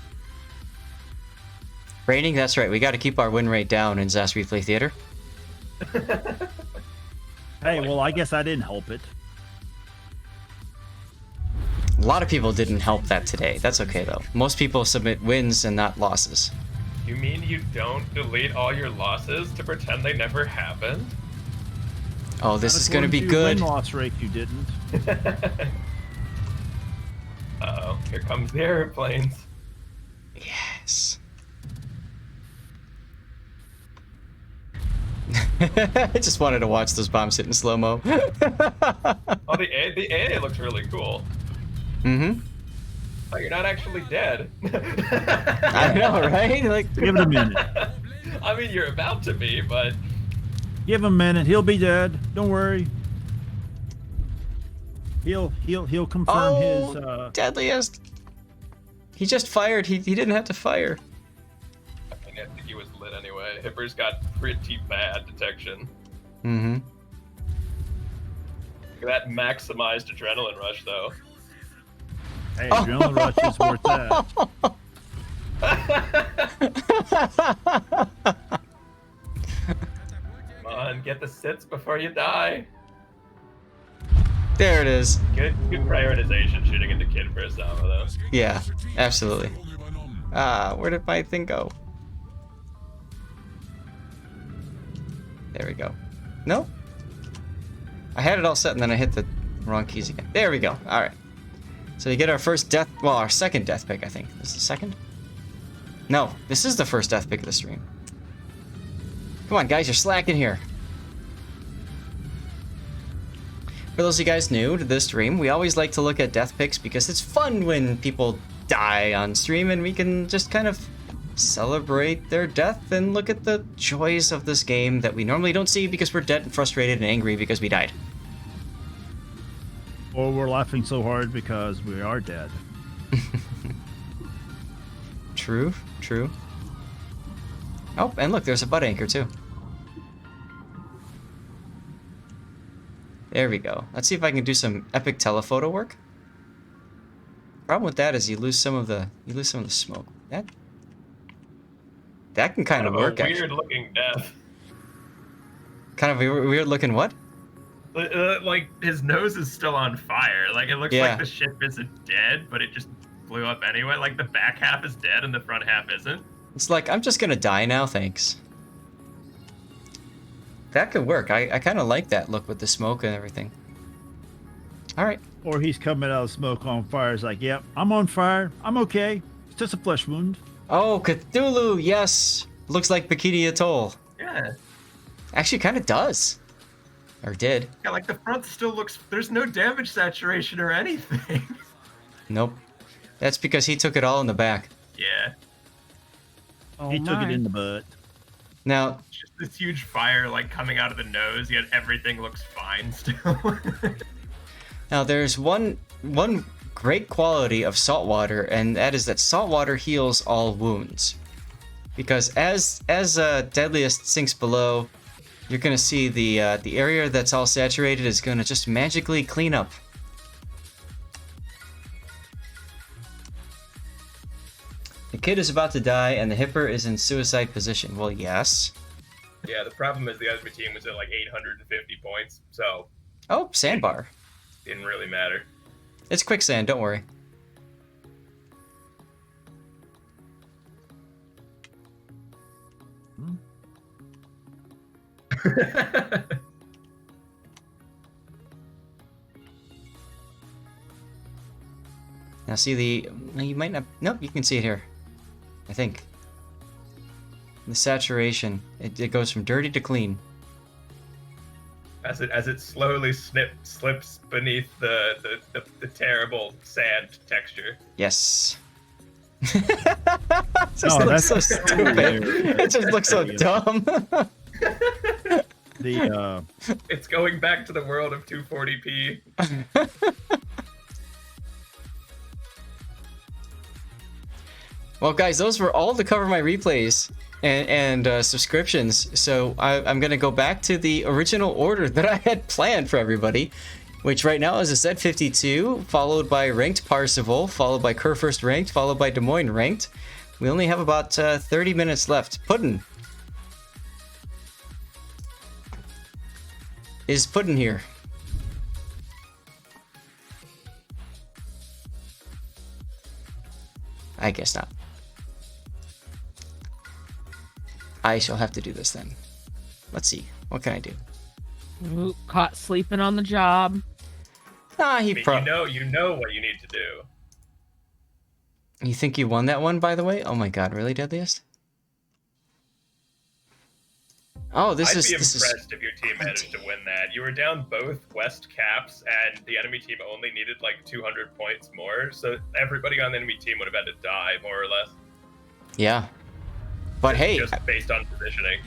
Raining, that's right. We gotta keep our win rate down in Zast Replay Theater. Hey, well, I guess I didn't help it. A lot of people didn't help that today. That's okay, though. Most people submit wins and not losses. You mean you don't delete all your losses to pretend they never happened? Oh, this is gonna be good. Win-loss rate, you didn't. Uh-oh, here comes the airplanes. Yes. I just wanted to watch those bombs hit in slow-mo. Oh, the AA looks really cool. Mm-hmm. Oh, you're not actually dead. I know, right? Like, give it a minute. I mean, you're about to be, but Give him a minute. He'll be dead. Don't worry. He'll confirm his Deadliest. He just fired. He didn't have to fire. I mean, I think he was lit anyway. Hipper's got pretty bad detection. Mm-hmm. Look at that maximized adrenaline rush, though. Hey, adrenaline rush is worth that. Come on, get the sits before you die. There it is. Good prioritization shooting into Kid for Osama, though. Yeah, absolutely. Where did my thing go? There we go. No? I had it all set and then I hit the wrong keys again. There we go. Alright. So we get our first death, well, our second death pick, I think. This is the second? No, this is the first death pick of the stream. Come on, guys, you're slacking here. For those of you guys new to this stream, we always like to look at death picks because it's fun when people die on stream and we can just kind of celebrate their death and look at the joys of this game that we normally don't see because we're dead and frustrated and angry because we died. Or we're laughing so hard because we are dead. True, true. Oh, and look, there's a butt anchor too. There we go. Let's see if I can do some epic telephoto work. Problem with that is you lose some of the smoke. That can kind of work. Weird looking death. Kind of a weird looking what? Like his nose is still on fire. Like it looks Yeah. like the ship isn't dead, but it just blew up anyway. Like the back half is dead and the front half isn't. It's like, I'm just gonna die now, thanks. That could work. I kind of like that look with the smoke and everything. Alright. Or he's coming out of smoke on fire. It's like, yep, I'm on fire. I'm okay. It's just a flesh wound. Oh, Cthulhu, yes! Looks like Bikini Atoll. Yeah. Actually, kind of does. Or did. Yeah, like the front still looks. There's no damage saturation or anything. Nope. That's because he took it all in the back. Yeah. Oh He took it my. in the butt. Now, It's just this huge fire like coming out of the nose, yet everything looks fine still. now there's one great quality of saltwater, and that is that saltwater heals all wounds. Because as Deadliest sinks below, you're gonna see the area that's all saturated is gonna just magically clean up. The kid is about to die, and the hipper is in suicide position. Well, yes. Yeah, the problem is the enemy team was at like 850 points, so Oh, sandbar. didn't really matter. It's quicksand, don't worry. Now see you might not, nope, you can see it here. I think. The saturation, it goes from dirty to clean. As it slowly slips beneath the terrible sand texture. Yes. It just Oh, looks that's so stupid. It just looks so dumb. It's going back to the world of 240p. Well, guys, those were all to cover my replays and subscriptions. So I'm going to go back to the original order that I had planned for everybody, which right now is a Z52, followed by Ranked Parsifal, followed by Kurfurst Ranked, followed by Des Moines Ranked. We only have about 30 minutes left. Puddin'. Is Puddin' here? I guess not. I shall have to do this then. Let's see. What can I do? Ooh, caught sleeping on the job. Ah, You know what you need to do. You think you won that one, by the way? Oh my god, really, Deadliest? Oh, I'd be this impressed if your team managed to win that. You were down both West caps, and the enemy team only needed like 200 points more, so everybody on the enemy team would have had to die, more or less. Yeah. But hey, Just based on positioning.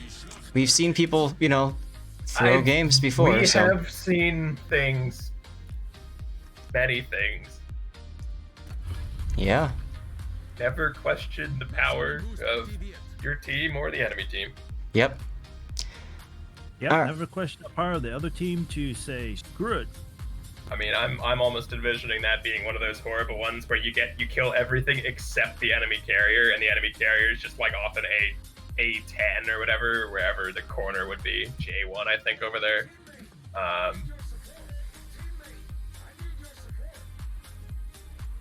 we've seen people, you know, throw games before, We so... have seen things. Many things. Yeah. Never question the power of your team or the enemy team. Yep. Yeah, never question the power of the other team to say, screw it. I mean, I'm almost envisioning that being one of those horrible ones where you kill everything except the enemy carrier, and the enemy carrier is just like off an A10 or whatever, wherever the corner would be. J1, I think, over there.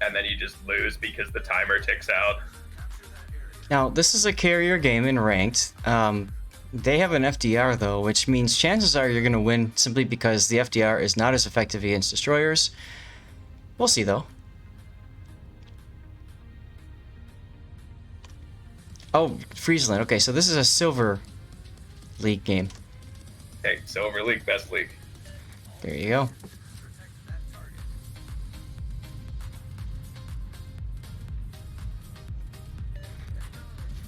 And then you just lose because the timer ticks out. Now, this is a carrier game in Ranked. They have an FDR, though, which means chances are you're going to win simply because the FDR is not as effective against destroyers. We'll see, though. Oh, Friesland. Okay, so this is a Silver League game. Hey, Silver League, best league. There you go.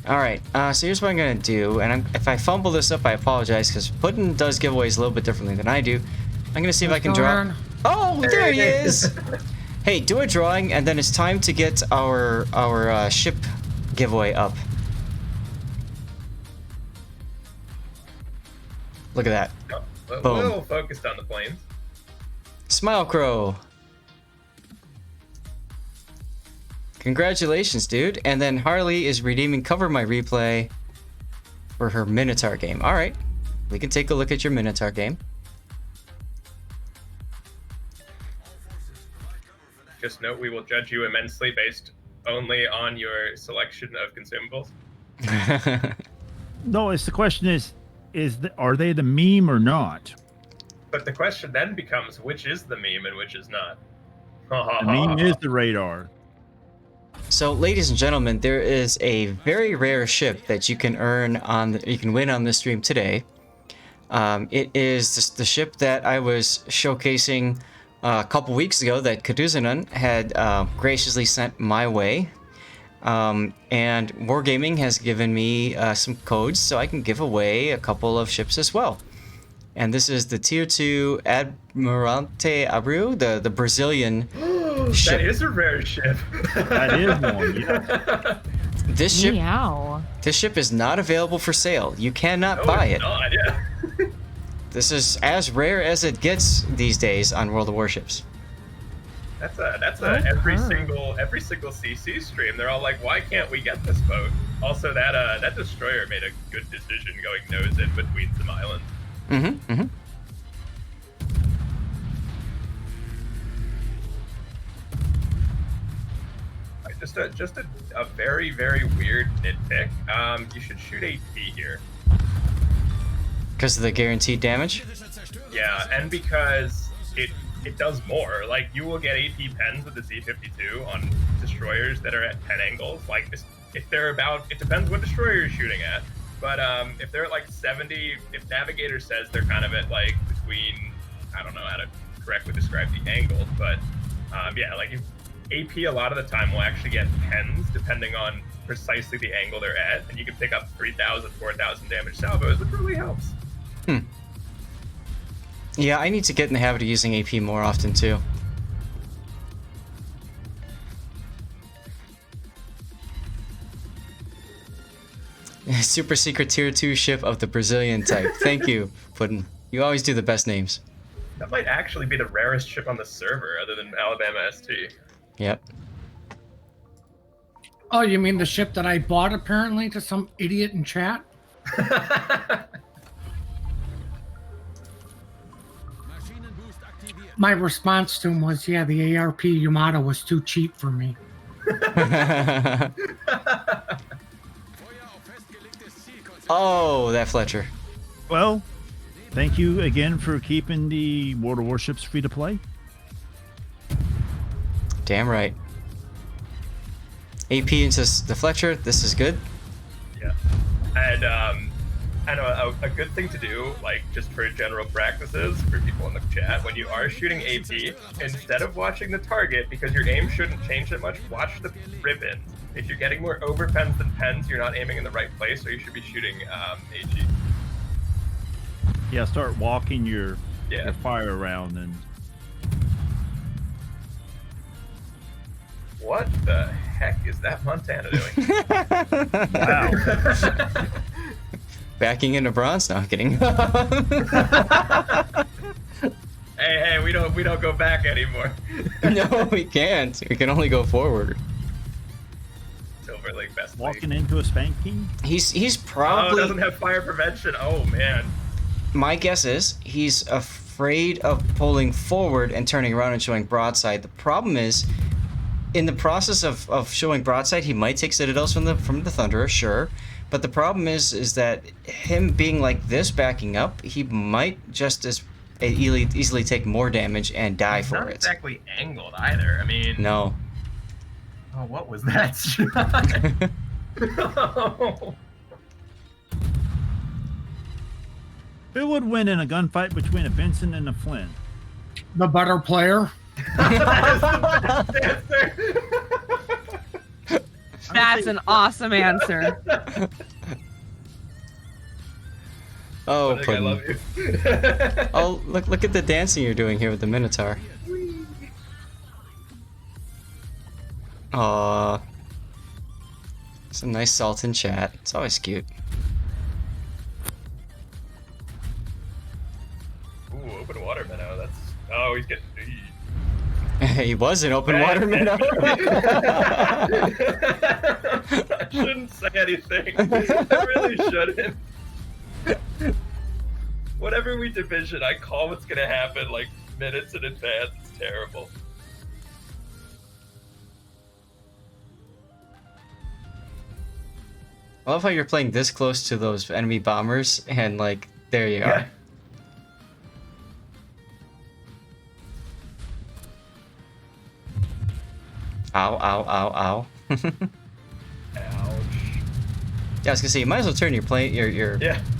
Alright, so here's what I'm going to do, and if I fumble this up, I apologize, because Puddin' does giveaways a little bit differently than I do. I'm going to see if I can draw... Oh, there he is! Hey, do a drawing, and then it's time to get our ship giveaway up. Look at that. Oh, Boom. a little focused on the planes. Smile Crow. Congratulations, dude. And then Harley is redeeming Cover My Replay for her Minotaur game. All right. We can take a look at your Minotaur game. Just note we will judge you immensely based only on your selection of consumables. No, it's the question are they the meme or not? But the question then becomes, which is the meme and which is not? The meme is the radar. So, ladies and gentlemen, there is a very rare ship that you can you can win on this stream today. It is the ship that I was showcasing a couple weeks ago that Kaduzanan had graciously sent my way. And Wargaming has given me some codes so I can give away a couple of ships as well. And this is the Tier 2 Admirante Abreu, the Brazilian ship. That is a rare ship. That is one, yeah. This ship, Meow. this ship is not available for sale. You cannot No, buy it's it. not, yeah. This is as rare as it gets these days on World of Warships. That's every single CC stream. They're all like, "Why can't we get this boat?" Also, that destroyer made a good decision going nose in between some islands. Just a very, very weird nitpick. You should shoot AP here. Because of the guaranteed damage? Yeah, and because it does more. Like, you will get AP pens with the Z52 on destroyers that are at 10 angles. Like, if they're about, it depends what destroyer you're shooting at. But if they're at like 70, if Navigator says they're kind of at like between, I don't know how to correctly describe the angles, but yeah, like if AP a lot of the time will actually get pens depending on precisely the angle they're at, and you can pick up 3,000, 4,000 damage salvos, which really helps. Yeah, I need to get in the habit of using AP more often too. Super secret tier 2 ship of the Brazilian type. Thank you, Puddin'. You always do the best names. That might actually be the rarest ship on the server other than Alabama ST. Yep. Oh, you mean the ship that I bought apparently to some idiot in chat? My response to him was, yeah, the ARP Yamato was too cheap for me. Oh, that Fletcher. Well, thank you again for keeping the World of Warships free to play. Damn right. AP into the Fletcher, this is good. Yeah. And I know a good thing to do, like just for general practices for people in the chat, when you are shooting AP, instead of watching the target, because your aim shouldn't change that much, watch the ribbons. If you're getting more over pens than pens, you're not aiming in the right place, so you should be shooting AG. Yeah, start walking your Yeah. fire around and. What the heck is that Montana doing? Wow. Backing into bronze? No, I'm kidding. Hey, we don't go back anymore. No, we can't. We can only go forward. Silver League best Walking league. into a spanking? He's Oh, probably... it doesn't have fire prevention. Oh man. My guess is he's afraid of pulling forward and turning around and showing broadside. The problem is, in the process of showing broadside, he might take citadels from the Thunderer, sure. But the problem is that him being like this, backing up, he might just as easily take more damage and die for Not it. exactly angled either. I mean. No. Oh, what was that shot? Oh. Who would win in a gunfight between a Benson and a Flynn? The better player. That is the best answer. That's an awesome answer. Oh, I think I love Puddin'. you. Oh, look at the dancing you're doing here with the Minotaur. Aww. Some nice salt in chat. It's always cute. Ooh, open water minnow. That's. Oh, he's getting. He was an open water minnow. I shouldn't say anything. I really shouldn't. Whatever we division, I call what's gonna happen like minutes in advance. It's terrible. I love how you're playing this close to those enemy bombers, and like, there you are. Ow, ow, ow, ow. Ouch. Yeah, I was gonna say, you might as well turn your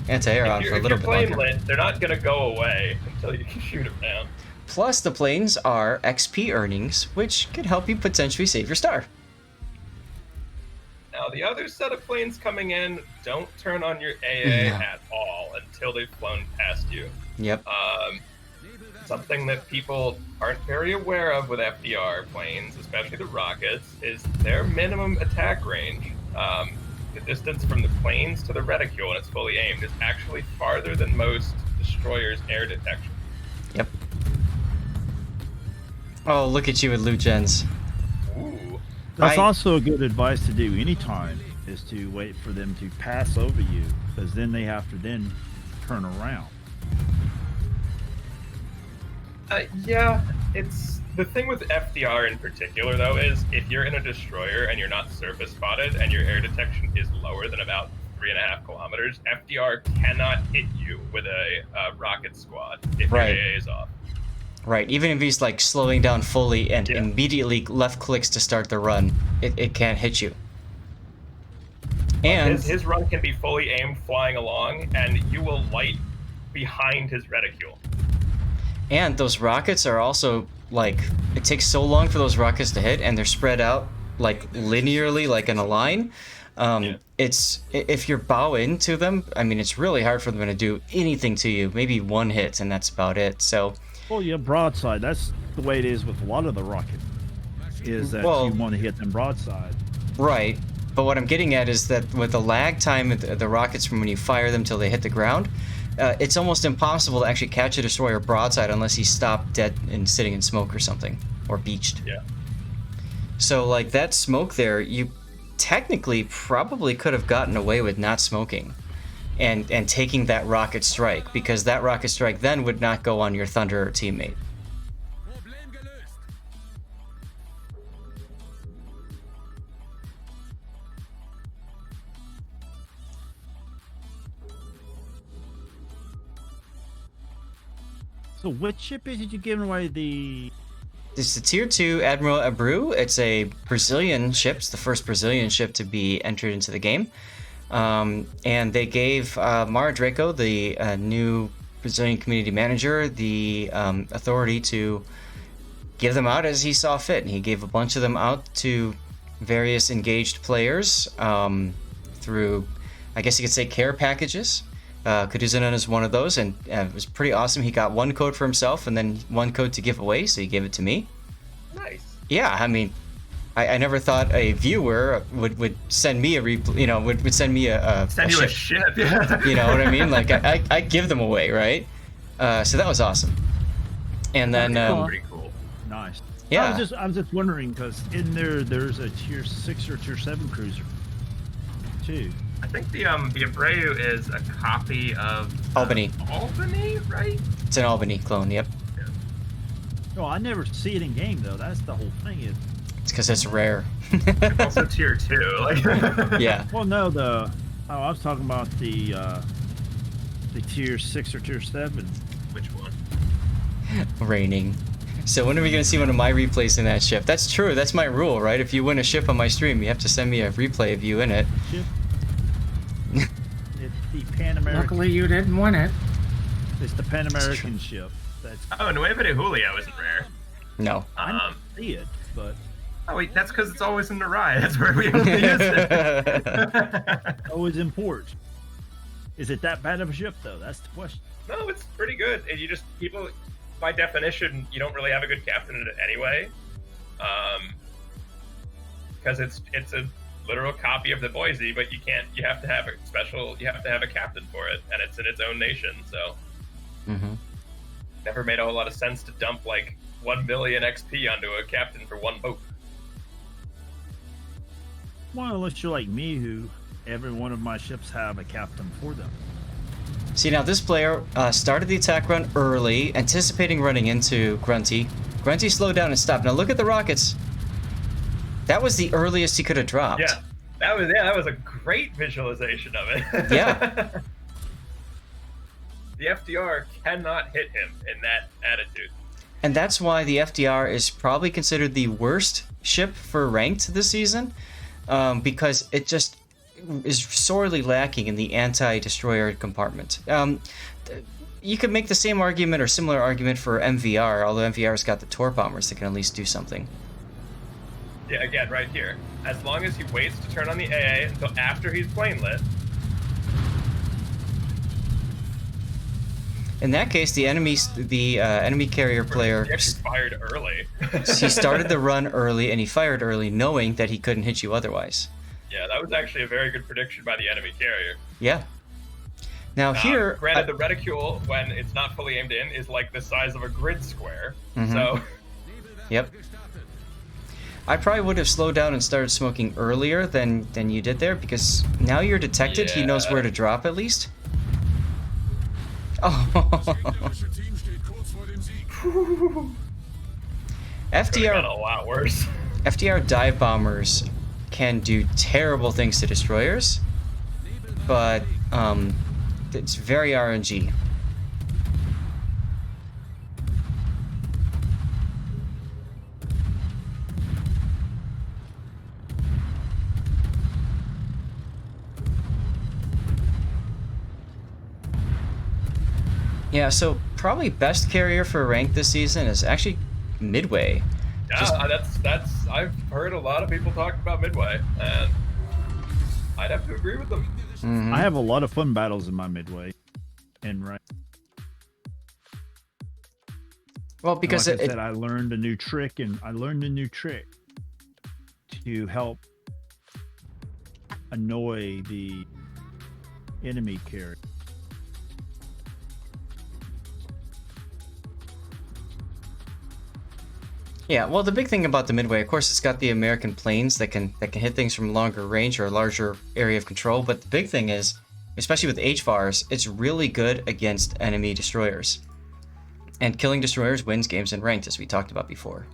anti-air on for a little bit longer. Lit, they're not gonna go away until you can shoot them down. Plus, the planes are XP earnings, which could help you potentially save your star. Now, the other set of planes coming in, don't turn on your AA at all until they've flown past you. Yep. Something that people aren't very aware of with FDR planes, especially the rockets, is their minimum attack range. The distance from the planes to the reticule when it's fully aimed is actually farther than most destroyers' air detection. Yep. Oh, look at you with loot gens. Ooh. That's also a good advice to do anytime, is to wait for them to pass over you, because then they have to then turn around. Yeah, it's the thing with FDR in particular, though, is if you're in a destroyer and you're not surface spotted and your air detection is lower than about 3.5 kilometers, FDR cannot hit you with a rocket squad if your AA is off. Right, even if he's like slowing down fully and immediately left clicks to start the run, it can't hit you. And his run can be fully aimed flying along, and you will light behind his reticule. And those rockets are also, like, it takes so long for those rockets to hit, and they're spread out, like, linearly, like in a line. It's, if you're bow into them, I mean, it's really hard for them to do anything to you. Maybe one hit, and that's about it, so... Well, yeah, broadside. That's the way it is with a lot of the rockets, is that you want to hit them broadside. Right, but what I'm getting at is that with the lag time of the rockets from when you fire them till they hit the ground, it's almost impossible to actually catch a destroyer broadside unless he's stopped dead and sitting in smoke or something, or beached. Yeah. So, like, that smoke there, you technically probably could have gotten away with not smoking and taking that rocket strike, because that rocket strike then would not go on your Thunderer teammate. So which ship is it you giving away the... It's the Tier 2 Admiral Abreu. It's a Brazilian ship. It's the first Brazilian ship to be entered into the game. And they gave Mara Draco, the new Brazilian community manager, the authority to give them out as he saw fit. And he gave a bunch of them out to various engaged players through, I guess you could say, care packages. Kuduzanon is one of those, and it was pretty awesome. He got one code for himself and then one code to give away, so he gave it to me. Nice. Yeah, I mean, I never thought a viewer would send me would send me a ship. You know what I mean? Like I give them away, right? So that was awesome. And then pretty cool. Nice. Yeah. I was just wondering, because in there's a Tier 6 or Tier 7 cruiser too. I think the Abreu is a copy of Albany. Albany, right? It's an Albany clone. Yep. Yeah. No, I never see it in game though. That's the whole thing. It's because it's rare. It's also Tier 2. Like. Yeah. Well, no, I was talking about the Tier 6 or Tier 7. Which one? Raining. So when are we going to see one of my replays in that ship? That's true. That's my rule, right? If you win a ship on my stream, you have to send me a replay of you in it. Ship. It's the Pan American. Luckily, you didn't win it. It's the Pan American ship. Nueva de Julia isn't rare. No. I didn't see it, but... Oh wait, that's because it's always in the rye. That's where we only use it. Always in port. Is it that bad of a ship, though? That's the question. No, it's pretty good. And people, by definition, you don't really have a good captain in it anyway. Because it's a literal copy of the Boise, but you have to have a captain for it, and it's in its own nation, so. Mm-hmm. Never made a whole lot of sense to dump like 1 million XP onto a captain for one boat. Well, unless you're like me, who every one of my ships have a captain for them. See, now this player started the attack run early, anticipating running into Grunty. Grunty slowed down and stopped. Now look at the rockets. That was the earliest he could have dropped. Yeah, that was a great visualization of it. Yeah. The FDR cannot hit him in that attitude. And that's why the FDR is probably considered the worst ship for ranked this season, because it just is sorely lacking in the anti-destroyer compartment. You could make the same argument or similar argument for MVR, although MVR's got the torp bombers that can at least do something. Yeah, again, right here. As long as he waits to turn on the AA until after he's plane lit. In that case, the enemy carrier player, He actually fired early. he started the run early and he fired early, knowing that he couldn't hit you otherwise. Yeah, that was actually a very good prediction by the enemy carrier. Yeah. Now here, granted, the reticule, when it's not fully aimed in, is like the size of a grid square. Mhm. So. Yep. I probably would have slowed down and started smoking earlier than you did there, because now you're detected. He knows where to drop at least. Oh. FDR a lot worse. FDR dive bombers can do terrible things to destroyers, but it's very RNG. Yeah, so probably best carrier for rank this season is actually Midway. Yeah, that's I've heard a lot of people talk about Midway, and I'd have to agree with them. I have a lot of fun battles in my Midway, and right. Well, because like I said, I learned a new trick, to help annoy the enemy carrier. Yeah, well, the big thing about the Midway, of course, it's got the American planes that can hit things from longer range or a larger area of control. But the big thing is, especially with HVARs, it's really good against enemy destroyers. And killing destroyers wins games in ranked, as we talked about before.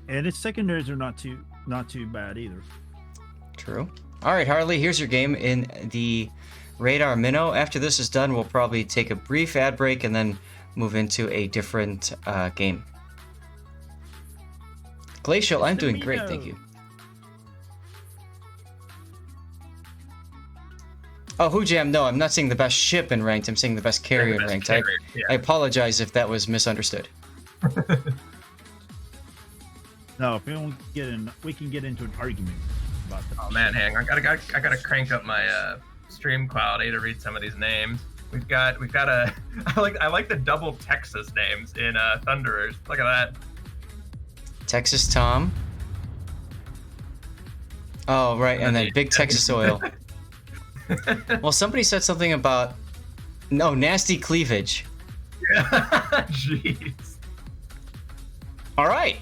And its secondaries are not too bad either. True. All right, Harley, here's your game in the Radar Minnow. After this is done, we'll probably take a brief ad break and then move into a different game. Glacial, I'm doing great, thank you. Oh, Hoojam, no, I'm not saying the best ship in ranked, I'm saying the best carrier in ranked. I apologize if that was misunderstood. No, if we don't get in, we can get into an argument about that. Oh man, hang on, I gotta crank up my stream quality to read some of these names. We've got a I like the double Texas names in Thunderers. Look at that. Texas Tom. Oh, right, and then Big Texas Oil. Well, somebody said something about nasty cleavage. Yeah. Jeez. All right.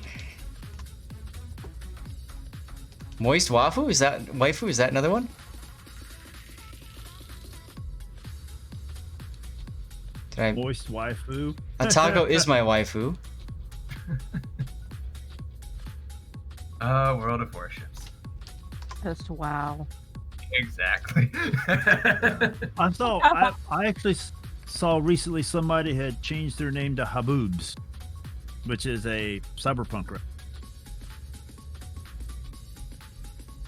Moist Waifu? Is that waifu? Is that another one? Moist waifu. Atago is my waifu. World of Warships. Just wow. Exactly. I actually saw recently somebody had changed their name to Haboobs, which is a cyberpunk.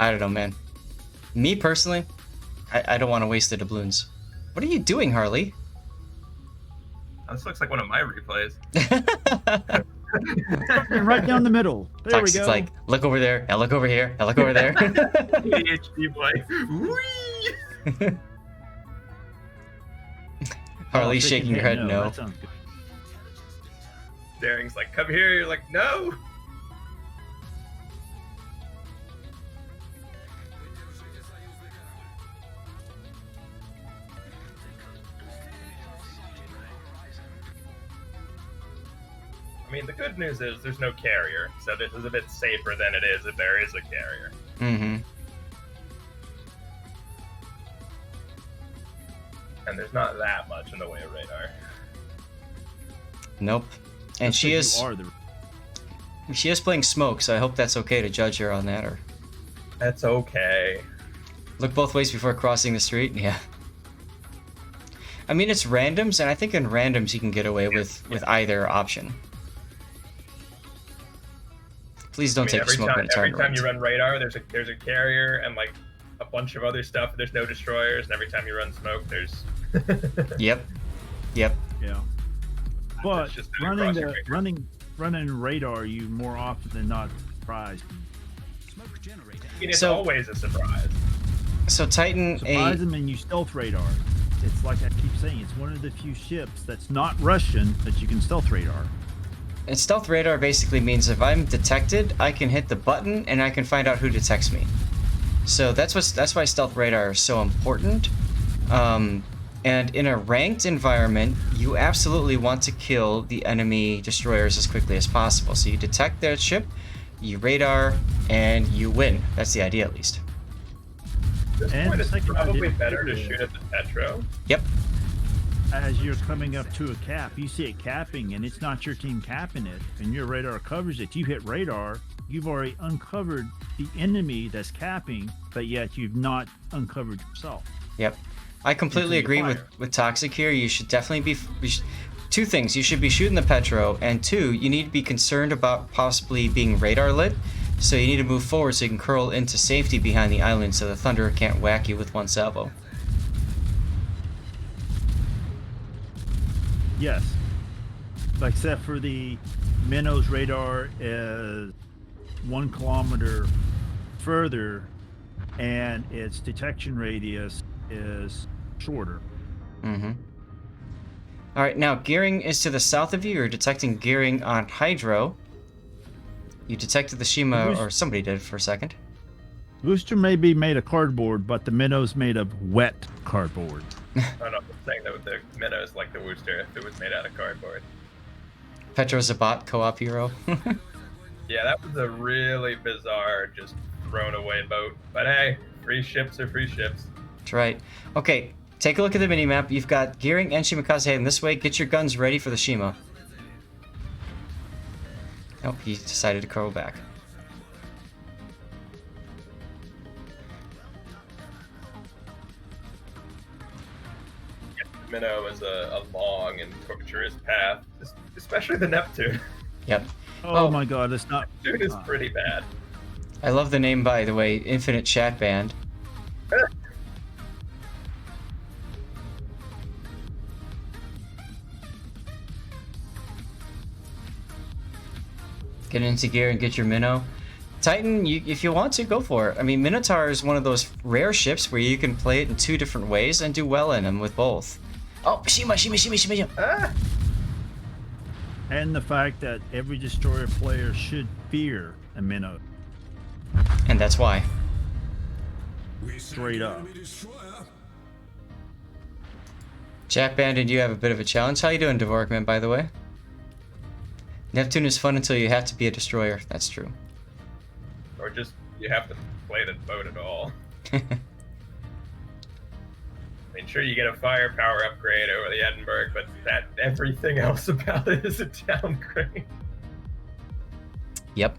I don't know, man. Me personally, I don't want to waste the doubloons. What are you doing, Harley? This looks like one of my replays. Right down the middle. There we go. It's like, look over there, and look over here, and look over there. ADHD boy. Harley's shaking her head no. That sounds good. Daring's like, come here. You're like, no. I mean, the good news is there's no carrier, so this is a bit safer than it is if there is a carrier. Mm-hmm. And there's not that much in the way of radar. Nope. And she is playing smoke, so I hope that's okay to judge her on that. Or that's okay. Look both ways before crossing the street. Yeah. I mean, it's randoms, and I think in randoms you can get away with either option. Please don't take the smoke when it's hard. Every time you run radar, there's a carrier and like a bunch of other stuff. There's no destroyers, and every time you run smoke, there's. Yep. Yep. Yeah. But running radar, you more often than not surprise. Smoke generator. I mean, it's So- always a surprise. So Titan Surprise A. them and you stealth radar. It's like I keep saying, it's one of the few ships that's not Russian that you can stealth radar. And stealth radar basically means if I'm detected, I can hit the button and I can find out who detects me. So that's why stealth radar is so important. And in a ranked environment, you absolutely want to kill the enemy destroyers as quickly as possible. So you detect their ship, you radar, and you win. That's the idea, at least. At this And point, the it's second probably idea better to is- shoot at the Petro. Yep. As you're coming up to a cap, you see it capping and it's not your team capping it, and your radar covers it. You hit radar, you've already uncovered the enemy that's capping, but yet you've not uncovered yourself. Yep. I completely Until you agree fire. with Toxic here. You should definitely two things. You should be shooting the Petro, and two, you need to be concerned about possibly being radar lit. So you need to move forward so you can curl into safety behind the island so the Thunder can't whack you with one salvo. Yes. Except for the Minnow's radar is 1 kilometer further and its detection radius is shorter. Mm-hmm. All right, now gearing is to the south of you. You're detecting gearing on Hydro. You detected the Shima, or somebody did for a second. Booster may be made of cardboard, but the Minnow's made of wet cardboard. I don't know, I'm saying that with the Minnow is like the Worcester if it was made out of cardboard. Petro's a bot co-op hero. Yeah, that was a really bizarre, just thrown away boat. But hey, free ships are free ships. That's right. Okay, take a look at the minimap. You've got gearing and Shimakaze heading this way. Get your guns ready for the Shima. Nope, he decided to curl back. The Minnow is a long and tortuous path, especially the Neptune. Yep. Oh my god, it's not... Neptune is pretty bad. I love the name, by the way, Infinite Chat Band. Get into gear and get your Minnow. Titan, if you want to, go for it. I mean, Minotaur is one of those rare ships where you can play it in two different ways and do well in them with both. Oh, Shima. Ah! And the fact that every destroyer player should fear a Minnow. And that's why. Straight up. Chat Band and you have a bit of a challenge. How you doing, Dvorkman, by the way? Neptune is fun until you have to be a destroyer. That's true. Or just, you have to play the boat at all. I mean, sure, you get a firepower upgrade over the Edinburgh, but everything else about it is a downgrade. Yep.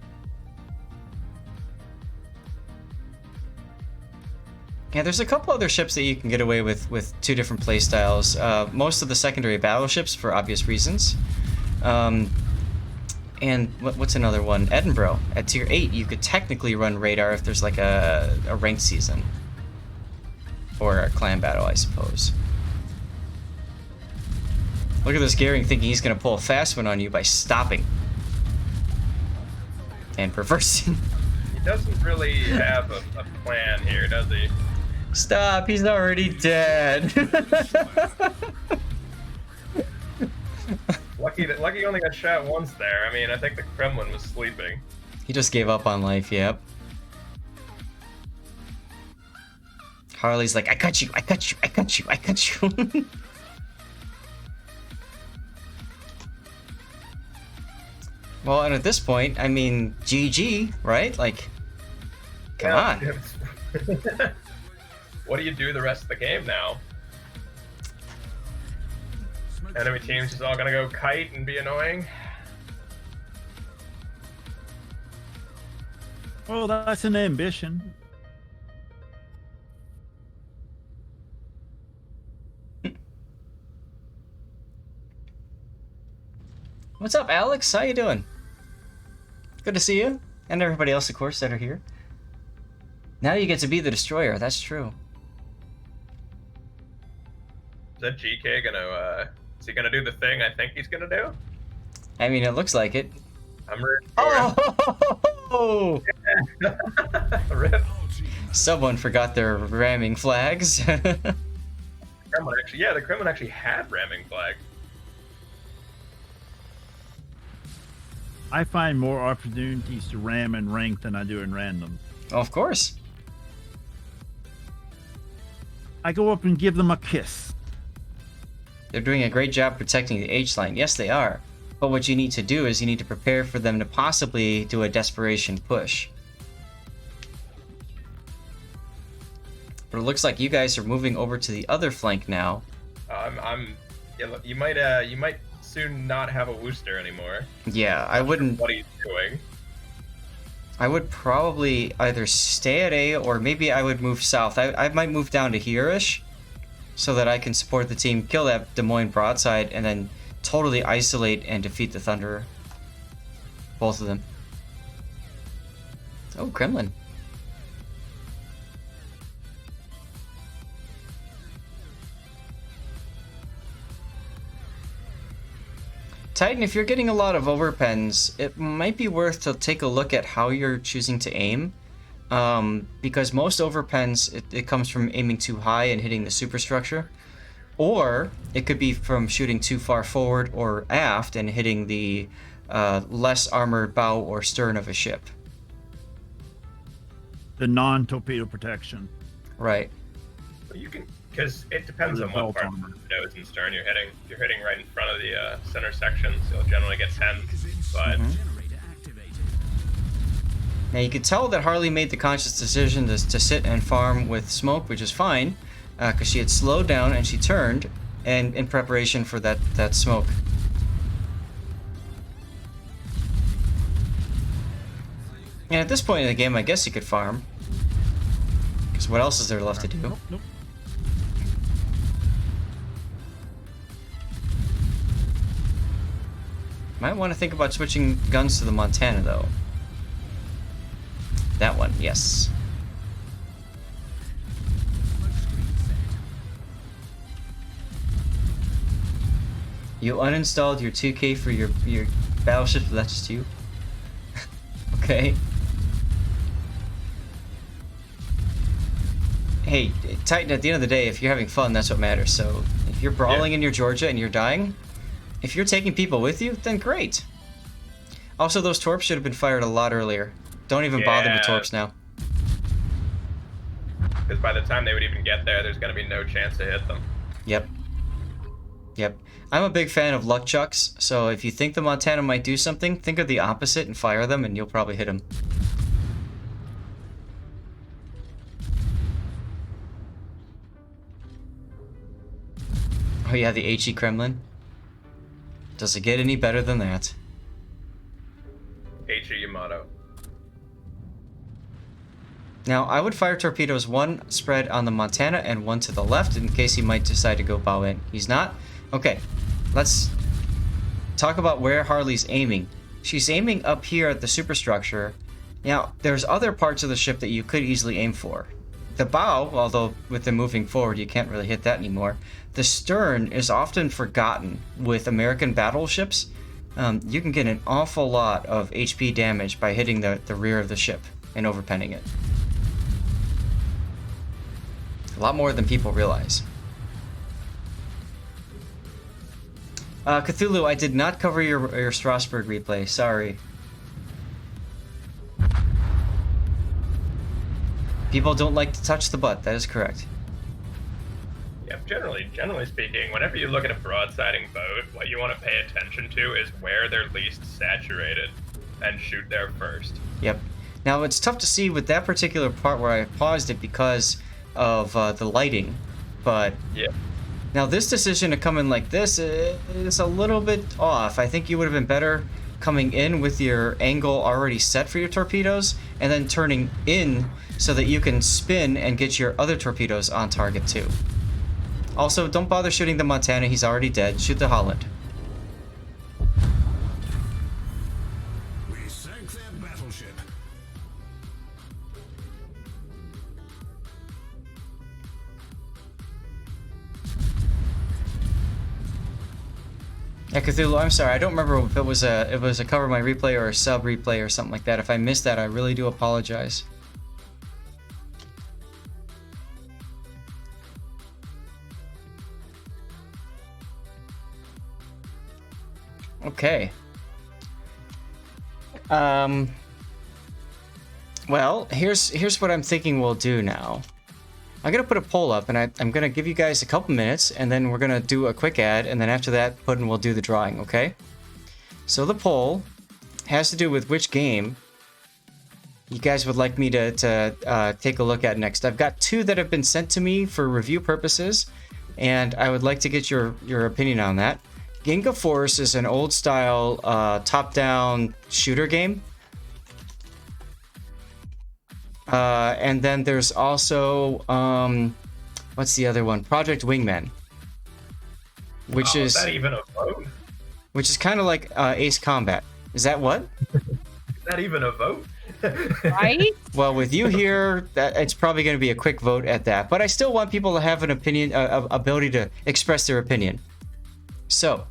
Yeah, there's a couple other ships that you can get away with two different playstyles. Most of the secondary battleships for obvious reasons. And what's another one? Edinburgh. At tier 8, you could technically run radar if there's like a ranked season. Or a clan battle, I suppose. Look at this Gearing thinking he's going to pull a fast one on you by stopping. And reversing. He doesn't really have a plan here, does he? Stop, he's already dead. Lucky he only got shot once there. I mean, I think the Kremlin was sleeping. He just gave up on life, yep. Harley's like, I cut you. Well, and at this point, I mean, GG, right? Like, come on. What do you do the rest of the game now? Enemy team's just all gonna go kite and be annoying? Well, that's an ambition. What's up, Alex? How you doing? Good to see you. And everybody else, of course, that are here. Now you get to be the destroyer. That's true. Is that GK gonna, is he gonna do the thing I think he's gonna do? I mean, it looks like it. I'm rooting for him. No! Rip. Someone forgot their ramming flags. Kremlin actually, yeah, the Kremlin actually had ramming flags. I find more opportunities to ram in rank than I do in random. Of course. I go up and give them a kiss. They're doing a great job protecting the H-line. Yes, they are. But what you need to do is you need to prepare for them to possibly do a desperation push. But it looks like you guys are moving over to the other flank now. You might soon not have a Worcester anymore. Yeah, I wouldn't. What he's doing. I would probably either stay at A or maybe I would move south. I might move down to here-ish so that I can support the team, kill that Des Moines broadside, and then totally isolate and defeat the Thunderer. Both of them. Oh, Kremlin. Titan, if you're getting a lot of overpens, it might be worth to take a look at how you're choosing to aim. Because most overpens, it comes from aiming too high and hitting the superstructure. Or it could be from shooting too far forward or aft and hitting the less armored bow or stern of a ship. The non-torpedo protection. Right. Well, you can, because it depends on what part of the nose and stern you're hitting. If you're hitting right in front of the center sections, you'll generally get 10. But now you could tell that Harley made the conscious decision to sit and farm with smoke, which is fine, because she had slowed down and she turned, and in preparation for that smoke. And at this point in the game, I guess you could farm, because what else is there left to do? Nope. Might want to think about switching guns to the Montana, though. That one, yes. You uninstalled your 2K for your battleship, but that's just you? Okay. Hey, Titan, at the end of the day, if you're having fun, that's what matters. So, if you're brawling in your Georgia and you're dying, if you're taking people with you, then great. Also, those torps should have been fired a lot earlier. Don't even bother with torps now. Because by the time they would even get there, there's going to be no chance to hit them. Yep. Yep. I'm a big fan of luck chucks, so if you think the Montana might do something, think of the opposite and fire them, and you'll probably hit them. Oh yeah, the HE Kremlin. Does it get any better than that? HE Yamato. Now, I would fire torpedoes, one spread on the Montana and one to the left in case he might decide to go bow in. He's not? Okay, let's talk about where Harley's aiming. She's aiming up here at the superstructure. Now, there's other parts of the ship that you could easily aim for. The bow, although with them moving forward, you can't really hit that anymore. The stern is often forgotten with American battleships. You can get an awful lot of HP damage by hitting the rear of the ship and overpenning it. A lot more than people realize. Cthulhu, I did not cover your Strasbourg replay. Sorry. People don't like to touch the butt. That is correct. Yeah, generally speaking, whenever you look at a broadsiding boat, what you want to pay attention to is where they're least saturated, and shoot there first. Yep. Now it's tough to see with that particular part where I paused it because of the lighting, but yeah. Now this decision to come in like this is a little bit off. I think you would have been better coming in with your angle already set for your torpedoes and then turning in so that you can spin and get your other torpedoes on target too. Also, don't bother shooting the Montana, he's already dead. Shoot the Holland. We sank their battleship. Yeah, Cthulhu, I'm sorry. I don't remember if it was a cover my replay or a sub replay or something like that. If I missed that, I really do apologize. Okay. Well, here's what I'm thinking we'll do now. I'm gonna put a poll up, and I'm gonna give you guys a couple minutes, and then we're gonna do a quick ad, and then after that, Puddin will do the drawing, okay? So the poll has to do with which game you guys would like me to take a look at next. I've got 2 that have been sent to me for review purposes, and I would like to get your opinion on that. Ginga Force is an old-style top-down shooter game. And then there's also, what's the other one? Project Wingman. Which is that even a vote? Which is kind of like Ace Combat. Is that what? Is that even a vote? Right? Well, with you here, it's probably going to be a quick vote at that. But I still want people to have an opinion, ability to express their opinion. So,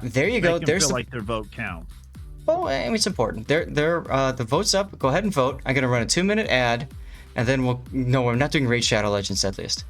there you go. There's feel like their vote counts. Well, I mean, it's important. The vote's up. Go ahead and vote. I'm going to run a 2-minute ad, and then we'll... No, we're not doing Raid Shadow Legends Deadliest.